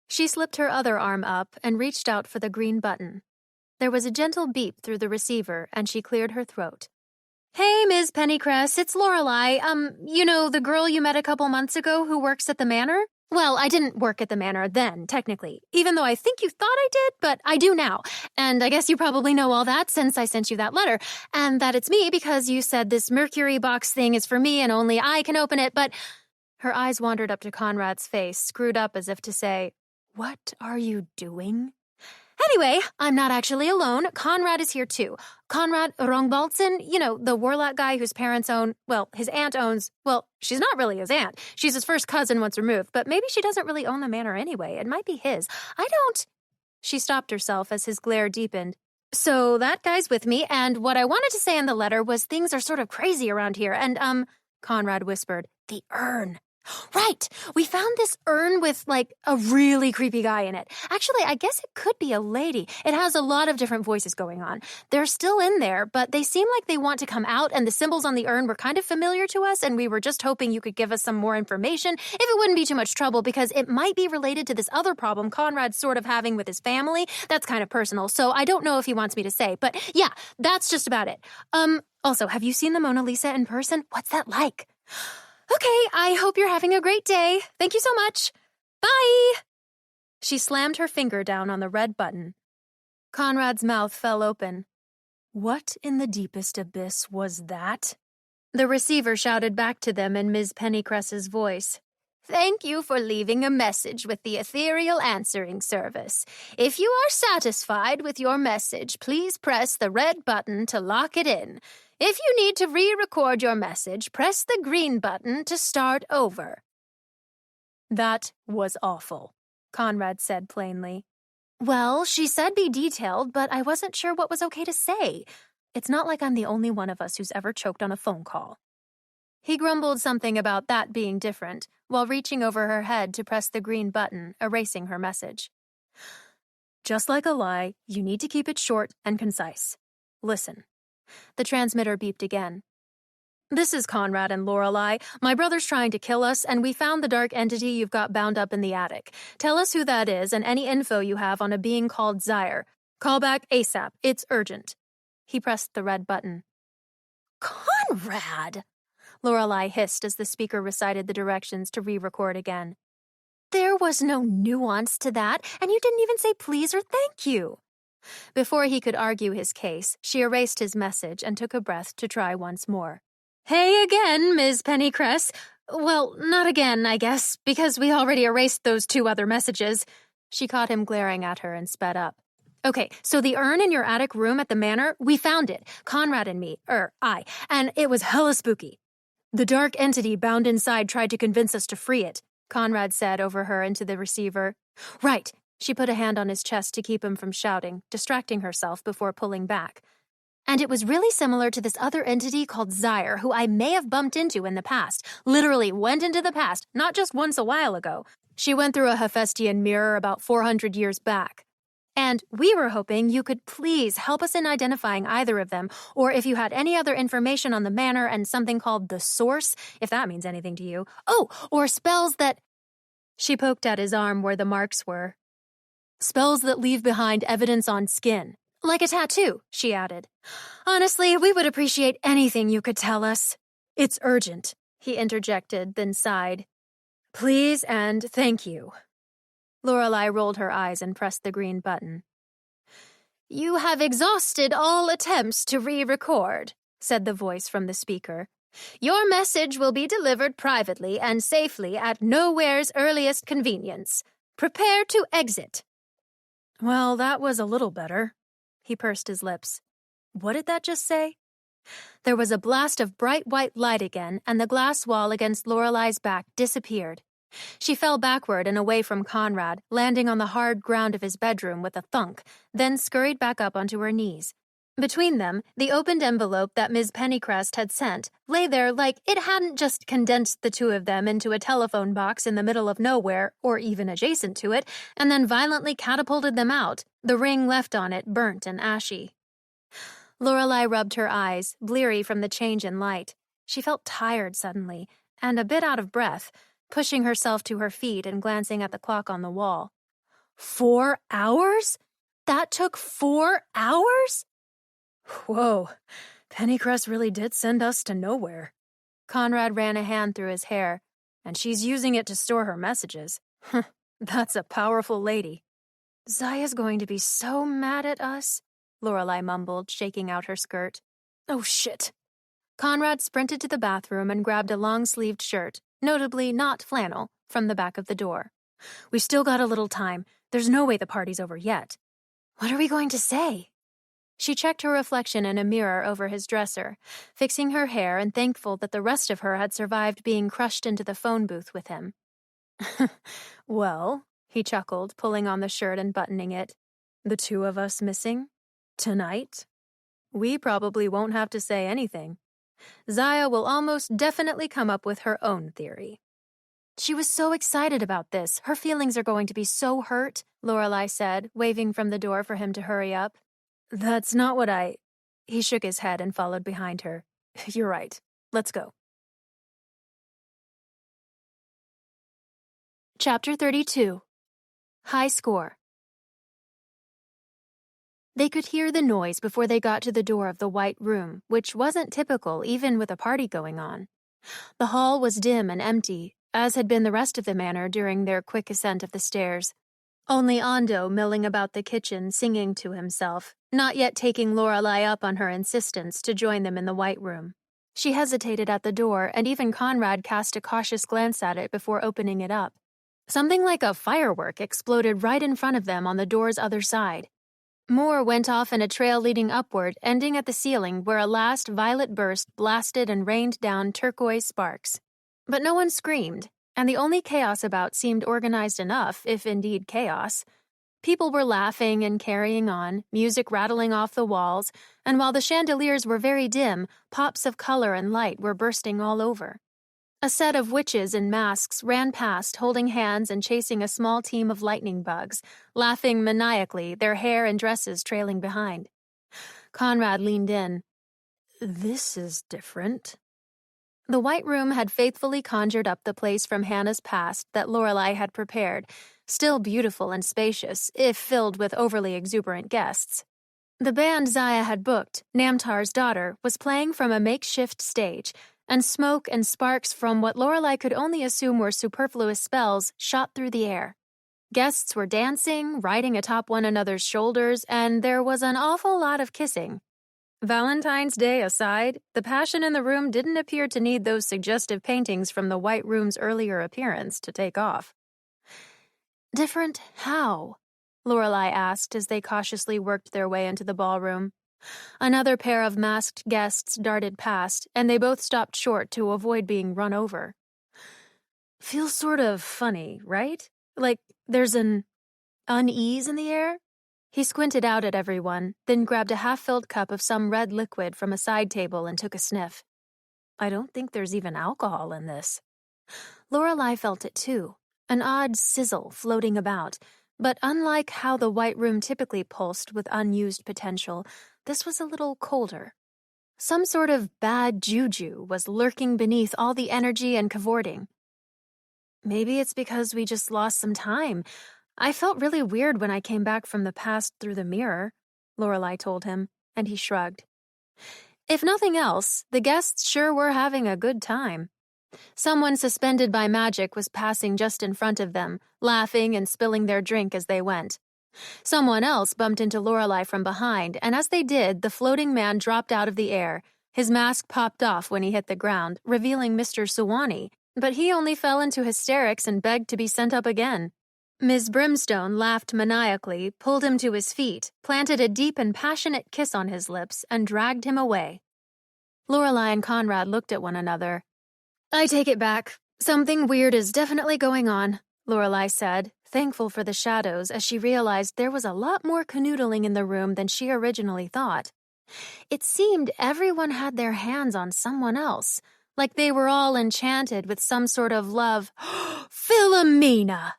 She slipped her other arm up and reached out for the green button. There was a gentle beep through the receiver, and she cleared her throat. "Hey, Ms. Pennycress, it's Lorelei. You know, the girl you met a couple months ago who works at the manor?" Well, I didn't work at the manor then, technically, even though I think you thought I did, but I do now. And I guess you probably know all that since I sent you that letter, and that it's me because you said this Mercury box thing is for me and only I can open it, but... Her eyes wandered up to Conrad's face, screwed up as if to say, "What are you doing?" Anyway, I'm not actually alone. Conrad is here too. Conrad Rongbaldsen, you know, the warlock guy whose parents own, well, his aunt owns, well, she's not really his aunt. She's his first cousin once removed, but maybe she doesn't really own the manor anyway. It might be his. I don't... She stopped herself as his glare deepened. So that guy's with me, and what I wanted to say in the letter was things are sort of crazy around here, and, Conrad whispered, the urn. Right! We found this urn with, like, a really creepy guy in it. Actually, I guess it could be a lady. It has a lot of different voices going on. They're still in there, but they seem like they want to come out, and the symbols on the urn were kind of familiar to us, and we were just hoping you could give us some more information, if it wouldn't be too much trouble, because it might be related to this other problem Conrad's sort of having with his family. That's kind of personal, so I don't know if he wants me to say, but yeah, that's just about it. Also, have you seen the Mona Lisa in person? What's that like? Okay, I hope you're having a great day. Thank you so much. Bye! She slammed her finger down on the red button. Conrad's mouth fell open. What in the deepest abyss was that? The receiver shouted back to them in Ms. Pennycress's voice. Thank you for leaving a message with the ethereal answering service. If you are satisfied with your message, please press the red button to lock it in. If you need to re-record your message, press the green button to start over. That was awful, Conrad said plainly. Well, she said be detailed, but I wasn't sure what was okay to say. It's not like I'm the only one of us who's ever choked on a phone call. He grumbled something about that being different, while reaching over her head to press the green button, erasing her message. Just like a lie, you need to keep it short and concise. Listen. The transmitter beeped again. This is Conrad and Lorelei. My brother's trying to kill us, and we found the dark entity you've got bound up in the attic. Tell us who that is and any info you have on a being called Zyre. Call back ASAP. It's urgent. He pressed the red button. Conrad! Lorelei hissed as the speaker recited the directions to re-record again. There was no nuance to that, and you didn't even say please or thank you. Before he could argue his case, she erased his message and took a breath to try once more. Hey again, Ms. Pennycress. Well, not again, I guess, because we already erased those 2 other messages. She caught him glaring at her and sped up. Okay, so the urn in your attic room at the manor, we found it. Conrad and me, I, and it was hella spooky. The dark entity bound inside tried to convince us to free it, Conrad said over her into the receiver. Right. She put a hand on his chest to keep him from shouting, distracting herself before pulling back. And it was really similar to this other entity called Zyre, who I may have bumped into in the past. Literally went into the past, not just once a while ago. She went through a Hephaestian mirror about 400 years back. And we were hoping you could please help us in identifying either of them, or if you had any other information on the manor and something called the Source, if that means anything to you. Oh, or spells that... She poked at his arm where the marks were. Spells that leave behind evidence on skin. Like a tattoo, she added. Honestly, we would appreciate anything you could tell us. It's urgent, he interjected, then sighed. Please and thank you. Lorelei rolled her eyes and pressed the green button. You have exhausted all attempts to re-record, said the voice from the speaker. Your message will be delivered privately and safely at Nowhere's earliest convenience. Prepare to exit. Well, that was a little better. He pursed his lips. What did that just say? There was a blast of bright white light again, and the glass wall against Lorelei's back disappeared. She fell backward and away from Conrad, landing on the hard ground of his bedroom with a thunk, then scurried back up onto her knees. Between them, the opened envelope that Ms. Pennycrest had sent lay there like it hadn't just condensed the 2 of them into a telephone box in the middle of nowhere, or even adjacent to it, and then violently catapulted them out, the ring left on it burnt and ashy. Lorelei rubbed her eyes, bleary from the change in light. She felt tired suddenly, and a bit out of breath, pushing herself to her feet and glancing at the clock on the wall. 4 hours? That took 4 hours? Whoa, Pennycrest really did send us to nowhere. Conrad ran a hand through his hair. And she's using it to store her messages. That's a powerful lady. Zaya's going to be so mad at us, Lorelai mumbled, shaking out her skirt. Oh, shit. Conrad sprinted to the bathroom and grabbed a long-sleeved shirt, notably not flannel, from the back of the door. We've still got a little time. There's no way the party's over yet. What are we going to say? She checked her reflection in a mirror over his dresser, fixing her hair and thankful that the rest of her had survived being crushed into the phone booth with him. Well, he chuckled, pulling on the shirt and buttoning it. The two of us missing? Tonight? We probably won't have to say anything. Zaya will almost definitely come up with her own theory. She was so excited about this. Her feelings are going to be so hurt, Lorelai said, waving from the door for him to hurry up. That's not what I... He shook his head and followed behind her. You're right. Let's go. Chapter 32. High Score. They could hear the noise before they got to the door of the white room, which wasn't typical even with a party going on. The hall was dim and empty, as had been the rest of the manor during their quick ascent of the stairs. Only Ando milling about the kitchen singing to himself, not yet taking Lorelai up on her insistence to join them in the white room. She hesitated at the door, and even Conrad cast a cautious glance at it before opening it up. Something like a firework exploded right in front of them on the door's other side. More went off in a trail leading upward, ending at the ceiling where a last violet burst blasted and rained down turquoise sparks. But no one screamed, and the only chaos about seemed organized enough, if indeed chaos. People were laughing and carrying on, music rattling off the walls, and while the chandeliers were very dim, pops of color and light were bursting all over. A set of witches in masks ran past, holding hands and chasing a small team of lightning bugs, laughing maniacally, their hair and dresses trailing behind. Conrad leaned in. This is different. The white room had faithfully conjured up the place from Hannah's past that Lorelai had prepared, still beautiful and spacious, if filled with overly exuberant guests. The band Zaya had booked, Namtar's daughter, was playing from a makeshift stage, and smoke and sparks from what Lorelai could only assume were superfluous spells shot through the air. Guests were dancing, riding atop one another's shoulders, and there was an awful lot of kissing. Valentine's Day aside, the passion in the room didn't appear to need those suggestive paintings from the White Room's earlier appearance to take off. Different how? Lorelai asked as they cautiously worked their way into the ballroom. Another pair of masked guests darted past, and they both stopped short to avoid being run over. Feels sort of funny, right? Like there's an unease in the air? He squinted out at everyone, then grabbed a half-filled cup of some red liquid from a side table and took a sniff. I don't think there's even alcohol in this. Lorelai felt it too, an odd sizzle floating about, but unlike how the White Room typically pulsed with unused potential, this was a little colder. Some sort of bad juju was lurking beneath all the energy and cavorting. Maybe it's because we just lost some time. I felt really weird when I came back from the past through the mirror, Lorelai told him, and he shrugged. If nothing else, the guests sure were having a good time. Someone suspended by magic was passing just in front of them, laughing and spilling their drink as they went. Someone else bumped into Lorelai from behind, and as they did, the floating man dropped out of the air. His mask popped off when he hit the ground, revealing Mr. Suwani, but he only fell into hysterics and begged to be sent up again. Ms. Brimstone laughed maniacally, pulled him to his feet, planted a deep and passionate kiss on his lips, and dragged him away. Lorelai and Conrad looked at one another. I take it back. Something weird is definitely going on, Lorelai said, thankful for the shadows as she realized there was a lot more canoodling in the room than she originally thought. It seemed everyone had their hands on someone else, like they were all enchanted with some sort of love. Philomena!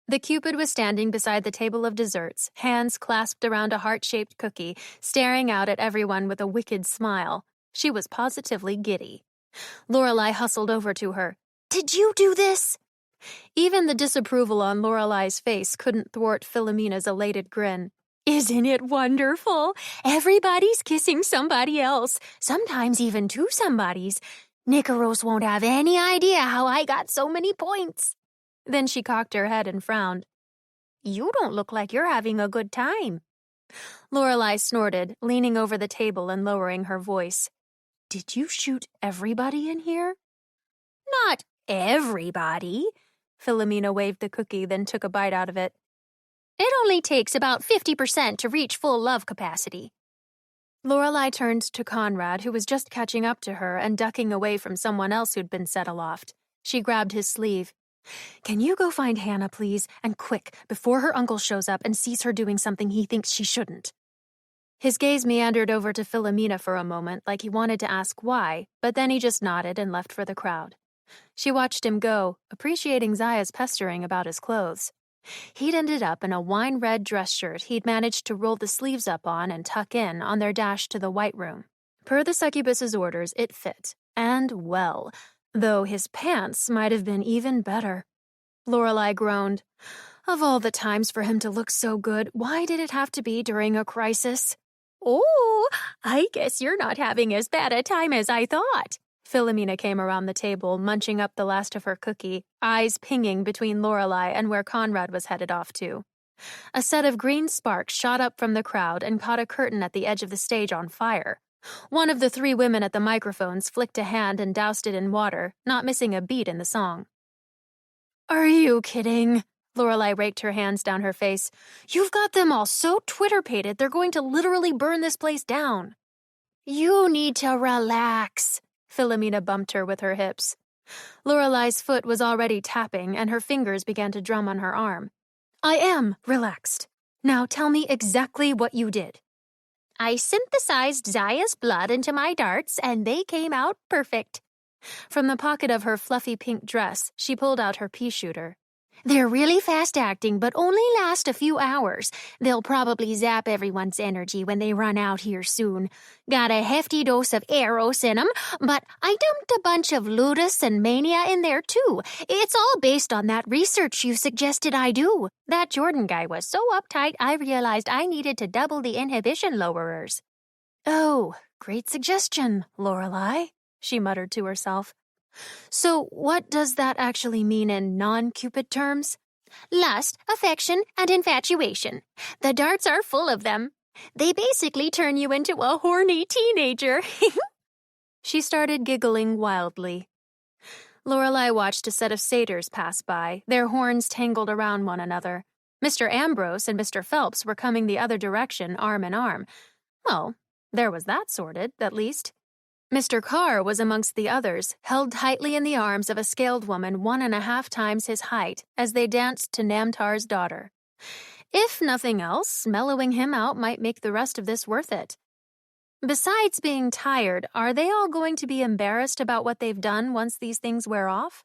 The Cupid was standing beside the table of desserts, hands clasped around a heart-shaped cookie, staring out at everyone with a wicked smile. She was positively giddy. Lorelai hustled over to her. Did you do this? Even the disapproval on Lorelai's face couldn't thwart Philomena's elated grin. Isn't it wonderful? Everybody's kissing somebody else, sometimes even two somebodies. Nicaros won't have any idea how I got so many points. Then she cocked her head and frowned. You don't look like you're having a good time. Lorelai snorted, leaning over the table and lowering her voice. Did you shoot everybody in here? Not everybody. Philomena waved the cookie, then took a bite out of it. It only takes about 50% to reach full love capacity. Lorelai turned to Conrad, who was just catching up to her and ducking away from someone else who'd been set aloft. She grabbed his sleeve. Can you go find Hannah, please, and quick, before her uncle shows up and sees her doing something he thinks she shouldn't? His gaze meandered over to Philomena for a moment, like he wanted to ask why, but then he just nodded and left for the crowd. She watched him go, appreciating Zaya's pestering about his clothes. He'd ended up in a wine-red dress shirt he'd managed to roll the sleeves up on and tuck in on their dash to the White Room. Per the succubus's orders, it fit, and well, though his pants might have been even better. Lorelai groaned. Of all the times for him to look so good, why did it have to be during a crisis? Oh, I guess you're not having as bad a time as I thought. Philomena came around the table, munching up the last of her cookie, eyes pinging between Lorelai and where Conrad was headed off to. A set of green sparks shot up from the crowd and caught a curtain at the edge of the stage on fire. One of the 3 women at the microphones flicked a hand and doused it in water, not missing a beat in the song. Are you kidding? Lorelai raked her hands down her face. You've got them all so Twitter-pated they're going to literally burn this place down. You need to relax. Philomena bumped her with her hips. Lorelai's foot was already tapping, and her fingers began to drum on her arm. I am relaxed. Now tell me exactly what you did. I synthesized Zaya's blood into my darts, and they came out perfect. From the pocket of her fluffy pink dress, she pulled out her pea shooter. They're really fast-acting, but only last a few hours. They'll probably zap everyone's energy when they run out here soon. Got a hefty dose of Eros in 'em, but I dumped a bunch of Ludus and Mania in there too. It's all based on that research you suggested I do. That Jordan guy was so uptight I realized I needed to double the inhibition lowerers. Oh, great suggestion, Lorelai, she muttered to herself. So what does that actually mean in non-Cupid terms? Lust, affection, and infatuation. The darts are full of them. They basically turn you into a horny teenager. She started giggling wildly. Lorelai watched a set of satyrs pass by, their horns tangled around one another. Mr. Ambrose and Mr. Phelps were coming the other direction, arm in arm. Well, there was that sorted, at least. Mr. Carr was amongst the others, held tightly in the arms of a scaled woman 1.5 times his height as they danced to Namtar's daughter. If nothing else, mellowing him out might make the rest of this worth it. Besides being tired, are they all going to be embarrassed about what they've done once these things wear off?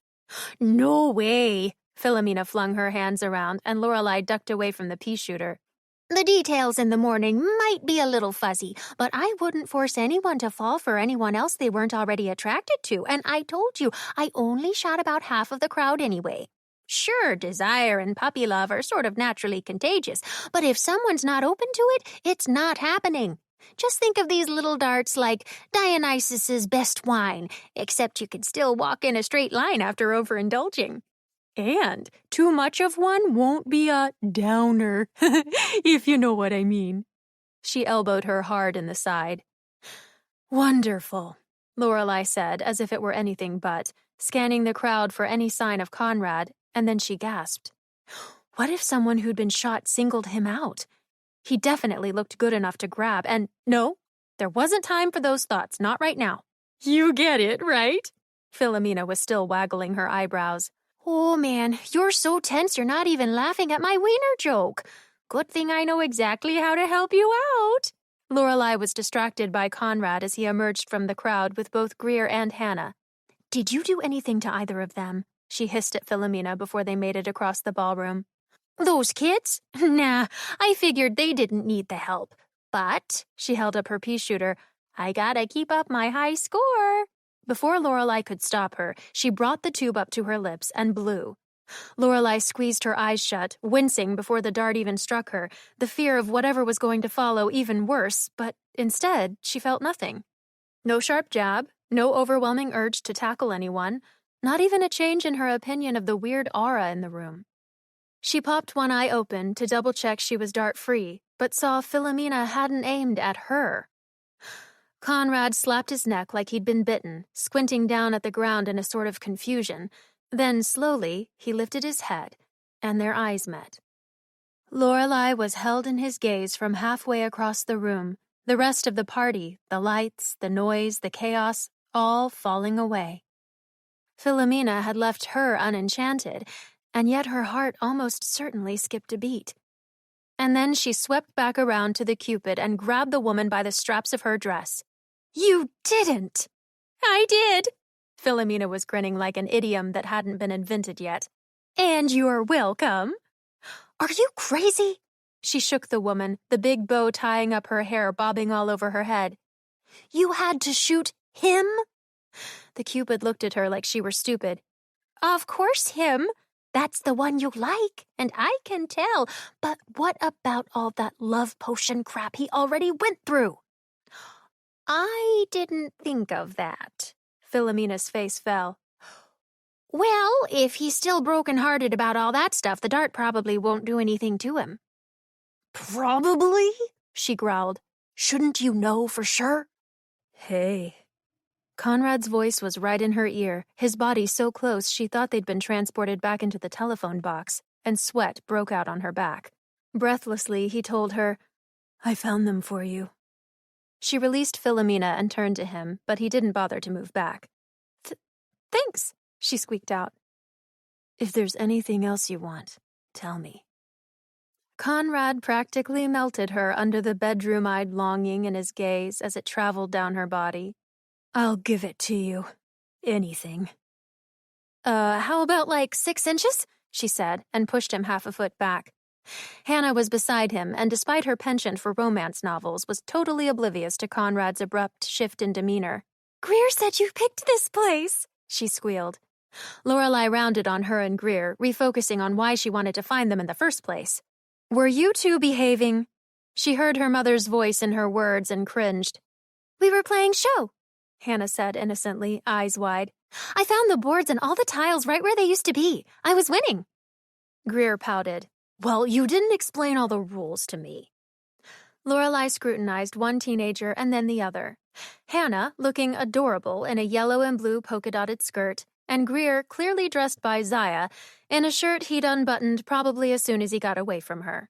No way! Philomena flung her hands around, and Lorelai ducked away from the pea shooter. The details in the morning might be a little fuzzy, but I wouldn't force anyone to fall for anyone else they weren't already attracted to, and I told you I only shot about half of the crowd anyway. Sure, desire and puppy love are sort of naturally contagious, but if someone's not open to it, it's not happening. Just think of these little darts like Dionysus's best wine, except you can still walk in a straight line after overindulging. And too much of one won't be a downer, if you know what I mean. She elbowed her hard in the side. Wonderful, Lorelai said, as if it were anything but, scanning the crowd for any sign of Conrad, and then she gasped. What if someone who'd been shot singled him out? He definitely looked good enough to grab, and no, there wasn't time for those thoughts, not right now. You get it, right? Philomena was still waggling her eyebrows. Oh, man, you're so tense you're not even laughing at my wiener joke. Good thing I know exactly how to help you out. Lorelai was distracted by Conrad as he emerged from the crowd with both Greer and Hannah. Did you do anything to either of them? She hissed at Philomena before they made it across the ballroom. Those kids? Nah, I figured they didn't need the help. But, she held up her pea shooter, I gotta keep up my high score. Before Lorelai could stop her, she brought the tube up to her lips and blew. Lorelai squeezed her eyes shut, wincing before the dart even struck her, the fear of whatever was going to follow even worse, but instead she felt nothing. No sharp jab, No overwhelming urge to tackle anyone, not even a change in her opinion of the weird aura in the room. She popped one eye open to double-check she was dart-free, but saw Philomena hadn't aimed at her. Conrad slapped his neck like he'd been bitten, squinting down at the ground in a sort of confusion. Then, slowly, he lifted his head, and their eyes met. Lorelei was held in his gaze from halfway across the room, the rest of the party, the lights, the noise, the chaos, all falling away. Philomena had left her unenchanted, and yet her heart almost certainly skipped a beat. And then she swept back around to the Cupid and grabbed the woman by the straps of her dress. "You didn't!" "I did!" Philomena was grinning like an idiom that hadn't been invented yet. "And you're welcome." "Are you crazy?" She shook the woman, the big bow tying up her hair bobbing all over her head. "You had to shoot him?" The Cupid looked at her like she were stupid. "Of course him. That's the one you like, and I can tell. But what about all that love potion crap he already went through?" "I didn't think of that." Philomena's face fell. "Well, if he's still broken-hearted about all that stuff, the dart probably won't do anything to him." "Probably?" she growled. "Shouldn't you know for sure?" "Hey." Conrad's voice was right in her ear, his body so close she thought they'd been transported back into the telephone box, and sweat broke out on her back. Breathlessly, he told her, "I found them for you." She released Philomena and turned to him, but he didn't bother to move back. Thanks, she squeaked out. "If there's anything else you want, tell me." Conrad practically melted her under the bedroom-eyed longing in his gaze as it traveled down her body. "I'll give it to you. Anything." How about like 6 inches?" she said, and pushed him half a foot back. Hannah was beside him, and despite her penchant for romance novels, was totally oblivious to Conrad's abrupt shift in demeanor. "Greer said you picked this place," she squealed. Lorelei rounded on her and Greer, refocusing on why she wanted to find them in the first place. "Were you two behaving?" She heard her mother's voice in her words and cringed. "We were playing show," Hannah said innocently, eyes wide. "I found the boards and all the tiles right where they used to be. I was winning." Greer pouted. "Well, you didn't explain all the rules to me." Lorelei scrutinized one teenager and then the other. Hannah, looking adorable in a yellow and blue polka-dotted skirt, and Greer, clearly dressed by Zaya, in a shirt he'd unbuttoned probably as soon as he got away from her.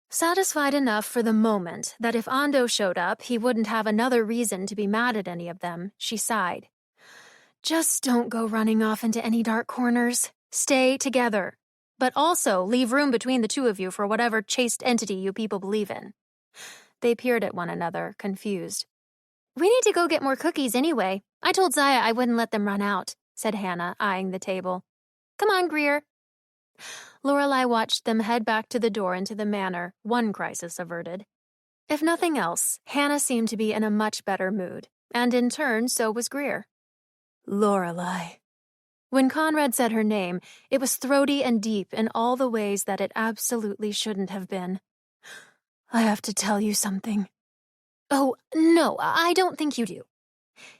Satisfied enough for the moment that if Ando showed up, he wouldn't have another reason to be mad at any of them, she sighed. "Just don't go running off into any dark corners. Stay together. But also leave room between the two of you for whatever chaste entity you people believe in." They peered at one another, confused. "We need to go get more cookies anyway. I told Zaya I wouldn't let them run out," said Hannah, eyeing the table. "Come on, Greer." Lorelei watched them head back to the door into the manor, one crisis averted. If nothing else, Hannah seemed to be in a much better mood, and in turn, so was Greer. "Lorelei." When Conrad said her name, it was throaty and deep in all the ways that it absolutely shouldn't have been. "I have to tell you something." "Oh, no, I don't think you do."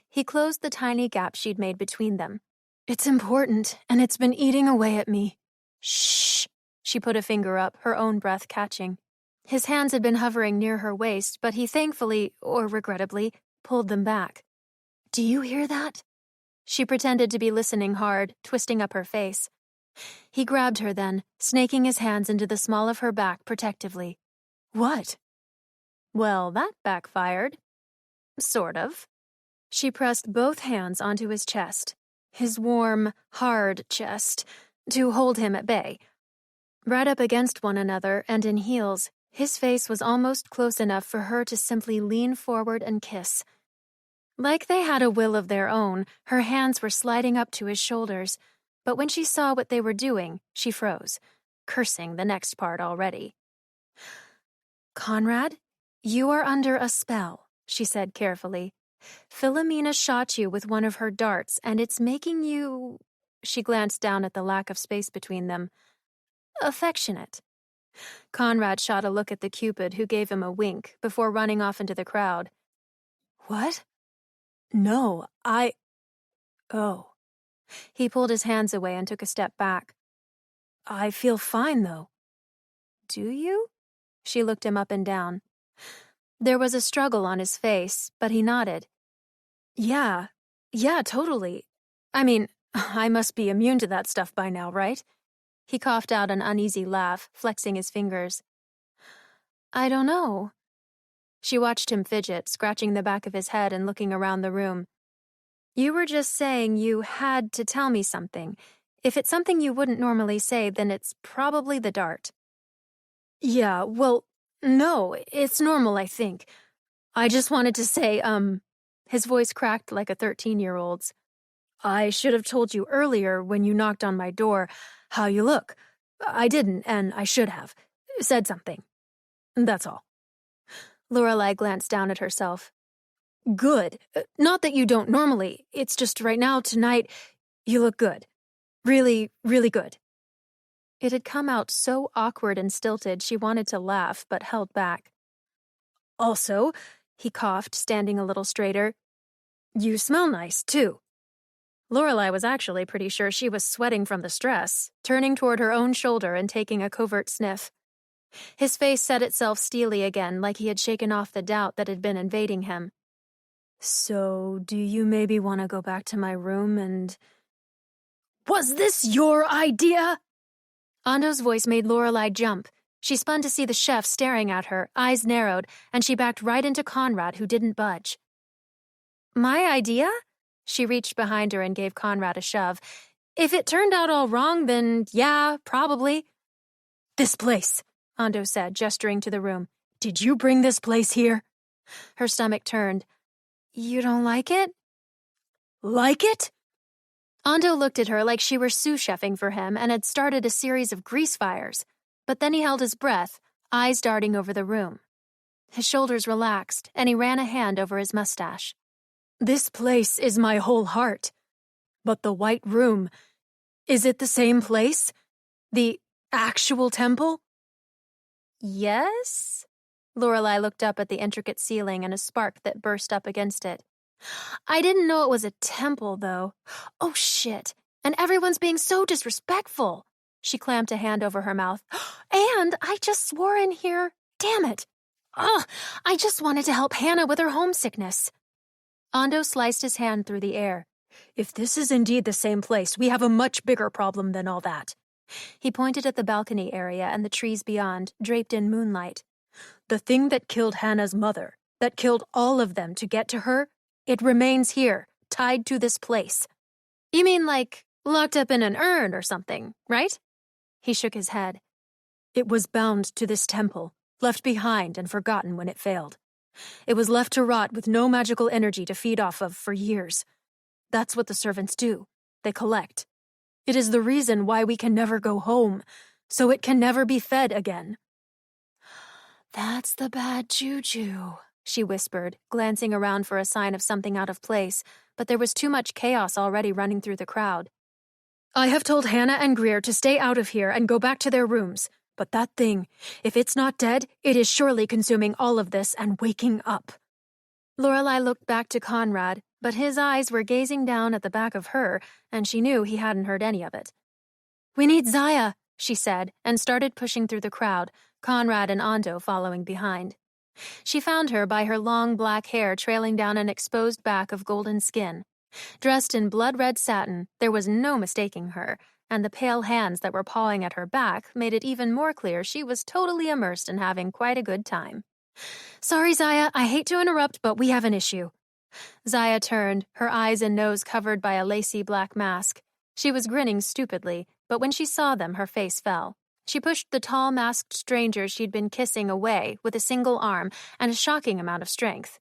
He closed the tiny gap she'd made between them. "It's important, and it's been eating away at me." "Shh." She put a finger up, her own breath catching. His hands had been hovering near her waist, but he thankfully, or regrettably, pulled them back. "Do you hear that?" She pretended to be listening hard, twisting up her face. He grabbed her then, snaking his hands into the small of her back protectively. "What?" "Well, that backfired." "Sort of." She pressed both hands onto his chest, his warm, hard chest, to hold him at bay. Right up against one another and in heels, his face was almost close enough for her to simply lean forward and kiss. Like they had a will of their own, her hands were sliding up to his shoulders, but when she saw what they were doing, she froze, cursing the next part already. "Conrad, you are under a spell," she said carefully. "Philomena shot you with one of her darts, and it's making you—" She glanced down at the lack of space between them. "Affectionate." Conrad shot a look at the Cupid, who gave him a wink before running off into the crowd. "What? No, Oh. He pulled his hands away and took a step back. I feel fine, though. Do you? She looked him up and down. There was a struggle on his face, but he nodded. Yeah, totally. I mean, I must be immune to that stuff by now, right? He coughed out an uneasy laugh, flexing his fingers. I don't know. She watched him fidget, scratching the back of his head and looking around the room. You were just saying you had to tell me something. If it's something you wouldn't normally say, then it's probably the dart. Yeah, well, no, it's normal, I think. I just wanted to say, his voice cracked like a 13-year-old's. I should have told you earlier when you knocked on my door how you look. I didn't, and I should have. Said something. That's all. Lorelai glanced down at herself. Good. Not that you don't normally. It's just right now, tonight, you look good. Really, really good. It had come out so awkward and stilted she wanted to laugh, but held back. Also, he coughed, standing a little straighter, you smell nice, too. Lorelai was actually pretty sure she was sweating from the stress, turning toward her own shoulder and taking a covert sniff. His face set itself steely again, like he had shaken off the doubt that had been invading him. So, do you maybe want to go back to my room and... Was this your idea? Ando's voice made Lorelai jump. She spun to see the chef staring at her, eyes narrowed, and she backed right into Conrad, who didn't budge. My idea? She reached behind her and gave Conrad a shove. If it turned out all wrong, then yeah, probably. This place, Ando said, gesturing to the room. Did you bring this place here? Her stomach turned. You don't like it? Like it? Ando looked at her like she were sous-chefing for him and had started a series of grease fires. But then he held his breath, eyes darting over the room. His shoulders relaxed, and he ran a hand over his mustache. This place is my whole heart. But the White Room, is it the same place? The actual temple? Yes? Lorelai looked up at the intricate ceiling and a spark that burst up against it. I didn't know it was a temple, though. Oh, shit. And everyone's being so disrespectful. She clamped a hand over her mouth. And I just swore in here. Damn it. Ugh, I just wanted to help Hannah with her homesickness. Ando sliced his hand through the air. If this is indeed the same place, we have a much bigger problem than all that. He pointed at the balcony area and the trees beyond, draped in moonlight. The thing that killed Hannah's mother, that killed all of them to get to her, it remains here, tied to this place. You mean like locked up in an urn or something, right? He shook his head. It was bound to this temple, left behind and forgotten when it failed. It was left to rot with no magical energy to feed off of for years. That's what the servants do. They collect. It is the reason why we can never go home, so it can never be fed again. That's the bad juju, she whispered, glancing around for a sign of something out of place, but there was too much chaos already running through the crowd. I have told Hannah and Greer to stay out of here and go back to their rooms, but that thing, if it's not dead, it is surely consuming all of this and waking up. Lorelai looked back to Conrad, but his eyes were gazing down at the back of her, and she knew he hadn't heard any of it. We need Zaya, she said, and started pushing through the crowd, Conrad and Ando following behind. She found her by her long black hair trailing down an exposed back of golden skin. Dressed in blood-red satin, there was no mistaking her, and the pale hands that were pawing at her back made it even more clear she was totally immersed in having quite a good time. Sorry, Zaya, I hate to interrupt, but we have an issue. Zaya turned, her eyes and nose covered by a lacy black mask. She was grinning stupidly, but when she saw them, her face fell. She pushed the tall, masked stranger she'd been kissing away with a single arm and a shocking amount of strength.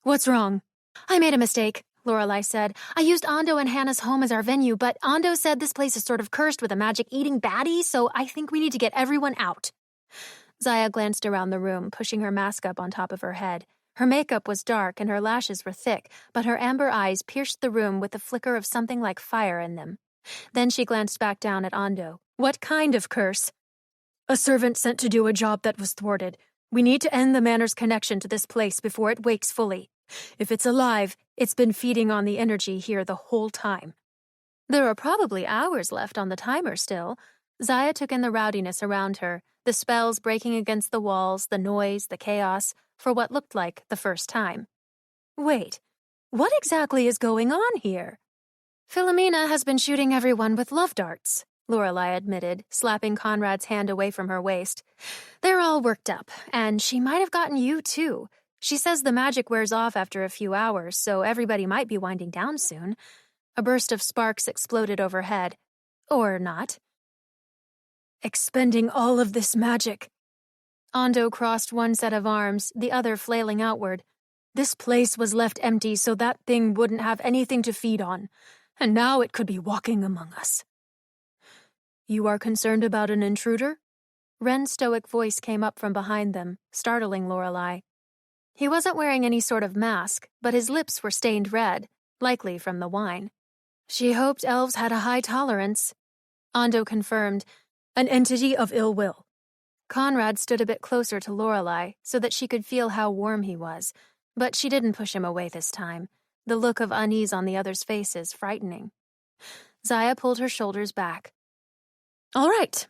What's wrong? I made a mistake, Lorelai said. I used Ando and Hannah's home as our venue, but Ando said this place is sort of cursed with a magic-eating baddie, so I think we need to get everyone out. Zaya glanced around the room, pushing her mask up on top of her head. Her makeup was dark and her lashes were thick, but her amber eyes pierced the room with the flicker of something like fire in them. Then she glanced back down at Ando. What kind of curse? A servant sent to do a job that was thwarted. We need to end the manor's connection to this place before it wakes fully. If it's alive, It's been feeding on the energy here the whole time. There are probably hours left on the timer still. Zaya took in the rowdiness around her, the spells breaking against the walls, the noise, the chaos, for what looked like the first time. Wait, what exactly is going on here? Philomena has been shooting everyone with love darts, Lorelei admitted, slapping Conrad's hand away from her waist. They're all worked up, and she might have gotten you too. She says the magic wears off after a few hours, so everybody might be winding down soon. A burst of sparks exploded overhead. Or not. Expending all of this magic. Ando crossed one set of arms, the other flailing outward. This place was left empty so that thing wouldn't have anything to feed on, and now it could be walking among us. You are concerned about an intruder? Wren's stoic voice came up from behind them, startling Lorelei. He wasn't wearing any sort of mask, but his lips were stained red, likely from the wine. She hoped elves had a high tolerance. Ando confirmed, an entity of ill will. Conrad stood a bit closer to Lorelei so that she could feel how warm he was, but she didn't push him away this time, the look of unease on the others' faces frightening. Zaya pulled her shoulders back. All right,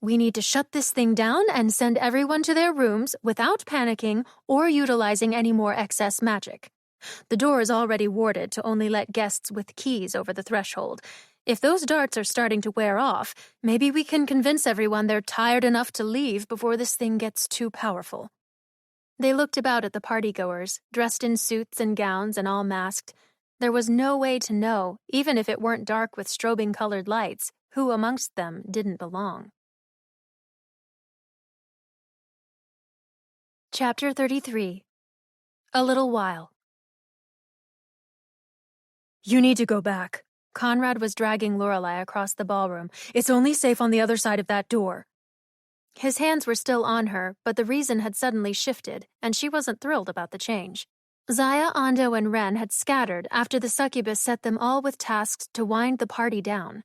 we need to shut this thing down and send everyone to their rooms without panicking or utilizing any more excess magic. The door is already warded to only let guests with keys over the threshold. If those darts are starting to wear off, maybe we can convince everyone they're tired enough to leave before this thing gets too powerful. They looked about at the partygoers, dressed in suits and gowns and all masked. There was no way to know, even if it weren't dark with strobing-colored lights, who amongst them didn't belong. Chapter 33. A Little While. You need to go back. Conrad was dragging Lorelei across the ballroom. It's only safe on the other side of that door. His hands were still on her, but the reason had suddenly shifted, and she wasn't thrilled about the change. Zaya, Ando, and Wren had scattered after the succubus set them all with tasks to wind the party down.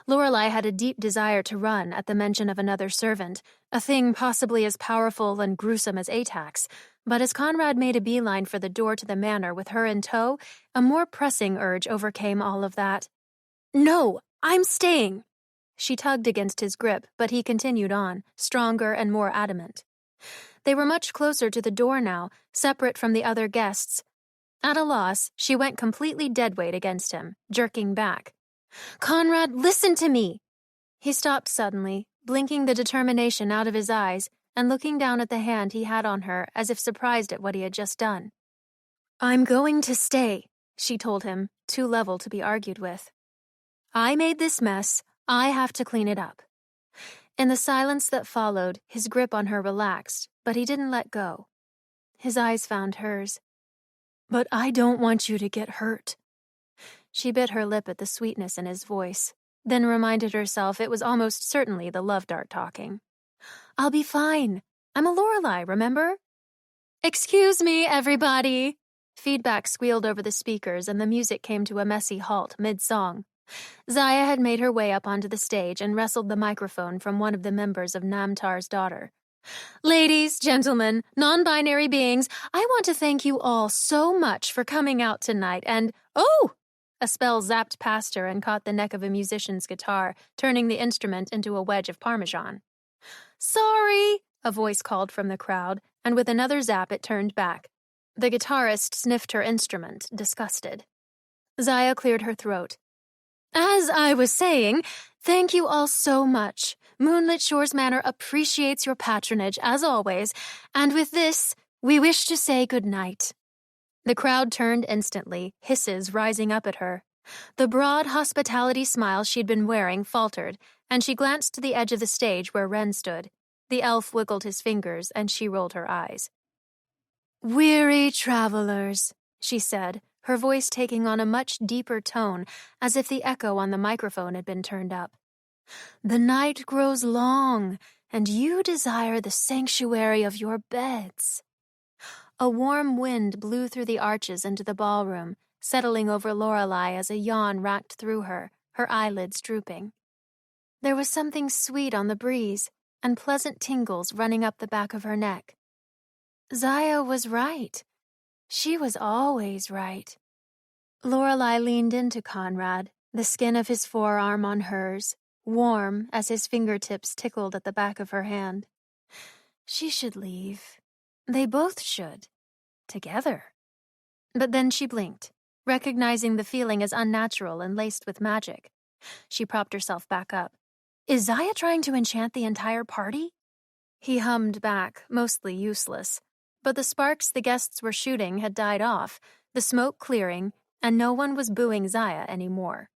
Lorelei had a deep desire to run at the mention of another servant, a thing possibly as powerful and gruesome as Atax, but as Conrad made a beeline for the door to the manor with her in tow, a more pressing urge overcame all of that. No, I'm staying. She tugged against his grip, but he continued on, stronger and more adamant. They were much closer to the door now, separate from the other guests. At a loss, she went completely deadweight against him, jerking back. Conrad, listen to me! He stopped suddenly, blinking the determination out of his eyes and looking down at the hand he had on her as if surprised at what he had just done. I'm going to stay, she told him, too level to be argued with. I made this mess. I have to clean it up. In the silence that followed, his grip on her relaxed, but he didn't let go. His eyes found hers. But I don't want you to get hurt. She bit her lip at the sweetness in his voice, then reminded herself it was almost certainly the love dart talking. I'll be fine. I'm a Lorelei, remember? Excuse me, everybody. Feedback squealed over the speakers and the music came to a messy halt mid-song. Zaya had made her way up onto the stage and wrestled the microphone from one of the members of Namtar's daughter. Ladies, gentlemen, non-binary beings, I want to thank you all so much for coming out tonight and— Oh! A spell zapped past her and caught the neck of a musician's guitar, turning the instrument into a wedge of parmesan. Sorry, a voice called from the crowd, and with another zap it turned back. The guitarist sniffed her instrument, disgusted. Zaya cleared her throat. As I was saying, thank you all so much. Moonlit Shores Manor appreciates your patronage, as always, and with this, we wish to say good night. The crowd turned instantly, hisses rising up at her. The broad hospitality smile she'd been wearing faltered, and she glanced to the edge of the stage where Wren stood. The elf wiggled his fingers, and she rolled her eyes. Weary travelers, she said, her voice taking on a much deeper tone, as if the echo on the microphone had been turned up. The night grows long, and you desire the sanctuary of your beds. A warm wind blew through the arches into the ballroom, settling over Lorelei as a yawn racked through her, her eyelids drooping. There was something sweet on the breeze, and pleasant tingles running up the back of her neck. Zaya was right. She was always right. Lorelei leaned into Conrad, the skin of his forearm on hers, warm as his fingertips tickled at the back of her hand. She should leave. They both should. Together. But then she blinked, recognizing the feeling as unnatural and laced with magic. She propped herself back up. Is Zaya trying to enchant the entire party? He hummed back, mostly useless. But the sparks the guests were shooting had died off, the smoke clearing, and no one was booing Zaya anymore.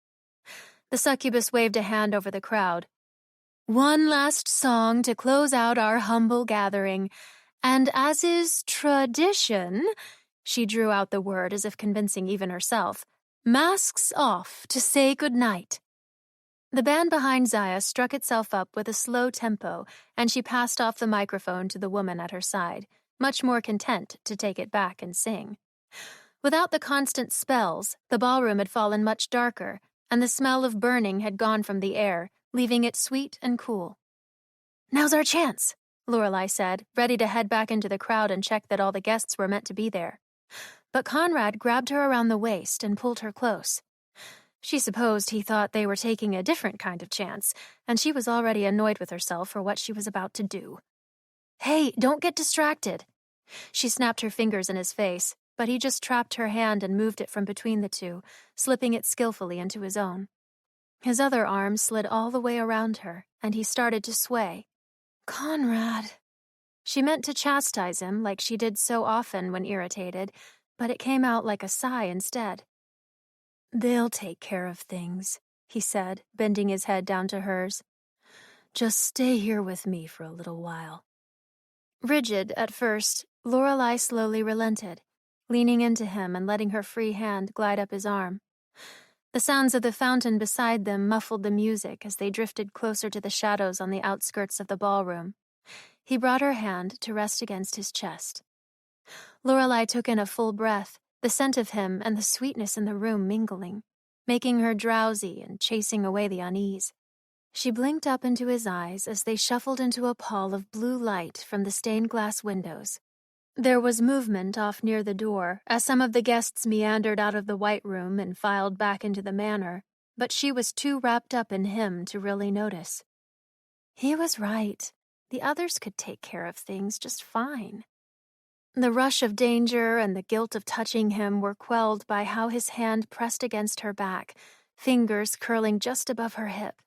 The succubus waved a hand over the crowd. One last song to close out our humble gathering, and as is tradition, she drew out the word as if convincing even herself, masks off to say goodnight. The band behind Zaya struck itself up with a slow tempo, and she passed off the microphone to the woman at her side, much more content to take it back and sing. Without the constant spells, the ballroom had fallen much darker, and the smell of burning had gone from the air, leaving it sweet and cool. Now's our chance, Lorelei said, ready to head back into the crowd and check that all the guests were meant to be there. But Conrad grabbed her around the waist and pulled her close. She supposed he thought they were taking a different kind of chance, and she was already annoyed with herself for what she was about to do. Hey, don't get distracted. She snapped her fingers in his face, but he just trapped her hand and moved it from between the two, slipping it skillfully into his own. His other arm slid all the way around her, and he started to sway. Conrad. She meant to chastise him like she did so often when irritated, but it came out like a sigh instead. They'll take care of things, he said, bending his head down to hers. Just stay here with me for a little while. Rigid at first, Lorelei slowly relented, leaning into him and letting her free hand glide up his arm. The sounds of the fountain beside them muffled the music as they drifted closer to the shadows on the outskirts of the ballroom. He brought her hand to rest against his chest. Lorelei took in a full breath, the scent of him and the sweetness in the room mingling, making her drowsy and chasing away the unease. She blinked up into his eyes as they shuffled into a pall of blue light from the stained glass windows. There was movement off near the door as some of the guests meandered out of the white room and filed back into the manor, but she was too wrapped up in him to really notice. He was right. The others could take care of things just fine. The rush of danger and the guilt of touching him were quelled by how his hand pressed against her back, fingers curling just above her hip,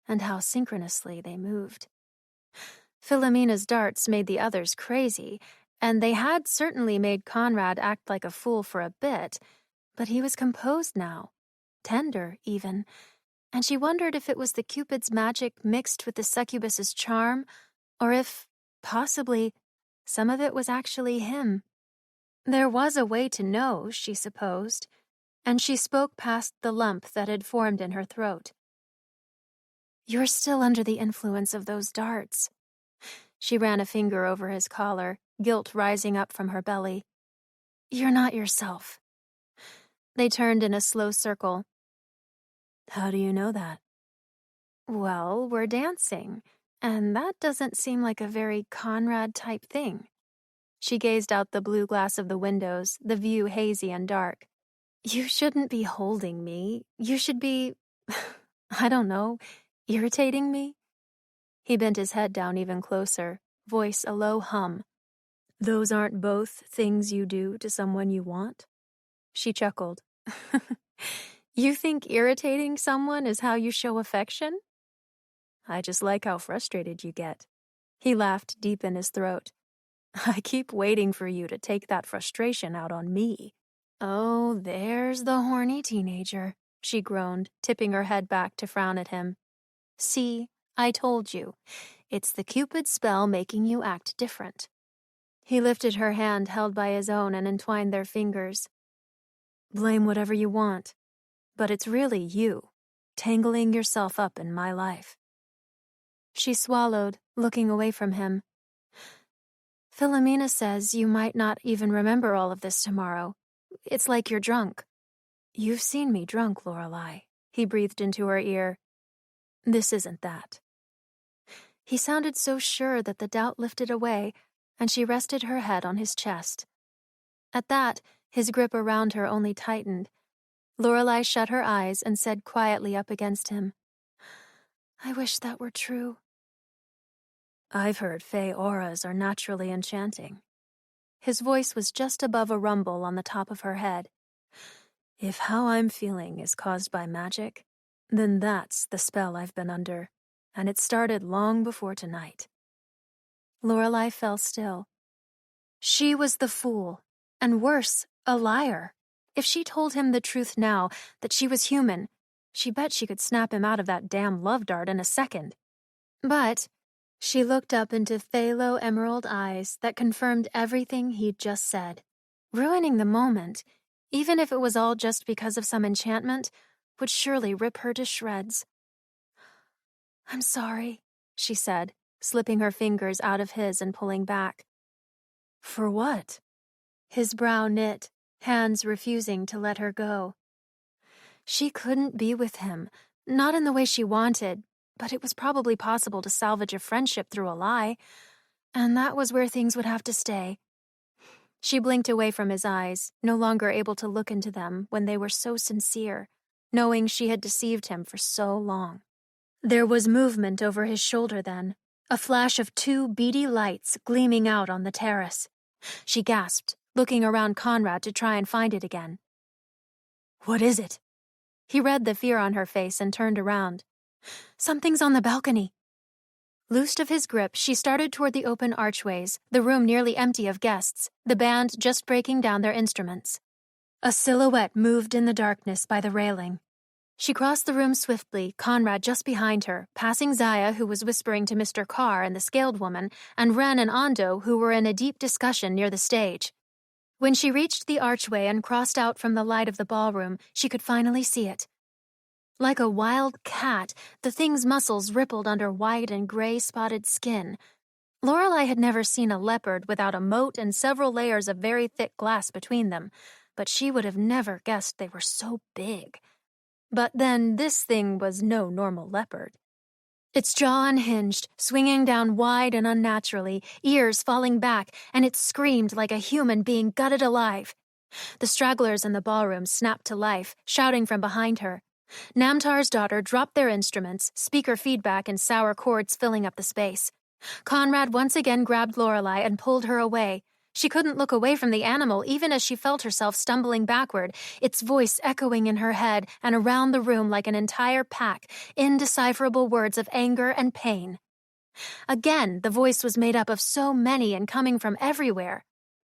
and how synchronously they moved. Philomena's darts made the others crazy, and they had certainly made Conrad act like a fool for a bit, but he was composed now, tender even, and she wondered if it was the Cupid's magic mixed with the succubus's charm, or if, possibly, some of it was actually him. There was a way to know, she supposed, and she spoke past the lump that had formed in her throat. You're still under the influence of those darts. She ran a finger over his collar, guilt rising up from her belly. You're not yourself. They turned in a slow circle. How do you know that? Well, we're dancing, and that doesn't seem like a very Conrad-type thing. She gazed out the blue glass of the windows, the view hazy and dark. You shouldn't be holding me. You should be, I don't know, irritating me? He bent his head down even closer, voice a low hum. Those aren't both things you do to someone you want? She chuckled. You think irritating someone is how you show affection? I just like how frustrated you get. He laughed deep in his throat. I keep waiting for you to take that frustration out on me. Oh, there's the horny teenager, she groaned, tipping her head back to frown at him. See, I told you. It's the Cupid spell making you act different. He lifted her hand held by his own and entwined their fingers. Blame whatever you want, but it's really you, tangling yourself up in my life. She swallowed, looking away from him. Philomena says you might not even remember all of this tomorrow. It's like you're drunk. You've seen me drunk, Lorelei, he breathed into her ear. This isn't that. He sounded so sure that the doubt lifted away, and she rested her head on his chest. At that, his grip around her only tightened, Lorelei shut her eyes and said quietly up against him, "I wish that were true." "I've heard fey auras are naturally enchanting." His voice was just above a rumble on the top of her head. "If how I'm feeling is caused by magic, then that's the spell I've been under, and it started long before tonight." Lorelei fell still. She was the fool, and worse, a liar. If she told him the truth now, that she was human, she bet she could snap him out of that damn love dart in a second. But she looked up into phthalo emerald eyes that confirmed everything he'd just said. Ruining the moment, even if it was all just because of some enchantment, would surely rip her to shreds. "I'm sorry," she said, slipping her fingers out of his and pulling back. "For what?" His brow knit, hands refusing to let her go. She couldn't be with him, not in the way she wanted, but it was probably possible to salvage a friendship through a lie, and that was where things would have to stay. She blinked away from his eyes, no longer able to look into them when they were so sincere, knowing she had deceived him for so long. There was movement over his shoulder then, a flash of 2 beady lights gleaming out on the terrace. She gasped, looking around Conrad to try and find it again. "What is it?" He read the fear on her face and turned around. "Something's on the balcony." Loosed of his grip, she started toward the open archways, the room nearly empty of guests, the band just breaking down their instruments. A silhouette moved in the darkness by the railing. She crossed the room swiftly, Conrad just behind her, passing Zaya, who was whispering to Mr. Carr and the Scaled Woman, and Wren and Ando, who were in a deep discussion near the stage. When she reached the archway and crossed out from the light of the ballroom, she could finally see it. Like a wild cat, the thing's muscles rippled under white and gray-spotted skin. Lorelei had never seen a leopard without a moat and several layers of very thick glass between them, but she would have never guessed they were so big. But then this thing was no normal leopard. Its jaw unhinged, swinging down wide and unnaturally, ears falling back, and it screamed like a human being gutted alive. The stragglers in the ballroom snapped to life, shouting from behind her. Namtar's daughter dropped their instruments, speaker feedback and sour chords filling up the space. Conrad once again grabbed Lorelei and pulled her away. She couldn't look away from the animal even as she felt herself stumbling backward, its voice echoing in her head and around the room like an entire pack, indecipherable words of anger and pain. Again, the voice was made up of so many and coming from everywhere.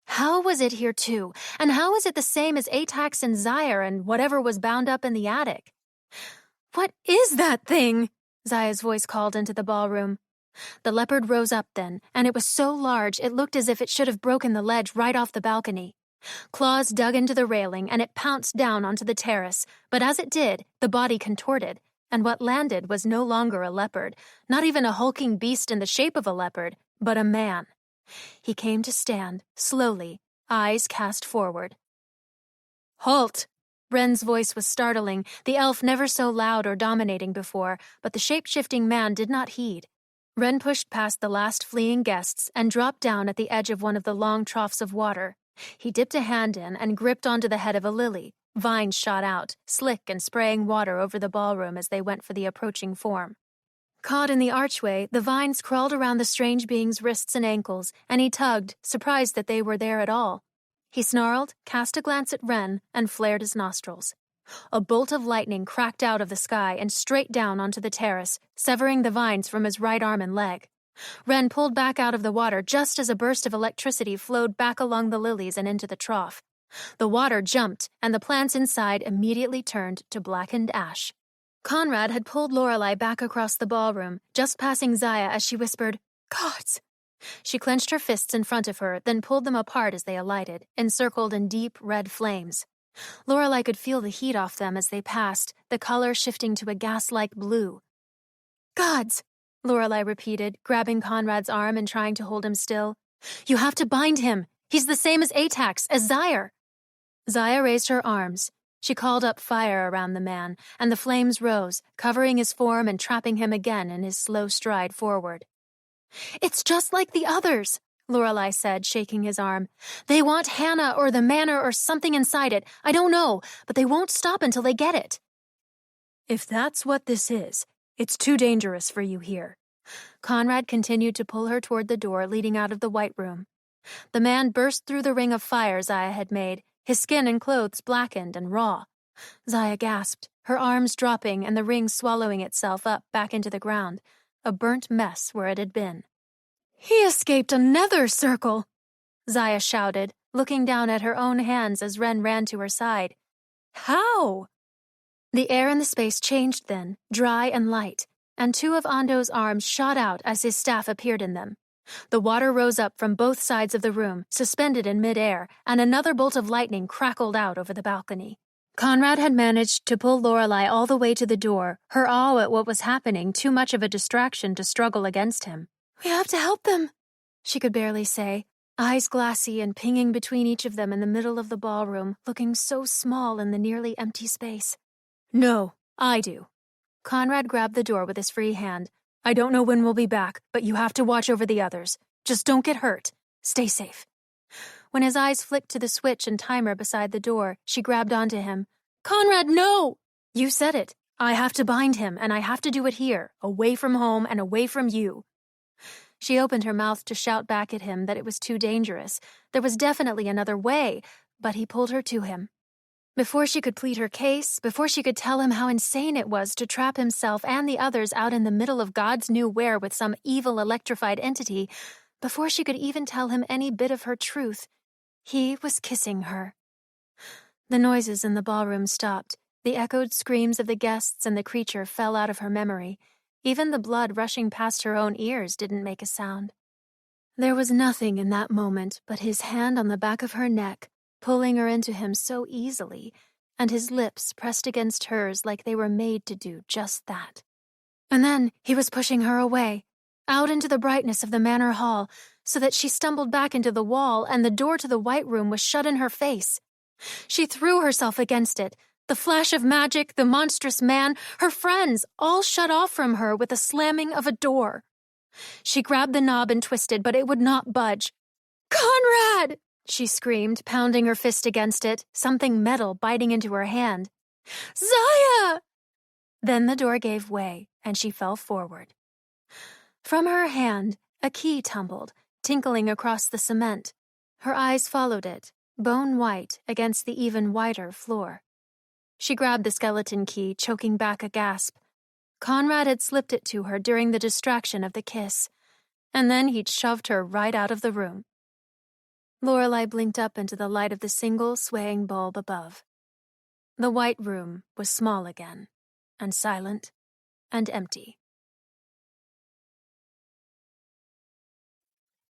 How was it here too? And how was it the same as Atax and Zaire and whatever was bound up in the attic? "What is that thing?" Zaya's voice called into the ballroom. The leopard rose up then, and it was so large it looked as if it should have broken the ledge right off the balcony. Claws dug into the railing, and it pounced down onto the terrace, but as it did, the body contorted, and what landed was no longer a leopard, not even a hulking beast in the shape of a leopard, but a man. He came to stand, slowly, eyes cast forward. "Halt!" Wren's voice was startling, the elf never so loud or dominating before, but the shape-shifting man did not heed. Wren pushed past the last fleeing guests and dropped down at the edge of one of the long troughs of water. He dipped a hand in and gripped onto the head of a lily. Vines shot out, slick and spraying water over the ballroom as they went for the approaching form. Caught in the archway, the vines crawled around the strange being's wrists and ankles, and he tugged, surprised that they were there at all. He snarled, cast a glance at Wren, and flared his nostrils. A bolt of lightning cracked out of the sky and straight down onto the terrace, severing the vines from his right arm and leg. Wren pulled back out of the water just as a burst of electricity flowed back along the lilies and into the trough. The water jumped, and the plants inside immediately turned to blackened ash. Conrad had pulled Lorelei back across the ballroom, just passing Zaya as she whispered, "Gods!" She clenched her fists in front of her, then pulled them apart as they alighted, encircled in deep red flames. Lorelei could feel the heat off them as they passed, the color shifting to a gas-like blue. "Gods!" Lorelei repeated, grabbing Conrad's arm and trying to hold him still. "You have to bind him! He's the same as Atax, as Zaire!" Zaya raised her arms. She called up fire around the man, and the flames rose, covering his form and trapping him again in his slow stride forward. "It's just like the others!" Lorelei said, shaking his arm. They want Hannah or the manor or something inside it. I don't know, but they won't stop until they get it. If that's what this is, it's too dangerous for you here. Conrad continued to pull her toward the door leading out of the White Room. The man burst through the ring of fire Zaya had made, his skin and clothes blackened and raw. Zaya gasped, her arms dropping and the ring swallowing itself up back into the ground, a burnt mess where it had been. He escaped a nether circle, Zaya shouted, looking down at her own hands as Ren ran to her side. How? The air in the space changed then, dry and light, and two of Ando's arms shot out as his staff appeared in them. The water rose up from both sides of the room, suspended in midair, and another bolt of lightning crackled out over the balcony. Conrad had managed to pull Lorelei all the way to the door, her awe at what was happening too much of a distraction to struggle against him. We have to help them, she could barely say, eyes glassy and pinging between each of them in the middle of the ballroom, looking so small in the nearly empty space. No, I do. Conrad grabbed the door with his free hand. I don't know when we'll be back, but you have to watch over the others. Just don't get hurt. Stay safe. When his eyes flicked to the switch and timer beside the door, she grabbed onto him. Conrad, no! You said it. I have to bind him, and I have to do it here, away from home and away from you. She opened her mouth to shout back at him that it was too dangerous. There was definitely another way, but he pulled her to him. Before she could plead her case, before she could tell him how insane it was to trap himself and the others out in the middle of God's knew where with some evil electrified entity, before she could even tell him any bit of her truth, he was kissing her. The noises in the ballroom stopped. The echoed screams of the guests and the creature fell out of her memory. Even the blood rushing past her own ears didn't make a sound. There was nothing in that moment but his hand on the back of her neck, pulling her into him so easily, and his lips pressed against hers like they were made to do just that. And then he was pushing her away, out into the brightness of the manor hall, so that she stumbled back into the wall and the door to the White Room was shut in her face. She threw herself against it, the flash of magic, the monstrous man, her friends, all shut off from her with the slamming of a door. She grabbed the knob and twisted, but it would not budge. Conrad! She screamed, pounding her fist against it, something metal biting into her hand. Zaya! Then the door gave way, and she fell forward. From her hand, a key tumbled, tinkling across the cement. Her eyes followed it, bone white against the even whiter floor. She grabbed the skeleton key, choking back a gasp. Conrad had slipped it to her during the distraction of the kiss, and then he'd shoved her right out of the room. Lorelei blinked up into the light of the single swaying bulb above. The White Room was small again, and silent, and empty.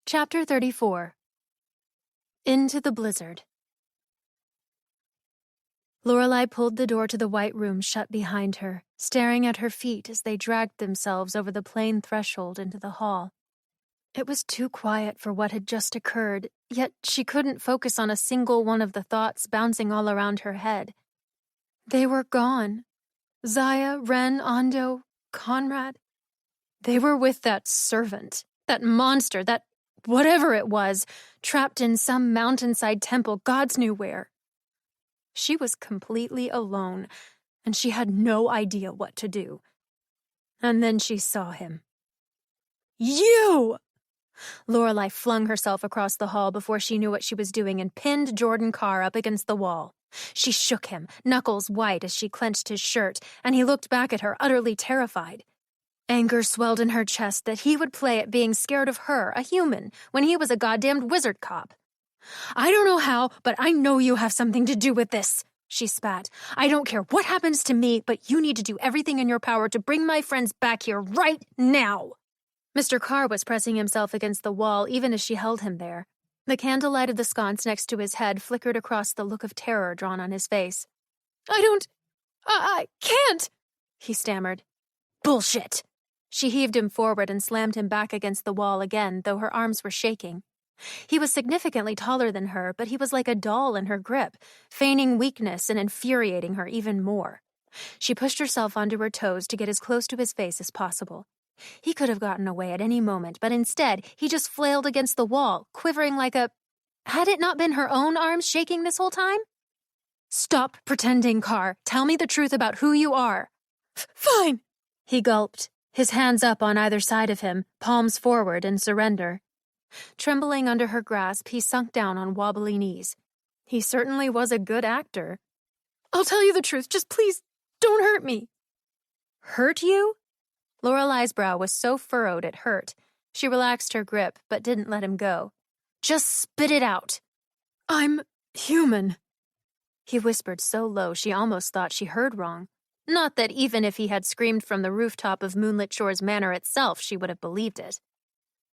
Chapter 34. Into the Blizzard. Lorelei pulled the door to the White Room shut behind her, staring at her feet as they dragged themselves over the plain threshold into the hall. It was too quiet for what had just occurred, yet she couldn't focus on a single one of the thoughts bouncing all around her head. They were gone. Zaya, Ren, Ando, Conrad. They were with that servant, that monster, that whatever it was, trapped in some mountainside temple, gods knew where. She was completely alone, and she had no idea what to do. And then she saw him. You! Lorelei flung herself across the hall before she knew what she was doing and pinned Jordan Carr up against the wall. She shook him, knuckles white as she clenched his shirt, and he looked back at her, utterly terrified. Anger swelled in her chest that he would play at being scared of her, a human, when he was a goddamned wizard cop. I don't know how, but I know you have something to do with this, she spat. I don't care what happens to me, but you need to do everything in your power to bring my friends back here right now. Mr. Carr was pressing himself against the wall even as she held him there. The candlelight of the sconce next to his head flickered across the look of terror drawn on his face. I can't, he stammered. Bullshit. She heaved him forward and slammed him back against the wall again, though her arms were shaking. He was significantly taller than her, but he was like a doll in her grip, feigning weakness and infuriating her even more. She pushed herself onto her toes to get as close to his face as possible. He could have gotten away at any moment, but instead, he just flailed against the wall, quivering like a... Had it not been her own arms shaking this whole time? "Stop pretending, Carr. Tell me the truth about who you are." "Fine," he gulped, his hands up on either side of him, palms forward in surrender. Trembling under her grasp, he sunk down on wobbly knees. He certainly was a good actor. "I'll tell you the truth. Just please, don't hurt me." "Hurt you?" Lorelei's brow was so furrowed it hurt. She relaxed her grip, but didn't let him go. "Just spit it out." "I'm human," he whispered so low she almost thought she heard wrong. Not that even if he had screamed from the rooftop of Moonlit Shores Manor itself, she would have believed it.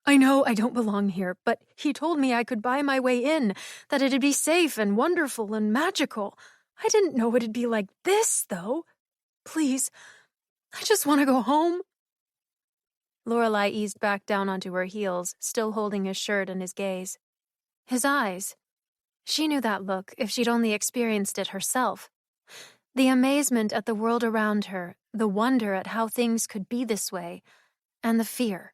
"I know I don't belong here, but he told me I could buy my way in, that it'd be safe and wonderful and magical. I didn't know it'd be like this, though. Please, I just want to go home." Lorelei eased back down onto her heels, still holding his shirt and his gaze. His eyes. She knew that look if she'd only experienced it herself. The amazement at the world around her, the wonder at how things could be this way, and the fear.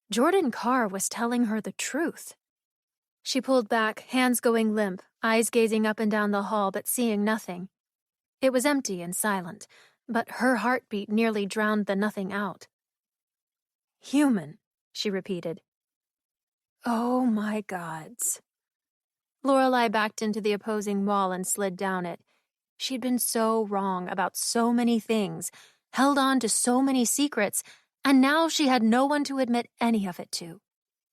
Jordan Carr was telling her the truth. She pulled back, hands going limp, eyes gazing up and down the hall but seeing nothing. It was empty and silent, but her heartbeat nearly drowned the nothing out. "Human," she repeated. "Oh my gods." Lorelei backed into the opposing wall and slid down it. She'd been so wrong about so many things, held on to so many secrets, and now she had no one to admit any of it to.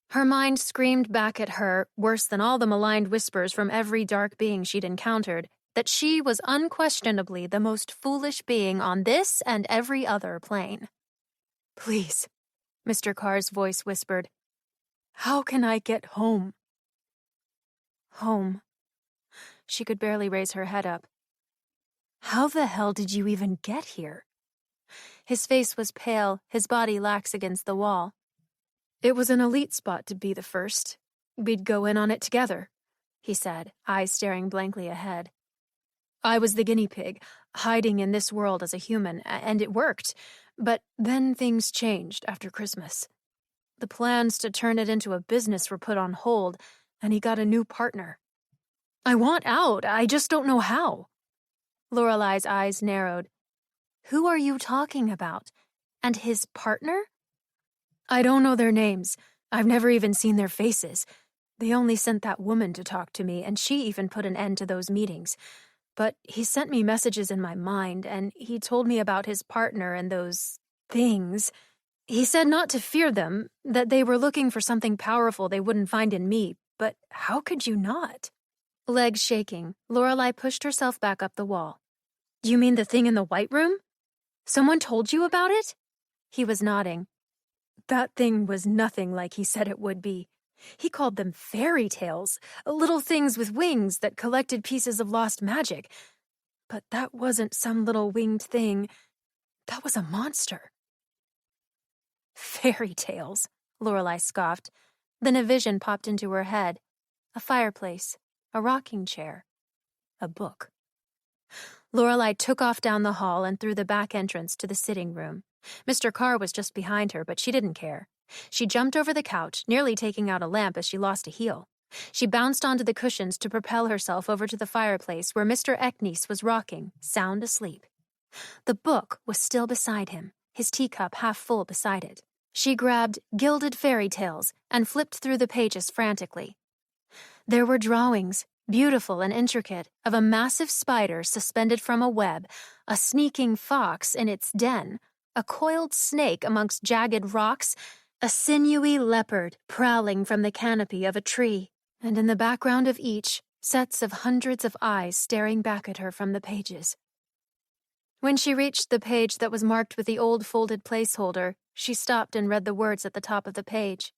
Her mind screamed back at her, worse than all the maligned whispers from every dark being she'd encountered, that she was unquestionably the most foolish being on this and every other plane. "Please," Mr. Carr's voice whispered, "how can I get home?" Home. She could barely raise her head up. "How the hell did you even get here?" His face was pale, his body lax against the wall. "It was an elite spot to be the first. We'd go in on it together," he said, eyes staring blankly ahead. "I was the guinea pig, hiding in this world as a human, and it worked. But then things changed after Christmas. The plans to turn it into a business were put on hold, and he got a new partner. I want out, I just don't know how." Lorelei's eyes narrowed. "Who are you talking about? And his partner?" "I don't know their names. I've never even seen their faces. They only sent that woman to talk to me, and she even put an end to those meetings. But he sent me messages in my mind, and he told me about his partner and those things. He said not to fear them, that they were looking for something powerful they wouldn't find in me, but how could you not?" Legs shaking, Lorelei pushed herself back up the wall. "You mean the thing in the White Room? Someone told you about it?" He was nodding. "That thing was nothing like he said it would be. He called them fairy tales, little things with wings that collected pieces of lost magic. But that wasn't some little winged thing. That was a monster." "Fairy tales," Lorelei scoffed. Then a vision popped into her head. A fireplace, a rocking chair, a book. Lorelei took off down the hall and through the back entrance to the sitting room. Mr. Carr was just behind her, but she didn't care. She jumped over the couch, nearly taking out a lamp as she lost a heel. She bounced onto the cushions to propel herself over to the fireplace where Mr. Eknice was rocking, sound asleep. The book was still beside him, his teacup half full beside it. She grabbed Gilded Fairy Tales and flipped through the pages frantically. There were drawings, beautiful and intricate, of a massive spider suspended from a web, a sneaking fox in its den, a coiled snake amongst jagged rocks, a sinewy leopard prowling from the canopy of a tree, and in the background of each, sets of hundreds of eyes staring back at her from the pages. When she reached the page that was marked with the old folded placeholder, she stopped and read the words at the top of the page.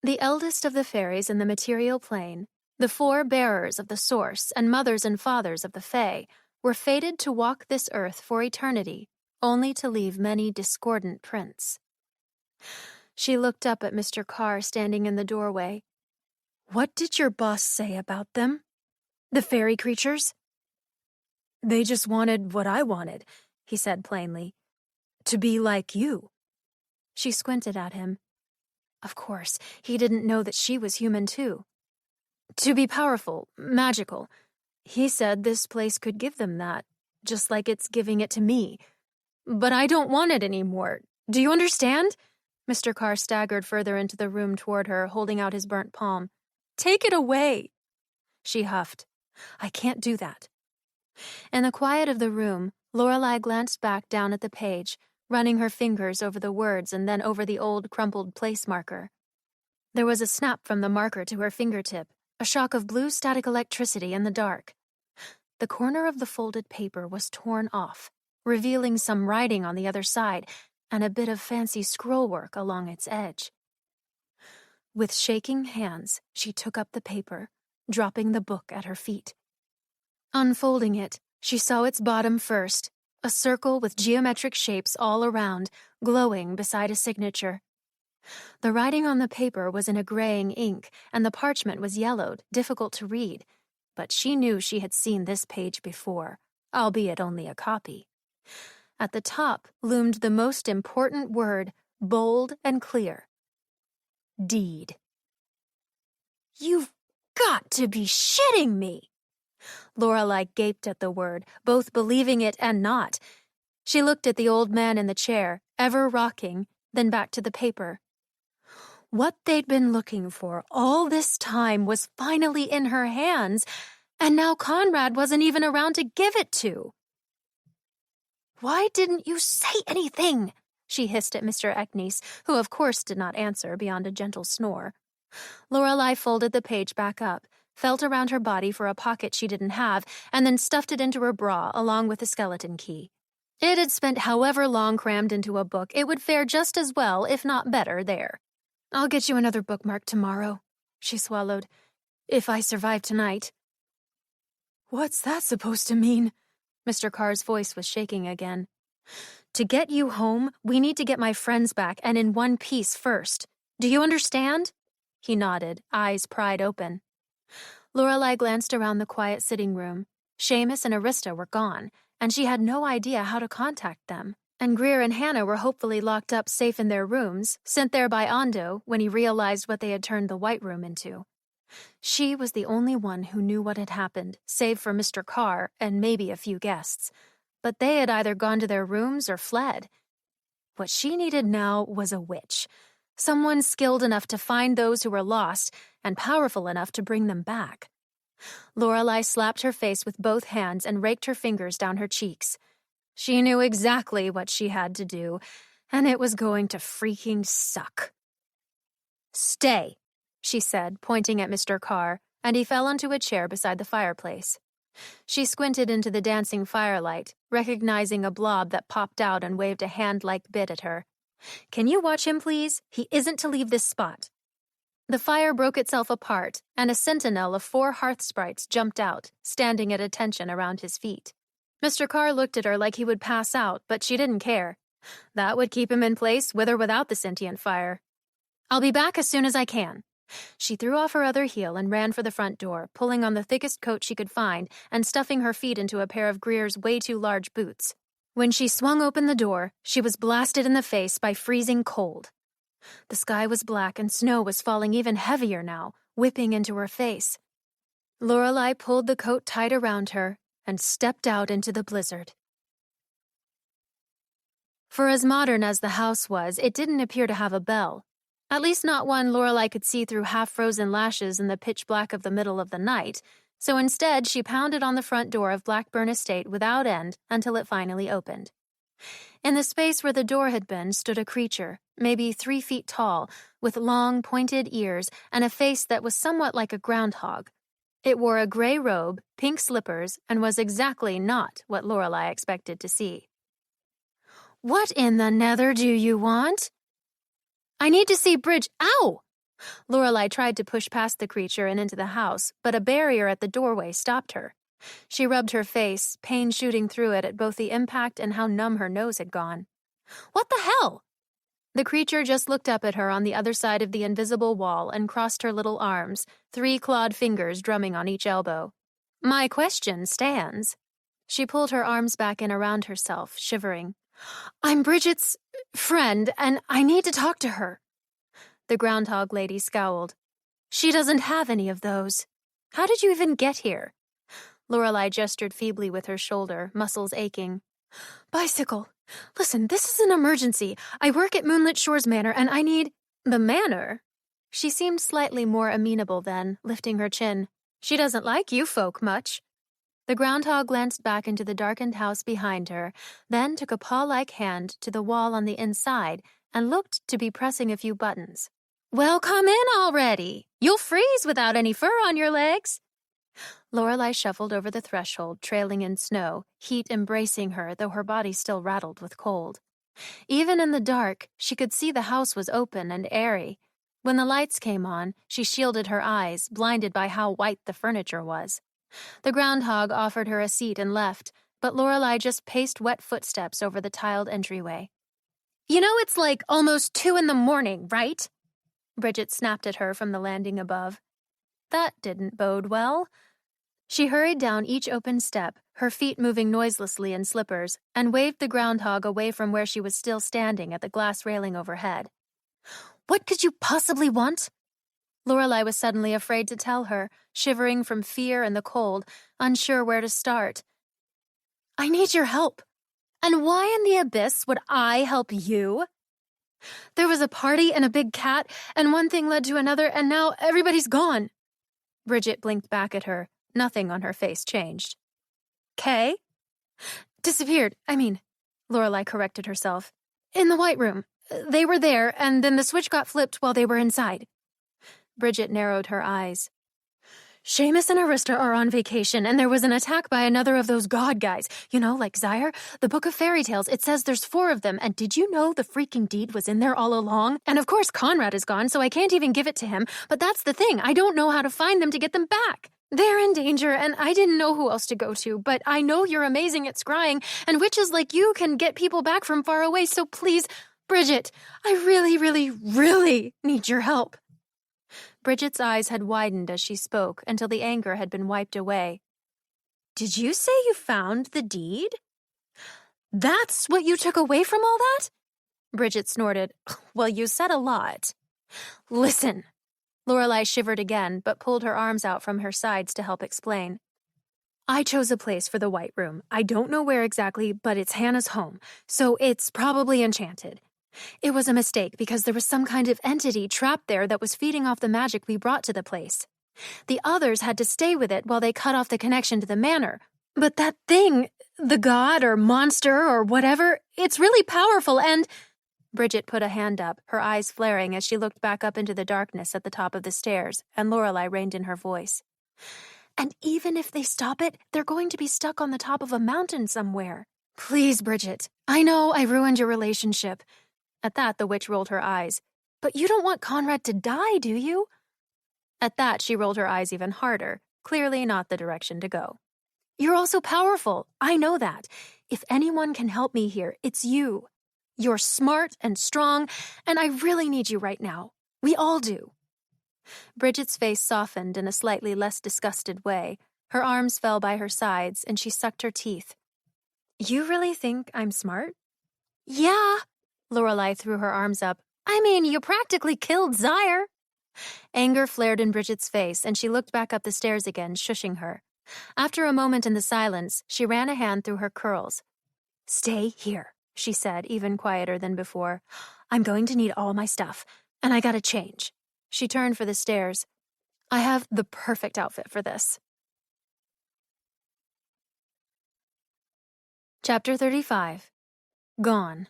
The eldest of the fairies in the material plane, the four bearers of the source and mothers and fathers of the fae, were fated to walk this earth for eternity, only to leave many discordant prints. She looked up at Mr. Carr standing in the doorway. "What did your boss say about them? The fairy creatures?" "They just wanted what I wanted," he said plainly. "To be like you." She squinted at him. Of course, he didn't know that she was human too. To be powerful, magical. He said this place could give them that, just like it's giving it to me. But I don't want it anymore. Do you understand? Mr. Carr staggered further into the room toward her, holding out his burnt palm. Take it away. She huffed. I can't do that. In the quiet of the room, Lorelei glanced back down at the page, running her fingers over the words and then over the old crumpled place marker. There was a snap from the marker to her fingertip, a shock of blue static electricity in the dark. The corner of the folded paper was torn off, revealing some writing on the other side and a bit of fancy scrollwork along its edge. With shaking hands, she took up the paper, dropping the book at her feet. Unfolding it, she saw its bottom first, a circle with geometric shapes all around, glowing beside a signature. The writing on the paper was in a graying ink, and the parchment was yellowed, difficult to read, but she knew she had seen this page before, albeit only a copy. At the top loomed the most important word, bold and clear. Deed. You've got to be shitting me! Lorelei gaped at the word, both believing it and not. She looked at the old man in the chair, ever rocking, then back to the paper. What they'd been looking for all this time was finally in her hands, and now Conrad wasn't even around to give it to. Why didn't you say anything? She hissed at Mr. Eknes, who of course did not answer beyond a gentle snore. Lorelei folded the page back up, felt around her body for a pocket she didn't have, and then stuffed it into her bra along with the skeleton key. It had spent however long crammed into a book, it would fare just as well, if not better, there. I'll get you another bookmark tomorrow, she swallowed, if I survive tonight. What's that supposed to mean? Mr. Carr's voice was shaking again. To get you home, we need to get my friends back and in one piece first. Do you understand? He nodded, eyes pried open. Lorelei glanced around the quiet sitting room. Seamus and Arista were gone, and she had no idea how to contact them. And Greer and Hannah were hopefully locked up safe in their rooms, sent there by Ondo when he realized what they had turned the White Room into. She was the only one who knew what had happened, save for Mr. Carr and maybe a few guests. But they had either gone to their rooms or fled. What she needed now was a witch. Someone skilled enough to find those who were lost and powerful enough to bring them back. Lorelei slapped her face with both hands and raked her fingers down her cheeks. She knew exactly what she had to do, and it was going to freaking suck. Stay, she said, pointing at Mr. Carr, and he fell onto a chair beside the fireplace. She squinted into the dancing firelight, recognizing a blob that popped out and waved a hand-like bit at her. Can you watch him, please? He isn't to leave this spot. The fire broke itself apart, and a sentinel of 4 hearth sprites jumped out, standing at attention around his feet. Mr. Carr looked at her like he would pass out, but she didn't care. That would keep him in place, with or without the sentient fire. I'll be back as soon as I can. She threw off her other heel and ran for the front door, pulling on the thickest coat she could find and stuffing her feet into a pair of Greer's way too large boots. When she swung open the door, she was blasted in the face by freezing cold. The sky was black and snow was falling even heavier now, whipping into her face. Lorelei pulled the coat tight around her and stepped out into the blizzard. For as modern as the house was, it didn't appear to have a bell. At least not one Lorelei could see through half-frozen lashes in the pitch black of the middle of the night, so instead she pounded on the front door of Blackburn Estate without end until it finally opened. In the space where the door had been stood a creature, maybe 3 feet tall, with long, pointed ears and a face that was somewhat like a groundhog. It wore a gray robe, pink slippers, and was exactly not what Lorelei expected to see. What in the nether do you want? I need to see Bridge. Ow! Lorelei tried to push past the creature and into the house, but a barrier at the doorway stopped her. She rubbed her face, pain shooting through it at both the impact and how numb her nose had gone. What the hell? The creature just looked up at her on the other side of the invisible wall and crossed her little arms, 3 clawed fingers drumming on each elbow. My question stands. She pulled her arms back in around herself, shivering. I'm Bridget's friend, and I need to talk to her. The groundhog lady scowled. She doesn't have any of those. How did you even get here? Lorelei gestured feebly with her shoulder, muscles aching. Bicycle. Listen, this is an emergency. I work at Moonlit Shores Manor, and I need... The manor? She seemed slightly more amenable then, lifting her chin. She doesn't like you folk much. The groundhog glanced back into the darkened house behind her, then took a paw-like hand to the wall on the inside and looked to be pressing a few buttons. Well, come in already. You'll freeze without any fur on your legs. Lorelei shuffled over the threshold, trailing in snow, heat embracing her, though her body still rattled with cold. Even in the dark, she could see the house was open and airy. When the lights came on, she shielded her eyes, blinded by how white the furniture was. The groundhog offered her a seat and left, but Lorelei just paced wet footsteps over the tiled entryway. You know it's like almost 2 a.m, right? Bridget snapped at her from the landing above. That didn't bode well. She hurried down each open step, her feet moving noiselessly in slippers, and waved the groundhog away from where she was still standing at the glass railing overhead. What could you possibly want? Lorelei was suddenly afraid to tell her, shivering from fear and the cold, unsure where to start. I need your help. And why in the abyss would I help you? There was a party and a big cat, and one thing led to another, and now everybody's gone. Bridget blinked back at her. Nothing on her face changed. Kay? Disappeared, Lorelei corrected herself. In the White Room. They were there, and then the switch got flipped while they were inside. Bridget narrowed her eyes. Seamus and Arista are on vacation, and there was an attack by another of those god guys. Like Zyre. The Book of Fairy Tales, it says there's 4 of them, and did you know the freaking deed was in there all along? And of course Conrad is gone, so I can't even give it to him, but that's the thing, I don't know how to find them to get them back. They're in danger, and I didn't know who else to go to, but I know you're amazing at scrying, and witches like you can get people back from far away, so please, Bridget, I really, really, really need your help. Bridget's eyes had widened as she spoke until the anger had been wiped away. Did you say you found the deed? That's what you took away from all that? Bridget snorted. Well, you said a lot. Listen. Lorelei shivered again, but pulled her arms out from her sides to help explain. I chose a place for the White Room. I don't know where exactly, but it's Hannah's home, so it's probably enchanted. It was a mistake because there was some kind of entity trapped there that was feeding off the magic we brought to the place. The others had to stay with it while they cut off the connection to the manor. But that thing, the god or monster or whatever, it's really powerful and... Bridget put a hand up, her eyes flaring as she looked back up into the darkness at the top of the stairs, and Lorelei reined in her voice. And even if they stop it, they're going to be stuck on the top of a mountain somewhere. Please, Bridget. I know I ruined your relationship. At that, the witch rolled her eyes. But you don't want Conrad to die, do you? At that, she rolled her eyes even harder, clearly not the direction to go. You're also powerful. I know that. If anyone can help me here, it's you. You're smart and strong, and I really need you right now. We all do. Bridget's face softened in a slightly less disgusted way. Her arms fell by her sides, and she sucked her teeth. You really think I'm smart? Yeah. Lorelei threw her arms up. You practically killed Zyre. Anger flared in Bridget's face, and she looked back up the stairs again, shushing her. After a moment in the silence, she ran a hand through her curls. Stay here, she said, even quieter than before. I'm going to need all my stuff, and I gotta change. She turned for the stairs. I have the perfect outfit for this. Chapter 35. Gone.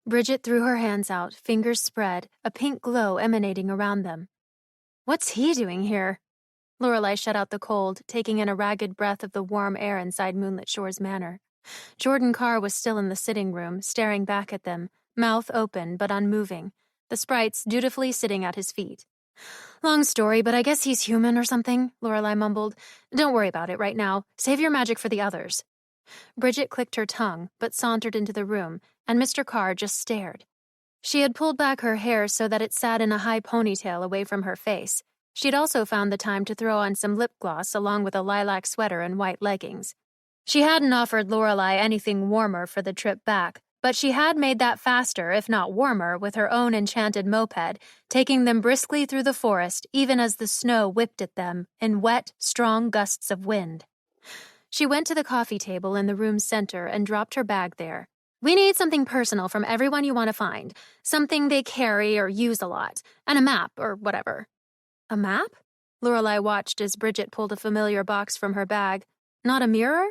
Bridget threw her hands out, fingers spread, a pink glow emanating around them. What's he doing here? Lorelei shut out the cold, taking in a ragged breath of the warm air inside Moonlit Shores Manor. Jordan Carr was still in the sitting room, staring back at them, mouth open but unmoving, the sprites dutifully sitting at his feet. Long story, but I guess he's human or something, Lorelei mumbled. Don't worry about it right now. Save your magic for the others. Bridget clicked her tongue, but sauntered into the room, and Mr. Carr just stared. She had pulled back her hair so that it sat in a high ponytail away from her face. She'd also found the time to throw on some lip gloss along with a lilac sweater and white leggings. She hadn't offered Lorelei anything warmer for the trip back, but she had made that faster, if not warmer, with her own enchanted moped, taking them briskly through the forest even as the snow whipped at them in wet, strong gusts of wind. She went to the coffee table in the room's center and dropped her bag there. We need something personal from everyone you want to find, something they carry or use a lot, and a map or whatever. A map? Lorelei watched as Bridget pulled a familiar box from her bag. Not a mirror?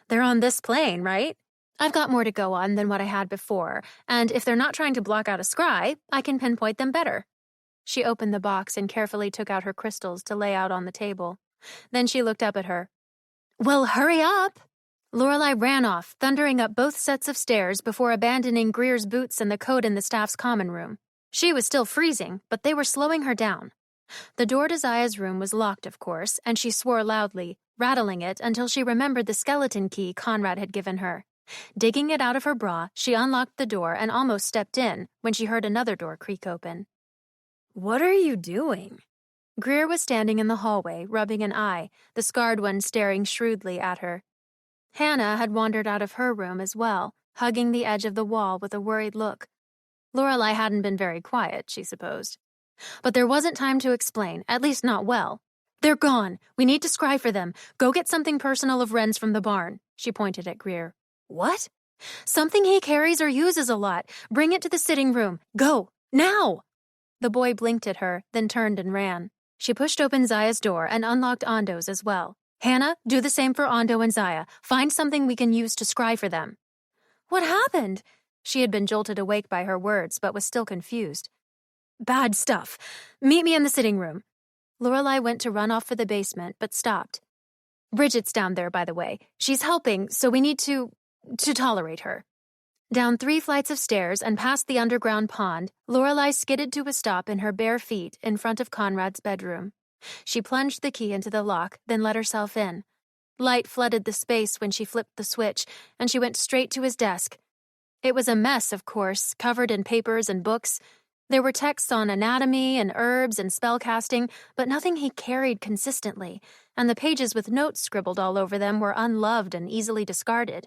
They're on this plane, right? I've got more to go on than what I had before, and if they're not trying to block out a scry, I can pinpoint them better. She opened the box and carefully took out her crystals to lay out on the table. Then she looked up at her. Well, hurry up! Lorelei ran off, thundering up both sets of stairs before abandoning Greer's boots and the coat in the staff's common room. She was still freezing, but they were slowing her down. The door to Zaya's room was locked, of course, and she swore loudly, rattling it until she remembered the skeleton key Conrad had given her. Digging it out of her bra, she unlocked the door and almost stepped in when she heard another door creak open. What are you doing? Greer was standing in the hallway, rubbing an eye, the scarred one staring shrewdly at her. Hannah had wandered out of her room as well, hugging the edge of the wall with a worried look. Lorelei hadn't been very quiet, she supposed. But there wasn't time to explain, at least not well. They're gone. We need to scry for them. Go get something personal of Wren's from the barn, she pointed at Greer. What? Something he carries or uses a lot. Bring it to the sitting room. Go, now! The boy blinked at her, then turned and ran. She pushed open Zaya's door and unlocked Ando's as well. Hannah, do the same for Ando and Zaya. Find something we can use to scry for them. What happened? She had been jolted awake by her words, but was still confused. Bad stuff. Meet me in the sitting room. Lorelei went to run off for the basement, but stopped. Bridget's down there, by the way. She's helping, so we need to tolerate her. Down 3 flights of stairs and past the underground pond, Lorelei skidded to a stop in her bare feet in front of Conrad's bedroom. She plunged the key into the lock, then let herself in. Light flooded the space when she flipped the switch, and she went straight to his desk. It was a mess, of course, covered in papers and books. There were texts on anatomy and herbs and spellcasting, but nothing he carried consistently, and the pages with notes scribbled all over them were unloved and easily discarded.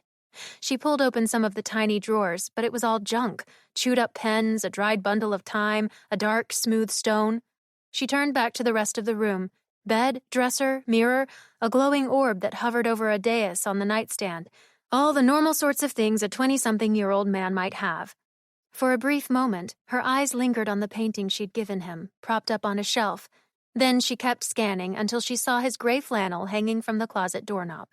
She pulled open some of the tiny drawers, but it was all junk, chewed-up pens, a dried bundle of thyme, a dark, smooth stone. She turned back to the rest of the room. Bed, dresser, mirror, a glowing orb that hovered over a dais on the nightstand. All the normal sorts of things a 20-something-year-old man might have. For a brief moment, her eyes lingered on the painting she'd given him, propped up on a shelf. Then she kept scanning until she saw his gray flannel hanging from the closet doorknob.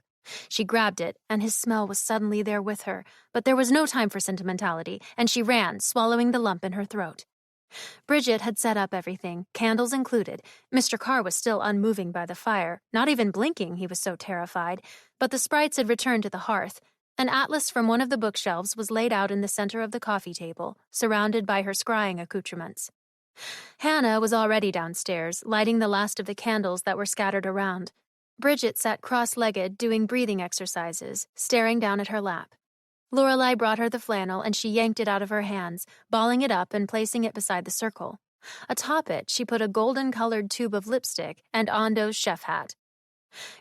She grabbed it, and his smell was suddenly there with her, but there was no time for sentimentality, and she ran, swallowing the lump in her throat. Bridget had set up everything, candles included. Mr. Carr was still unmoving by the fire, not even blinking, he was so terrified, but the sprites had returned to the hearth. An atlas from one of the bookshelves was laid out in the center of the coffee table, surrounded by her scrying accoutrements. Hannah was already downstairs, lighting the last of the candles that were scattered around. Bridget sat cross-legged, doing breathing exercises, staring down at her lap. Lorelei brought her the flannel, and she yanked it out of her hands, balling it up and placing it beside the circle. Atop it, she put a golden-colored tube of lipstick and Ando's chef hat.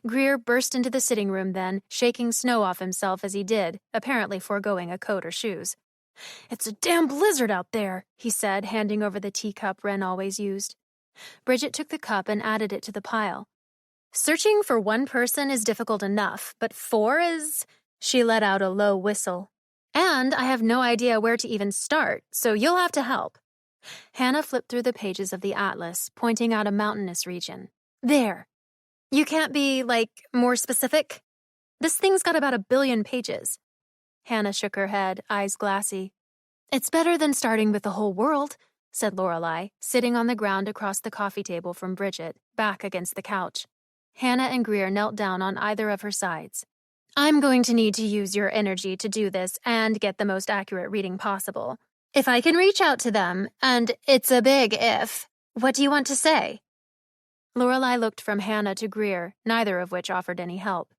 Greer burst into the sitting room then, shaking snow off himself as he did, apparently foregoing a coat or shoes. "It's a damn blizzard out there," he said, handing over the teacup Wren always used. Bridget took the cup and added it to the pile. "Searching for one person is difficult enough, but 4 is—" She let out a low whistle. "And I have no idea where to even start, so you'll have to help." Hannah flipped through the pages of the atlas, pointing out a mountainous region. "There. You can't be, more specific? This thing's got about 1 billion pages." Hannah shook her head, eyes glassy. "It's better than starting with the whole world," said Lorelei, sitting on the ground across the coffee table from Bridget, back against the couch. Hannah and Greer knelt down on either of her sides. "I'm going to need to use your energy to do this and get the most accurate reading possible. If I can reach out to them, and it's a big if, what do you want to say?" Lorelei looked from Hannah to Greer, neither of which offered any help.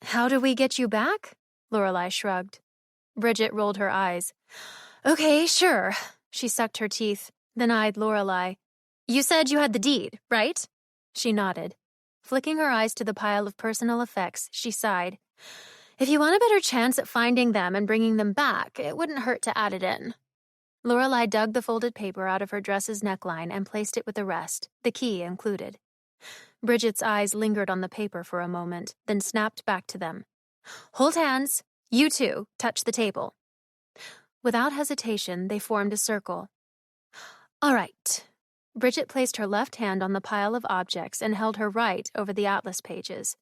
"How do we get you back?" Lorelei shrugged. Bridget rolled her eyes. "Okay, sure." She sucked her teeth, then eyed Lorelei. "You said you had the deed, right?" She nodded. Flicking her eyes to the pile of personal effects, she sighed. If you want a better chance at finding them and bringing them back, it wouldn't hurt to add it in. Lorelai dug the folded paper out of her dress's neckline and placed it with the rest, the key included. Bridget's eyes lingered on the paper for a moment, then snapped back to them. Hold hands. You two, touch the table. Without hesitation, they formed a circle. All right. Bridget placed her left hand on the pile of objects and held her right over the atlas pages.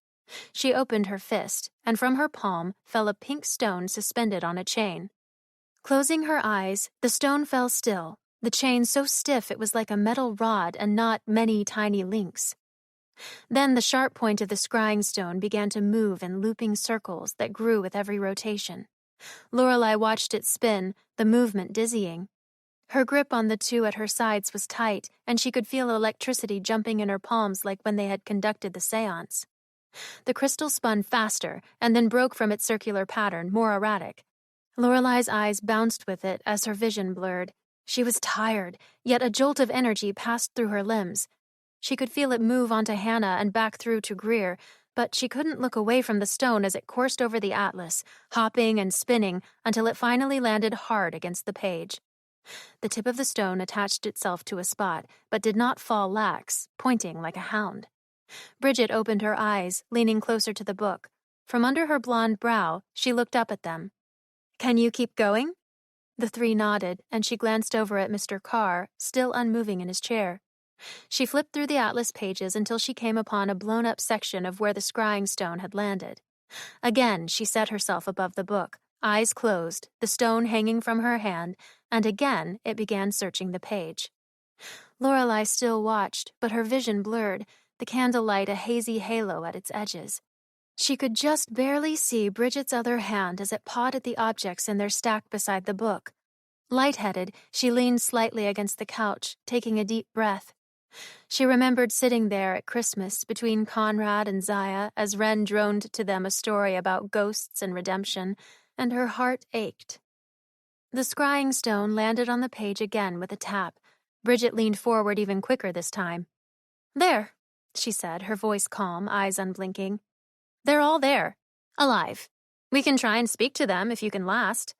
She opened her fist, and from her palm fell a pink stone suspended on a chain. Closing her eyes, the stone fell still, the chain so stiff it was like a metal rod and not many tiny links. Then the sharp point of the scrying stone began to move in looping circles that grew with every rotation. Lorelai watched it spin, the movement dizzying. Her grip on the two at her sides was tight, and she could feel electricity jumping in her palms like when they had conducted the seance. The crystal spun faster and then broke from its circular pattern, more erratic. Lorelai's eyes bounced with it as her vision blurred. She was tired, yet a jolt of energy passed through her limbs. She could feel it move onto Hannah and back through to Greer, but she couldn't look away from the stone as it coursed over the atlas, hopping and spinning until it finally landed hard against the page. The tip of the stone attached itself to a spot, but did not fall lax, pointing like a hound. Bridget opened her eyes, leaning closer to the book. From under her blonde brow, she looked up at them. Can you keep going? The three nodded, and she glanced over at Mr. Carr, still unmoving in his chair. She flipped through the atlas pages until she came upon a blown-up section of where the scrying stone had landed. Again, she set herself above the book, eyes closed, the stone hanging from her hand, and again it began searching the page. Lorelai still watched, but her vision blurred, the candlelight a hazy halo at its edges. She could just barely see Bridget's other hand as it pawed at the objects in their stack beside the book. Lightheaded, she leaned slightly against the couch, taking a deep breath. She remembered sitting there at Christmas between Conrad and Zaya as Wren droned to them a story about ghosts and redemption, and her heart ached. The scrying stone landed on the page again with a tap. Bridget leaned forward even quicker this time. There, she said, her voice calm, eyes unblinking. They're all there, alive. We can try and speak to them if you can last.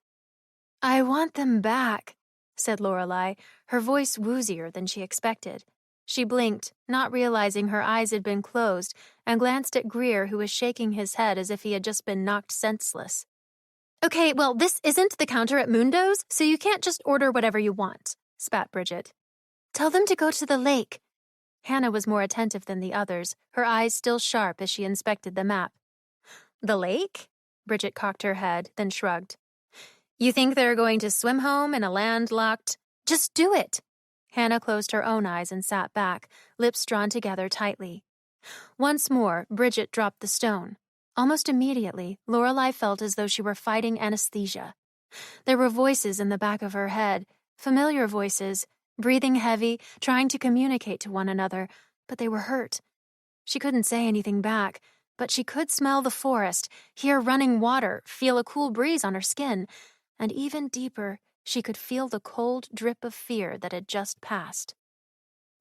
I want them back, said Lorelai, her voice woozier than she expected. She blinked, not realizing her eyes had been closed, and glanced at Greer, who was shaking his head as if he had just been knocked senseless. Okay, well, this isn't the counter at Mundo's, so you can't just order whatever you want, spat Bridget. Tell them to go to the lake. Hannah was more attentive than the others, her eyes still sharp as she inspected the map. The lake? Bridget cocked her head, then shrugged. You think they're going to swim home in a landlocked... Just do it! Hannah closed her own eyes and sat back, lips drawn together tightly. Once more, Bridget dropped the stone. Almost immediately, Lorelai felt as though she were fighting anesthesia. There were voices in the back of her head, familiar voices, breathing heavy, trying to communicate to one another, but they were hurt. She couldn't say anything back, but she could smell the forest, hear running water, feel a cool breeze on her skin, and even deeper, she could feel the cold drip of fear that had just passed.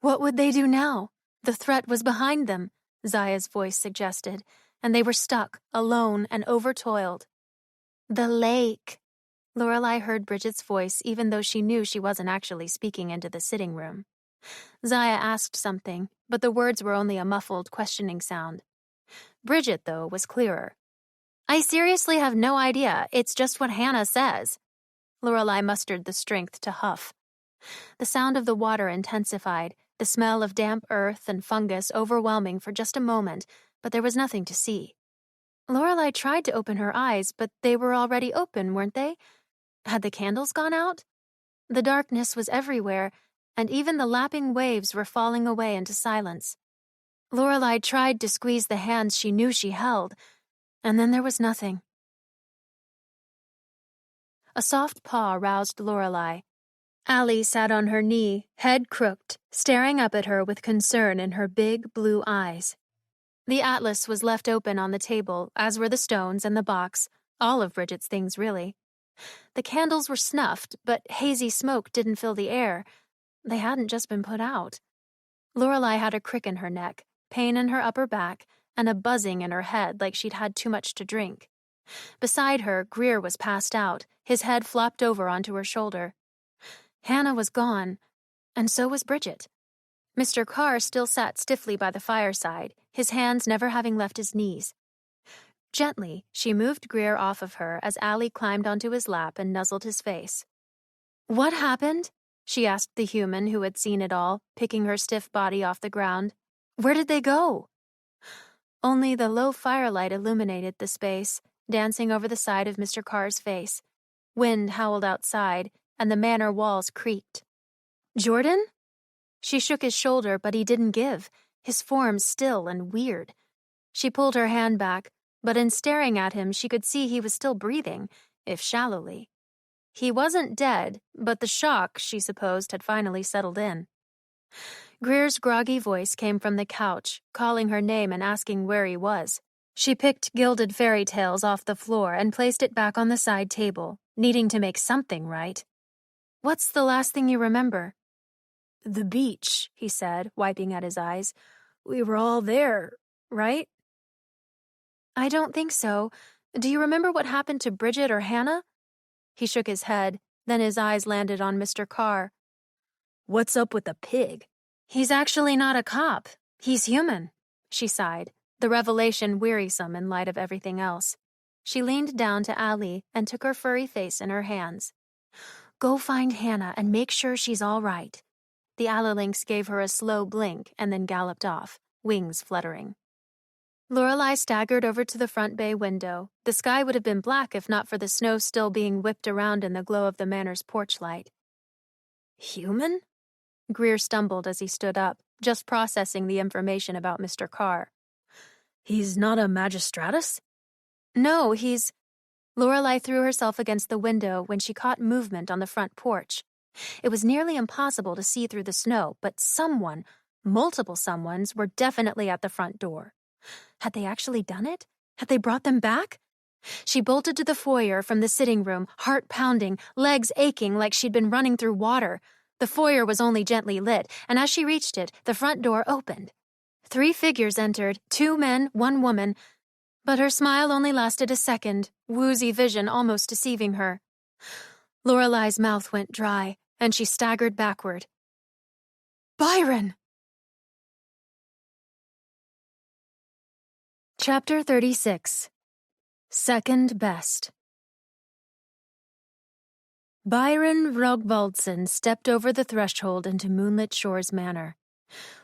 What would they do now? The threat was behind them, Zaya's voice suggested, and they were stuck, alone and overtoiled. The lake. Lorelai heard Bridget's voice even though she knew she wasn't actually speaking into the sitting room. Zaya asked something, but the words were only a muffled, questioning sound. Bridget, though, was clearer. I seriously have no idea. It's just what Hannah says. Lorelai mustered the strength to huff. The sound of the water intensified, the smell of damp earth and fungus overwhelming for just a moment, but there was nothing to see. Lorelai tried to open her eyes, but they were already open, weren't they? Had the candles gone out? The darkness was everywhere, and even the lapping waves were falling away into silence. Lorelai tried to squeeze the hands she knew she held, and then there was nothing. A soft paw roused Lorelai. Allie sat on her knee, head crooked, staring up at her with concern in her big blue eyes. The atlas was left open on the table, as were the stones and the box, all of Bridget's things, really. The candles were snuffed, but hazy smoke didn't fill the air. They hadn't just been put out. Lorelai had a crick in her neck, pain in her upper back, and a buzzing in her head like she'd had too much to drink. Beside her, Greer was passed out, his head flopped over onto her shoulder. Hannah was gone, and so was Bridget. Mr. Carr still sat stiffly by the fireside, his hands never having left his knees. Gently, she moved Greer off of her as Allie climbed onto his lap and nuzzled his face. "What happened?" she asked the human who had seen it all, picking her stiff body off the ground. "Where did they go?" Only the low firelight illuminated the space, dancing over the side of Mr. Carr's face. Wind howled outside, and the manor walls creaked. "Jordan?" She shook his shoulder, but he didn't give, his form still and weird. She pulled her hand back, but in staring at him she could see he was still breathing, if shallowly. He wasn't dead, but the shock, she supposed, had finally settled in. Greer's groggy voice came from the couch, calling her name and asking where he was. She picked Gilded Fairy Tales off the floor and placed it back on the side table, needing to make something right. "What's the last thing you remember?" "The beach," he said, wiping at his eyes. "We were all there, right?" "I don't think so. Do you remember what happened to Bridget or Hannah?" He shook his head, then his eyes landed on Mr. Carr. "What's up with the pig?" "He's actually not a cop. He's human," she sighed, the revelation wearisome in light of everything else. She leaned down to Allie and took her furry face in her hands. "Go find Hannah and make sure she's all right." The Allalynx gave her a slow blink and then galloped off, wings fluttering. Lorelei staggered over to the front bay window. The sky would have been black if not for the snow still being whipped around in the glow of the manor's porch light. "Human?" Greer stumbled as he stood up, just processing the information about Mr. Carr. "He's not a magistratus?" "No, he's—" Lorelei threw herself against the window when she caught movement on the front porch. It was nearly impossible to see through the snow, but someone, multiple someones, were definitely at the front door. Had they actually done it? Had they brought them back? She bolted to the foyer from the sitting room, heart pounding, legs aching like she'd been running through water. The foyer was only gently lit, and as she reached it, the front door opened. 3 figures entered, 2 men, 1 woman. But her smile only lasted a second, woozy vision almost deceiving her. Lorelei's mouth went dry, and she staggered backward. "Byron!" Chapter 36. Second Best. Byron Rogvaldsen stepped over the threshold into Moonlit Shores Manor.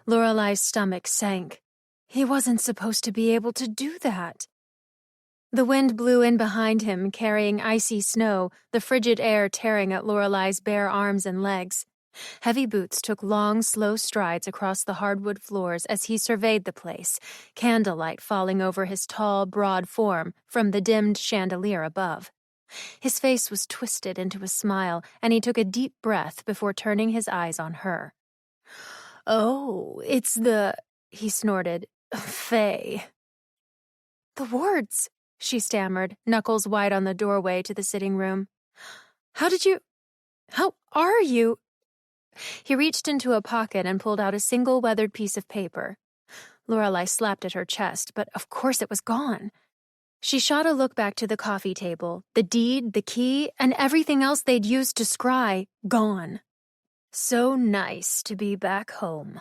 Lorelei's stomach sank. He wasn't supposed to be able to do that. The wind blew in behind him, carrying icy snow, the frigid air tearing at Lorelei's bare arms and legs. Heavy boots took long, slow strides across the hardwood floors as he surveyed the place, candlelight falling over his tall, broad form from the dimmed chandelier above. His face was twisted into a smile, and he took a deep breath before turning his eyes on her. "Oh, it's the—" he snorted. "Faye." "The wards," she stammered, knuckles white on the doorway to the sitting room. How are you?" He reached into a pocket and pulled out a single weathered piece of paper. Lorelei slapped at her chest, but of course it was gone. She shot a look back to the coffee table, the deed, the key, and everything else they'd used to scry, gone. So nice to be back home.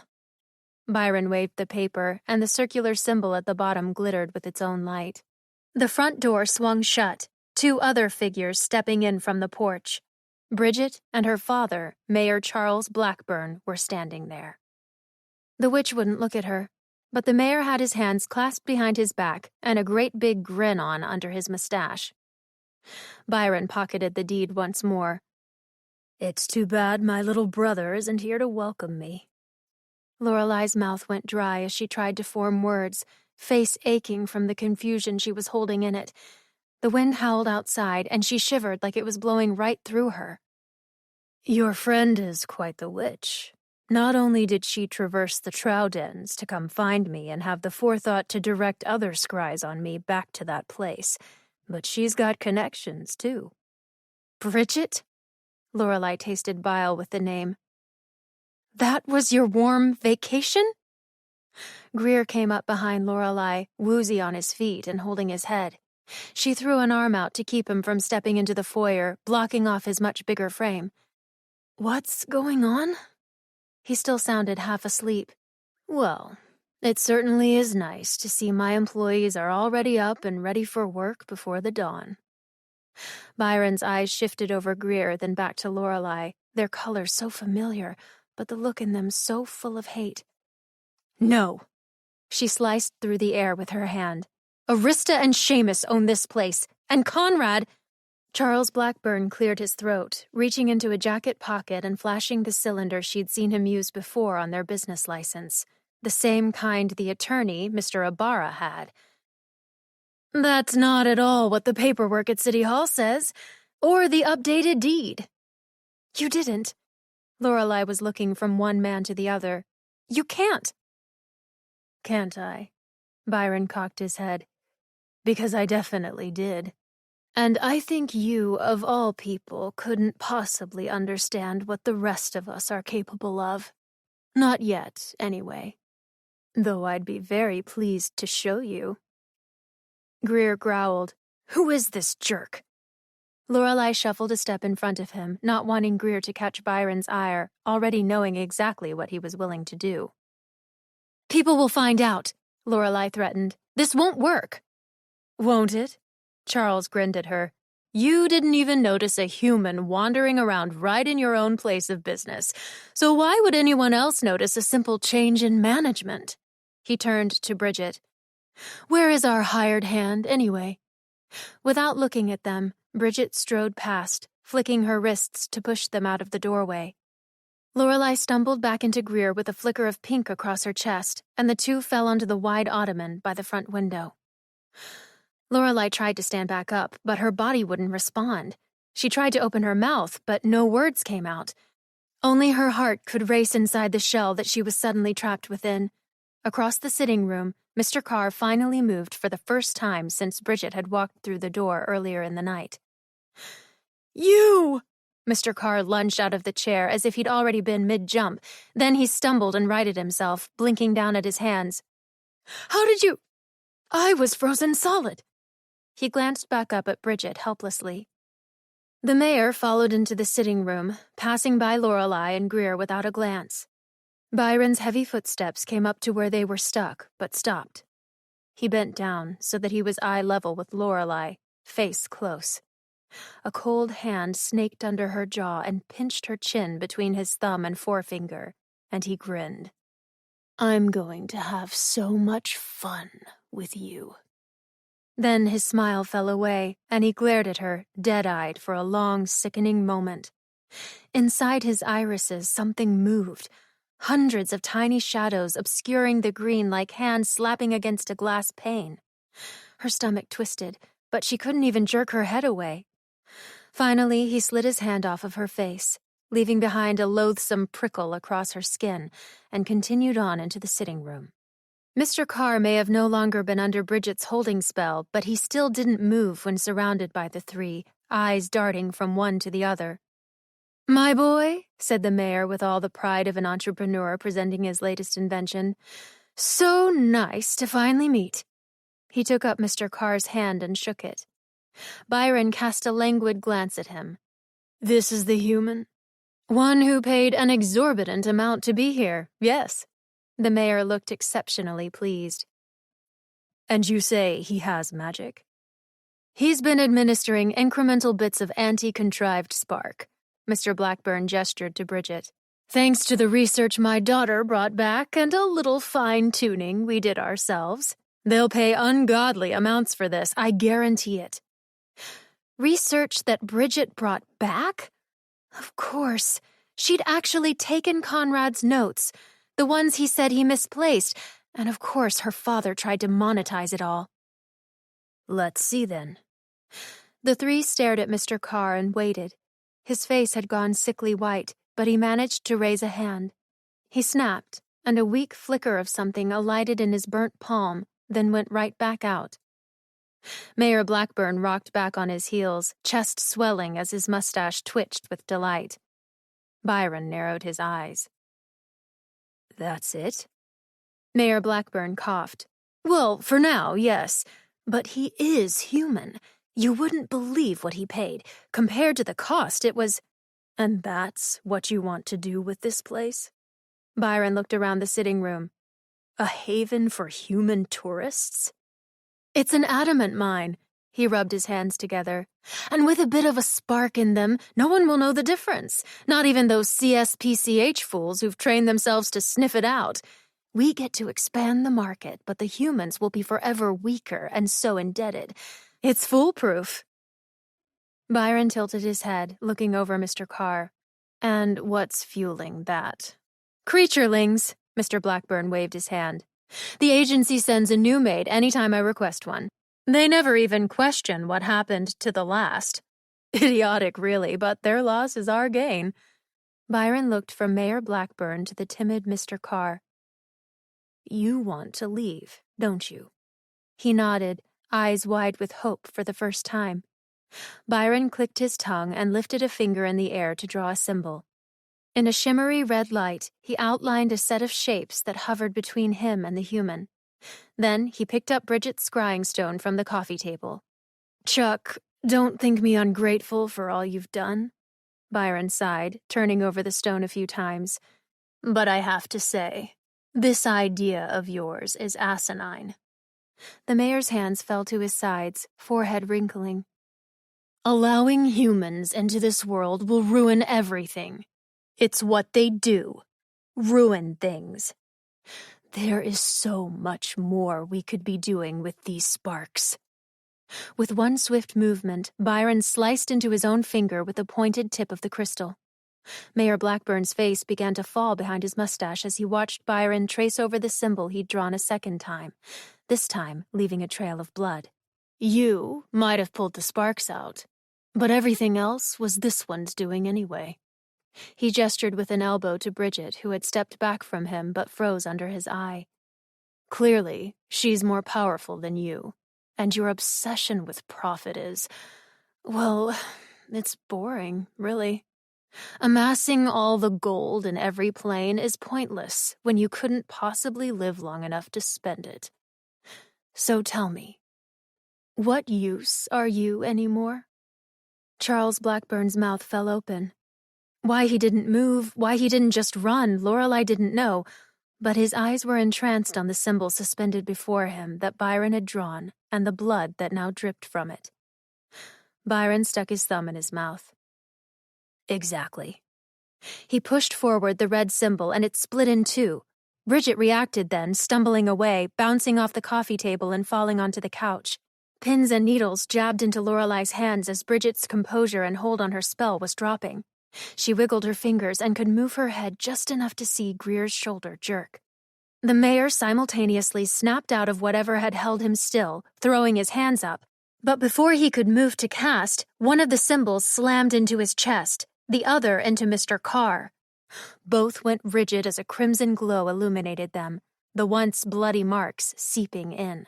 Byron waved the paper, and the circular symbol at the bottom glittered with its own light. The front door swung shut, 2 other figures stepping in from the porch. Bridget and her father, Mayor Charles Blackburn, were standing there. The witch wouldn't look at her, but the mayor had his hands clasped behind his back and a great big grin on under his mustache. Byron pocketed the deed once more. "It's too bad my little brother isn't here to welcome me." Lorelei's mouth went dry as she tried to form words, face aching from the confusion she was holding in it. The wind howled outside, and she shivered like it was blowing right through her. "Your friend is quite the witch. Not only did she traverse the Troudens to come find me and have the forethought to direct other scries on me back to that place, but she's got connections, too." "Bridget?" Lorelei tasted bile with the name. "That was your warm vacation?" Greer came up behind Lorelei, woozy on his feet and holding his head. She threw an arm out to keep him from stepping into the foyer, blocking off his much bigger frame. "What's going on?" He still sounded half asleep. "Well, it certainly is nice to see my employees are already up and ready for work before the dawn." Byron's eyes shifted over Greer, then back to Lorelei, their color so familiar, but the look in them so full of hate. "No." She sliced through the air with her hand. "Arista and Seamus own this place, and Conrad—" Charles Blackburn cleared his throat, reaching into a jacket pocket and flashing the cylinder she'd seen him use before on their business license, the same kind the attorney, Mr. Ibarra, had. "That's not at all what the paperwork at City Hall says, or the updated deed." "You didn't." Lorelei was looking from one man to the other. "You can't." "Can't I?" Byron cocked his head. "Because I definitely did. And I think you, of all people, couldn't possibly understand what the rest of us are capable of. Not yet, anyway. Though I'd be very pleased to show you." Greer growled. "Who is this jerk?" Lorelei shuffled a step in front of him, not wanting Greer to catch Byron's ire, already knowing exactly what he was willing to do. "People will find out," Lorelei threatened. "This won't work." "Won't it?" Charles grinned at her. "You didn't even notice a human wandering around right in your own place of business, so why would anyone else notice a simple change in management?" He turned to Bridget. "Where is our hired hand, anyway?" Without looking at them, Bridget strode past, flicking her wrists to push them out of the doorway. Lorelei stumbled back into Greer with a flicker of pink across her chest, and the two fell onto the wide ottoman by the front window. Lorelei tried to stand back up, but her body wouldn't respond. She tried to open her mouth, but no words came out. Only her heart could race inside the shell that she was suddenly trapped within. Across the sitting room, Mr. Carr finally moved for the first time since Bridget had walked through the door earlier in the night. "You!" Mr. Carr lunged out of the chair as if he'd already been mid-jump. Then he stumbled and righted himself, blinking down at his hands. "How did you—" "I was frozen solid." He glanced back up at Bridget helplessly. The mayor followed into the sitting room, passing by Lorelei and Greer without a glance. Byron's heavy footsteps came up to where they were stuck, but stopped. He bent down so that he was eye level with Lorelei, face close. A cold hand snaked under her jaw and pinched her chin between his thumb and forefinger, and he grinned. "I'm going to have so much fun with you." Then his smile fell away, and he glared at her, dead-eyed, for a long, sickening moment. Inside his irises, something moved, hundreds of tiny shadows obscuring the green like hands slapping against a glass pane. Her stomach twisted, but she couldn't even jerk her head away. Finally, he slid his hand off of her face, leaving behind a loathsome prickle across her skin, and continued on into the sitting room. Mr. Carr may have no longer been under Bridget's holding spell, but he still didn't move when surrounded by the three, eyes darting from one to the other. "My boy," said the mayor with all the pride of an entrepreneur presenting his latest invention, "so nice to finally meet." He took up Mr. Carr's hand and shook it. Byron cast a languid glance at him. "This is the human? One who paid an exorbitant amount to be here, yes." The mayor looked exceptionally pleased. "And you say he has magic?" "He's been administering incremental bits of anti-contrived spark." Mr. Blackburn gestured to Bridget. "Thanks to the research my daughter brought back and a little fine-tuning we did ourselves. They'll pay ungodly amounts for this, I guarantee it." Research that Bridget brought back? Of course. She'd actually taken Conrad's notes, the ones he said he misplaced, and of course her father tried to monetize it all. "Let's see, then." The three stared at Mr. Carr and waited. His face had gone sickly white, but he managed to raise a hand. He snapped, and a weak flicker of something alighted in his burnt palm, then went right back out. Mayor Blackburn rocked back on his heels, chest swelling as his mustache twitched with delight. Byron narrowed his eyes. "That's it?" Mayor Blackburn coughed. "Well, for now, yes. But he is human. You wouldn't believe what he paid. Compared to the cost, it was... And that's what you want to do with this place? Byron looked around the sitting room. A haven for human tourists? It's an adamant mine. He rubbed his hands together. And with a bit of a spark in them, no one will know the difference. Not even those CSPCH fools who've trained themselves to sniff it out. We get to expand the market, but the humans will be forever weaker and so indebted. It's foolproof. Byron tilted his head, looking over Mr. Carr. And what's fueling that? Creaturelings, Mr. Blackburn waved his hand. The agency sends a new maid anytime I request one. They never even question what happened to the last. Idiotic, really, but their loss is our gain. Byron looked from Mayor Blackburn to the timid Mr. Carr. You want to leave, don't you? He nodded, eyes wide with hope for the first time. Byron clicked his tongue and lifted a finger in the air to draw a symbol. In a shimmery red light, he outlined a set of shapes that hovered between him and the human. Then he picked up Bridget's scrying stone from the coffee table. Chuck, don't think me ungrateful for all you've done, Byron sighed, turning over the stone a few times. But I have to say, this idea of yours is asinine. The mayor's hands fell to his sides, forehead wrinkling. Allowing humans into this world will ruin everything. It's what they do. Ruin things. There is so much more we could be doing with these sparks. With one swift movement, Byron sliced into his own finger with the pointed tip of the crystal. Mayor Blackburn's face began to fall behind his mustache as he watched Byron trace over the symbol he'd drawn a second time, this time leaving a trail of blood. You might have pulled the sparks out, but everything else was this one's doing anyway. He gestured with an elbow to Bridget, who had stepped back from him but froze under his eye. Clearly, she's more powerful than you, and your obsession with profit is, well, it's boring, really. Amassing all the gold in every plane is pointless when you couldn't possibly live long enough to spend it. So tell me, what use are you anymore? Charles Blackburn's mouth fell open. Why he didn't move, why he didn't just run, Lorelei didn't know, but his eyes were entranced on the symbol suspended before him that Byron had drawn and the blood that now dripped from it. Byron stuck his thumb in his mouth. Exactly. He pushed forward the red symbol and it split in two. Bridget reacted then, stumbling away, bouncing off the coffee table and falling onto the couch. Pins and needles jabbed into Lorelei's hands as Bridget's composure and hold on her spell was dropping. She wiggled her fingers and could move her head just enough to see Greer's shoulder jerk. The mayor simultaneously snapped out of whatever had held him still, throwing his hands up. But before he could move to cast, one of the symbols slammed into his chest, the other into Mr. Carr. Both went rigid as a crimson glow illuminated them, the once bloody marks seeping in.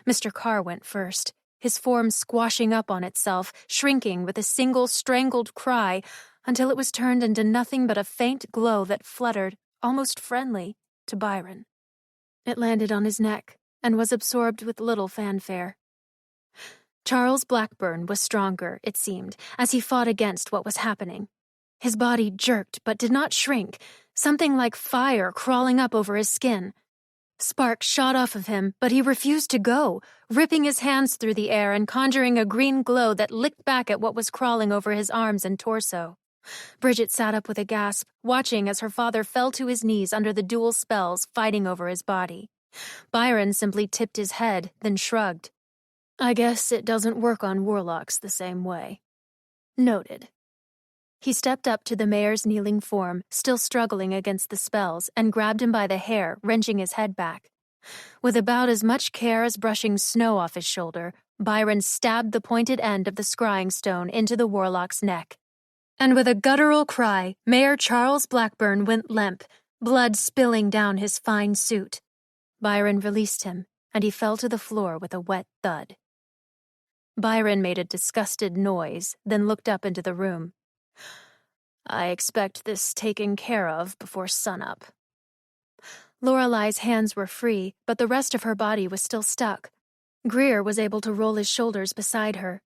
Mr. Carr went first, his form squashing up on itself, shrinking with a single strangled cry, until it was turned into nothing but a faint glow that fluttered, almost friendly, to Byron. It landed on his neck and was absorbed with little fanfare. Charles Blackburn was stronger, it seemed, as he fought against what was happening. His body jerked but did not shrink, something like fire crawling up over his skin. Sparks shot off of him, but he refused to go, ripping his hands through the air and conjuring a green glow that licked back at what was crawling over his arms and torso. Bridget sat up with a gasp, watching as her father fell to his knees under the dual spells fighting over his body. Byron simply tipped his head, then shrugged. I guess it doesn't work on warlocks the same way. Noted. He stepped up to the mayor's kneeling form, still struggling against the spells, and grabbed him by the hair, wrenching his head back. With about as much care as brushing snow off his shoulder, Byron stabbed the pointed end of the scrying stone into the warlock's neck. And with a guttural cry, Mayor Charles Blackburn went limp, blood spilling down his fine suit. Byron released him, and he fell to the floor with a wet thud. Byron made a disgusted noise, then looked up into the room. I expect this taken care of before sunup. Lorelei's hands were free, but the rest of her body was still stuck. Greer was able to roll his shoulders beside her.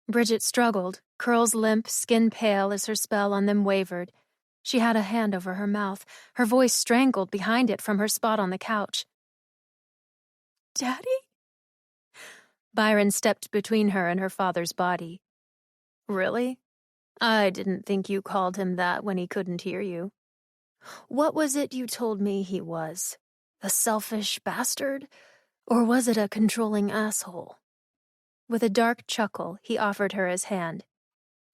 Bridget struggled, curls limp, skin pale as her spell on them wavered. She had a hand over her mouth, her voice strangled behind it from her spot on the couch. "Daddy?" Byron stepped between her and her father's body. "Really? I didn't think you called him that when he couldn't hear you. What was it you told me he was? A selfish bastard? Or was it a controlling asshole?" With a dark chuckle, he offered her his hand.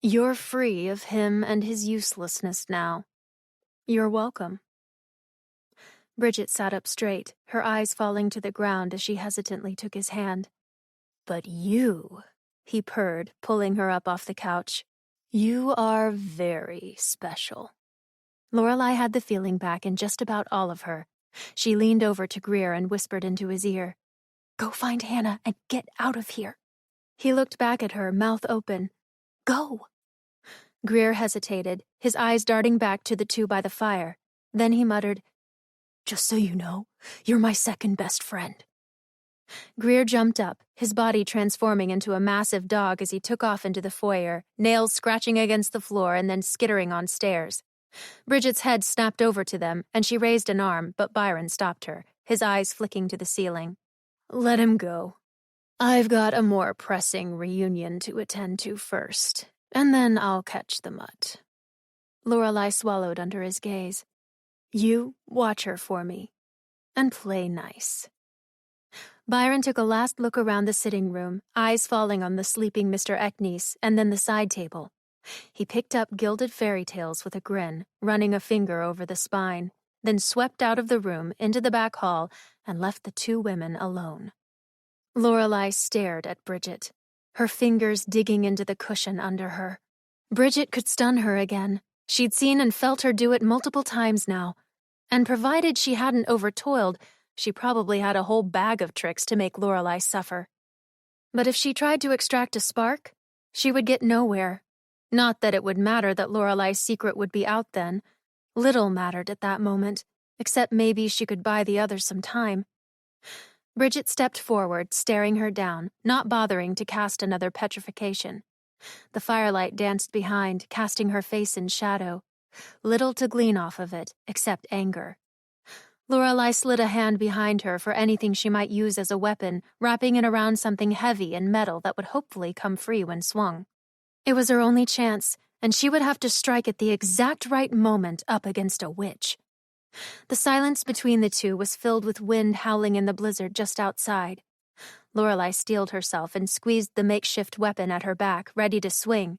"You're free of him and his uselessness now. You're welcome." Bridget sat up straight, her eyes falling to the ground as she hesitantly took his hand. "But you," he purred, pulling her up off the couch, "you are very special." Lorelei had the feeling back in just about all of her. She leaned over to Greer and whispered into his ear, "Go find Hannah and get out of here." He looked back at her, mouth open. "Go." Greer hesitated, his eyes darting back to the two by the fire. Then he muttered, "Just so you know, you're my second best friend." Greer jumped up, his body transforming into a massive dog as he took off into the foyer, nails scratching against the floor and then skittering on stairs. Bridget's head snapped over to them, and she raised an arm, but Byron stopped her, his eyes flicking to the ceiling. "Let him go. I've got a more pressing reunion to attend to first, and then I'll catch the mutt." Lorelei swallowed under his gaze. "You watch her for me, and play nice." Byron took a last look around the sitting room, eyes falling on the sleeping Mr. Eknes and then the side table. He picked up Gilded Fairy Tales with a grin, running a finger over the spine, then swept out of the room into the back hall and left the two women alone. Lorelei stared at Bridget, her fingers digging into the cushion under her. Bridget could stun her again. She'd seen and felt her do it multiple times now, and provided she hadn't overtoiled, she probably had a whole bag of tricks to make Lorelei suffer. But if she tried to extract a spark, she would get nowhere. Not that it would matter that Lorelei's secret would be out then. Little mattered at that moment, except maybe she could buy the others some time. Bridget stepped forward, staring her down, not bothering to cast another petrification. The firelight danced behind, casting her face in shadow. Little to glean off of it, except anger. Lorelei slid a hand behind her for anything she might use as a weapon, wrapping it around something heavy and metal that would hopefully come free when swung. It was her only chance, and she would have to strike at the exact right moment up against a witch. The silence between the two was filled with wind howling in the blizzard just outside. Lorelei steeled herself and squeezed the makeshift weapon at her back, ready to swing.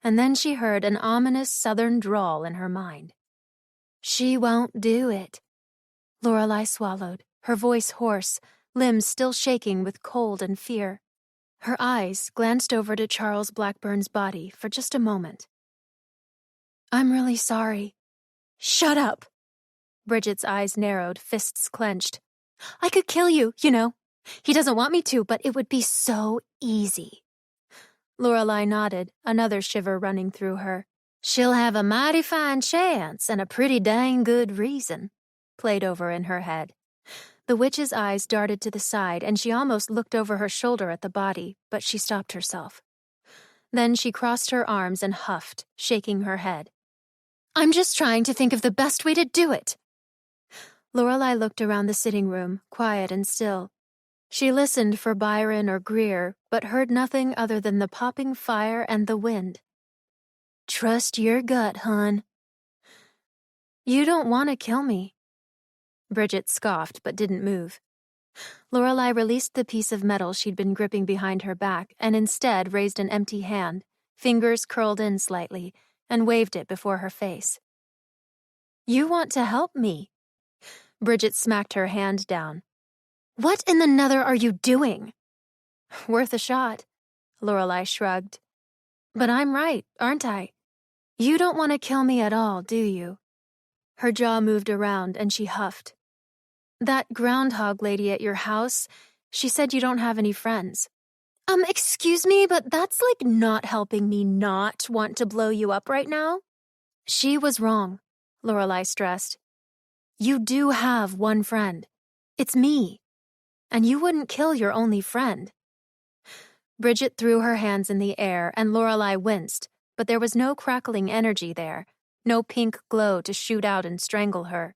And then she heard an ominous southern drawl in her mind. "She won't do it." Lorelei swallowed, her voice hoarse, limbs still shaking with cold and fear. Her eyes glanced over to Charles Blackburn's body for just a moment. "I'm really sorry." "Shut up!" Bridget's eyes narrowed, fists clenched. "I could kill you, you know. He doesn't want me to, but it would be so easy." Lorelei nodded, another shiver running through her. "She'll have a mighty fine chance and a pretty dang good reason," played over in her head. The witch's eyes darted to the side, and she almost looked over her shoulder at the body, but she stopped herself. Then she crossed her arms and huffed, shaking her head. "I'm just trying to think of the best way to do it." Lorelei looked around the sitting room, quiet and still. She listened for Byron or Greer, but heard nothing other than the popping fire and the wind. "Trust your gut, hon." "You don't want to kill me." Bridget scoffed but didn't move. Lorelei released the piece of metal she'd been gripping behind her back and instead raised an empty hand, fingers curled in slightly, and waved it before her face. "You want to help me." Bridget smacked her hand down. "What in the nether are you doing?" "Worth a shot," Lorelei shrugged. "But I'm right, aren't I? You don't want to kill me at all, do you?" Her jaw moved around and she huffed. "That groundhog lady at your house, she said you don't have any friends." Excuse me, but that's like not helping me not want to blow you up right now." "She was wrong," Lorelei stressed. "You do have one friend. It's me." And you wouldn't kill your only friend. Bridget threw her hands in the air, and Lorelei winced, but there was no crackling energy there, no pink glow to shoot out and strangle her.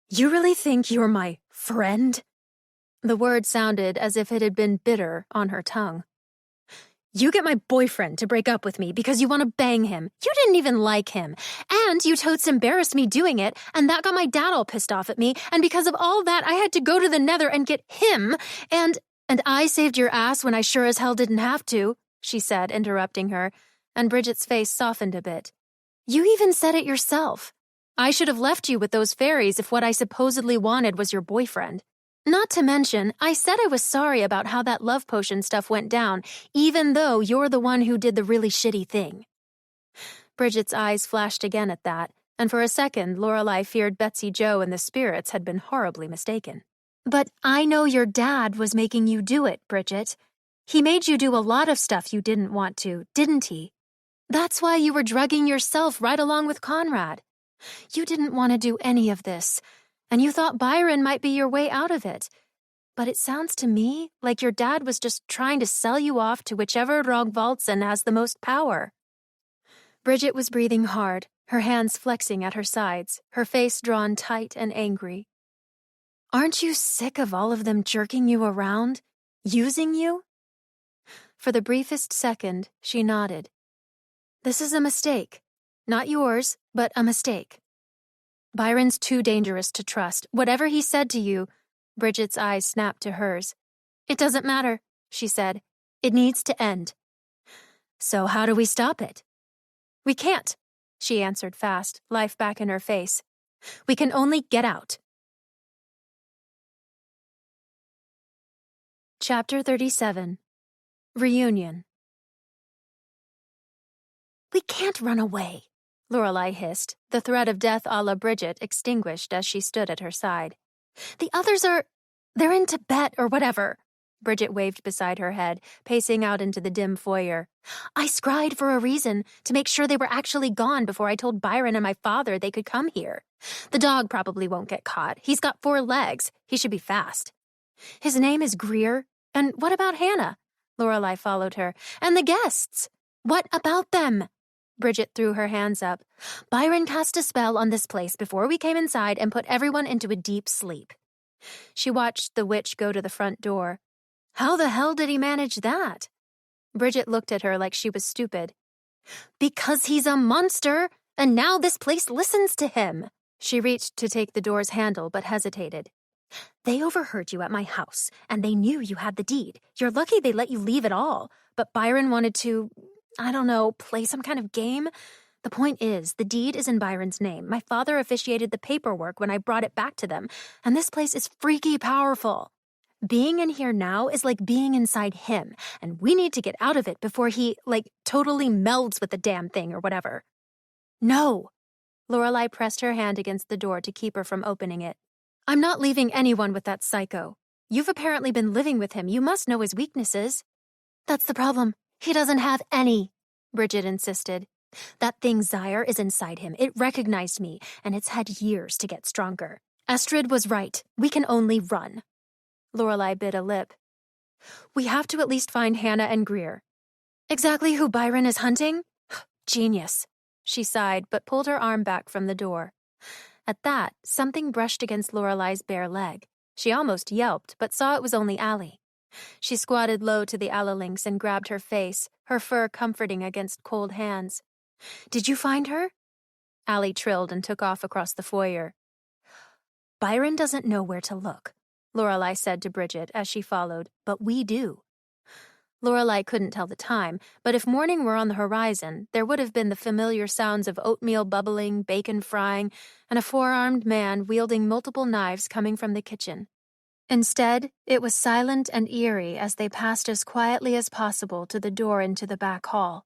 You really think you're my friend? The word sounded as if it had been bitter on her tongue. You get my boyfriend to break up with me because you want to bang him. You didn't even like him. And you totes embarrassed me doing it, and that got my dad all pissed off at me, and because of all that, I had to go to the Nether and get him, and I saved your ass when I sure as hell didn't have to, she said, interrupting her, and Bridget's face softened a bit. You even said it yourself. I should have left you with those fairies if what I supposedly wanted was your boyfriend. Not to mention, I said I was sorry about how that love potion stuff went down, even though you're the one who did the really shitty thing. Bridget's eyes flashed again at that, and for a second Lorelei feared Betsy Joe and the spirits had been horribly mistaken. But I know your dad was making you do it, Bridget. He made you do a lot of stuff you didn't want to, didn't he? That's why you were drugging yourself right along with Conrad. You didn't want to do any of this, and you thought Byron might be your way out of it. But it sounds to me like your dad was just trying to sell you off to whichever Rogvaldsen has the most power. Bridget was breathing hard, her hands flexing at her sides, her face drawn tight and angry. Aren't you sick of all of them jerking you around, using you? For the briefest second, she nodded. This is a mistake. Not yours, but a mistake. Byron's too dangerous to trust. Whatever he said to you, Bridget's eyes snapped to hers. It doesn't matter, she said. It needs to end. So how do we stop it? We can't, she answered fast, life back in her face. We can only get out. Chapter 37. Reunion. We can't run away, Lorelei hissed, the threat of death a la Bridget extinguished as she stood at her side. The others they're in Tibet or whatever. Bridget waved beside her head, pacing out into the dim foyer. I scryed for a reason, to make sure they were actually gone before I told Byron and my father they could come here. The dog probably won't get caught. He's got 4 legs. He should be fast. His name is Greer. And what about Hannah? Lorelei followed her. And the guests? What about them? Bridget threw her hands up. Byron cast a spell on this place before we came inside and put everyone into a deep sleep. She watched the witch go to the front door. How the hell did he manage that? Bridget looked at her like she was stupid. Because he's a monster, and now this place listens to him. She reached to take the door's handle, but hesitated. They overheard you at my house, and they knew you had the deed. You're lucky they let you leave at all, but Byron wanted to, I don't know, play some kind of game. The point is, the deed is in Byron's name. My father officiated the paperwork when I brought it back to them, and this place is freaky powerful. Being in here now is like being inside him, and we need to get out of it before he, totally melds with the damn thing or whatever. No. Lorelei pressed her hand against the door to keep her from opening it. I'm not leaving anyone with that psycho. You've apparently been living with him. You must know his weaknesses. That's the problem. He doesn't have any, Bridget insisted. That thing Zaire is inside him. It recognized me, and it's had years to get stronger. Estrid was right. We can only run. Lorelei bit a lip. We have to at least find Hannah and Greer. Exactly who Byron is hunting? Genius. She sighed, but pulled her arm back from the door. At that, something brushed against Lorelei's bare leg. She almost yelped, but saw it was only Allie. She squatted low to the Alalinx and grabbed her face, her fur comforting against cold hands. Did you find her? Allie trilled and took off across the foyer. Byron doesn't know where to look, Lorelei said to Bridget as she followed, but we do. Lorelei couldn't tell the time, but if morning were on the horizon, there would have been the familiar sounds of oatmeal bubbling, bacon frying, and a 4-armed man wielding multiple knives coming from the kitchen. Instead, it was silent and eerie as they passed as quietly as possible to the door into the back hall.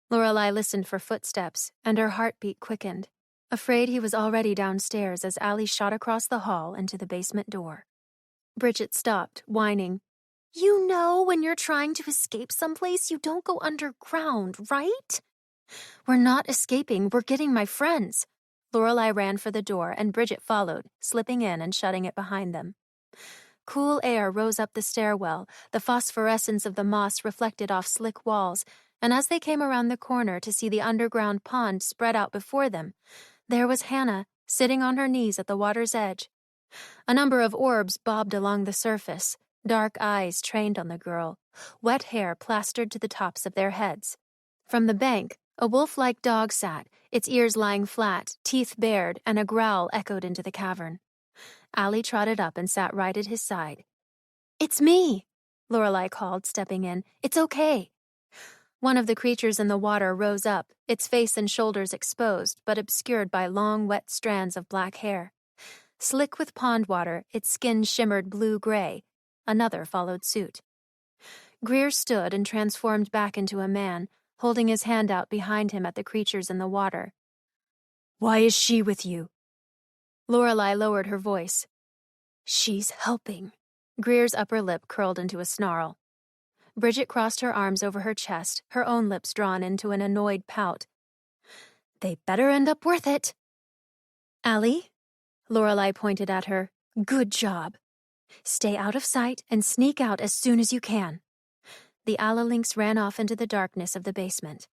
Lorelei listened for footsteps, and her heartbeat quickened, afraid he was already downstairs as Allie shot across the hall into the basement door. Bridget stopped, whining. You know when you're trying to escape someplace, you don't go underground, right? We're not escaping, we're getting my friends. Lorelei ran for the door, and Bridget followed, slipping in and shutting it behind them. Cool air rose up the stairwell, the phosphorescence of the moss reflected off slick walls, and as they came around the corner to see the underground pond spread out before them, there was Hannah, sitting on her knees at the water's edge. A number of orbs bobbed along the surface, dark eyes trained on the girl, wet hair plastered to the tops of their heads. From the bank, a wolf-like dog sat, its ears lying flat, teeth bared, and a growl echoed into the cavern. Allie trotted up and sat right at his side. "It's me," Lorelei called, stepping in. "It's okay." One of the creatures in the water rose up, its face and shoulders exposed, but obscured by long, wet strands of black hair. Slick with pond water, its skin shimmered blue-gray. Another followed suit. Greer stood and transformed back into a man, holding his hand out behind him at the creatures in the water. "Why is she with you?" Lorelei lowered her voice. "She's helping." Greer's upper lip curled into a snarl. Bridget crossed her arms over her chest, her own lips drawn into an annoyed pout. "They better end up worth it." "Allie?" Lorelei pointed at her. "Good job. Stay out of sight and sneak out as soon as you can." The Alalinx ran off into the darkness of the basement.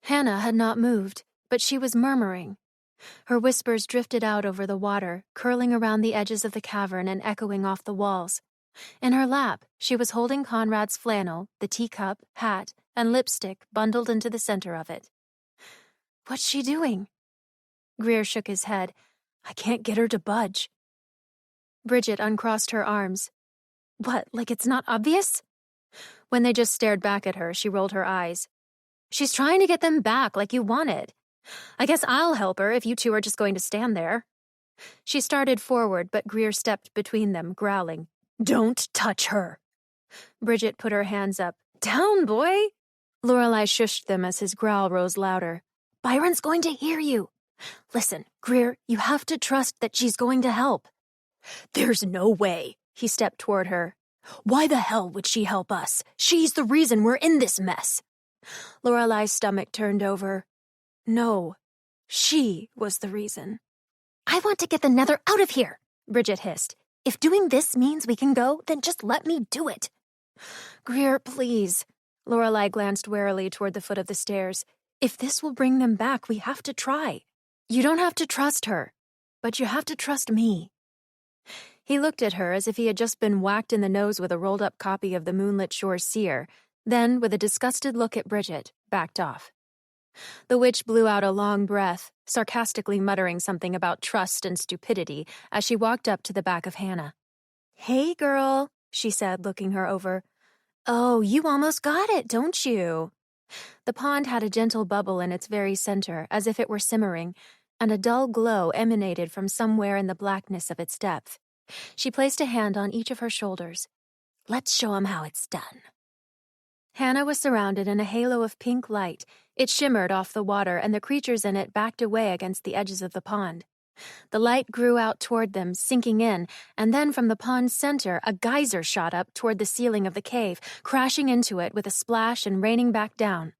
Hannah had not moved, but she was murmuring. Her whispers drifted out over the water, curling around the edges of the cavern and echoing off the walls. In her lap, she was holding Conrad's flannel, the teacup, hat, and lipstick bundled into the center of it. "What's she doing?" Greer shook his head. "I can't get her to budge." Bridget uncrossed her arms. "What, like it's not obvious?" When they just stared back at her, she rolled her eyes. "She's trying to get them back like you wanted. I guess I'll help her if you two are just going to stand there." She started forward, but Greer stepped between them, growling, "Don't touch her." Bridget put her hands up. "Down, boy!" Lorelei shushed them as his growl rose louder. "Byron's going to hear you. Listen, Greer, you have to trust that she's going to help." "There's no way." He stepped toward her. "Why the hell would she help us? She's the reason we're in this mess." Lorelei's stomach turned over. No, she was the reason. "I want to get the Nether out of here," Bridget hissed. "If doing this means we can go, then just let me do it." "Greer, please." Lorelei glanced warily toward the foot of the stairs. "If this will bring them back, we have to try. You don't have to trust her, but you have to trust me." He looked at her as if he had just been whacked in the nose with a rolled-up copy of the Moonlit Shore Seer, then, with a disgusted look at Bridget, backed off. The witch blew out a long breath, sarcastically muttering something about trust and stupidity as she walked up to the back of Hannah. "Hey, girl," she said, looking her over. "Oh, you almost got it, don't you?" The pond had a gentle bubble in its very center, as if it were simmering, and a dull glow emanated from somewhere in the blackness of its depth. She placed a hand on each of her shoulders. "Let's show 'em how it's done." Hannah was surrounded in a halo of pink light. It shimmered off the water, and the creatures in it backed away against the edges of the pond. The light grew out toward them, sinking in, and then from the pond's center, a geyser shot up toward the ceiling of the cave, crashing into it with a splash and raining back down.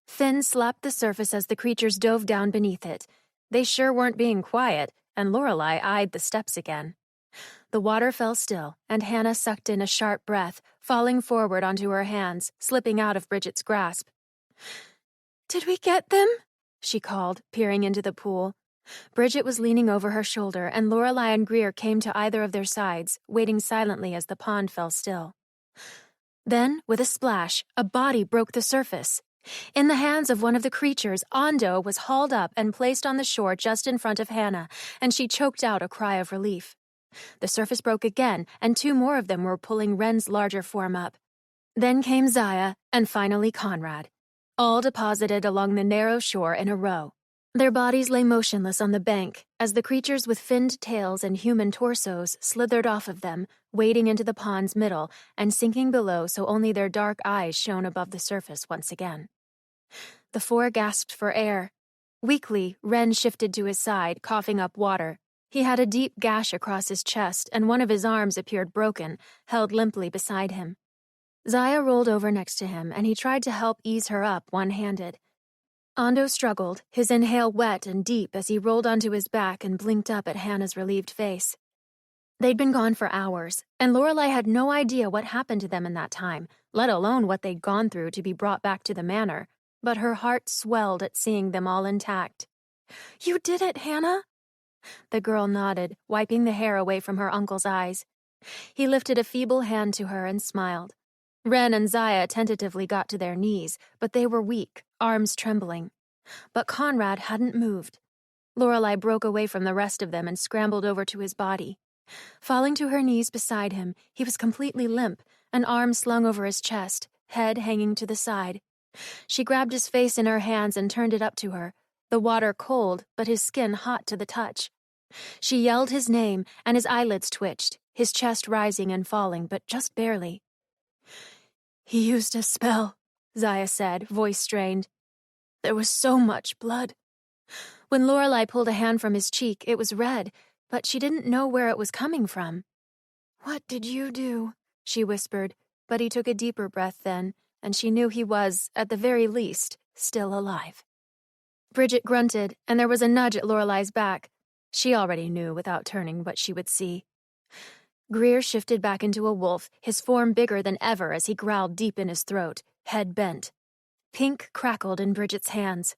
Finn slapped the surface as the creatures dove down beneath it. They sure weren't being quiet, and Lorelei eyed the steps again. The water fell still, and Hannah sucked in a sharp breath, falling forward onto her hands, slipping out of Bridget's grasp. "Did we get them?" she called, peering into the pool. Bridget was leaning over her shoulder, and Lorelei and Greer came to either of their sides, waiting silently as the pond fell still. Then, with a splash, a body broke the surface. In the hands of one of the creatures, Ondo was hauled up and placed on the shore just in front of Hannah, and she choked out a cry of relief. The surface broke again, and two more of them were pulling Wren's larger form up. Then came Zaya, and finally Conrad, all deposited along the narrow shore in a row. Their bodies lay motionless on the bank as the creatures with finned tails and human torsos slithered off of them, wading into the pond's middle and sinking below so only their dark eyes shone above the surface once again. The four gasped for air. Weakly, Wren shifted to his side, coughing up water. He had a deep gash across his chest, and one of his arms appeared broken, held limply beside him. Zaya rolled over next to him, and he tried to help ease her up one-handed. Ondo struggled, his inhale wet and deep as he rolled onto his back and blinked up at Hannah's relieved face. They'd been gone for hours, and Lorelei had no idea what happened to them in that time, let alone what they'd gone through to be brought back to the manor, but her heart swelled at seeing them all intact. "You did it, Hannah?" The girl nodded, wiping the hair away from her uncle's eyes. He lifted a feeble hand to her and smiled. Wren and Zaya tentatively got to their knees, but they were weak, arms trembling. But Conrad hadn't moved. Lorelei broke away from the rest of them and scrambled over to his body. Falling to her knees beside him, he was completely limp, an arm slung over his chest, head hanging to the side. She grabbed his face in her hands and turned it up to her, the water cold, but his skin hot to the touch. She yelled his name, and his eyelids twitched, his chest rising and falling, but just barely. "He used a spell," Zaya said, voice strained. "There was so much blood." When Lorelei pulled a hand from his cheek, it was red, but she didn't know where it was coming from. "What did you do?" she whispered, but he took a deeper breath then, and she knew he was, at the very least, still alive. Bridget grunted, and there was a nudge at Lorelei's back. She already knew, without turning, what she would see. Greer shifted back into a wolf, his form bigger than ever as he growled deep in his throat, head bent. Pink crackled in Bridget's hands.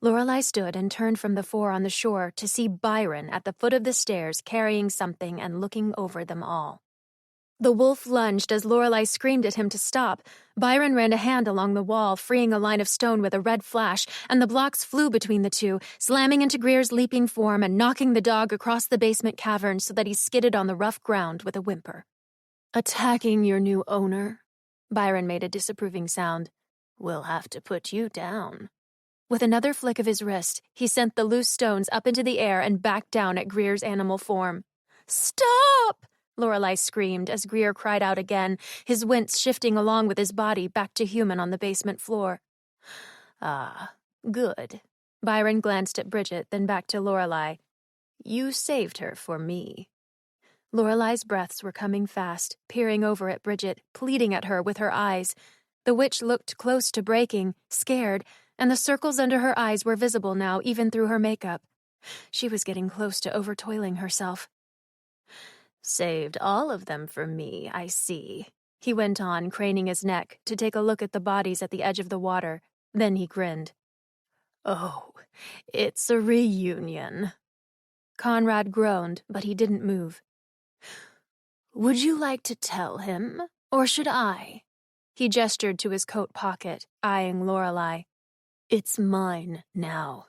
Lorelei stood and turned from the four on the shore to see Byron at the foot of the stairs carrying something and looking over them all. The wolf lunged as Lorelei screamed at him to stop. Byron ran a hand along the wall, freeing a line of stone with a red flash, and the blocks flew between the two, slamming into Greer's leaping form and knocking the dog across the basement cavern so that he skidded on the rough ground with a whimper. "Attacking your new owner?" Byron made a disapproving sound. "We'll have to put you down." With another flick of his wrist, he sent the loose stones up into the air and back down at Greer's animal form. "Stop!" Lorelei screamed as Greer cried out again, his wince shifting along with his body back to human on the basement floor. "Ah, good." Byron glanced at Bridget, then back to Lorelei. "You saved her for me." Lorelei's breaths were coming fast, peering over at Bridget, pleading at her with her eyes. The witch looked close to breaking, scared, and the circles under her eyes were visible now even through her makeup. She was getting close to overtoiling herself. "Saved all of them for me, I see," he went on, craning his neck to take a look at the bodies at the edge of the water. Then he grinned. "Oh, it's a reunion." Conrad groaned, but he didn't move. "Would you like to tell him, or should I?" He gestured to his coat pocket, eyeing Lorelei. "It's mine now.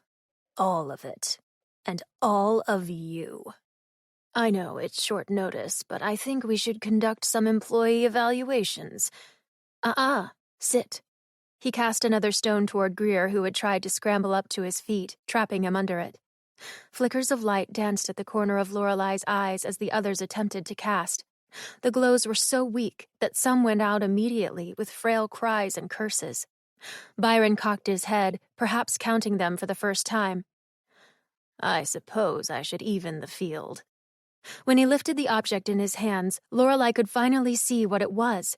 All of it. And all of you. I know it's short notice, but I think we should conduct some employee evaluations. Sit." He cast another stone toward Greer, who had tried to scramble up to his feet, trapping him under it. Flickers of light danced at the corner of Lorelei's eyes as the others attempted to cast. The glows were so weak that some went out immediately with frail cries and curses. Byron cocked his head, perhaps counting them for the first time. "I suppose I should even the field." When he lifted the object in his hands, Lorelei could finally see what it was.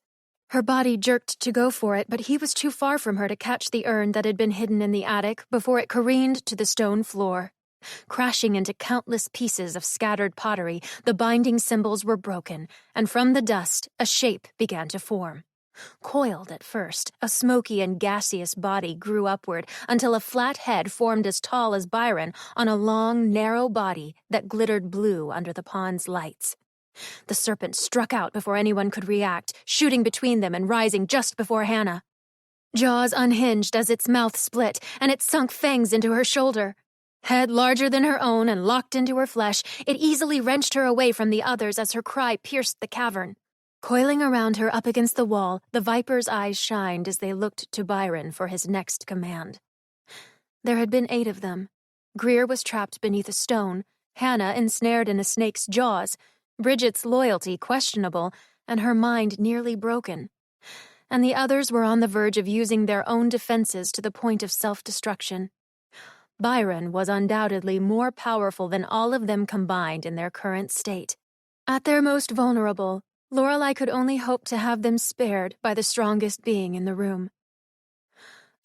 Her body jerked to go for it, but he was too far from her to catch the urn that had been hidden in the attic before it careened to the stone floor. Crashing into countless pieces of scattered pottery, the binding symbols were broken, and from the dust, a shape began to form. Coiled at first, a smoky and gaseous body grew upward until a flat head formed as tall as Byron on a long, narrow body that glittered blue under the pond's lights. The serpent struck out before anyone could react, shooting between them and rising just before Hannah. Jaws unhinged as its mouth split, and it sunk fangs into her shoulder. Head larger than her own and locked into her flesh, it easily wrenched her away from the others as her cry pierced the cavern. Coiling around her up against the wall, the viper's eyes shined as they looked to Byron for his next command. There had been 8 of them. Greer was trapped beneath a stone, Hannah ensnared in a snake's jaws, Bridget's loyalty questionable, and her mind nearly broken. And the others were on the verge of using their own defenses to the point of self-destruction. Byron was undoubtedly more powerful than all of them combined in their current state. At their most vulnerable, Lorelei could only hope to have them spared by the strongest being in the room.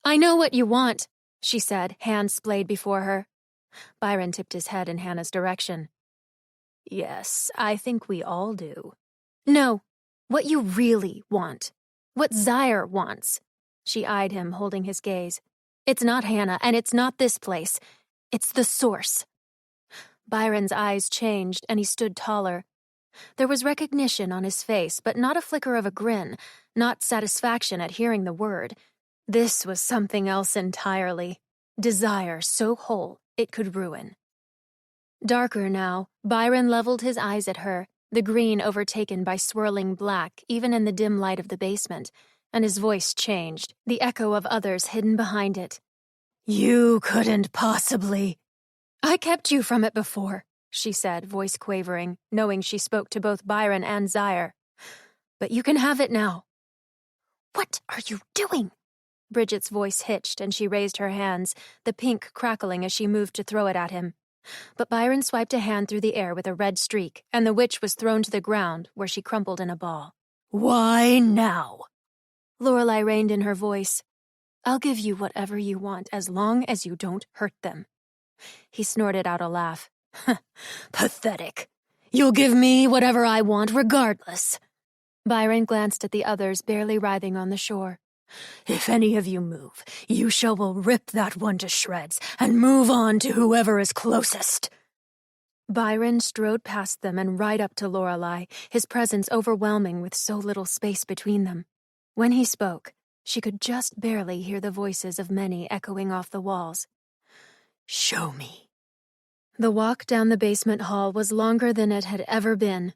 "I know what you want," she said, hands splayed before her. Byron tipped his head in Hannah's direction. Yes, I think we all do. No, what you really want. What Zaire wants. She eyed him, holding his gaze. It's not Hannah, and it's not this place. It's the source. Byron's eyes changed, and he stood taller. There was recognition on his face, but not a flicker of a grin, not satisfaction at hearing the word. This was something else entirely. Desire so whole it could ruin. Darker now, Byron leveled his eyes at her, the green overtaken by swirling black even in the dim light of the basement, and his voice changed, the echo of others hidden behind it. You couldn't possibly. I kept you from it before, she said, voice quavering, knowing she spoke to both Byron and Zaire. But you can have it now. What are you doing? Bridget's voice hitched, and she raised her hands, the pink crackling as she moved to throw it at him. But Byron swiped a hand through the air with a red streak, and the witch was thrown to the ground, where she crumpled in a ball. Why now? Lorelei reined in her voice. I'll give you whatever you want, as long as you don't hurt them. He snorted out a laugh. Pathetic. You'll give me whatever I want regardless. Byron glanced at the others barely writhing on the shore. If any of you move, you will rip that one to shreds and move on to whoever is closest. Byron strode past them and right up to Lorelei, his presence overwhelming with so little space between them. When he spoke, she could just barely hear the voices of many echoing off the walls. Show me. The walk down the basement hall was longer than it had ever been.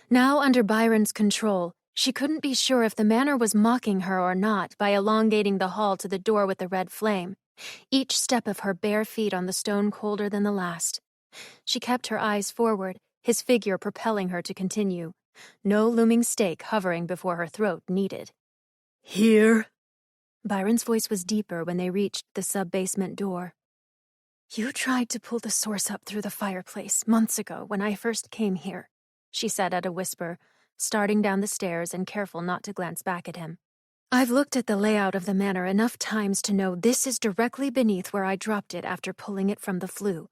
Now under Byron's control, she couldn't be sure if the manor was mocking her or not by elongating the hall to the door with the red flame, each step of her bare feet on the stone colder than the last. She kept her eyes forward, his figure propelling her to continue, no looming stake hovering before her throat needed. Here? Byron's voice was deeper when they reached the sub-basement door. You tried to pull the source up through the fireplace months ago when I first came here, she said at a whisper, starting down the stairs and careful not to glance back at him. I've looked at the layout of the manor enough times to know this is directly beneath where I dropped it after pulling it from the flue.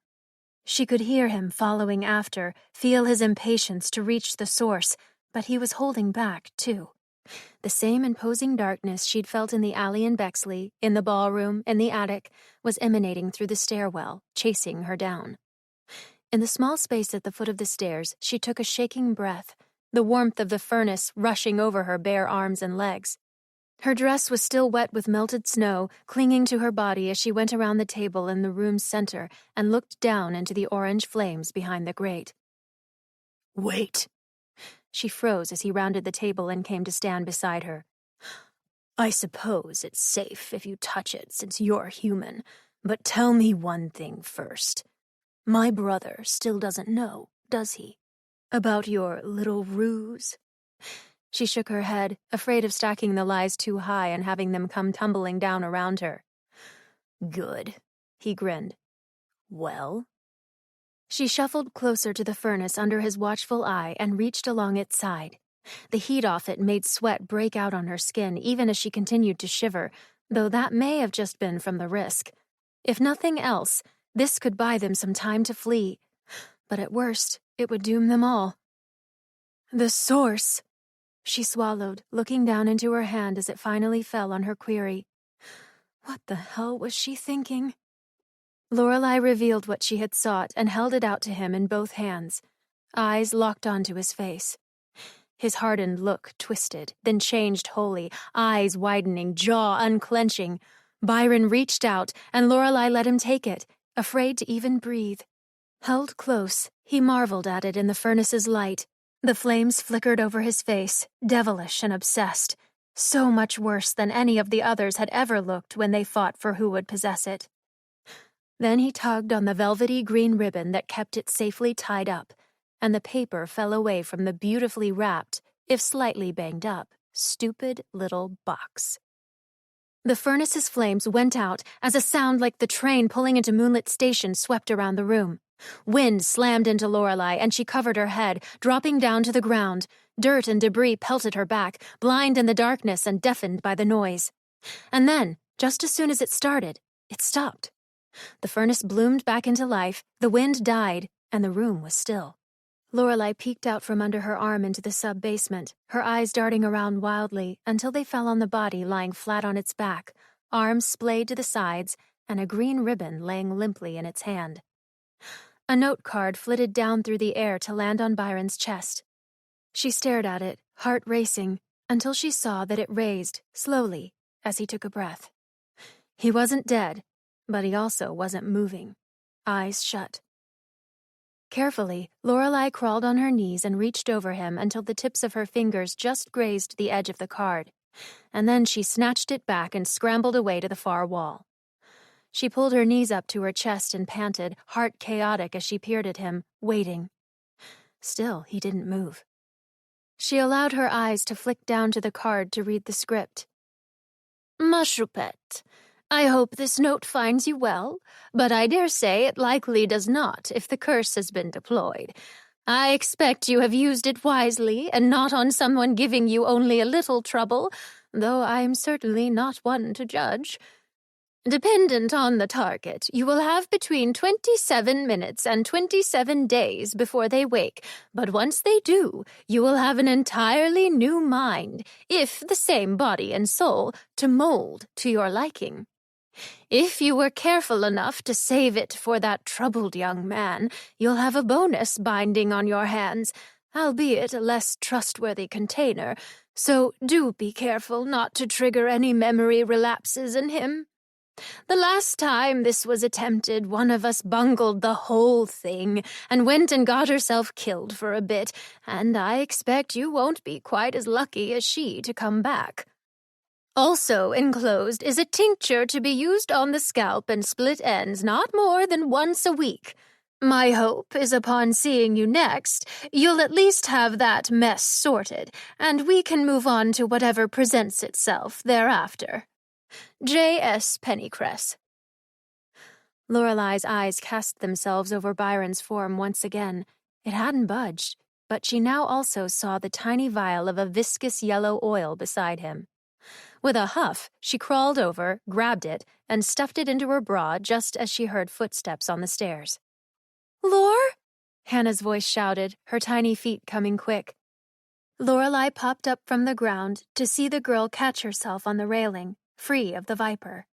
She could hear him following after, feel his impatience to reach the source, but he was holding back, too. The same imposing darkness she'd felt in the alley in Bexley, in the ballroom, in the attic, was emanating through the stairwell, chasing her down. In the small space at the foot of the stairs, she took a shaking breath, the warmth of the furnace rushing over her bare arms and legs. Her dress was still wet with melted snow, clinging to her body as she went around the table in the room's center and looked down into the orange flames behind the grate. Wait. She froze as he rounded the table and came to stand beside her. I suppose it's safe if you touch it since you're human, but tell me one thing first. My brother still doesn't know, does he? About your little ruse? She shook her head, afraid of stacking the lies too high and having them come tumbling down around her. Good, he grinned. Well? She shuffled closer to the furnace under his watchful eye and reached along its side. The heat off it made sweat break out on her skin even as she continued to shiver, though that may have just been from the risk. If nothing else, this could buy them some time to flee. But at worst, it would doom them all. The source, she swallowed, looking down into her hand as it finally fell on her query. What the hell was she thinking? Lorelei revealed what she had sought and held it out to him in both hands, eyes locked onto his face. His hardened look twisted, then changed wholly, eyes widening, jaw unclenching. Byron reached out, and Lorelei let him take it, afraid to even breathe. Held close, he marveled at it in the furnace's light. The flames flickered over his face, devilish and obsessed, so much worse than any of the others had ever looked when they fought for who would possess it. Then he tugged on the velvety green ribbon that kept it safely tied up, and the paper fell away from the beautifully wrapped, if slightly banged up, stupid little box. The furnace's flames went out as a sound like the train pulling into Moonlit Station swept around the room. Wind slammed into Lorelei, and she covered her head, dropping down to the ground. Dirt and debris pelted her back, blind in the darkness and deafened by the noise. And then, just as soon as it started, it stopped. The furnace bloomed back into life, the wind died, and the room was still. Lorelei peeked out from under her arm into the sub-basement, her eyes darting around wildly until they fell on the body lying flat on its back, arms splayed to the sides, and a green ribbon laying limply in its hand. A note card flitted down through the air to land on Byron's chest. She stared at it, heart racing, until she saw that it raised, slowly, as he took a breath. He wasn't dead, but he also wasn't moving, eyes shut. Carefully, Lorelei crawled on her knees and reached over him until the tips of her fingers just grazed the edge of the card, and then she snatched it back and scrambled away to the far wall. She pulled her knees up to her chest and panted, heart chaotic as she peered at him, waiting. Still, he didn't move. She allowed her eyes to flick down to the card to read the script. "Ma choupette, I hope this note finds you well, but I dare say it likely does not if the curse has been deployed. I expect you have used it wisely and not on someone giving you only a little trouble, though I am certainly not one to judge. Dependent on the target, you will have between 27 minutes and 27 days before they wake, but once they do, you will have an entirely new mind, if the same body and soul, to mold to your liking. If you were careful enough to save it for that troubled young man, you'll have a bonus binding on your hands, albeit a less trustworthy container, so do be careful not to trigger any memory relapses in him. The last time this was attempted, one of us bungled the whole thing and went and got herself killed for a bit, and I expect you won't be quite as lucky as she to come back. Also enclosed is a tincture to be used on the scalp and split ends not more than once a week. My hope is upon seeing you next, you'll at least have that mess sorted, and we can move on to whatever presents itself thereafter. J.S. Pennycress." Lorelei's eyes cast themselves over Byron's form once again. It hadn't budged, but she now also saw the tiny vial of a viscous yellow oil beside him. With a huff, she crawled over, grabbed it, and stuffed it into her bra just as she heard footsteps on the stairs. "Lore?" Hannah's voice shouted, her tiny feet coming quick. Lorelei popped up from the ground to see the girl catch herself on the railing, free of the viper.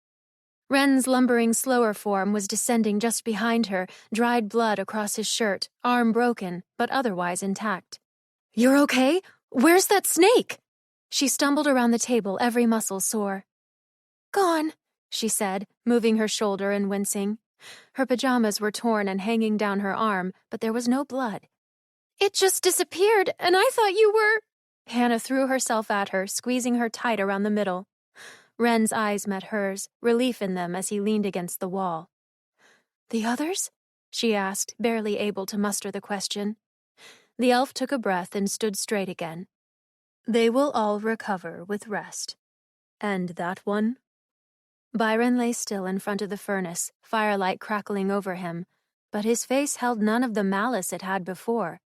Wren's lumbering slower form was descending just behind her, dried blood across his shirt, arm broken, but otherwise intact. "You're okay? Where's that snake?" She stumbled around the table, every muscle sore. "Gone," she said, moving her shoulder and wincing. Her pajamas were torn and hanging down her arm, but there was no blood. "It just disappeared, and I thought you were—" Hannah threw herself at her, squeezing her tight around the middle. Wren's eyes met hers, relief in them as he leaned against the wall. "The others?" she asked, barely able to muster the question. The elf took a breath and stood straight again. "They will all recover with rest. And that one?" Byron lay still in front of the furnace, firelight crackling over him, but his face held none of the malice it had before.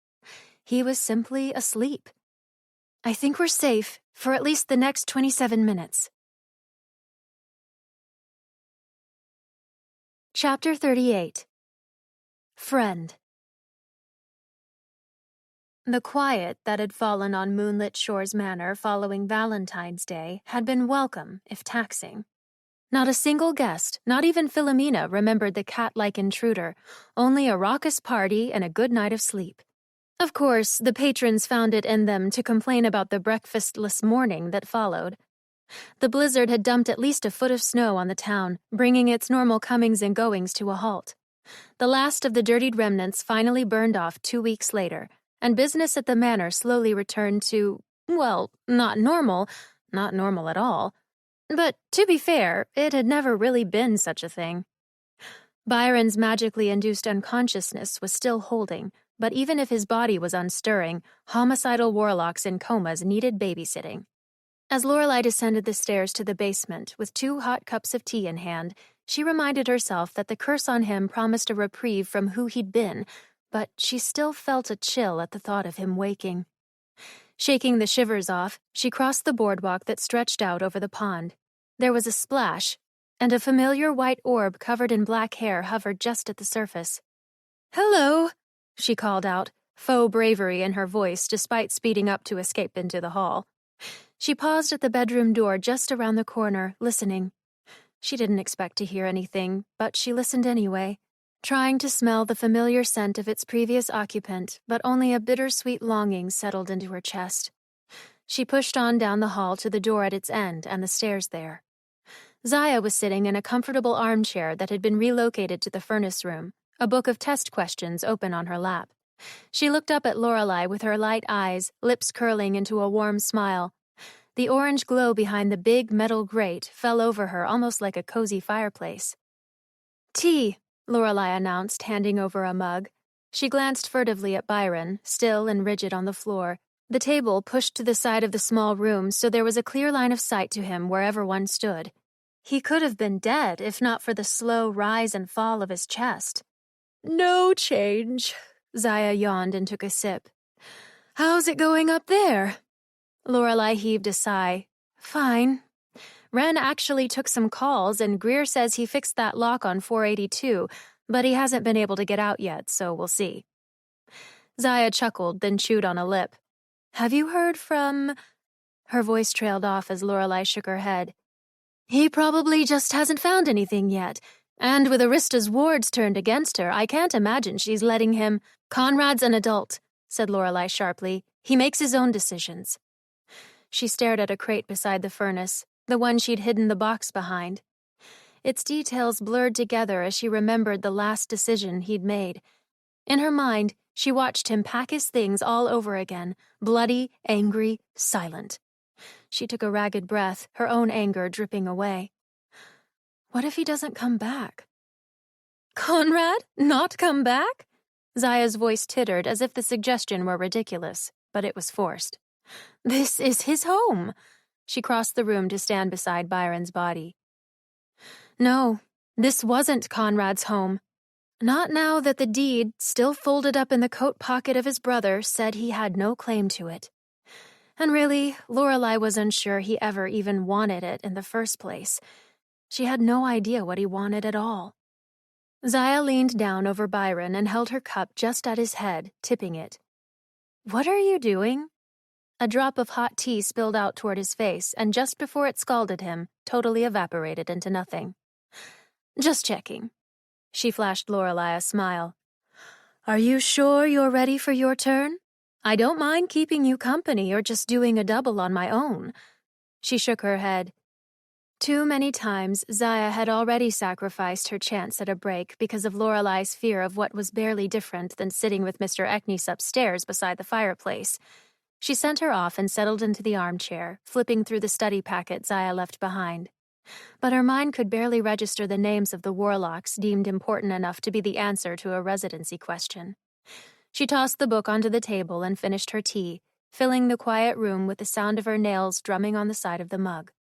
He was simply asleep. "I think we're safe for at least the next 27 minutes. Chapter 38. Friend. The quiet that had fallen on Moonlit Shores Manor following Valentine's Day had been welcome, if taxing. Not a single guest, not even Philomena, remembered the cat-like intruder, only a raucous party and a good night of sleep. Of course, the patrons found it in them to complain about the breakfastless morning that followed. The blizzard had dumped at least a foot of snow on the town, bringing its normal comings and goings to a halt. The last of the dirtied remnants finally burned off 2 weeks later, and business at the manor slowly returned to, well, not normal at all. But, to be fair, it had never really been such a thing. Byron's magically induced unconsciousness was still holding, but even if his body was unstirring, homicidal warlocks in comas needed babysitting. As Lorelei descended the stairs to the basement with 2 hot cups of tea in hand, she reminded herself that the curse on him promised a reprieve from who he'd been, but she still felt a chill at the thought of him waking. Shaking the shivers off, she crossed the boardwalk that stretched out over the pond. There was a splash, and a familiar white orb covered in black hair hovered just at the surface. "Hello," she called out, faux bravery in her voice despite speeding up to escape into the hall. She paused at the bedroom door just around the corner, listening. She didn't expect to hear anything, but she listened anyway, trying to smell the familiar scent of its previous occupant, but only a bittersweet longing settled into her chest. She pushed on down the hall to the door at its end and the stairs there. Zaya was sitting in a comfortable armchair that had been relocated to the furnace room, a book of test questions open on her lap. She looked up at Lorelei with her light eyes, lips curling into a warm smile. The orange glow behind the big metal grate fell over her almost like a cozy fireplace. "Tea," Lorelei announced, handing over a mug. She glanced furtively at Byron, still and rigid on the floor, the table pushed to the side of the small room so there was a clear line of sight to him wherever one stood. He could have been dead if not for the slow rise and fall of his chest. "No change," Zaya yawned and took a sip. "How's it going up there?" Lorelei heaved a sigh. "Fine. Wren actually took some calls, and Greer says he fixed that lock on 482, but he hasn't been able to get out yet, so we'll see." Zaya chuckled, then chewed on a lip. "Have you heard from—" Her voice trailed off as Lorelei shook her head. "He probably just hasn't found anything yet, and with Arista's wards turned against her, I can't imagine she's letting him—" "Conrad's an adult," said Lorelei sharply. "He makes his own decisions." She stared at a crate beside the furnace, the one she'd hidden the box behind. Its details blurred together as she remembered the last decision he'd made. In her mind, she watched him pack his things all over again, bloody, angry, silent. She took a ragged breath, her own anger dripping away. What if he doesn't come back? "Conrad? Not come back?" Zaya's voice tittered as if the suggestion were ridiculous, but it was forced. "This is his home." She crossed the room to stand beside Byron's body. No, this wasn't Conrad's home. Not now that the deed, still folded up in the coat pocket of his brother, said he had no claim to it. And really, Lorelei was unsure he ever even wanted it in the first place. She had no idea what he wanted at all. Zaya leaned down over Byron and held her cup just at his head, tipping it. "What are you doing?" A drop of hot tea spilled out toward his face, and just before it scalded him, totally evaporated into nothing. "Just checking." She flashed Lorelei a smile. "Are you sure you're ready for your turn? I don't mind keeping you company or just doing a double on my own." She shook her head. Too many times Zaya had already sacrificed her chance at a break because of Lorelei's fear of what was barely different than sitting with Mr. Eknes upstairs beside the fireplace. She sent her off and settled into the armchair, flipping through the study packet Zaya left behind. But her mind could barely register the names of the warlocks deemed important enough to be the answer to a residency question. She tossed the book onto the table and finished her tea, filling the quiet room with the sound of her nails drumming on the side of the mug.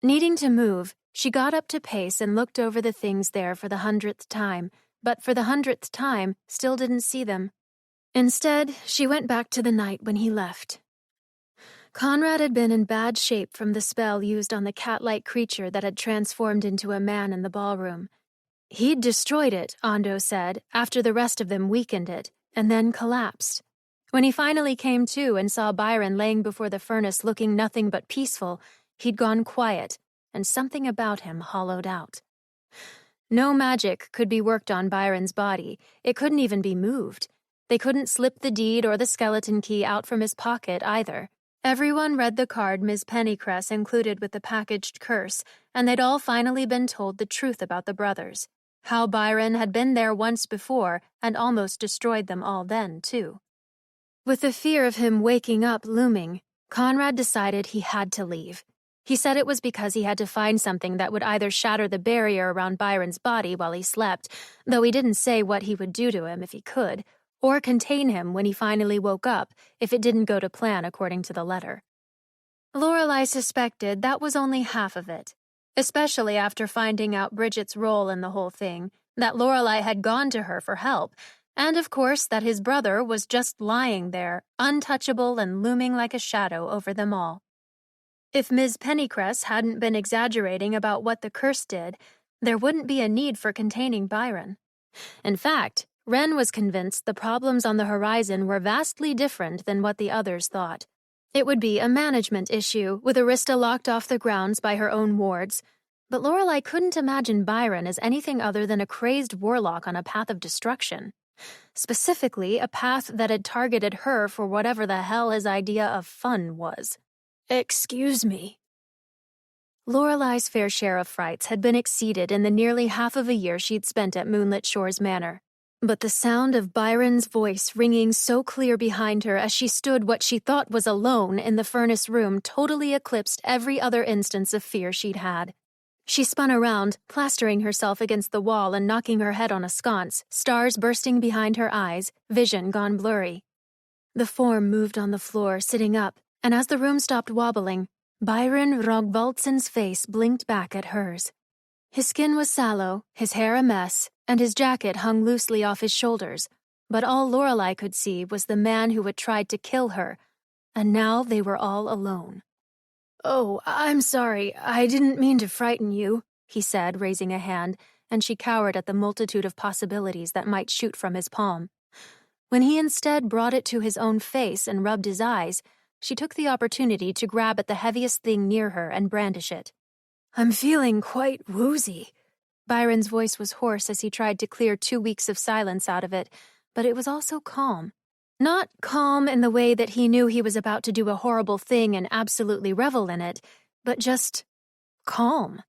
Needing to move, she got up to pace and looked over the things there for the 100th time, but for the 100th time still didn't see them. Instead, she went back to the night when he left. Conrad had been in bad shape from the spell used on the cat-like creature that had transformed into a man in the ballroom. He'd destroyed it, Ando said, after the rest of them weakened it, and then collapsed. When he finally came to and saw Byron laying before the furnace looking nothing but peaceful, he'd gone quiet, and something about him hollowed out. No magic could be worked on Byron's body. It couldn't even be moved. They couldn't slip the deed or the skeleton key out from his pocket either. Everyone read the card Ms. Pennycress included with the packaged curse, and they'd all finally been told the truth about the brothers. How Byron had been there once before and almost destroyed them all then, too. With the fear of him waking up looming, Conrad decided he had to leave. He said it was because he had to find something that would either shatter the barrier around Byron's body while he slept, though he didn't say what he would do to him if he could, or contain him when he finally woke up if it didn't go to plan according to the letter. Lorelei suspected that was only half of it, especially after finding out Bridget's role in the whole thing, that Lorelei had gone to her for help, and of course that his brother was just lying there, untouchable and looming like a shadow over them all. If Ms. Pennycress hadn't been exaggerating about what the curse did, there wouldn't be a need for containing Byron. In fact, Ren was convinced the problems on the horizon were vastly different than what the others thought. It would be a management issue, with Arista locked off the grounds by her own wards, but Lorelei couldn't imagine Byron as anything other than a crazed warlock on a path of destruction. Specifically, a path that had targeted her for whatever the hell his idea of fun was. "Excuse me." Lorelei's fair share of frights had been exceeded in the nearly half of a year she'd spent at Moonlit Shores Manor. But the sound of Byron's voice ringing so clear behind her as she stood what she thought was alone in the furnace room totally eclipsed every other instance of fear she'd had. She spun around, plastering herself against the wall and knocking her head on a sconce, stars bursting behind her eyes, vision gone blurry. The form moved on the floor, sitting up, and as the room stopped wobbling, Byron Rogvaldsen's face blinked back at hers. His skin was sallow, his hair a mess, and his jacket hung loosely off his shoulders, but all Lorelei could see was the man who had tried to kill her, and now they were all alone. "Oh, I'm sorry, I didn't mean to frighten you," he said, raising a hand, and she cowered at the multitude of possibilities that might shoot from his palm. When he instead brought it to his own face and rubbed his eyes, she took the opportunity to grab at the heaviest thing near her and brandish it. "I'm feeling quite woozy." Byron's voice was hoarse as he tried to clear 2 weeks of silence out of it, but it was also calm. Not calm in the way that he knew he was about to do a horrible thing and absolutely revel in it, but just calm.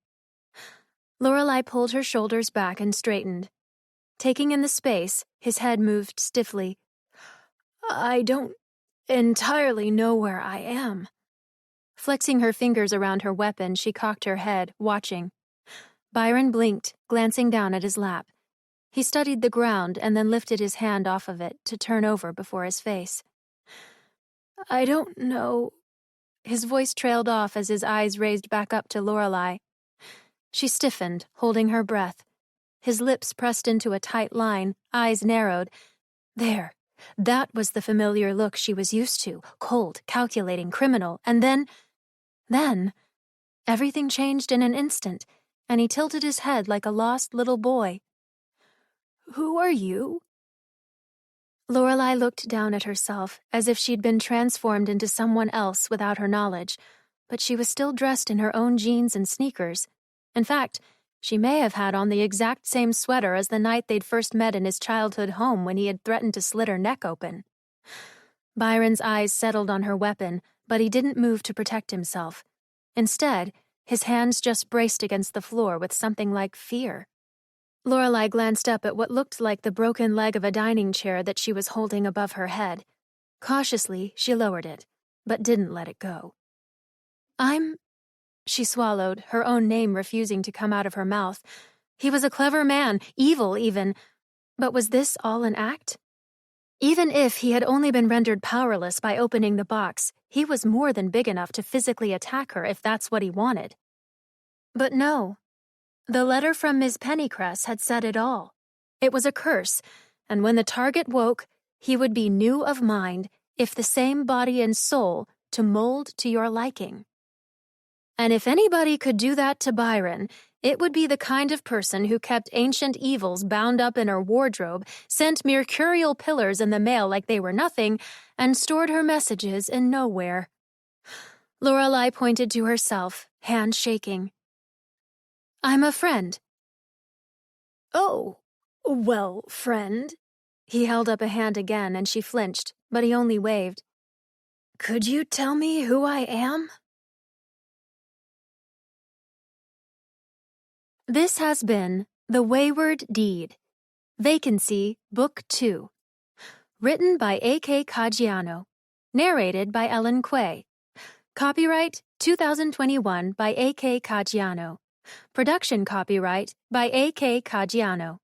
Lorelei pulled her shoulders back and straightened. Taking in the space, his head moved stiffly. "I don't entirely know where I am." Flexing her fingers around her weapon, she cocked her head, watching. Byron blinked, glancing down at his lap. He studied the ground and then lifted his hand off of it to turn over before his face. "I don't know." His voice trailed off as his eyes raised back up to Lorelei. She stiffened, holding her breath. His lips pressed into a tight line, eyes narrowed. There. That was the familiar look she was used to, cold, calculating, criminal, and then, everything changed in an instant, and he tilted his head like a lost little boy. "Who are you?" Lorelei looked down at herself, as if she'd been transformed into someone else without her knowledge, but she was still dressed in her own jeans and sneakers. In fact, she may have had on the exact same sweater as the night they'd first met in his childhood home when he had threatened to slit her neck open. Byron's eyes settled on her weapon, but he didn't move to protect himself. Instead, his hands just braced against the floor with something like fear. Lorelei glanced up at what looked like the broken leg of a dining chair that she was holding above her head. Cautiously, she lowered it, but didn't let it go. She swallowed, her own name refusing to come out of her mouth. He was a clever man, evil even, but was this all an act? Even if he had only been rendered powerless by opening the box, he was more than big enough to physically attack her if that's what he wanted. But no. The letter from Ms. Pennycress had said it all. It was a curse, and when the target woke, he would be new of mind, if the same body and soul, to mold to your liking. And if anybody could do that to Byron, it would be the kind of person who kept ancient evils bound up in her wardrobe, sent mercurial pillars in the mail like they were nothing, and stored her messages in nowhere. Lorelei pointed to herself, hand shaking. "I'm a friend." "Oh, well, friend." He held up a hand again and she flinched, but he only waved. "Could you tell me who I am?" This has been The Wayward Deed, Vacancy, Book 2. Written by A.K. Caggiano. Narrated by Ellen Quay. Copyright 2021 by A.K. Caggiano. Production copyright by A.K. Caggiano.